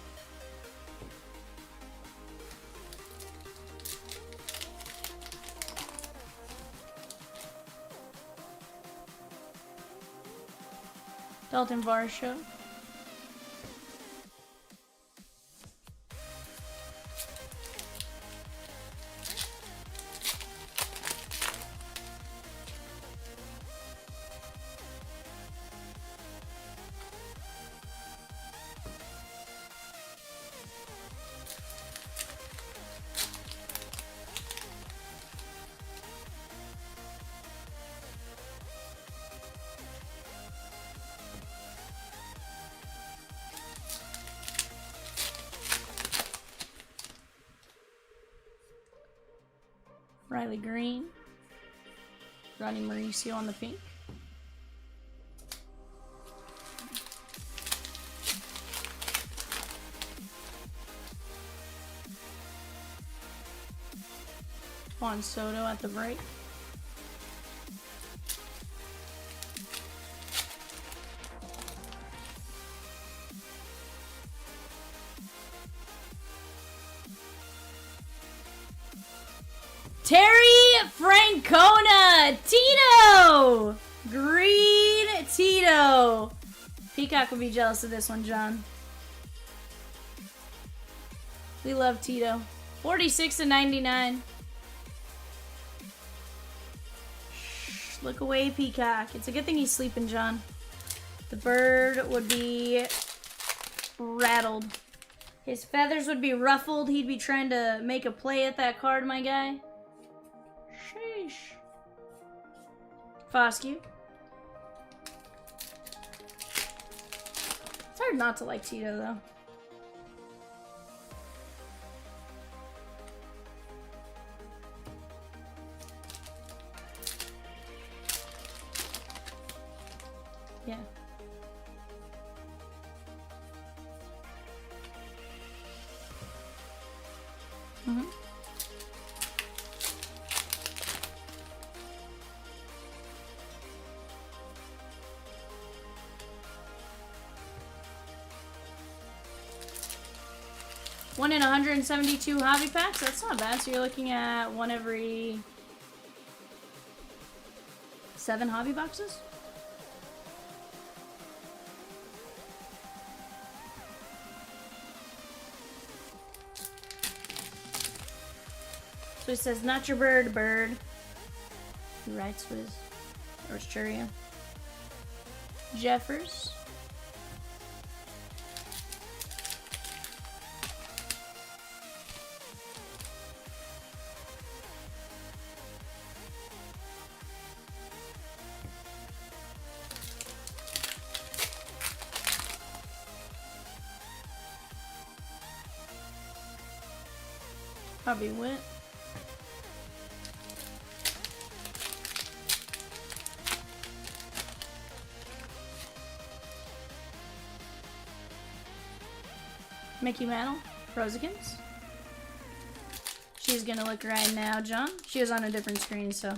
Dalton Varsho. Riley Green. Ronnie Mauricio on the pink. Juan Soto at the break. Terry Francona. Tito. Green Tito. Peacock would be jealous of this one, John. We love Tito. 46/99. Shh, look away, Peacock. It's a good thing he's sleeping, John. The bird would be rattled. His feathers would be ruffled. He'd be trying to make a play at that card, my guy. Sheesh. Foscue. It's hard not to like Tito, though. Yeah. Mm-hmm. One in 172 hobby packs. That's not bad. So you're looking at one every 7 hobby boxes. So he says, not your bird, bird. He writes with, or Churia. Jeffers. Probably went. Mickey Mantle, Rosikins. She's gonna look right now, John. She was on a different screen, so.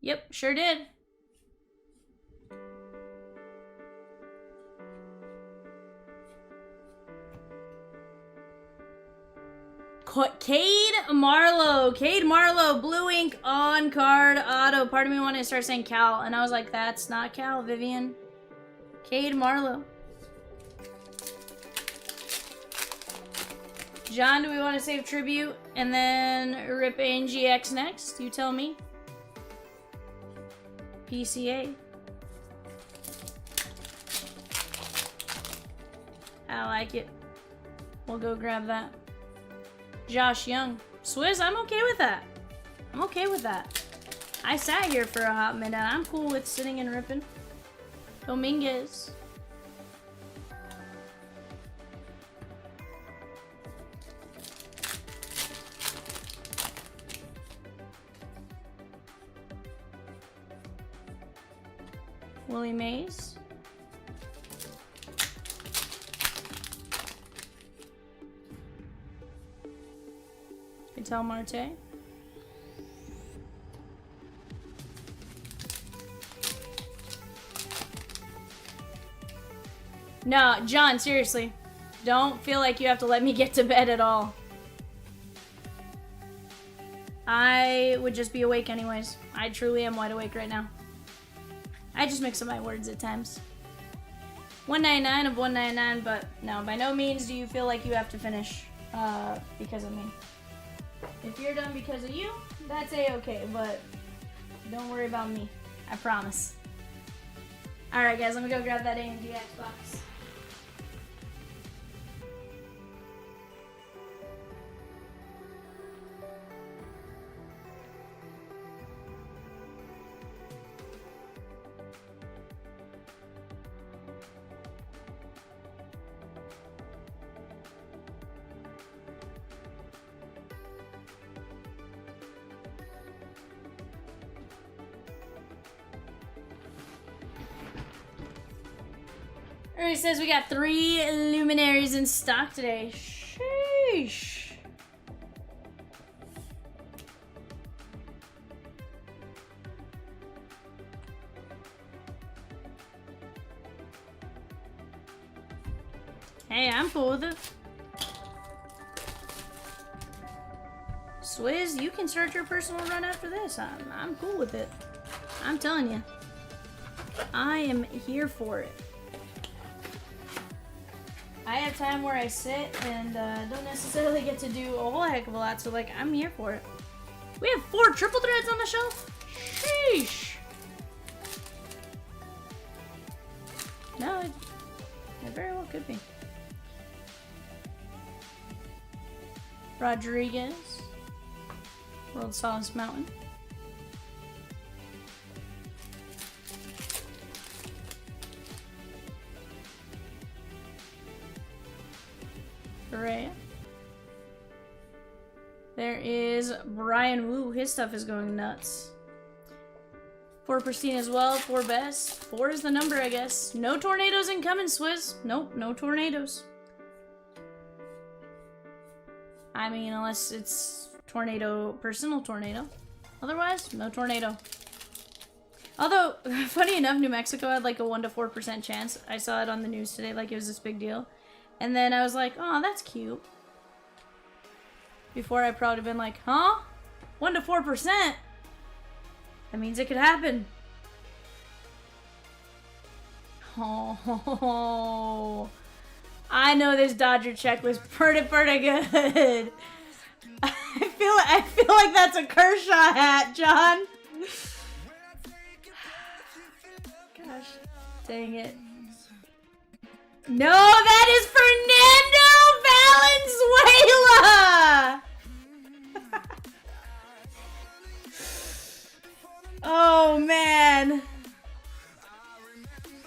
Yep, sure did. Cade Marlowe, blue ink on card auto. Part of me wanted to start saying Cal, and I was like, that's not Cal, Vivian. Cade Marlowe. John, do we want to save tribute and then rip NGX next? You tell me. PCA. I like it. We'll go grab that. Josh Young. Swizz, I'm okay with that. I'm okay with that. I sat here for a hot minute. I'm cool with sitting and ripping. Dominguez. Willie Mays. Vital Marte. No, John, seriously. Don't feel like you have to let me get to bed at all. I would just be awake anyways. I truly am wide awake right now. I just mix up my words at times. 199 of 199, but no, by no means do you feel like you have to finish because of me. If you're done because of you, that's a-okay, but don't worry about me. I promise. Alright guys, let me go grab that AMD Xbox. He says we got 3 luminaries in stock today. Sheesh. Hey, I'm cool with it. Swizz, you can start your personal run after this. I'm cool with it. I'm telling you. I am here for it. I have time where I sit and don't necessarily get to do a whole heck of a lot, so like, I'm here for it. We have 4 triple threads on the shelf? Sheesh. No, it very well could be. Rodriguez. World's Tallest Mountain. Correa. There is Brian Wu. His stuff is going nuts. 4 pristine as well. 4 best. 4 is the number, I guess. No tornadoes incoming, Swizz. Nope, no tornadoes. I mean, unless it's tornado, personal tornado. Otherwise, no tornado. Although, funny enough, New Mexico had like a 1 to 4% chance. I saw it on the news today, like it was this big deal. And then I was like, oh, that's cute. Before I probably been like, huh? 1 to 4%? That means it could happen. Oh, I know this Dodger check was pretty good. I feel like that's a Kershaw hat, John. Gosh, dang it. No, that is Fernando Valenzuela. Oh man.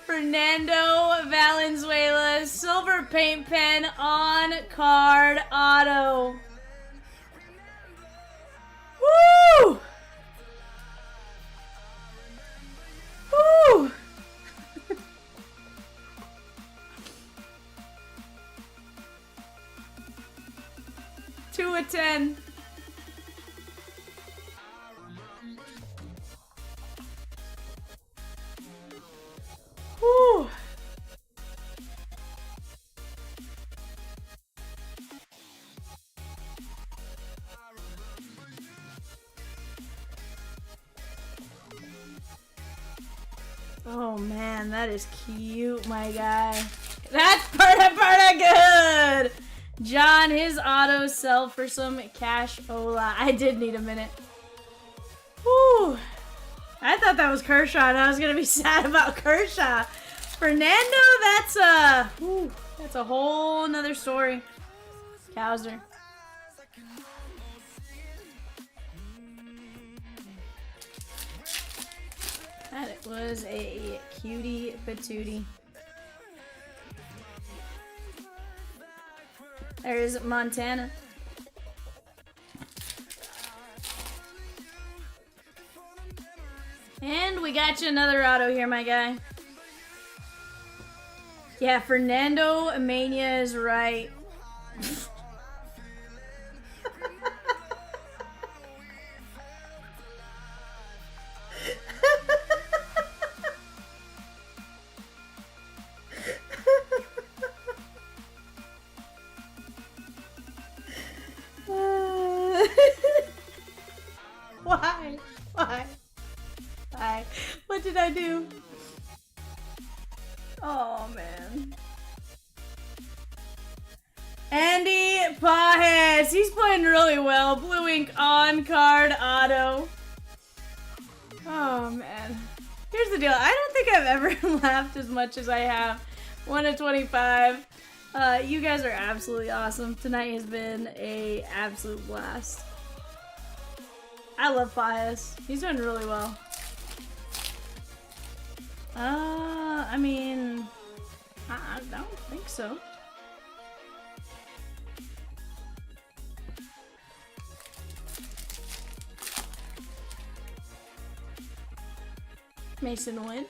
Fernando Valenzuela, silver paint pen on card auto. Woo! Woo! 2 of 10. Whew. Oh man, that is cute, my guy. That's pretty good. John, his autos sell for some cash. Ola, I did need a minute. Whew. I thought that was Kershaw, and I was gonna be sad about Kershaw. Fernando, that's a whole nother story. Cowser. That was a cutie patootie. There's Montana. And we got you another auto here, my guy. Yeah, Fernando Mania is right. Why? What did I do? Oh, man. Andy Pajes. He's playing really well. Blue ink on card auto. Oh, man. Here's the deal. I don't think I've ever laughed as much as I have. 1 of 25. You guys are absolutely awesome. Tonight has been an absolute blast. I love Pajes. He's doing really well. I mean, I don't think so. Mason Wynn.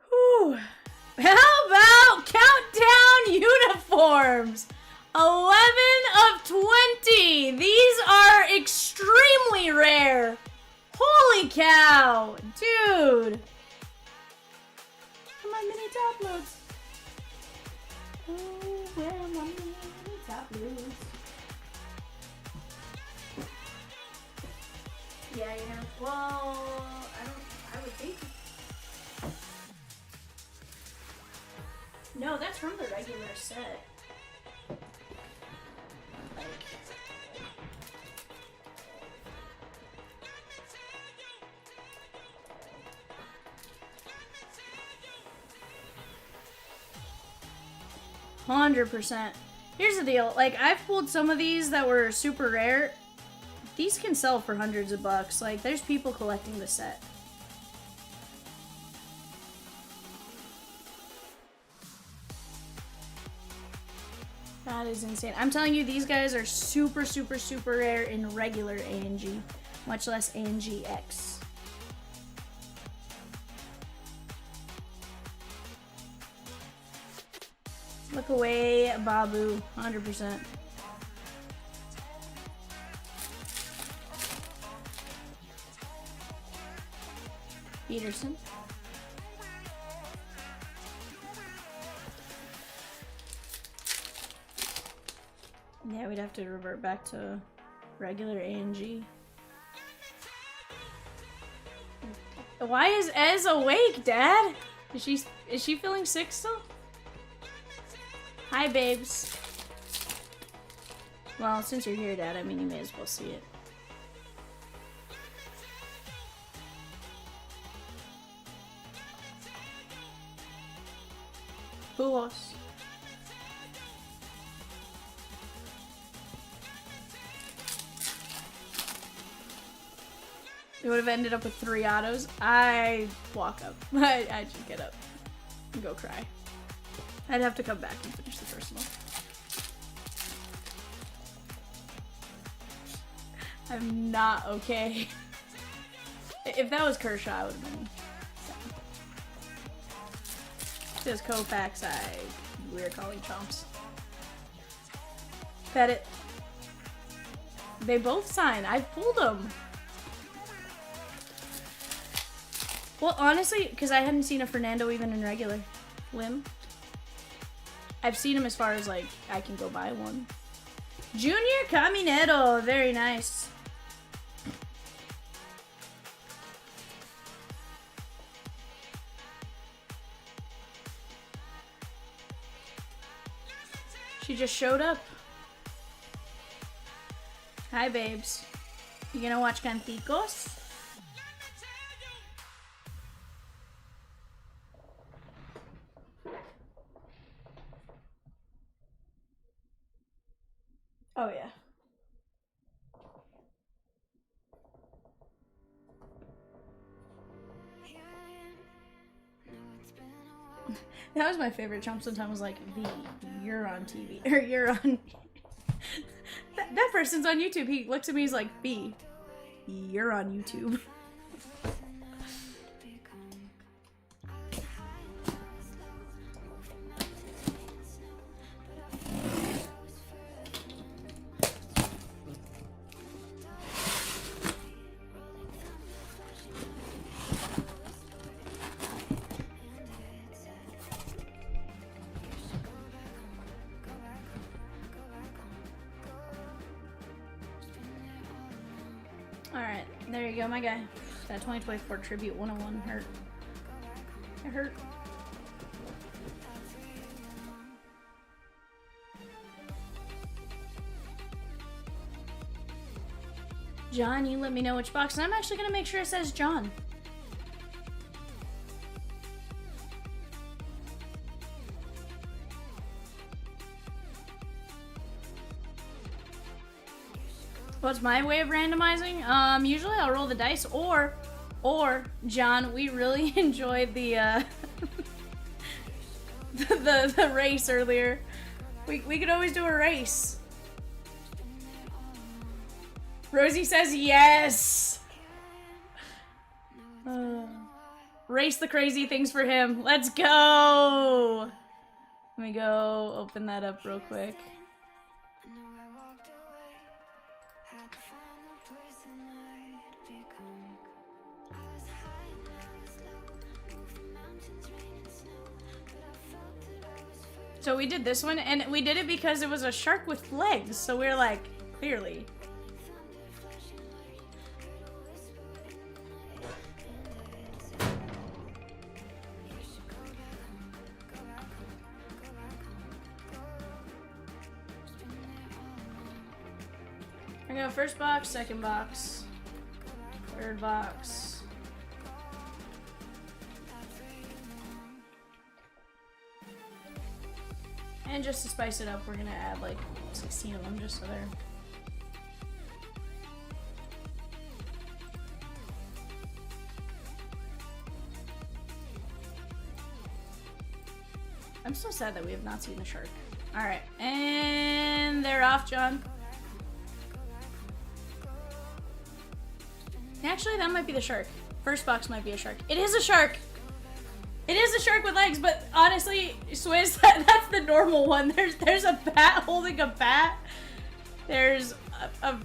Whew. How about countdown uniforms? 11 of 20. These are extremely rare. Holy cow, dude. Come my mini top loads? Oh, where are my mini top loads? Yeah, you know. Well, I would think. No, that's from the regular set. Like, 100%. Here's the deal. Like, I've pulled some of these that were super rare. These can sell for hundreds of bucks. Like, there's people collecting the set. That is insane. I'm telling you, these guys are super, super, super rare in regular ANG, much less ANG X. Look away, Babu, 100%. Peterson. Yeah, we'd have to revert back to regular ANG. Why is Ez awake, Dad? Is she feeling sick still? Hi, babes. Well, since you're here, Dad, I mean, you may as well see it. Who else? It would have ended up with 3 autos. I walk up. I just get up and go cry. I'd have to come back and finish the personal. I'm not okay. If that was Kershaw, I would have been sad. Says Kofax, we're calling Chomps. Pet it. They both sign. I pulled them. Well, honestly, because I hadn't seen a Fernando even in regular. Lim. I've seen him as far as, like, I can go buy one. Junior Caminero. Very nice. She just showed up. Hi, babes. You gonna watch Canticos? Oh, yeah. That was my favorite. Chomps one time was like, V, you're on TV. Or you're on... that person's on YouTube. He looks at me, he's like, V, you're on YouTube. Alright, there you go, my guy. That 2024 Tribute 101 hurt. It hurt. John, you let me know which box, and I'm actually gonna make sure it says John. What's my way of randomizing? Usually I'll roll the dice, or John, we really enjoyed the the race earlier. We could always do a race. Rosie says yes. Race the crazy things for him. Let's go. Let me go open that up real quick. So we did this one, and we did it because it was a shark with legs. So we were like, clearly. I go first box, second box, third box. And just to spice it up, we're gonna add like 16 of them just so they're... I'm so sad that we have not seen the shark. Alright, and they're off, John. Actually, that might be the shark. First box might be a shark. It is a shark! It is a shark with legs, but honestly, Swizz, that's the normal one. There's a bat holding a bat. There's a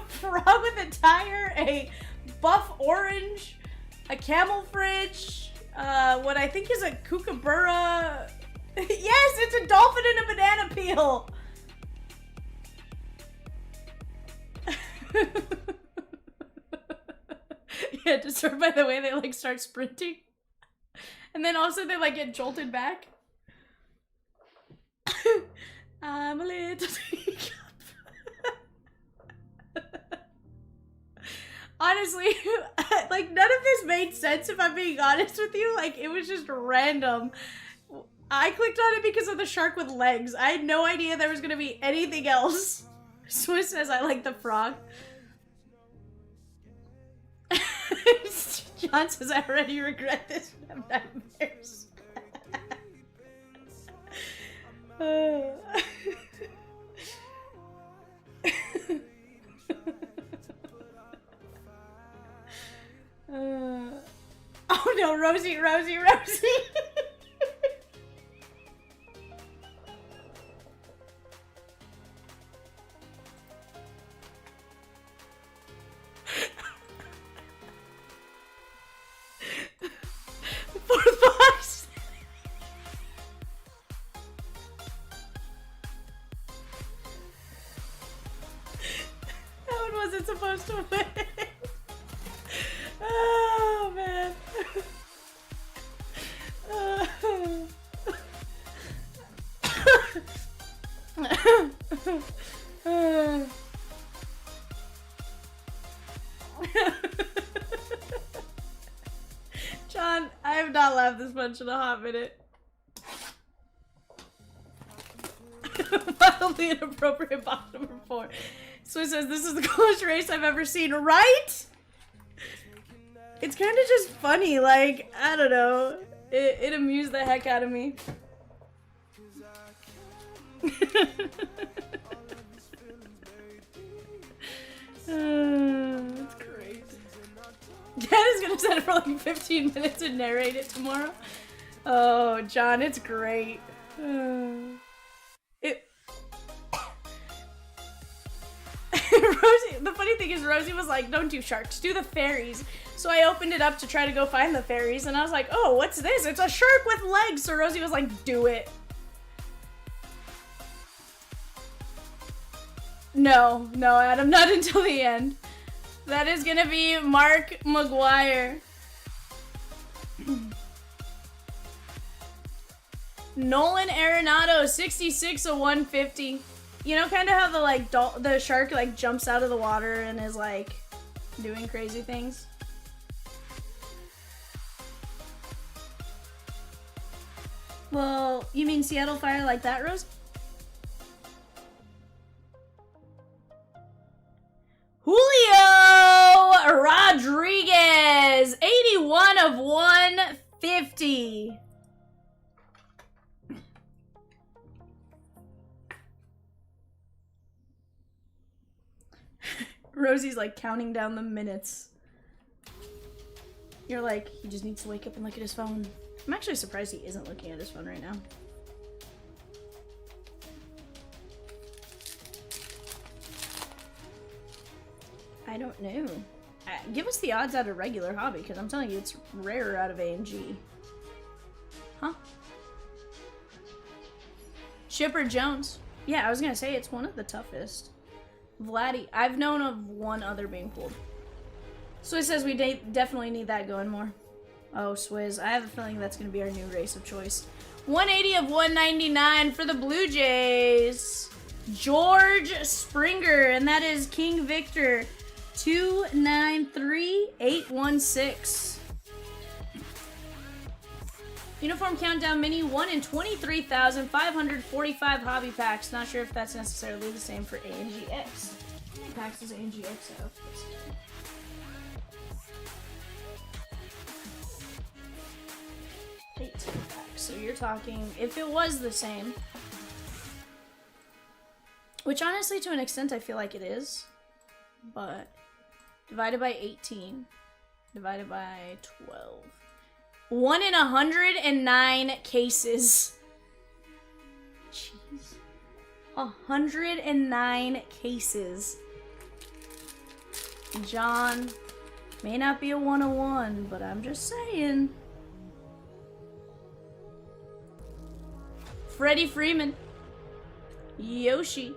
frog with a tire, a buff orange, a camel fridge, what I think is a kookaburra. Yes, it's a dolphin and a banana peel. Yeah, disturbed by the way they like start sprinting. And then also they like get jolted back. I'm a little teacup. Honestly, like none of this made sense if I'm being honest with you. Like it was just random. I clicked on it because of the shark with legs. I had no idea there was gonna be anything else. Swizz says I like the frog. John says I already regret this and have nightmares. Oh no, Rosie. Fourth box. That one wasn't supposed to win. Oh man. John, I have not laughed this much in a hot minute. Wildly inappropriate box number 4. Swizz says this is the coolest race I've ever seen, right? It's kind of just funny, like, I don't know. It amused the heck out of me. That's great. Dad is gonna set it for like 15 minutes and narrate it tomorrow. Oh, John, it's great. Rosie, the funny thing is Rosie was like, don't do sharks, do the fairies. So I opened it up to try to go find the fairies and I was like, oh, what's this? It's a shark with legs. So Rosie was like, do it. No, Adam, not until the end. That is gonna be Mark McGuire. Nolan Arenado, 66 of 150. You know, kind of how the like the shark like jumps out of the water and is like doing crazy things. Well, you mean Seattle Fire like that, Rose? Julio Rodriguez, 81 of 150. Rosie's like counting down the minutes. You're like, he just needs to wake up and look at his phone. I'm actually surprised he isn't looking at his phone right now. I don't know. Give us the odds out of regular hobby, because I'm telling you, it's rarer out of AMG. Huh? Chipper Jones. Yeah, I was gonna say it's one of the toughest. Vladdy. I've known of one other being pulled. Swizz says we definitely need that going more. Oh, Swizz. I have a feeling that's gonna be our new race of choice. 180 of 199 for the Blue Jays. George Springer, and that is King Victor. 293816. Uniform Countdown Mini, 1 in 23,545 hobby packs. Not sure if that's necessarily the same for ANGX. How many packs does ANGX have? 18 packs. So you're talking, if it was the same, which honestly to an extent I feel like it is, but divided by 18, divided by 12. 1 in 109 cases. Jeez. 109 cases. John, may not be a 101, but I'm just saying. Freddie Freeman. Yoshi.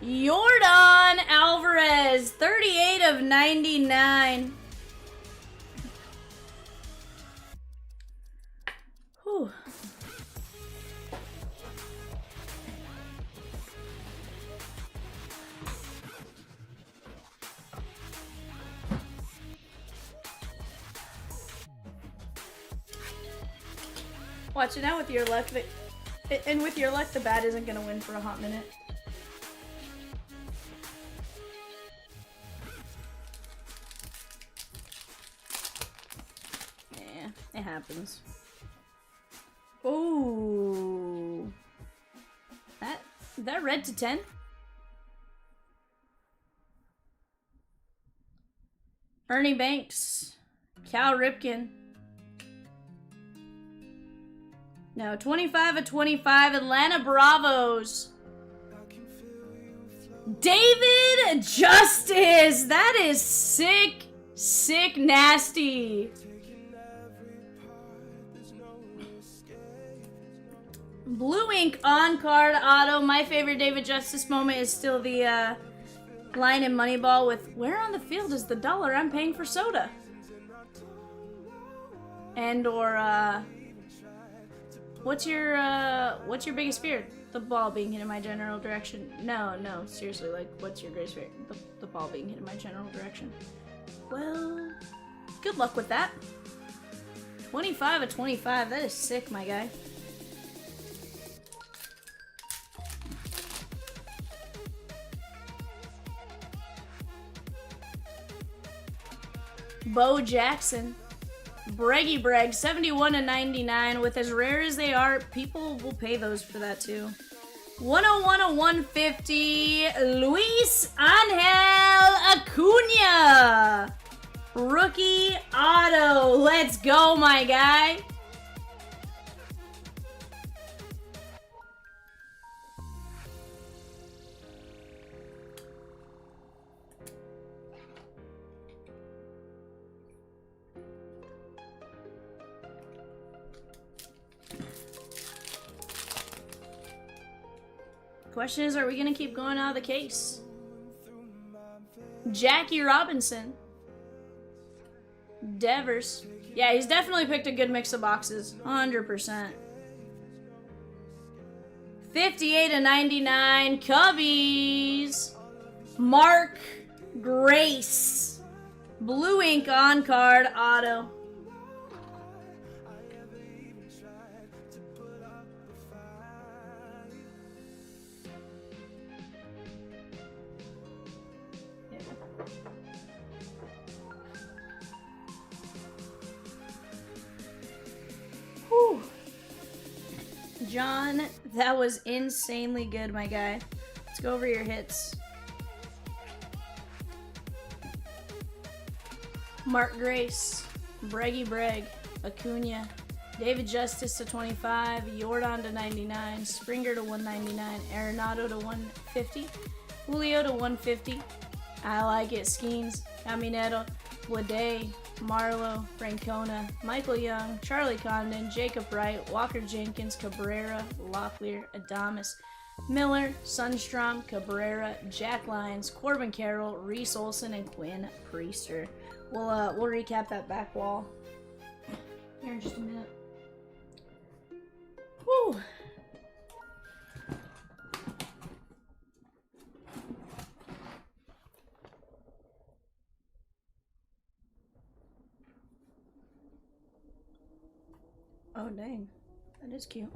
Yordan Alvarez, 38 of 99. Whew. Watch it out with your luck. And with your luck, the bat isn't going to win for a hot minute. Yeah, it happens. Oh, that red to 10. Ernie Banks, Cal Ripken. No, 25 of 25, Atlanta Bravos. David Justice. That is sick, sick, nasty. Blue ink on card auto. My favorite David Justice moment is still the line in Moneyball with "Where on the field is the dollar I'm paying for soda?" And or what's your biggest fear? The ball being hit in my general direction. No, seriously, like what's your greatest fear? The ball being hit in my general direction. Well, good luck with that. 25 of 25. That is sick, my guy. Bo Jackson. Breggy Breg, 71 of 99. With as rare as they are, people will pay those for that too. 101 of 150. Luis Angel Acuna. Rookie auto. Let's go, my guy. Question is, are we gonna keep going out of the case? Jackie Robinson. Devers. Yeah, he's definitely picked a good mix of boxes. 100%. 58 of 99. Cubbies. Mark Grace. Blue ink on card auto. John, that was insanely good, my guy. Let's go over your hits. Mark Grace, Breggy Breg, Acuna, David Justice to 25, Yordan to 99, Springer to 199, Arenado to 150, Julio to 150. I like it. Skeens, Caminero, Wade, Marlowe, Francona, Michael Young, Charlie Condon, Jacob Wright, Walker Jenkins, Cabrera, Locklear, Adamas, Miller, Sundstrom, Cabrera, Jack Lyons, Corbin Carroll, Reese Olson, and Quinn Priester. We'll recap that back wall here in just a minute. Whew. Oh dang, that is cute.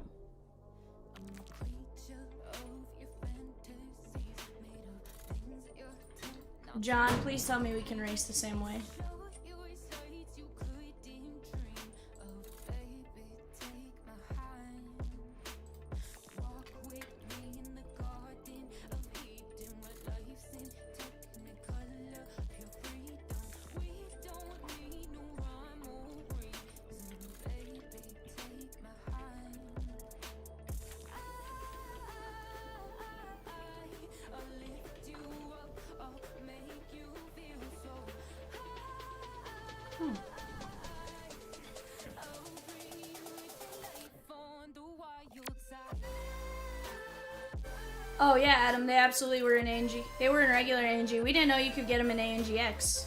John, please tell me we can race the same way. Oh yeah, Adam, they absolutely were in ANG. They were in regular ANG. We didn't know you could get them in ANGX.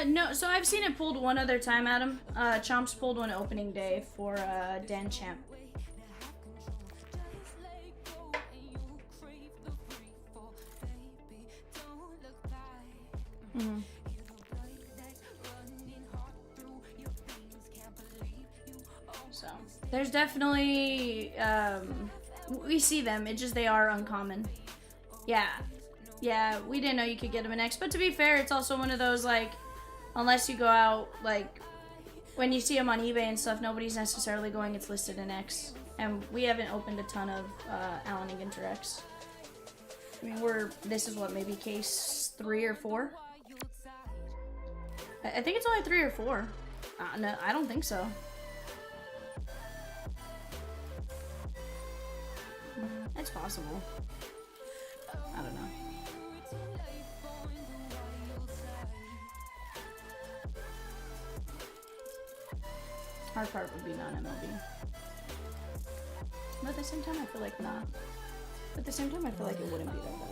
No, so I've seen it pulled one other time, Adam. Chomps pulled one opening day for Dan Champ. Mm-hmm. So, there's definitely, we see them, it's just they are uncommon. Yeah, we didn't know you could get them in X, but to be fair, it's also one of those, like, unless you go out, like, when you see them on eBay and stuff, nobody's necessarily going, it's listed in X. And we haven't opened a ton of Allen & Ginter X. I mean, this is what, maybe case 3 or 4? I think it's only 3 or 4. No, I don't think so. It's possible. I don't know. Hard part would be non-MLB. But at the same time, I feel like not. But at the same time, I feel like it wouldn't be that bad.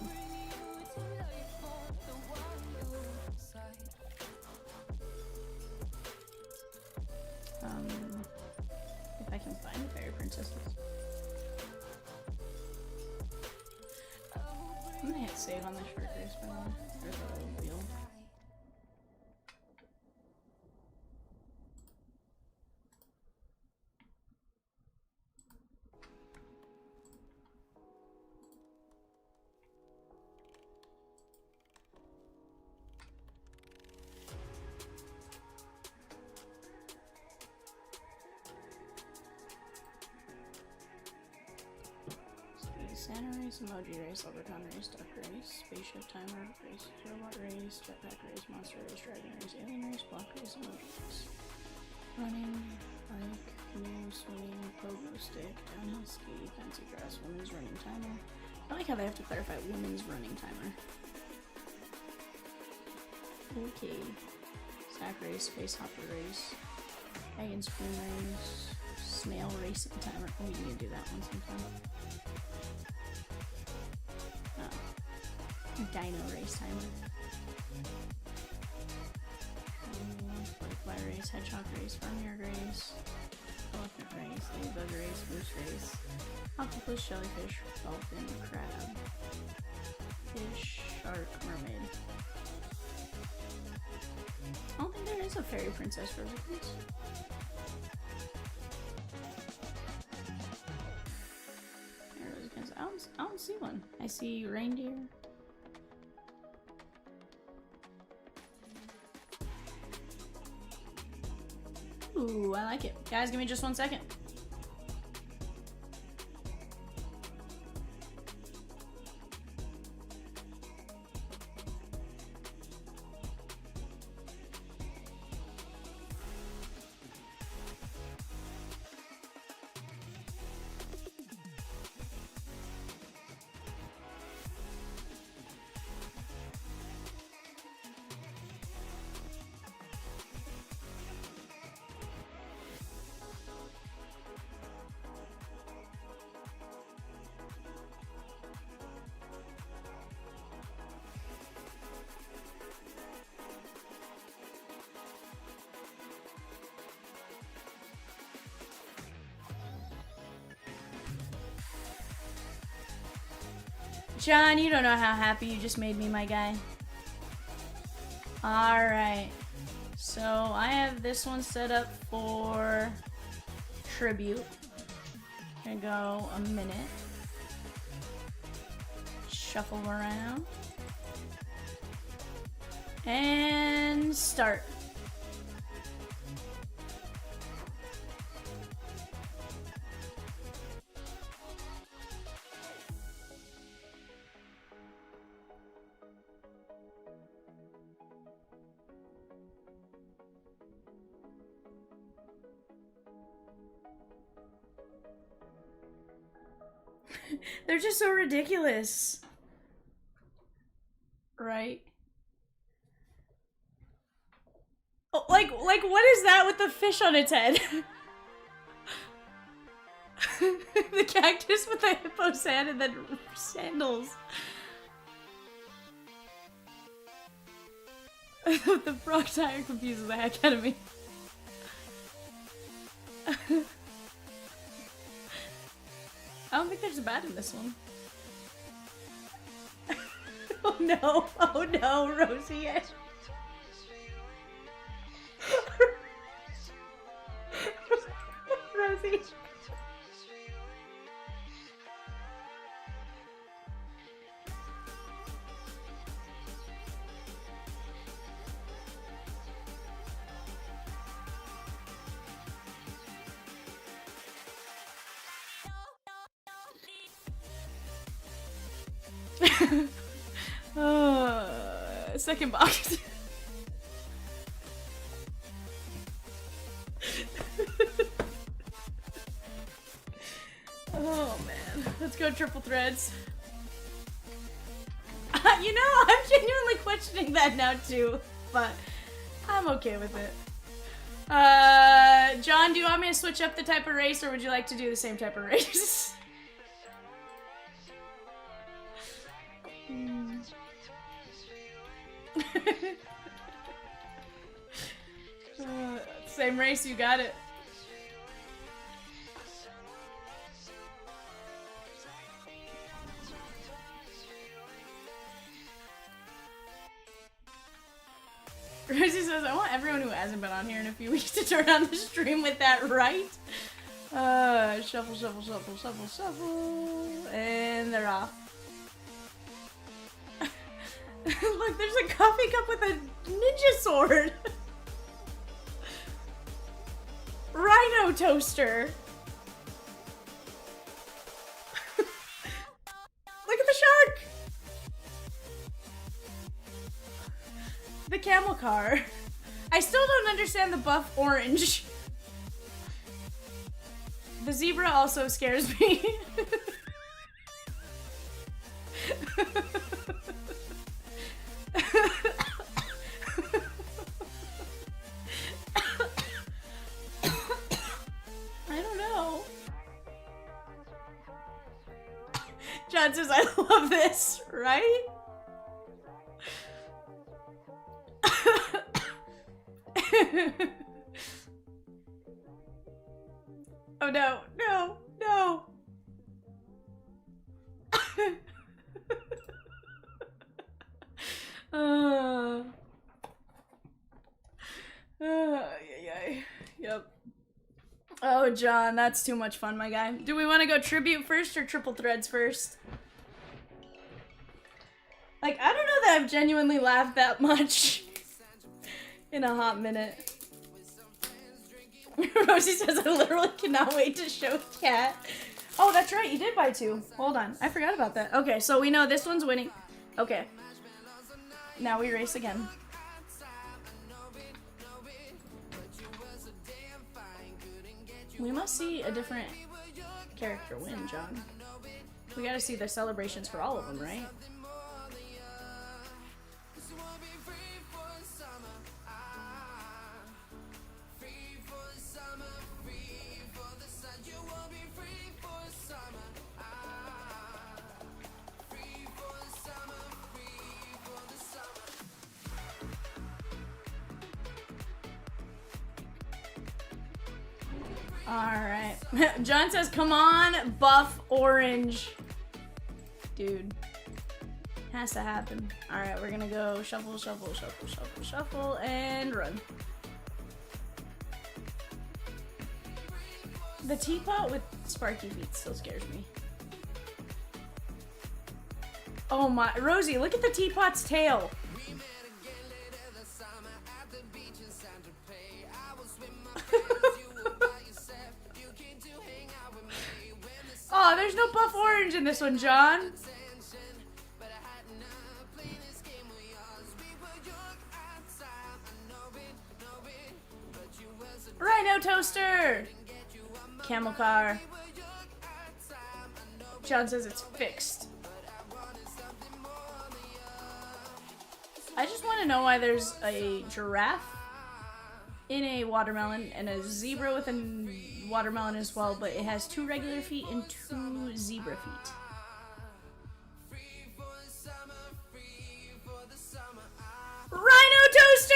If I can find the fairy princesses. I'm gonna hit save on the short race, by the way. Or the wheel. Santa race, emoji race, leprechaun race, duck race, spaceship timer race, robot race, jetpack race, monster race, dragon race, alien race, block race, emoji race. Running, bike, canoe, swimming, pogo stick, downhill ski, fancy dress, women's running timer. I like how they have to clarify women's running timer. Okay. Sack race, space hopper race, egg and spoon race, snail racing timer. Oh, you need to do that one sometime. Dino race timer. Butterfly race, hedgehog race, farmyard race, elephant race, ladybug race, moose race, octopus, jellyfish, dolphin, crab. Fish, shark, mermaid. I don't think there is a fairy princess Rosicrucians. I don't see one. I see reindeer. Ooh, I like it. Guys, give me just 1 second. John, you don't know how happy you just made me, my guy. Alright. So, I have this one set up for tribute. Gonna go a minute. Shuffle around. And start. They're just so ridiculous. Right? Oh, like what is that with the fish on its head? The cactus with the hippo's head and then sandals. The frog tire confuses the heck out of me. I don't think there's a bat in this one. Oh no, Rosie, yes. Rosie. Second box. Oh man, let's go triple threads. You know, I'm genuinely questioning that now too, but I'm okay with it. John, do you want me to switch up the type of race, or would you like to do the same type of race? Same race, you got it. Rosie says, I want everyone who hasn't been on here in a few weeks to turn on the stream with that, right? Shuffle, shuffle, shuffle, shuffle, shuffle. And they're off. Look, there's a coffee cup with a ninja sword. Rhino toaster. Look at the shark. The camel car. I still don't understand the buff orange. The zebra also scares me. I don't know. John says, I love this, right? Oh no, no, no. Yep. Oh, John, that's too much fun, my guy. Do we want to go tribute first or triple threads first? Like, I don't know that I've genuinely laughed that much in a hot minute. Rosie says, I literally cannot wait to show Cat. Oh, that's right, you did buy 2. Hold on, I forgot about that. Okay, so we know this one's winning. Okay. Now we race again. We must see a different character win, John. We gotta see the celebrations for all of them, right? Alright. John says, come on, buff orange. Dude. Has to happen. Alright, we're gonna go shuffle, shuffle, shuffle, shuffle, shuffle, and run. The teapot with sparky feet still scares me. Oh my, Rosie, look at the teapot's tail. Oh, there's no buff orange in this one, John. Rhino toaster. Camel car. John says it's fixed. I just want to know why there's a giraffe in a watermelon and a zebra with a watermelon as well, but it has 2 regular feet and 2 zebra feet. Rhino toaster!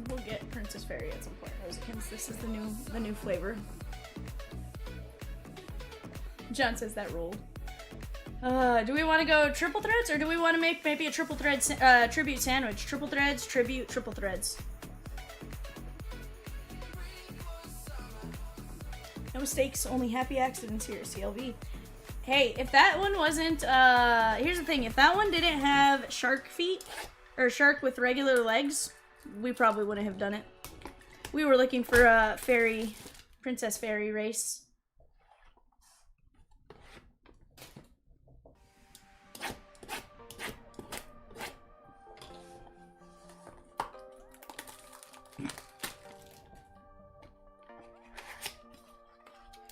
We'll get Princess Fairy at some point, Rosikins. This is the new flavor. John says that rolled. Do we want to go triple threads, or do we want to make maybe a triple thread tribute sandwich? Triple threads, tribute, triple threads. No mistakes, only happy accidents here, CLV. Hey, if that one wasn't, here's the thing. If that one didn't have shark feet, or shark with regular legs, we probably wouldn't have done it. We were looking for a fairy, Princess Fairy race.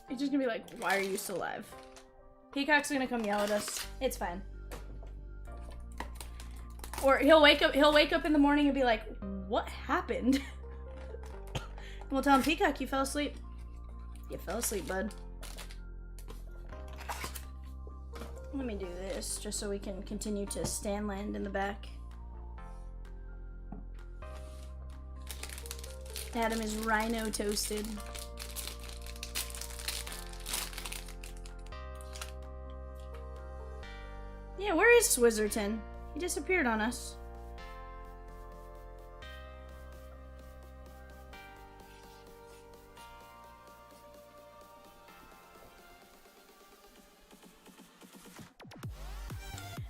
He's just gonna be like, why are you still alive? Peacock's gonna come yell at us. It's fine. Or he'll wake up in the morning and be like, what happened? We'll tell him, Peacock, you fell asleep. You fell asleep, bud. Let me do this just so we can continue to stand land in the back. Adam is rhino toasted. Yeah, where is Swizzerton? He disappeared on us.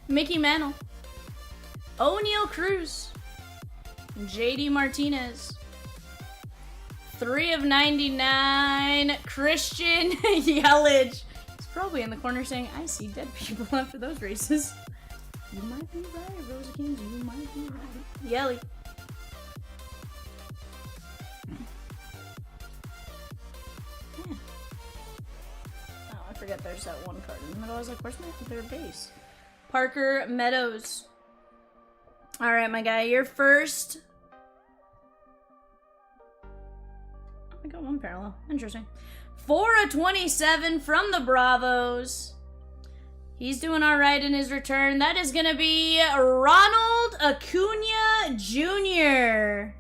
Mickey Mantle. O'Neal Cruz. JD Martinez. 3 of 99. Christian Yelich. He's probably in the corner saying, I see dead people after those races. You might be right, Rosa Kings. You might be right. Yelly. Yeah. Oh, I forget there's that one card in the middle. I was like, where's my other base? Parker Meadows. Alright, my guy. You're first. I got one parallel. Interesting. 4 of 27 from the Bravos. He's doing all right in his return. That is going to be Ronald Acuna Jr.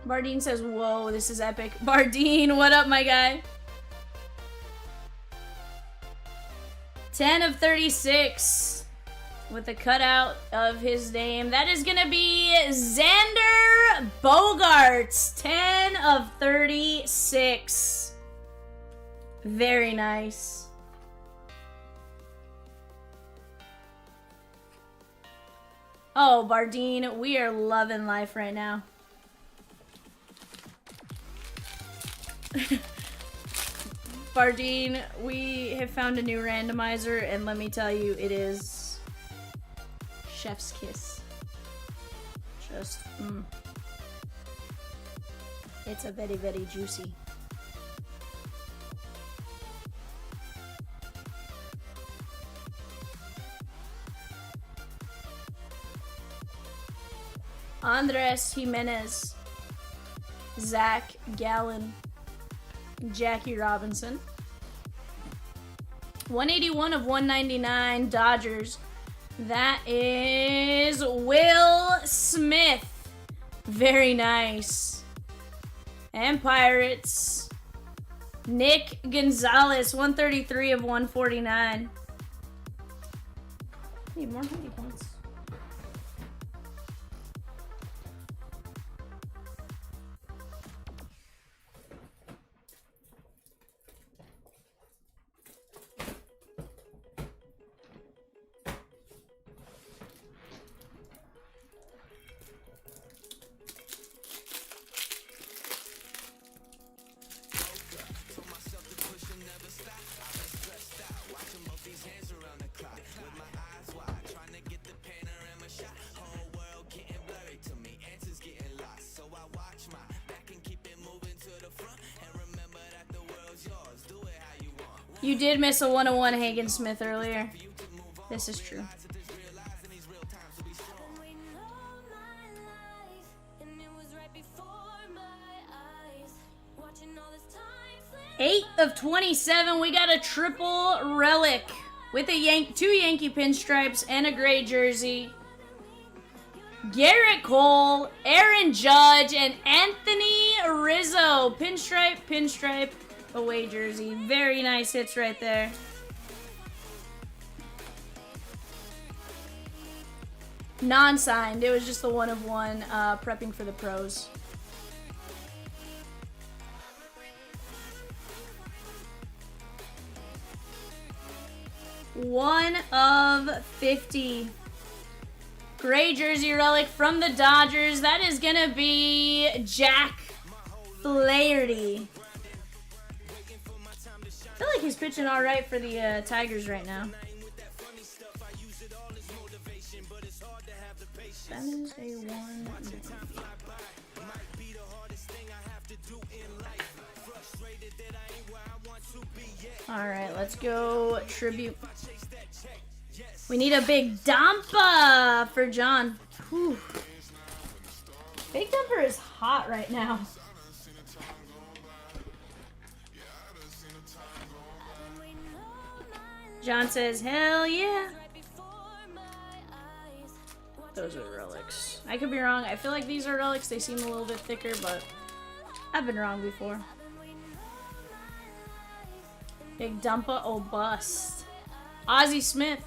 Bardine says, whoa, this is epic. Bardine, what up, my guy? 10 of 36 with a cutout of his name. That is going to be Xander Bogaerts. 10 of 36. Very nice. Oh, Bardine, we are loving life right now. Bardine, we have found a new randomizer, and let me tell you, it is chef's kiss. Just, It's a very, very juicy. Andres Jimenez, Zach Gallen, Jackie Robinson. 181 of 199 Dodgers. That is Will Smith. Very nice. And Pirates. Nick Gonzalez, 133 of 149. Need more hockey points. You did miss a 101 Hagen Smith earlier. This is true. Eight of 27. We got a triple relic with a two Yankee pinstripes and a gray jersey. Garrett Cole, Aaron Judge, and Anthony Rizzo. Pinstripe, away jersey. Very nice hits right there. Non-signed. It was just the 1 of 1 prepping for the pros. One of 50. Gray jersey relic from the Dodgers. That is going to be Jack Flaherty. I feel like he's pitching all right for the Tigers right now. That is a 1. All right, let's go tribute. We need a big dumper for John. Whew. Big dumper is hot right now. John says, hell yeah. Those are relics. I could be wrong. I feel like these are relics. They seem a little bit thicker, but I've been wrong before. Big dumper or bust. Ozzie Smith.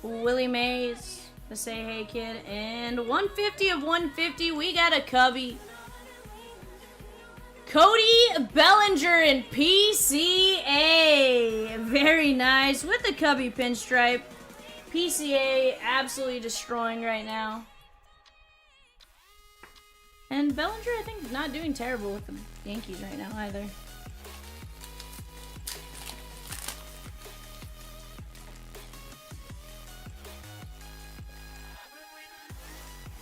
Willie Mays. The Say Hey Kid. And 150 of 150. We got a Cubby. Cody Bellinger in PCA. Very nice. With the Cubby pinstripe. PCA absolutely destroying right now. And Bellinger, I think, not doing terrible with the Yankees right now either.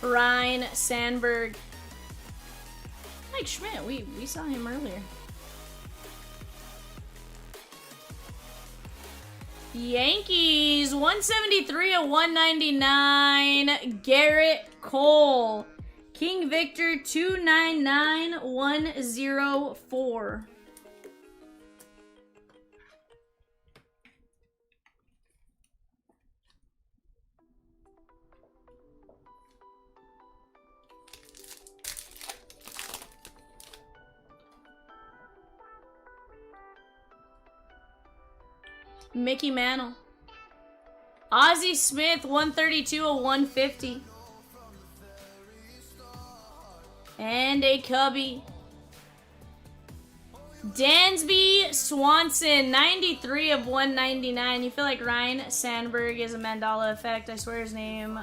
Ryan Sandberg. Mike Schmidt, we saw him earlier. Yankees, 173 of 199. Garrett Cole. King Victor 299104. Mickey Mantle. Ozzie Smith 132 of 150. And a Cubby. Dansby Swanson 93 of 199. You feel like Ryan Sandberg is a Mandela effect. I swear his name,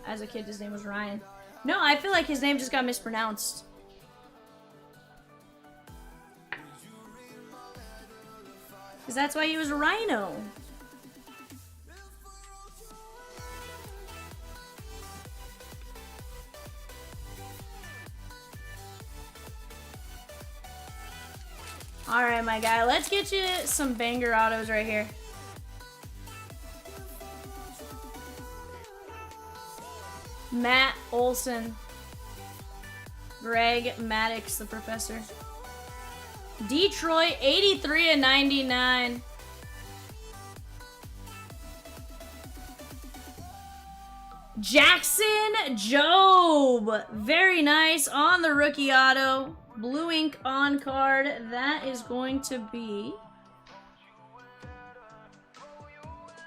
as a kid, his name was Ryan. No, I feel like his name just got mispronounced. Because that's why he was a Rhino. Alright, my guy. Let's get you some banger autos right here. Matt Olson. Greg Maddox, the professor. Detroit, 83 of 99. Jackson Jobe. Very nice on the rookie auto. Blue ink on card. That is going to be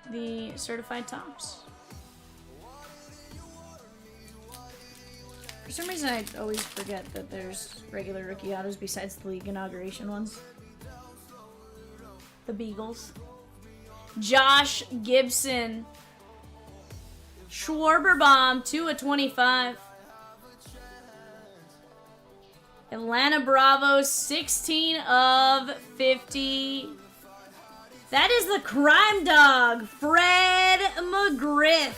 the certified tops. For some reason, I always forget that there's regular rookie autos besides the league inauguration ones. The Beagles. Josh Gibson. Schwarber 2 of 25. Atlanta Bravos, 16 of 50. That is the crime dog, Fred McGriff.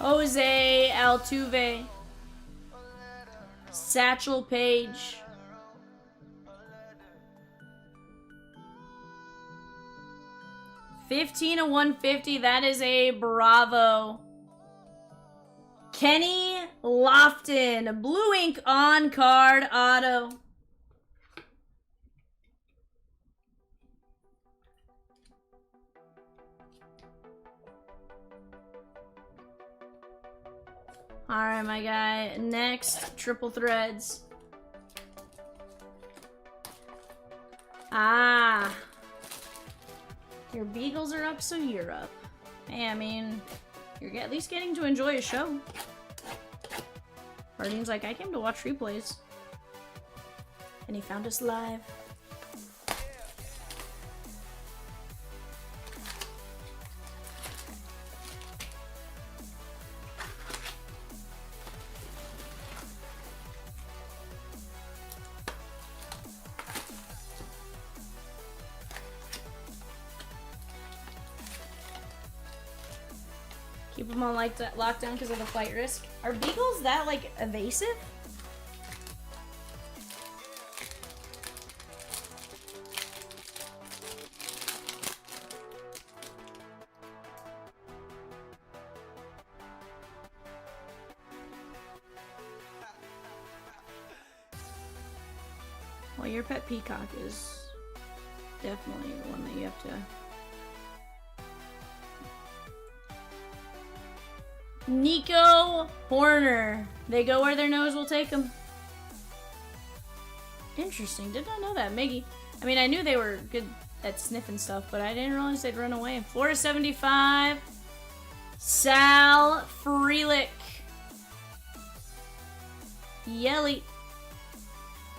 Jose Altuve. Satchel Paige. $15 of 150. That is a Bravo. Kenny Lofton. Blue ink on card auto. Alright, my guy. Next, triple threads. Ah. Your Beagles are up, so you're up. Hey, I mean, you're at least getting to enjoy a show. Guardian's like, I came to watch replays. And he found us live. Keep them on lockdown because of the flight risk. Are Beagles that, like, evasive? Well, your pet peacock is definitely the one that you have to... Nico Horner. They go where their nose will take them. Interesting. Did not know that. Miggy. I mean, I knew they were good at sniffing stuff, but I didn't realize they'd run away. 4/75. Sal Frelick. Yelly.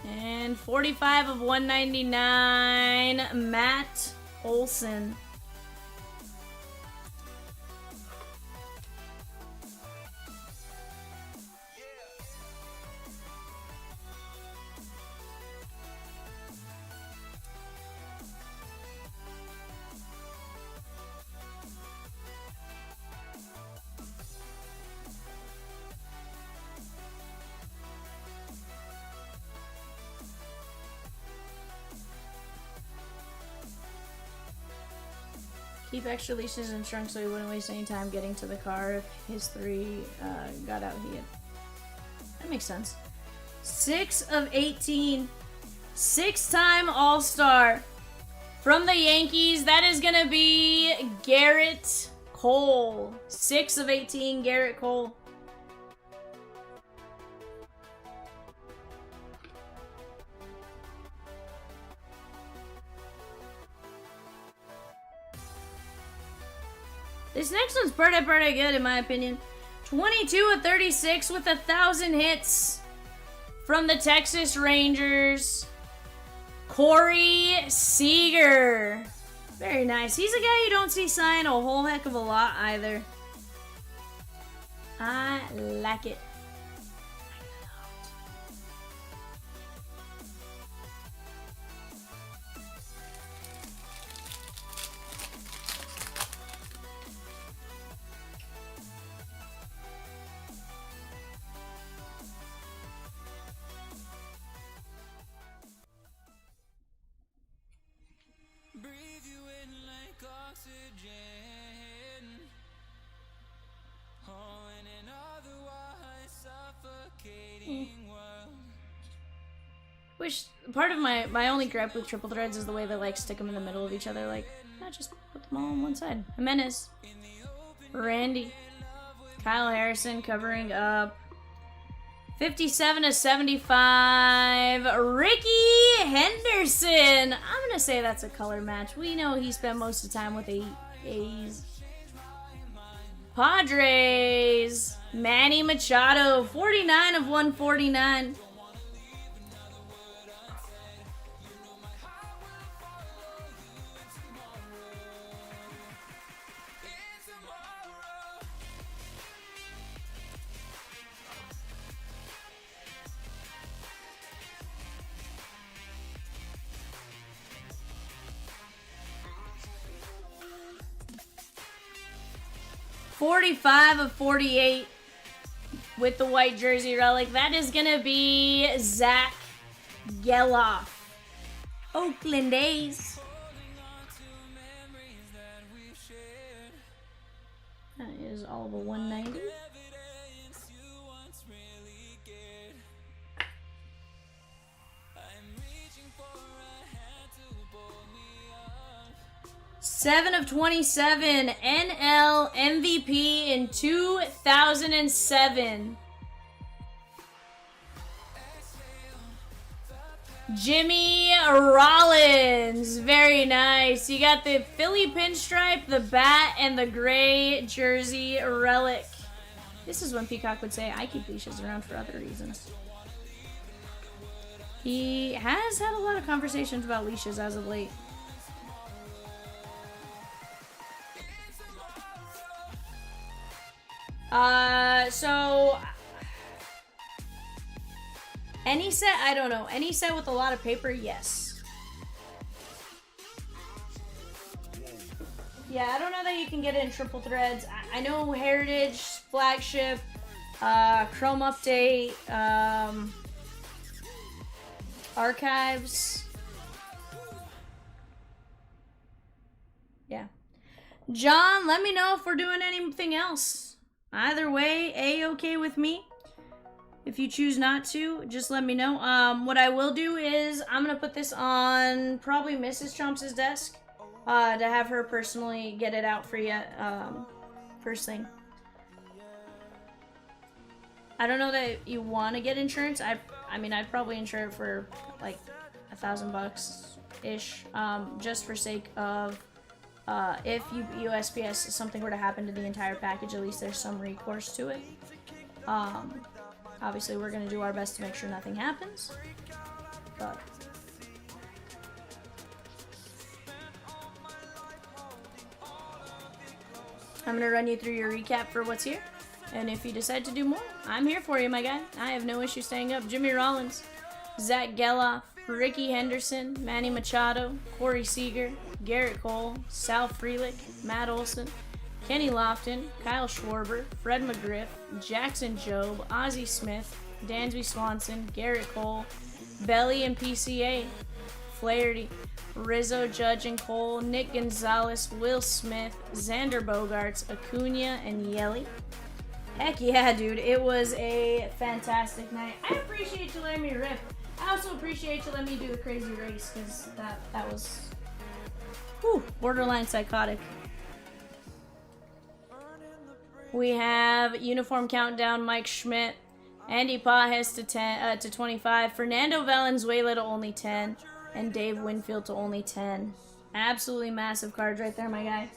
And 45 of 199. Matt Olson. Keep extra leashes and trunks so he wouldn't waste any time getting to the car if his 3 got out. That makes sense. 6 of 18. 6-time All-Star. From the Yankees, that is going to be Garrett Cole. 6 of 18, Garrett Cole. This next one's pretty good in my opinion. 22 of 36 with 1,000 hits. From the Texas Rangers, Corey Seager. Very nice. He's a guy you don't see sign a whole heck of a lot either. I like it. suffocating world. Wish part of my only gripe with triple threads is the way they like stick them in the middle of each other. Like, not just put them all on one side. Jimenez, Randy, Kyle Harrison covering up. 57 to 75. Ricky Henderson. I'm gonna say that's a color match. We know he spent most of the time with the A's. Padres. Manny Machado. 49 of 149. $45 of 48 with the white jersey relic. That is going to be Zach Geloff. Oakland A's. That is all of a 190. $7 of 27, NL MVP in 2007. Jimmy Rollins, very nice. You got the Philly pinstripe, the bat, and the gray jersey relic. This is when Peacock would say, I keep leashes around for other reasons. He has had a lot of conversations about leashes as of late. So any set, I don't know. Any set with a lot of paper, yes. Yeah, I don't know that you can get it in triple threads. I know Heritage, Flagship, Chrome Update, Archives. Yeah. John, let me know if we're doing anything else. Either way, A-okay with me. If you choose not to, just let me know. What I will do is I'm going to put this on probably Mrs. Chomps' desk to have her personally get it out for you first thing. I don't know that you want to get insurance. I mean, I'd probably insure it for like $1,000-ish just for sake of if USPS something were to happen to the entire package, at least there's some recourse to it. Obviously, we're going to do our best to make sure nothing happens. But I'm going to run you through your recap for what's here. And if you decide to do more, I'm here for you, my guy. I have no issue staying up. Jimmy Rollins, Zach Geloff, Ricky Henderson, Manny Machado, Corey Seager, Garrett Cole, Sal Frelick, Matt Olson, Kenny Lofton, Kyle Schwarber, Fred McGriff, Jackson Jobe, Ozzie Smith, Dansby Swanson, Garrett Cole, Belly and PCA, Flaherty, Rizzo, Judge, and Cole, Nick Gonzalez, Will Smith, Xander Bogaerts, Acuna, and Yelly. Heck yeah, dude. It was a fantastic night. I appreciate you letting me rip. I also appreciate you letting me do the crazy race, because that was borderline psychotic. We have Uniform Countdown, Mike Schmidt, Andy Pajes to 25, Fernando Valenzuela to only 10, and Dave Winfield to only 10. Absolutely massive cards right there, my guy.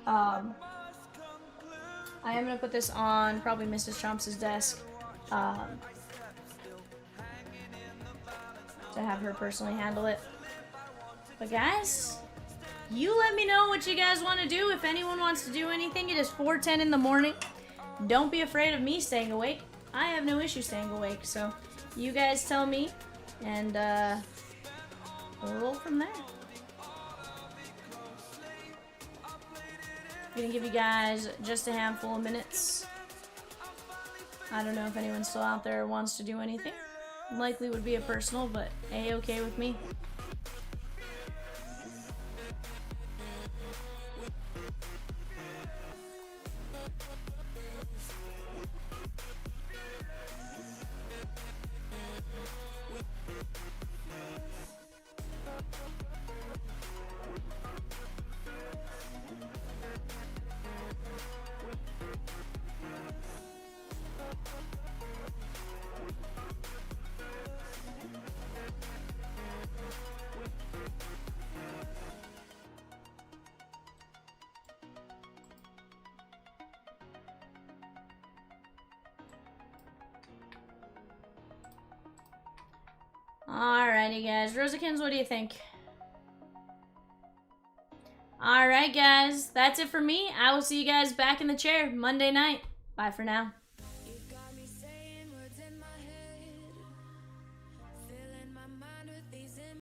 I am going to put this on probably Mrs. Chomps' desk to have her personally handle it. But guys, you let me know what you guys want to do. If anyone wants to do anything, it is 4:10 in the morning. Don't be afraid of me staying awake. I have no issue staying awake. So you guys tell me, and we'll roll from there. I'm gonna give you guys just a handful of minutes. I don't know if anyone's still out there or wants to do anything. Likely would be a personal, but A-okay with me. Alrighty, guys. Rosakins, what do you think? Alright, guys. That's it for me. I will see you guys back in the chair Monday night. Bye for now.